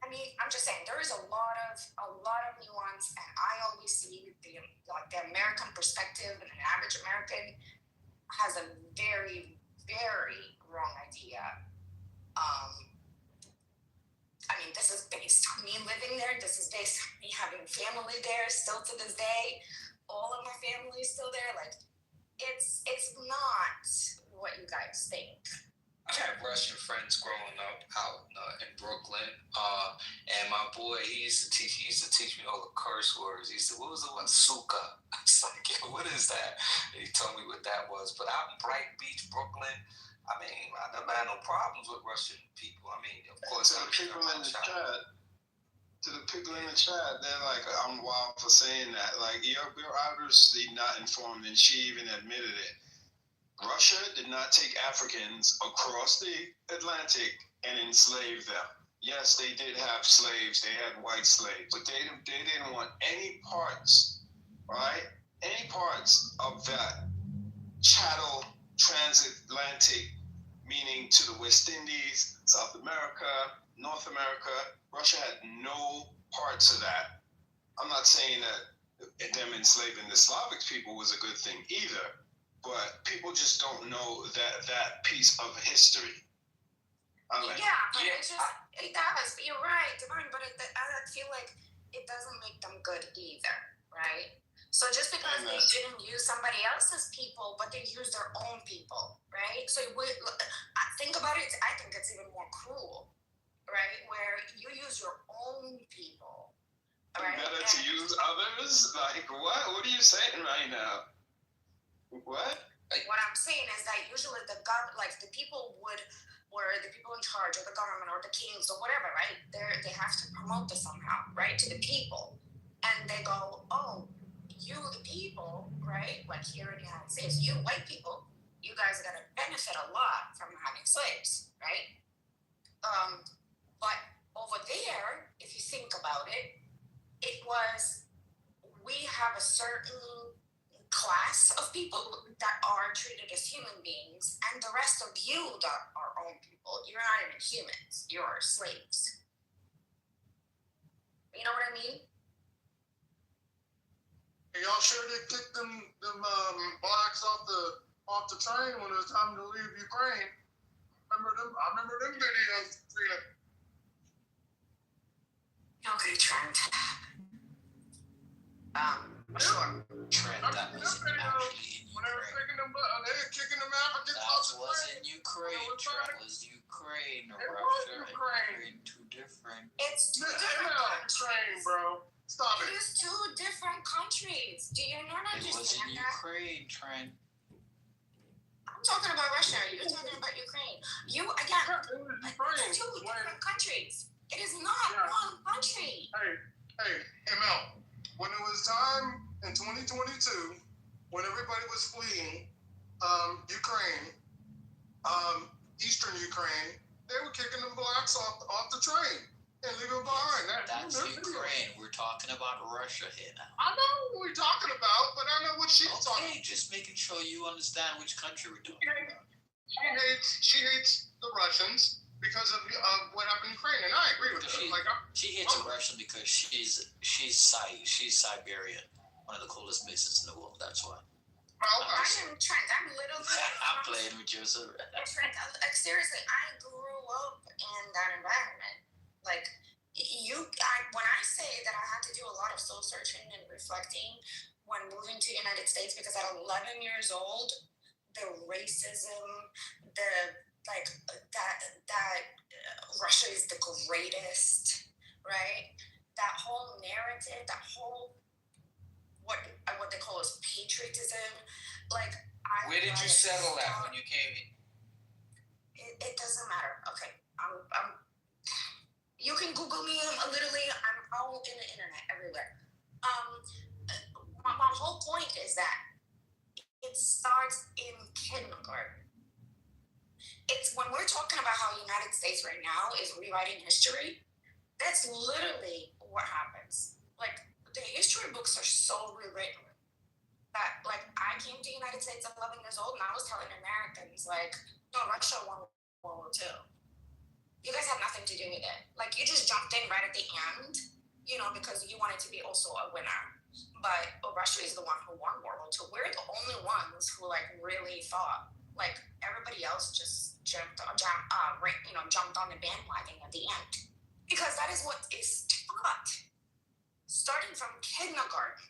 I'm just saying there is a lot of nuance, and I always see the American perspective, and an average American has a very, very wrong idea. This is based on me living there. This is based on me having family there still to this day. All of my family is still there. It's not what you guys think. I had Russian friends growing up out in Brooklyn, and my boy, he used to teach me all the curse words. He said, "What was the one? Suka." I was like, "Yeah, what is that?" And he told me what that was. But out in Brighton Beach, Brooklyn, I never had no problems with Russian people. Of course, people in the chat to the people in the chat, they're like, I'm wild for saying that. Like, we're obviously not informed, and she even admitted it. Russia did not take Africans across the Atlantic and enslave them. Yes, they did have slaves. They had white slaves, but they didn't want any parts, right? Any parts of that chattel transatlantic, meaning to the West Indies, South America, North America. Russia had no parts of that. I'm not saying that them enslaving the Slavic people was a good thing either, but people just don't know that piece of history. It does. You're right, Divine, but I feel like it doesn't make them good either, right? So just because they didn't use somebody else's people, but they used their own people, right? So think about it. I think it's even more cruel, right? Where you use your own people, right? Better to use others? Like what? What are you saying right now? What? What I'm saying is that usually the people were the people in charge, or the government, or the kings, or whatever, right? They have to promote this somehow, right, to the people, and they go, oh, you the people, right? Like here in the United States, you white people, you guys are gonna benefit a lot from having slaves, right? But over there, if you think about it, it was we have a certain class of people that are treated as human beings, and the rest of you that are own people, you're not even humans, you're slaves. You know what I mean? Hey, y'all sure they kicked them blacks off the train when it was time to leave Ukraine? I remember them videos. Okay, Trent. Sure. Trent, that wasn't actually in Ukraine. They were kicking them Africans off the train. That wasn't Ukraine. Trent was Ukraine or Russia. Ukraine, two different. It's two different countries. Train, bro. Stop it. It is two different countries. Do you not understand that? It was in Ukraine, Trent. I'm talking about Russia. You're talking about Ukraine. It's two different countries. It is not one country. Hey, ML. When it was time in 2022, when everybody was fleeing Ukraine, Eastern Ukraine, they were kicking the blacks off the train and leaving them behind. That's Ukraine. We're talking about Russia here now. I know what we're talking about, but I know what she's talking about. Just making sure you understand which country we're talking about. She hates the Russians because of what happened in Ukraine, and I agree with her. She hates a Russian because she's Siberian, one of the coolest places in the world. That's why. I'm literally. I'm playing with you, sir. Seriously, I grew up in that environment. Like when I say that I had to do a lot of soul searching and reflecting when moving to the United States, because at 11 years old, the racism, that Russia is the greatest, right? That whole narrative, that whole what they call as patriotism, where did you settle at when you came in? It doesn't matter. Okay, I'm. You can Google me. Literally, I'm all in the internet everywhere. My whole point is that it starts in kindergarten. It's when we're talking about how the United States right now is rewriting history. That's literally what happens. Like the history books are so rewritten that, like, I came to the United States at 11 years old, and I was telling Americans, like, no, Russia won World War II. You guys have nothing to do with it. Like, you just jumped in right at the end, because you wanted to be also a winner. But Russia is the one who won World War II. We're the only ones who, really fought. Like, everybody else just jumped on the bandwagon at the end. Because that is what is taught. Starting from kindergarten.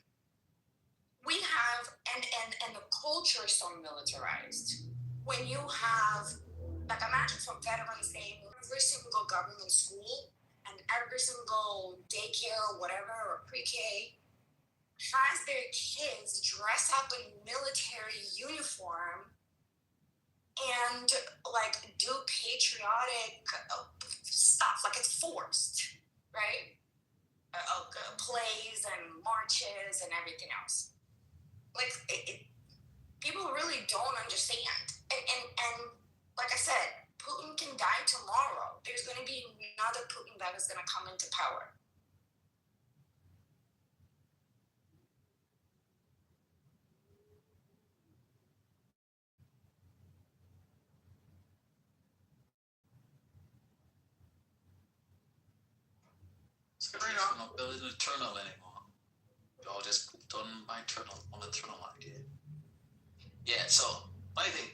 We have, and the culture is so militarized. When you have, imagine from Veterans Day, every single government school and every single daycare, whatever, or pre-K, has their kids dress up in military uniform and, do patriotic stuff. Like, it's forced, right? plays and marches and everything else. Like people really don't understand. And like I said, Putin can die tomorrow. There's going to be another Putin that is going to come into power. We're not building an eternal anymore. Y'all just pooped on my eternal idea. Yeah. So funny thing,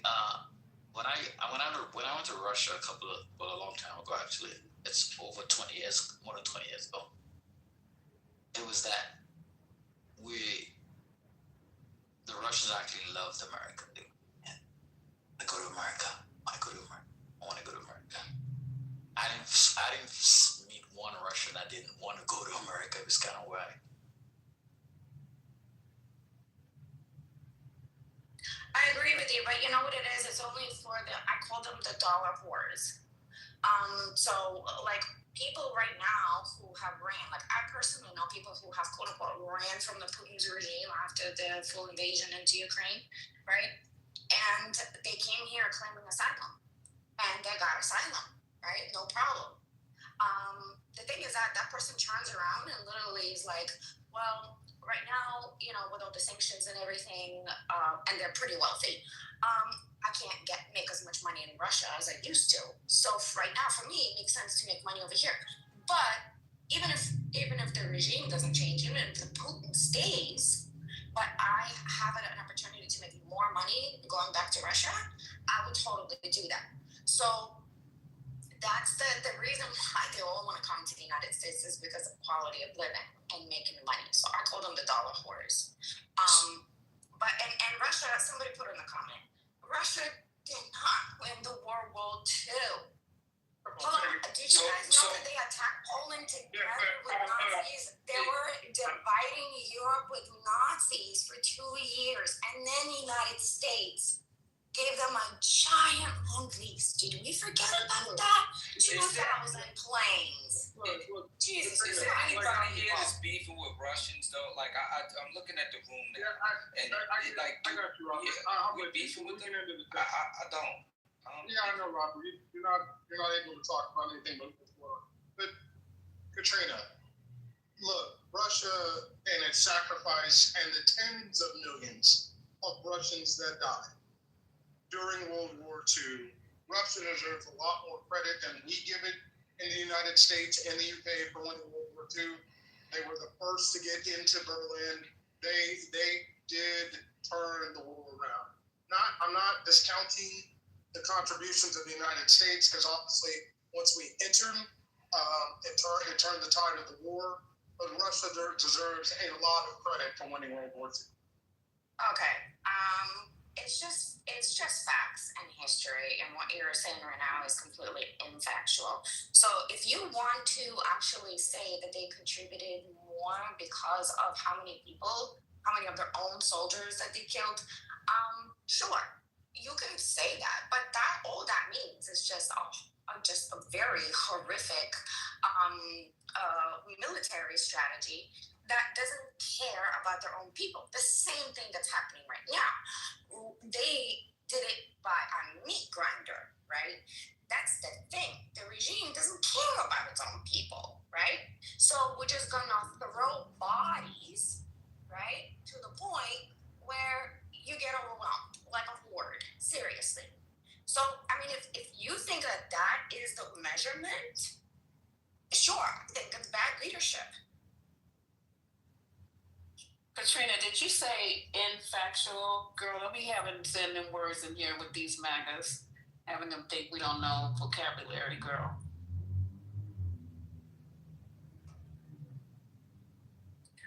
when I went to Russia a long time ago, actually, it's over 20 years, more than 20 years ago. It was that the Russians actually loved America. I go to America. I want to go to America. I didn't meet one Russian that didn't want to go to America. It was kind of way. I agree with you, but you know what it is? It's only for I call them the dollar whores. So like people right now who have ran, like I personally know people who have quote unquote ran from the Putin's regime after the full invasion into Ukraine, right? And they came here claiming asylum, and they got asylum, right? No problem. The thing is that person turns around and literally is like, well, right now, you know, with all the sanctions and everything, and they're pretty wealthy, I can't make as much money in Russia as I used to. So right now, for me, it makes sense to make money over here. But even if the regime doesn't change, even if the Putin stays, but I have an opportunity to make more money going back to Russia, I would totally do that. So that's the reason why they all want to come to the United States is because of quality of living and making money. So I call them the dollar whores. But Russia, somebody put in the comment, Russia did not win the World War II. Hold on, did you guys know that they attacked Poland together with Nazis? They were dividing Europe with Nazis for 2 years, and then the United States gave them a giant land lease. Did we forget about that? 2,000 planes. Jesus, is there anybody here that's beefing with Russians though? Like I'm looking at the room now, I got you, Robert. We beefing with them? I don't. Yeah, I know, Robert. You're not able to talk about anything but Katrina, look, Russia and its sacrifice and the tens of millions of Russians that died during World War II, Russia deserves a lot more credit than we give it in the United States and the UK for winning World War II. They were the first to get into Berlin. They did turn the war around. I'm not discounting the contributions of the United States because obviously once we entered, it turned the tide of the war. But Russia deserves a lot of credit for winning World War II. Okay. It's just facts and history, and what you're saying right now is completely infactual. So if you want to actually say that they contributed more because of how many of their own soldiers that they killed, sure, you can say that, but all that means is just a very horrific military strategy that doesn't care about their own people. The same thing that's happening right now. They did it by a meat grinder, right? That's the thing. The regime doesn't care about its own people, right? So we're just gonna throw bodies, right, to the point where you get overwhelmed like a horde. Seriously. So, I mean, if you think that is the measurement, sure, I think it's bad leadership. Katrina, did you say infactual? Girl, don't be having sending words in here with these MAGAs, having them think we don't know vocabulary, girl.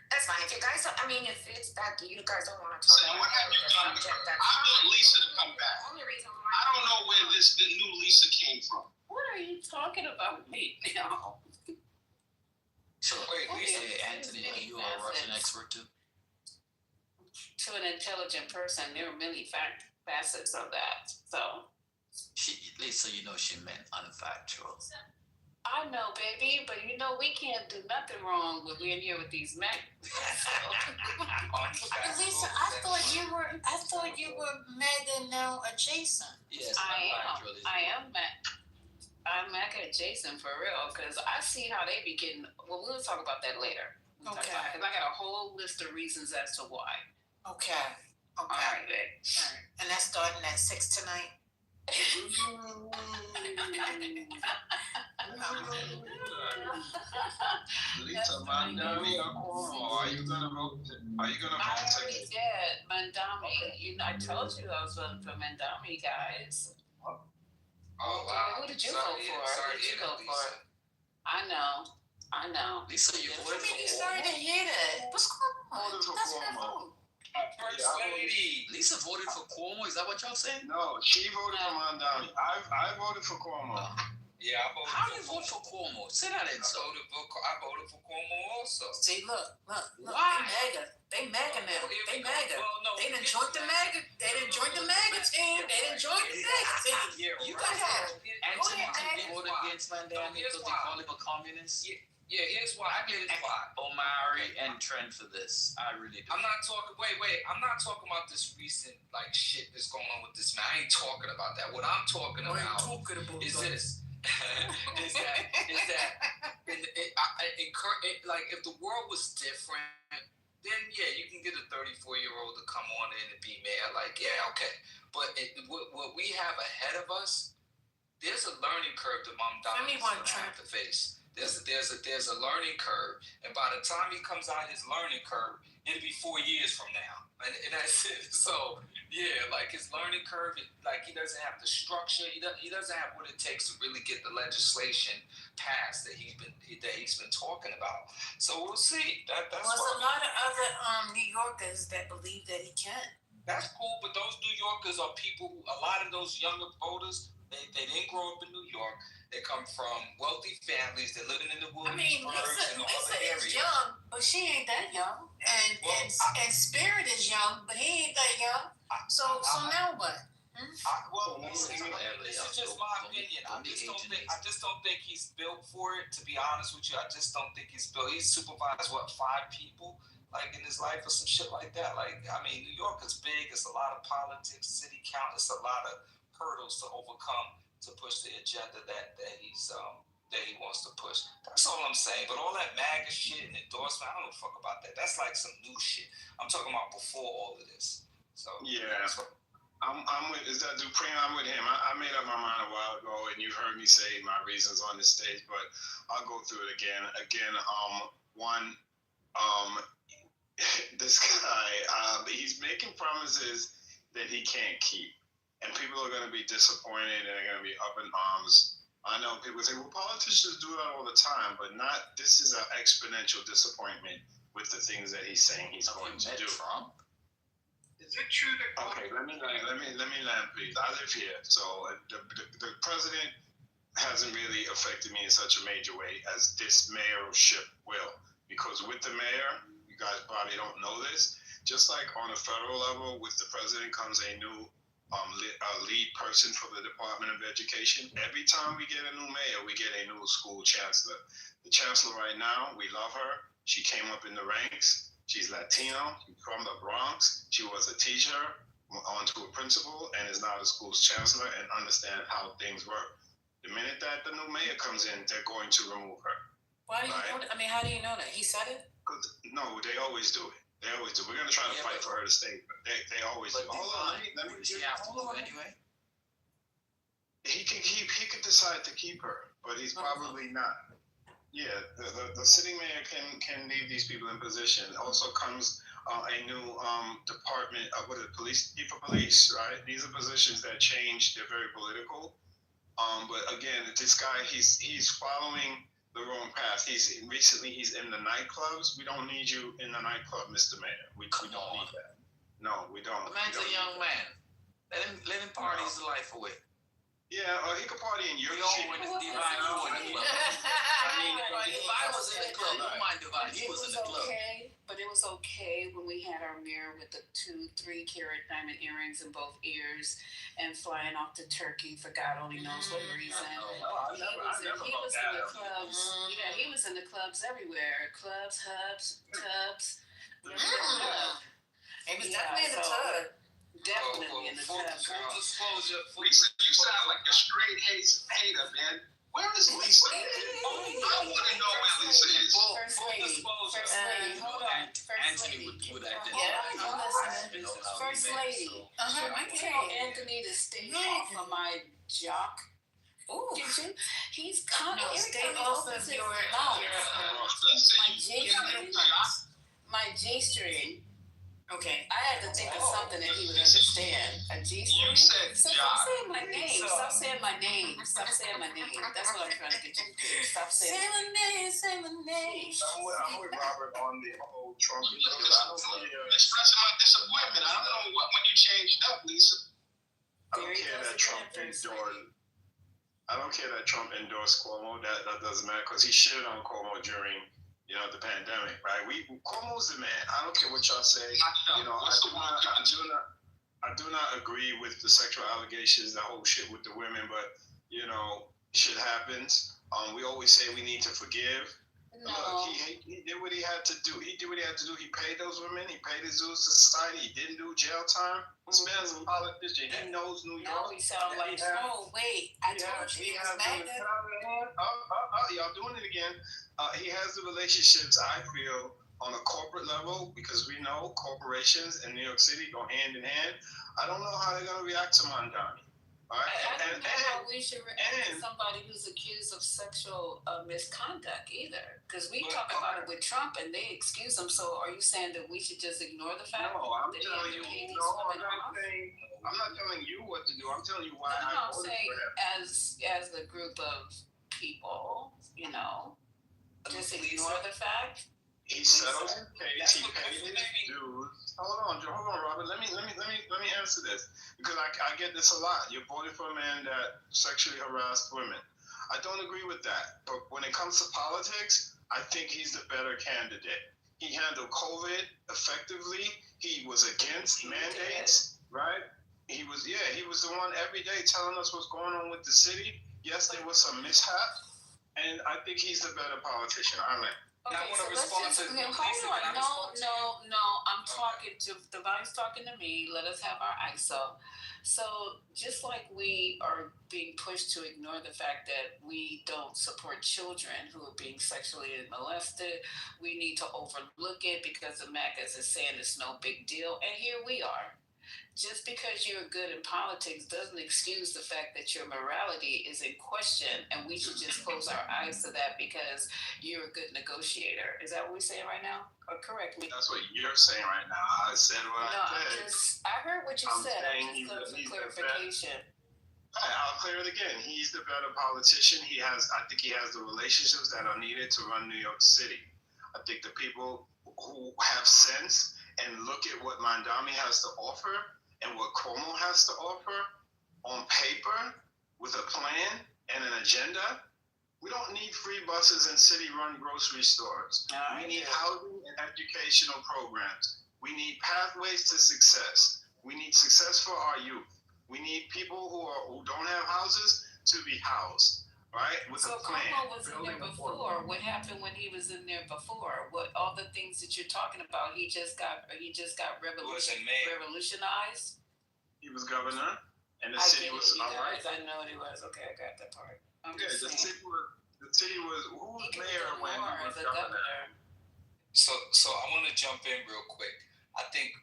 That's fine. If you guys, if it's that you guys don't want to talk So about the subject, that's I want Lisa to come back. The only reason why I don't know where the new Lisa came from. What are you talking about right now? So, Lisa, Anthony, are you a Russian expert too? To an intelligent person, there are many facets of that. So, Lisa, she meant unfactual. I know, baby, but you know we can't do nothing wrong when we're in here with these men. Lisa, I thought you were Megan now adjacent. Yes, I am I'm Mecca adjacent for real, because I see how they be getting. Well, we'll talk about that later. Okay. Because I got a whole list of reasons as to why. Okay. All right, babe. All right. And that's starting at 6 tonight. Lisa Mandami or Cuomo, are you gonna vote? Are you gonna I vote already today? did Mandami. You know, I told you I was voting for Mandami, guys. Oh wow. Who did you vote for? Who did you vote for? I know. Lisa, you voted for You started to hear that. What's going on? Voted for That's Cuomo. First lady. Lisa voted for Cuomo. Is that what y'all saying? No, she voted for Mandami. I voted for Cuomo. Yeah, I voted. How you vote for Cuomo? Say that again. I voted for Cuomo also. See, look. Why? They MAGA now. They MAGA. Well, no, They done joined the MAGA. They done joined the MAGA team. They done joined the MAGA team. Yeah, You right. go ahead. Anthony ahead, voted against Mandami because they call him a communist. Yeah, here's why. Here's why. Omari and Trent for this. I really do. I'm not talking. Wait. I'm not talking about this recent shit that's going on with this man. I ain't talking about that. What I'm talking about is this. is that if the world was different, then yeah, you can get a 34-year-old to come on in and be mayor. Okay. But what we have ahead of us, there's a learning curve that Mom Donald's going to have to face. There's a learning curve, and by the time he comes out his learning curve, it'll be 4 years from now, and that's it. So yeah, his learning curve, he doesn't have the structure, he doesn't have what it takes to really get the legislation passed that he's been talking about. So we'll see. That's There's a lot of other New Yorkers that believe that he can. That's cool, but those New Yorkers are people who, a lot of those younger voters, they didn't grow up in New York. They come from wealthy families. They're living in the woods. Lisa is young, but she ain't that young. And Spirit is young, but he ain't that young. So now what? This is just my opinion. I just don't think he's built for it. To be honest with you, I just don't think he's built. He's supervised 5 people in his life or some shit like that. New York is big. It's a lot of politics, city count. It's a lot of hurdles to overcome to push the agenda that he wants to push. That's all I'm saying. But all that MAGA shit and endorsement, I don't give a fuck about that. That's some new shit. I'm talking about before all of this. So yeah. I'm with, is that Dupree? I'm with him. I made up my mind a while ago, and you've heard me say my reasons on this stage, but I'll go through it again. This guy, he's making promises that he can't keep, and people are going to be disappointed, and they're going to be up in arms. I know people say, well, politicians do that all the time, but this is an exponential disappointment with the things that he's saying he's going to do. Trump? Is it true that? Okay, let me land, please. I live here, so the president hasn't really affected me in such a major way as this mayorship will. Because with the mayor, you guys probably don't know this, just like on a federal level, with the president comes a new lead person for the Department of Education. Every time we get a new mayor, we get a new school chancellor. The chancellor right now, we love her. She came up in the ranks. She's Latino, from the Bronx. She was a teacher, onto a principal, and is now the school's chancellor and understands how things work. The minute that the new mayor comes in, they're going to remove her. Why do you know that? I mean, how do you know that? He said it? No, they always do it. They always do. We're going to try to fight for her to stay, but they always do. Hold on, let me anyway? He could decide to keep her, but he's probably not. Yeah, the sitting mayor can leave these people in position. Also comes a new department, chief of police, right? These are positions that change. They're very political. But again, this guy, he's following the wrong path. He's in the nightclubs. We don't need you in the nightclub, Mr. Mayor. We don't need that. No, we don't. The man's a young man. Let him party his life away. Yeah, he could party in your shit. Divine was in the club. I mean, Divine was in the club. Don't mind Divine. He was in the club. Okay, but it was was okay when we had our mayor with the 2-3 carat diamond earrings in both ears and flying off to Turkey for God only knows what reason. He was in the clubs. Yeah, he was in the clubs everywhere. Clubs, hubs, tubs. He was definitely in the tub. Definitely in the tub. Full disclosure, Lisa, you sound like a straight hater, man. Where is Lisa? I want to know where Lisa is. First lady. Hold on. First lady. First lady. I tell Anthony to stay off of my jock. Ooh. Did you? He's stay off of your my G string. Okay. I had to think of something that he would understand. A G string. You said Stop saying my name. Stop saying my name. Stop saying my name. That's what I'm trying to get you to do. Stop saying my name. Say my name. I'm with Robert on the whole Trump. Expressing my disappointment. I don't know when you changed up, Lisa. I don't care that Trump endorsed Cuomo. That doesn't matter because he shitted on Cuomo during the pandemic, right? Cuomo's the man. I don't care what y'all say. I do not agree with the sexual allegations, the whole shit with the women, but shit happens. We always say we need to forgive. No. Look, he did what he had to do. He did what he had to do. He paid those women. He paid his dues to society. He didn't do jail time. This man's a politician. He knows New York. Now we sound like, wait, I told you he was back there. Y'all doing it again. He has the relationships, I feel, on a corporate level, because we know corporations in New York City go hand in hand. I don't know how they're going to react to Mondani. I don't know how we should react to somebody who's accused of sexual misconduct either. Because we talk about it with Trump and they excuse him. So are you saying that we should just ignore the fact No, I'm that telling you. No, I'm not telling you what to do. I'm telling you why I I'm voted saying for him. as a group of people, just ignore the fact. He settles his case. He paid his dues. Hold on, Robert. Let me answer this, because I get this a lot. You voted for a man that sexually harassed women. I don't agree with that. But when it comes to politics, I think he's the better candidate. He handled COVID effectively. He was against mandates, right? He was the one every day telling us what's going on with the city. Yes, there was some mishap, and I think he's the better politician. Okay, so let's just hold on. No. I'm talking to Divine's talking to me. Let us have our ISO. So just like we are being pushed to ignore the fact that we don't support children who are being sexually molested, we need to overlook it because the magazine is saying it's no big deal, and here we are. Just because you're good in politics doesn't excuse the fact that your morality is in question, and we should just close our eyes to that because you're a good negotiator. Is that what we're saying right now? Or correct me. That's what you're saying right now. I said what I said. I heard what you said. I'm just looking for clarification. I'll clear it again. He's the better politician. I think he has the relationships that are needed to run New York City. I think the people who have sense and look at what Mondani has to offer and what Cuomo has to offer on paper with a plan and an agenda. We don't need free buses and city-run grocery stores. We need housing and educational programs. We need pathways to success. We need success for our youth. We need people who don't have houses to be housed, right? With a plan. Cuomo was in there before. What happened when he was in there before? What all the things that you're talking about? He just got revolutionized. He was governor, and the city was all right. I know he was. Okay, I got that part. The city was who was mayor when he was governor? So I want to jump in real quick. I think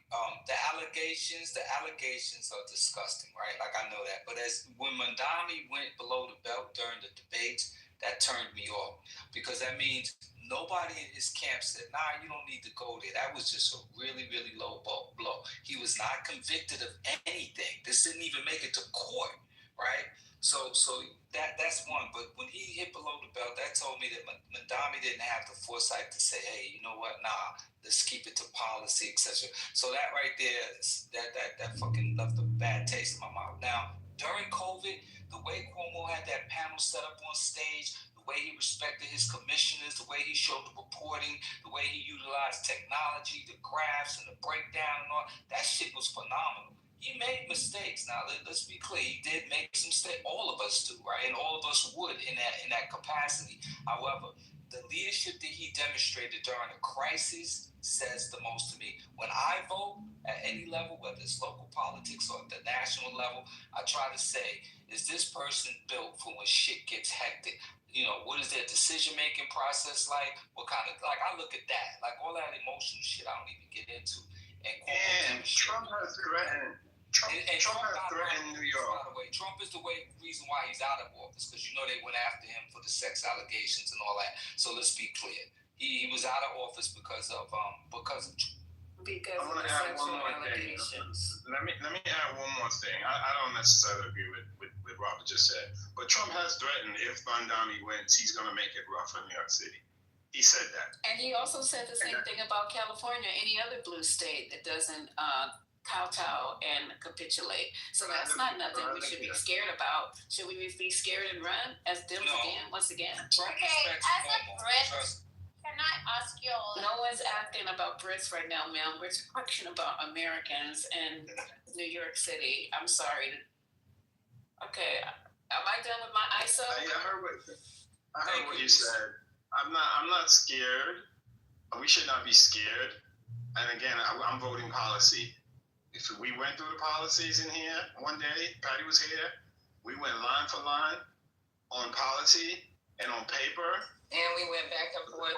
the allegations are disgusting, right? Like, I know that. But when Mondani went below the belt during the debates, that turned me off, because that means nobody in his camp said, nah, you don't need to go there. That was just a really, really low blow. He was not convicted of anything. This didn't even make it to court, right? So that's one. But when he hit below the belt, that told me that Mondani didn't have the foresight to say, hey, you know what? Nah, let's keep it to policy, etc. So that right there, that fucking left a bad taste in my mouth. Now, during COVID, the way Cuomo had that panel set up on stage, the the way he respected his commissioners, the way he showed the reporting, the way he utilized technology, the graphs and the breakdown and all, that shit was phenomenal. He made mistakes. Now, let's be clear. He did make some mistakes. All of us do, right? And all of us would in that capacity. However, the leadership that he demonstrated during a crisis says the most to me. When I vote at any level, whether it's local politics or at the national level, I try to say, is this person built for when shit gets hectic? You know, what is their decision-making process like? What kind of, like, I look at that. Like, all that emotional shit I don't even get into. And Trump has threatened. Trump has threatened New York. By the way, Trump is the reason why he's out of office, because you know they went after him for the sex allegations and all that. So let's be clear, he was out of office because of I want to add one more thing. Let me add one more thing. I don't necessarily agree with Robert just said, but Trump has threatened if Bandami wins, he's going to make it rough in New York City. He said that. And he also said the same thing about California, any other blue state that doesn't kowtow and capitulate. So that's not nothing we should be scared about. Should we be scared and run as Dems again, once again? Okay, as a Brit, can I ask you all? No one's asking about Brits right now, ma'am. We're talking about Americans in New York City. I'm sorry. Okay, am I done with my ISO? I heard what you said. I'm not scared. We should not be scared. And again, I'm voting policy. If we went through the policies in here one day, Patty was here, we went line for line on policy and on paper. And we went back and forth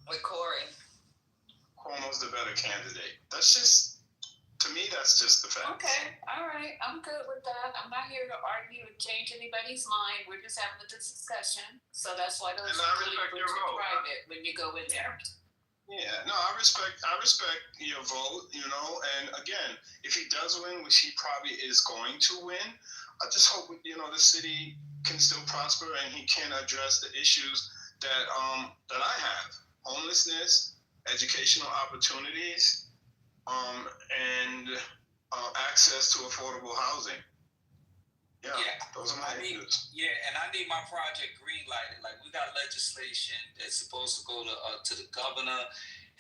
with Corey. Cuomo's the better candidate. That's just, to me, that's just the fact. Okay, all right, I'm good with that. I'm not here to argue or change anybody's mind. We're just having a discussion. So that's why those really private when you go in there. Yeah, no, I respect your vote, you know, and again, if he does win, which he probably is going to win, I just hope, you know, the city can still prosper and he can address the issues that I have. Homelessness, educational opportunities, and access to affordable housing. Yeah, those are my issues. Yeah, and I need my project green lighted. Like, we got legislation that's supposed to go to the governor,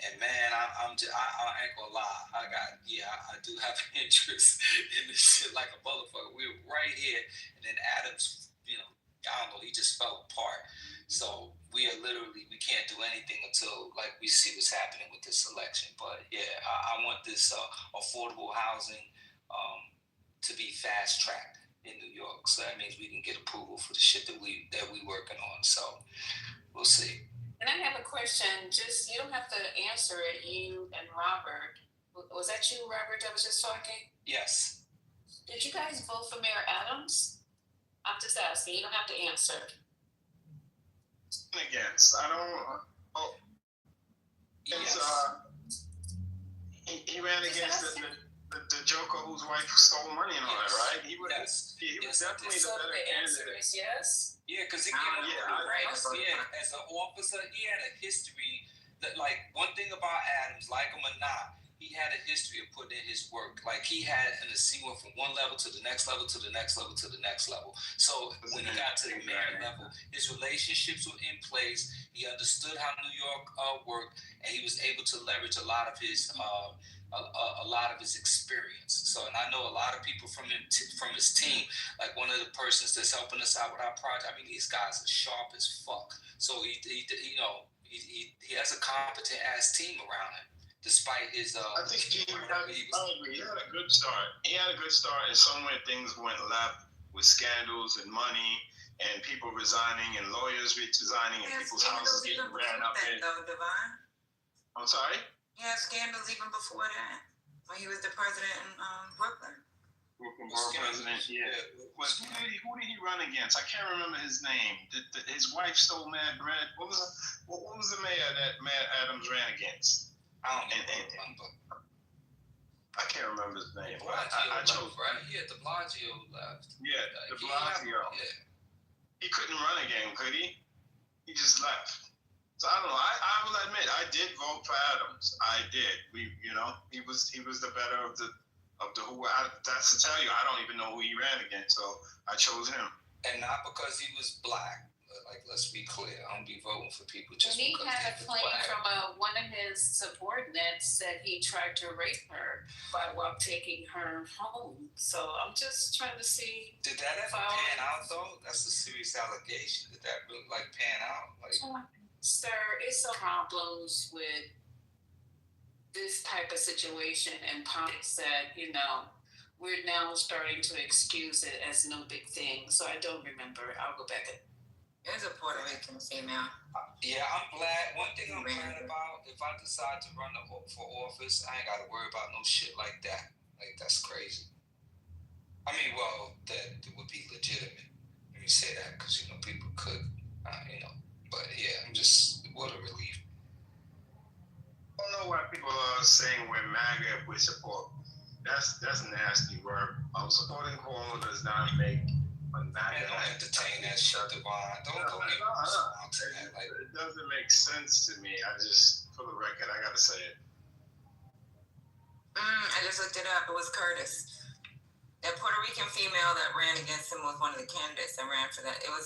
and man, I ain't gonna lie. I do have an interest in this shit like a motherfucker. We were right here, and then Adams, you know, I don't know, he just fell apart. So we can't do anything until like we see what's happening with this election. But yeah, I want this affordable housing to be fast tracked in New York. So that means we can get approval for the shit that we working on. So we'll see. And I have a question. Just, you don't have to answer it. You and Robert, was that you, Robert, that was just talking? Yes. Did you guys vote for Mayor Adams? I'm just asking. You don't have to answer. Against, I don't. Oh, yes. He ran against the Joker whose wife stole money and all that, right? He was definitely the better candidate. Yes. Yeah, because he as an officer, he had a history that, like, one thing about Adams, like him or not, he had a history of putting in his work. Like, he had an went from one level to the next level to the next level to the next level. So when he got to the mayor level, his relationships were in place. He understood how New York worked, and he was able to leverage a lot of his experience. So, and I know a lot of people from his team, like one of the persons that's helping us out with our project. I mean, these guys are sharp as fuck. So he has a competent ass team around him, despite his. I think he had a good start. He had a good start, and somewhere things went left with scandals and money, and people resigning, and lawyers resigning, and people's houses getting ran up. I'm sorry. He had scandals even before that, when he was the president in Brooklyn. Brooklyn borough president, yeah. Who did he run against? I can't remember his name. His wife stole mad bread. What was the mayor that Mayor Adams ran against? I don't remember. I can't remember his name. I chose right. Yeah, De Blasio left. Yeah, De Blasio. Yeah. He couldn't run again, could he? He just left. So I don't know. I will admit I did vote for Adams. I did. He was the better of the who. That's to tell you, I don't even know who he ran against. So I chose him. and not because he was black. Like, let's be clear, I don't be voting for people just And he because had a they're claim black. from one of his subordinates said he tried to rape her while taking her home. So I'm just trying to see. Did that ever pan out though? That's a serious allegation. Did that really like pan out? Like, sir, it's some problems with this type of situation in politics that, you know, we're now starting to excuse it as no big thing. So I don't remember. I'll go back and. There's a Puerto Rican female. yeah, I'm glad. One thing I'm glad about, if I decide to run for office, I ain't got to worry about no shit like that. Like, that's crazy. I mean, well, that would be legitimate. Let me say that because, you know, people could, you know. But yeah, I'm just, what a relief. I don't know why people are saying we're MAGA if we support. That's nasty word. Supporting Cuomo does not make a MAGA. Don't entertain that shit, Devon. Don't even respond to that. Like, it doesn't make sense to me. I just, for the record, I gotta say it. I just looked it up. It was Curtis. That Puerto Rican female that ran against him was one of the candidates that ran for that. It was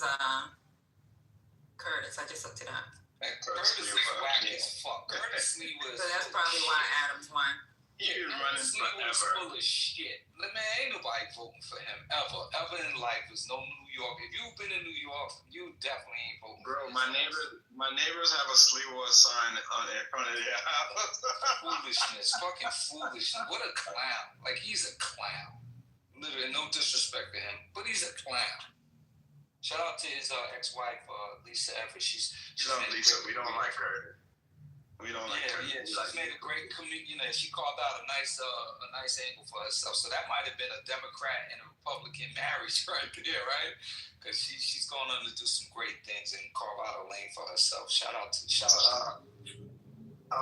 Curtis. I just looked it up. Man, Curtis is whack as fuck. Curtis Lee was. So that's probably why Adams won. He was running forever. Was full of shit. Man, ain't nobody voting for him ever in life. There's no New York. If you've been in New York, you definitely ain't voting. Bro, my neighbors have a Sliwa sign in front of their house. Foolishness, fucking foolishness. What a clown! Like, he's a clown. Literally, no disrespect to him, but he's a clown. Shout out to his ex-wife, Lisa Everett. She's Lisa. We don't like her. We don't like her. Yeah, she's made a great you know, she carved out a nice angle for herself. So that might have been a Democrat and a Republican marriage right there, right? Because she's going on to do some great things and carve out a lane for herself. Shout out. I'll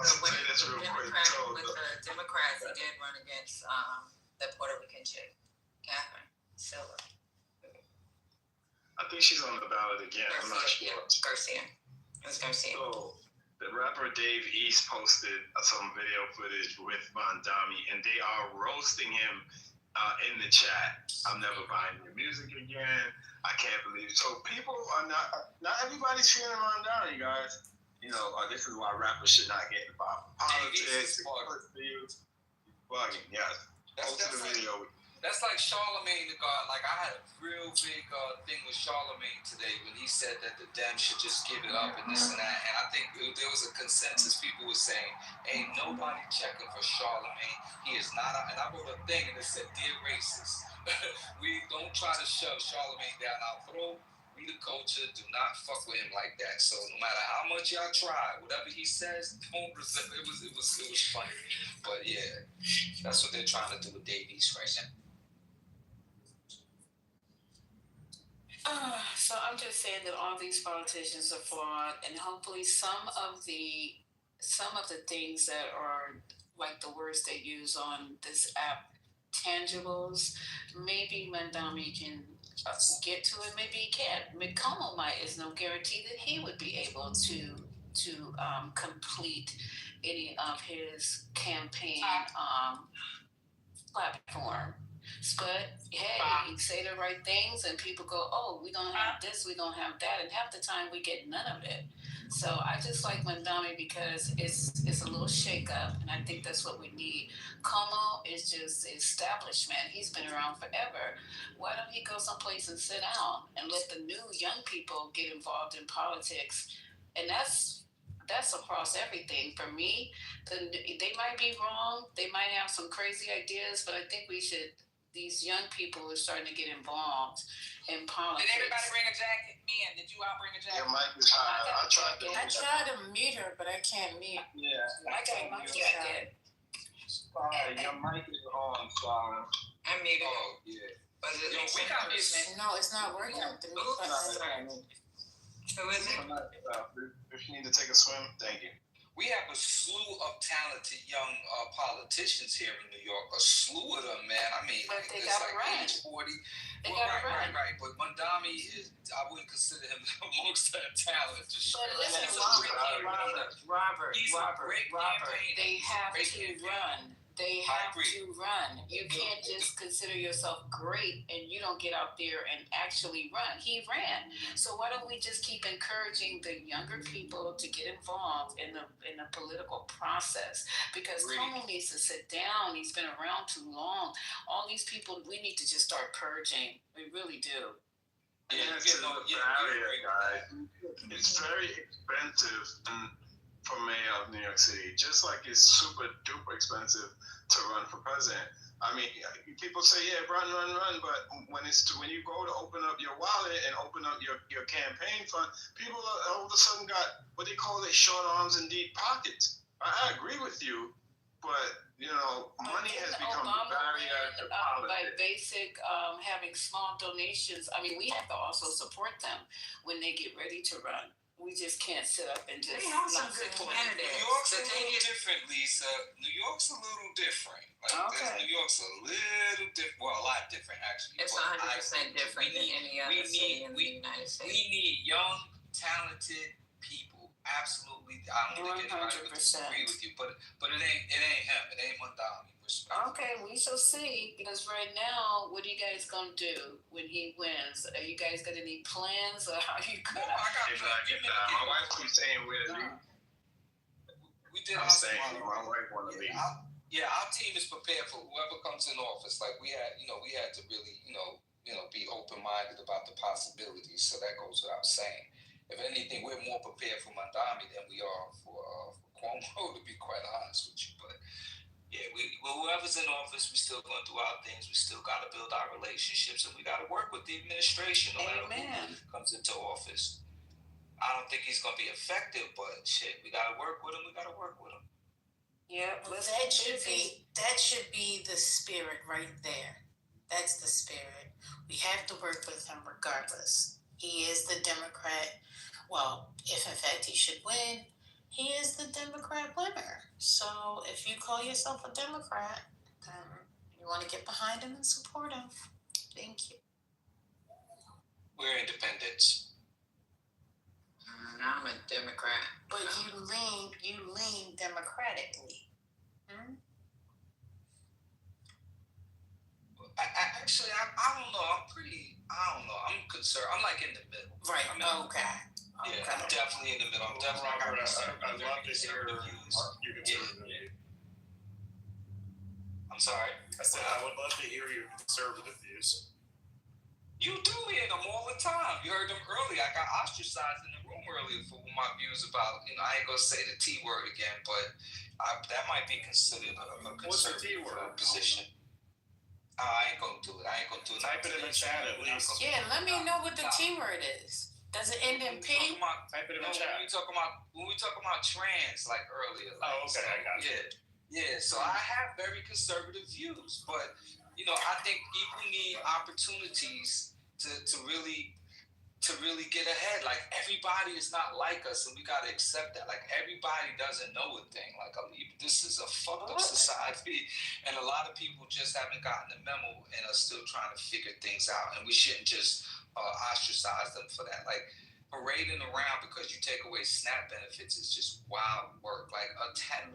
say this real quick. With the Democrats, he did run against the Puerto Rican chick, Catherine Silver. I think she's on the ballot again. Garcia, I'm not sure. Yeah, Garcia. It was Garcia. So, the rapper Dave East posted some video footage with Mondami, and they are roasting him in the chat. I'm never buying your music again. I can't believe it. So people are not everybody's feeling Mondami, guys. You know, this is why rappers should not get involved in politics. Bugging, yes. Posted the video. That's like Charlemagne the God. Like, I had a real big thing with Charlemagne today when he said that the Dems should just give it up and this and that. And I think there was a consensus. People were saying, ain't nobody checking for Charlemagne. He is not. And I wrote a thing and it said, dear racists, we don't try to shove Charlemagne down our throat. We the culture, do not fuck with him like that. So no matter how much y'all try, whatever he says, don't resist. It was funny. But yeah, that's what they're trying to do with Davies right now. So I'm just saying that all these politicians are flawed, and hopefully some of the things that are like the words they use on this app, tangibles, maybe Mandami can get to it, maybe he can't. McConnell is no guarantee that he would be able to complete any of his campaign platform. But hey, you say the right things and people go, oh, we don't have this, we don't have that, and half the time we get none of it. So I just like Mandami because it's a little shake up, and I think that's what we need. Como is just establishment. He's been around forever. Why don't he go someplace and sit down and let the new young people get involved in politics? And that's across everything. For me, they might be wrong. They might have some crazy ideas, but I think these young people are starting to get involved in politics. Did everybody bring a jacket? Did you all bring a jacket? Yeah, Mike was high. I tried to meet her, but I can't meet. Yeah. I got my jacket. Your mic is on, Slalom. I muted her. Oh, yeah. But no, it's not working. The mute button. Who is it? If you need to take a swim, thank you. We have a slew of talented young politicians here in New York. A slew of them, man. I mean, but they it's got like run. age 40. Right. But Mondami is, I wouldn't consider him amongst that talent. But listen, Robert. He's a great campaigner. They have to run. they have to run. You can't just consider yourself great and you don't get out there and actually run. He ran. So why don't we just keep encouraging the younger people to get involved in the political process? Because Cuomo needs to sit down. He's been around too long. All these people, we need to just start purging. We really do. Barrier, guys. It's very expensive for mayor of New York City, just like it's super duper expensive to run for president. I mean, people say, yeah, run, but when you go to open up your wallet and open up your campaign fund, people all of a sudden got what they call it short arms and deep pockets. I agree with you, but money has become a barrier to politics. Like basic, having small donations. I mean, we have to also support them when they get ready to run. We just can't sit up and just not support them. New York's a little different, Lisa. New York's a little different. New York's a little different. Well, a lot different, actually. It's 100% different than any other city in the United States. We need young, talented people. Absolutely. I don't think anybody would disagree with you, but it ain't him. It ain't Mondani. Okay, we shall see. Because right now, what are you guys gonna do when he wins? Are you guys got any plans, or how you gonna? No, I got plans. My wife keeps saying we did. I'm saying my wife want to leave. Yeah, our team is prepared for whoever comes in office. Like we had to really, be open-minded about the possibilities. So that goes without saying. If anything, we're more prepared for Mondami than we are for Cuomo, to be quite honest with you. But yeah, whoever's in office, we still going to do our things. We still got to build our relationships, and we got to work with the administration no matter who comes into office. I don't think he's going to be effective, but shit, we got to work with him. We got to work with him. Yeah, that should be the spirit right there. That's the spirit. We have to work with him regardless. He is the Democrat. Well, if in fact he should win, he is the Democrat winner. So if you call yourself a Democrat, then you want to get behind him and support him. Thank you. We're independents. I'm a Democrat. But you lean democratically. I don't know. I'm concerned. I'm like in the middle. Right. Okay. Yeah, I'm definitely in the middle. Robert, I'd love to hear your conservative views. I'm sorry? I said I would love to hear your conservative views. You do hear them all the time. You heard them earlier. I got ostracized in the room earlier for my views about, I ain't going to say the T word again, but that might be considered a conservative position. I ain't going to do it. Type it in the chat at least. Yeah, let me know what the T word is. Does it end in P? Type it in the chat. When we talk about trans, like earlier. I got you. Yeah, so I have very conservative views, but, I think people need opportunities to really get ahead. Like, everybody is not like us, and we got to accept that. Like, everybody doesn't know a thing. Like, this is a fucked up society, and a lot of people just haven't gotten the memo and are still trying to figure things out, and we shouldn't just ostracize them for that. Like, parading around because you take away SNAP benefits is just wild work. Like,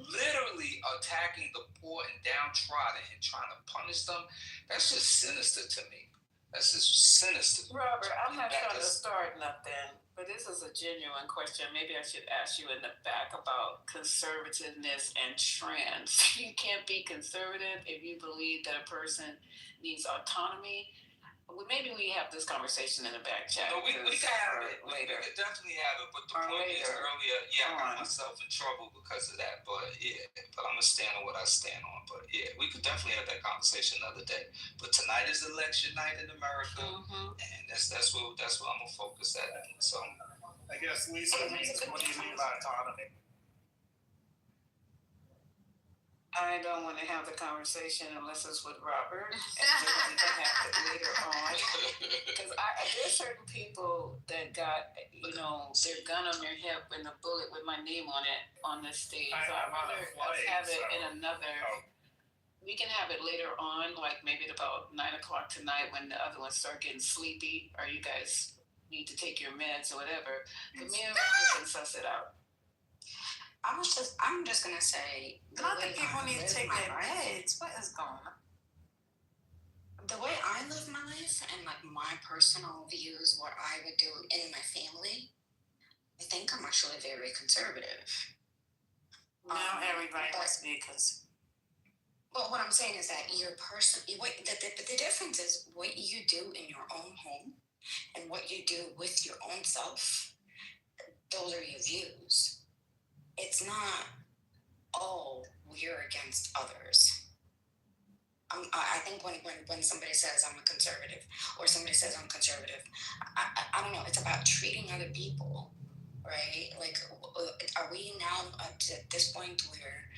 literally attacking the poor and downtrodden and trying to punish them, that's just sinister to me. That's just sinister. Robert, I'm not trying to start nothing, but this is a genuine question. Maybe I should ask you in the back about conservativeness and trans. You can't be conservative if you believe that a person needs autonomy. Well, maybe we have this conversation in the back chat. No, we can have it later. We definitely have it. But the point is earlier, I got myself in trouble because of that. But I'm gonna stand on what I stand on. But we could definitely have that conversation another day. But tonight is election night in America, and that's what I'm gonna focus at. So I guess Lisa, what do you mean by autonomy? I don't want to have the conversation unless it's with Robert, and then we can have it later on. Because there's certain people that got, their gun on their hip and a bullet with my name on it on this stage. So I'd rather us have it in another. We can have it later on, like maybe at about 9 o'clock tonight when the other ones start getting sleepy, or you guys need to take your meds or whatever. But me and Robert can suss it out. I'm just gonna say. Not that people need to take their meds. What is going on? The way I live my life and like my personal views, what I would do in my family, I think I'm actually very conservative. Now everybody must be Well, what I'm saying is that the difference is what you do in your own home and what you do with your own self. Those are your views. It's not, oh, we're against others. I think when somebody says I'm a conservative or somebody says I'm conservative, I don't know. It's about treating other people, right? Like, are we now at this point where,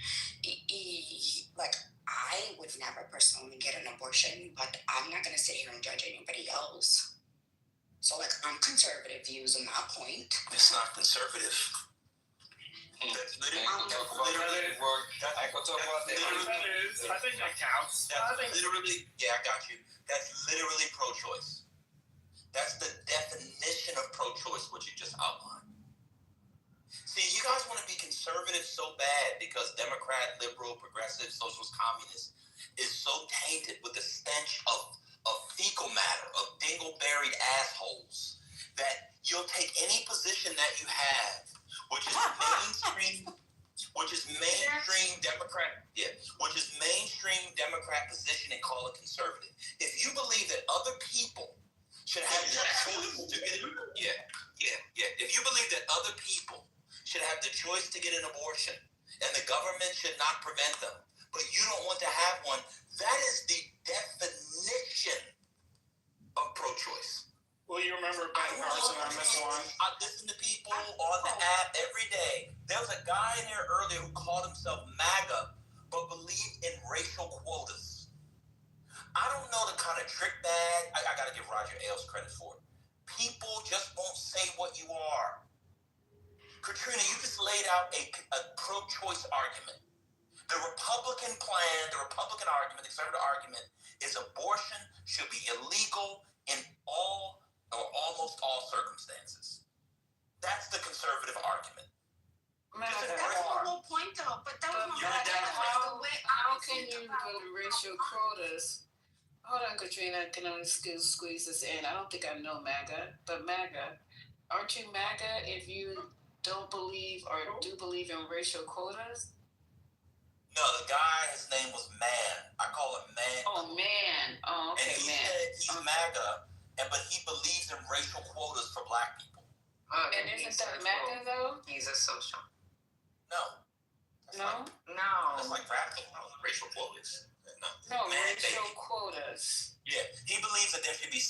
like, I would never personally get an abortion, but I'm not going to sit here and judge anybody else. So, like, I'm conservative views on that point. It's not conservative. That's literally, I think that counts. Yeah, I got you. That's literally pro-choice. That's the definition of pro-choice, what you just outlined. See, you guys want to be conservative so bad because Democrat, liberal, progressive, socialist, communist is so tainted with the stench of fecal matter, of dingle-buried assholes, that you'll take any position that you have, which is mainstream Democrat position, and call it conservative. If you believe that other people should have the choice to get if you believe that other people should have the choice to get an abortion and the government should not prevent them, but you don't want to have one, that is the definition of pro-choice. Well, you remember Ben Carson on this one? I listen to people on the app every day. There was a guy in there earlier who called himself MAGA, but believed in racial quotas. I don't know the kind of trick bag. I got to give Roger Ailes credit for it. People just won't say what you are. Katrina, you just laid out a pro-choice argument. The Republican plan, the Republican argument, the conservative argument is abortion should be illegal in all or almost all circumstances. That's the conservative argument. That's the whole point, though. But that was not the way. How can you go to racial quotas? Hold on, Katrina. Can I squeeze this in? I don't think I know MAGA, but MAGA. Aren't you MAGA if you don't believe or do believe in racial quotas? No, the guy, his name was Man. I call him Man. Oh, Man. Oh, okay, and he Man. said he's MAGA, but he believes in racial quotas for black people. And isn't that MAGA, though? He's a social. No. No? That's like radical. Racial quotas. No, racial quotas. Yeah, he believes that there should be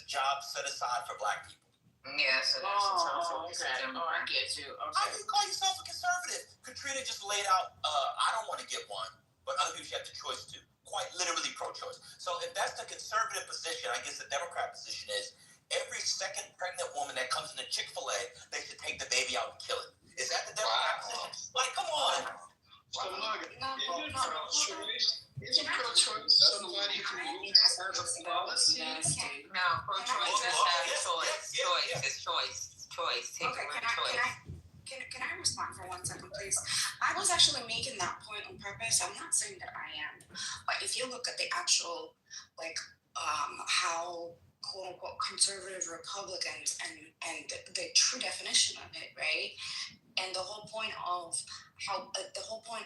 jobs set aside for black people. Yes, it is. Okay. I get you. Okay. How do you call yourself a conservative? Katrina just laid out, I don't want to get one, but other people should have the choice to. Quite literally pro-choice. So if that's the conservative position, I guess the Democrat position is every second pregnant woman that comes into Chick-fil-A, they should take the baby out and kill it. Is that the Democrat position? Like, come on. So look, isn't pro-choice somebody who has a policy? No, pro-choice is choice. It's choice. Take away choice. Can I respond for 1 second, please? I was actually making that point on purpose. I'm not saying that I am, but if you look at the actual, like, how quote unquote conservative Republicans and the true definition of it, right? And the whole point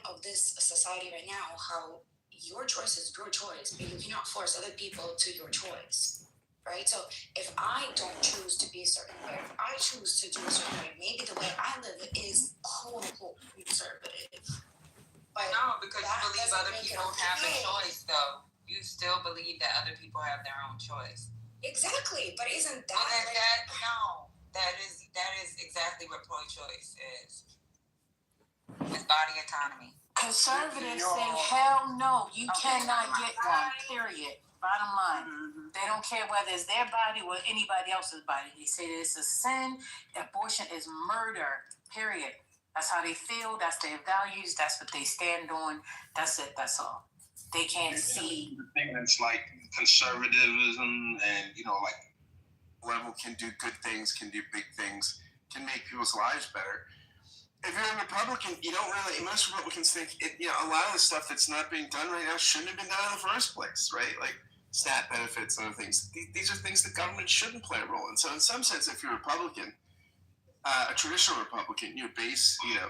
of this society right now, how your choice is your choice, but you cannot force other people to your choice. Right? So if I don't choose to be a certain way, if I choose to do a certain way, maybe the way I live is quote unquote conservative. But no, because you believe other people have a choice, though. You still believe that other people have their own choice. Exactly, but isn't that that is exactly what pro-choice is. It's body autonomy. Conservatives say hell no, you cannot get one. Period. Bottom line, they don't care whether it's their body or anybody else's body. They say that it's a sin. Abortion is murder. Period. That's how they feel. That's their values. That's what they stand on. That's it. That's all. They can't see. The thing that's like conservatism and, like whoever can do good things, can do big things, can make people's lives better. if you're a Republican, you don't really. Most Republicans think a lot of the stuff that's not being done right now shouldn't have been done in the first place, right? Like SNAP benefits and other things. These are things the government shouldn't play a role in. So in some sense, if you're a Republican, a traditional Republican, your base, it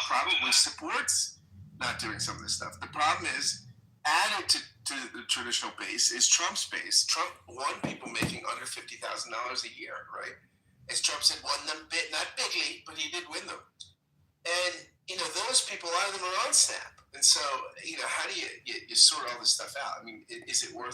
probably supports not doing some of this stuff. The problem is, added to the traditional base is Trump's base. Trump won people making under $50,000 a year, right? As Trump said, won them not bigly, but he did win them. And, those people, a lot of them are on SNAP. And so, how do you sort all this stuff out? I mean, is it worth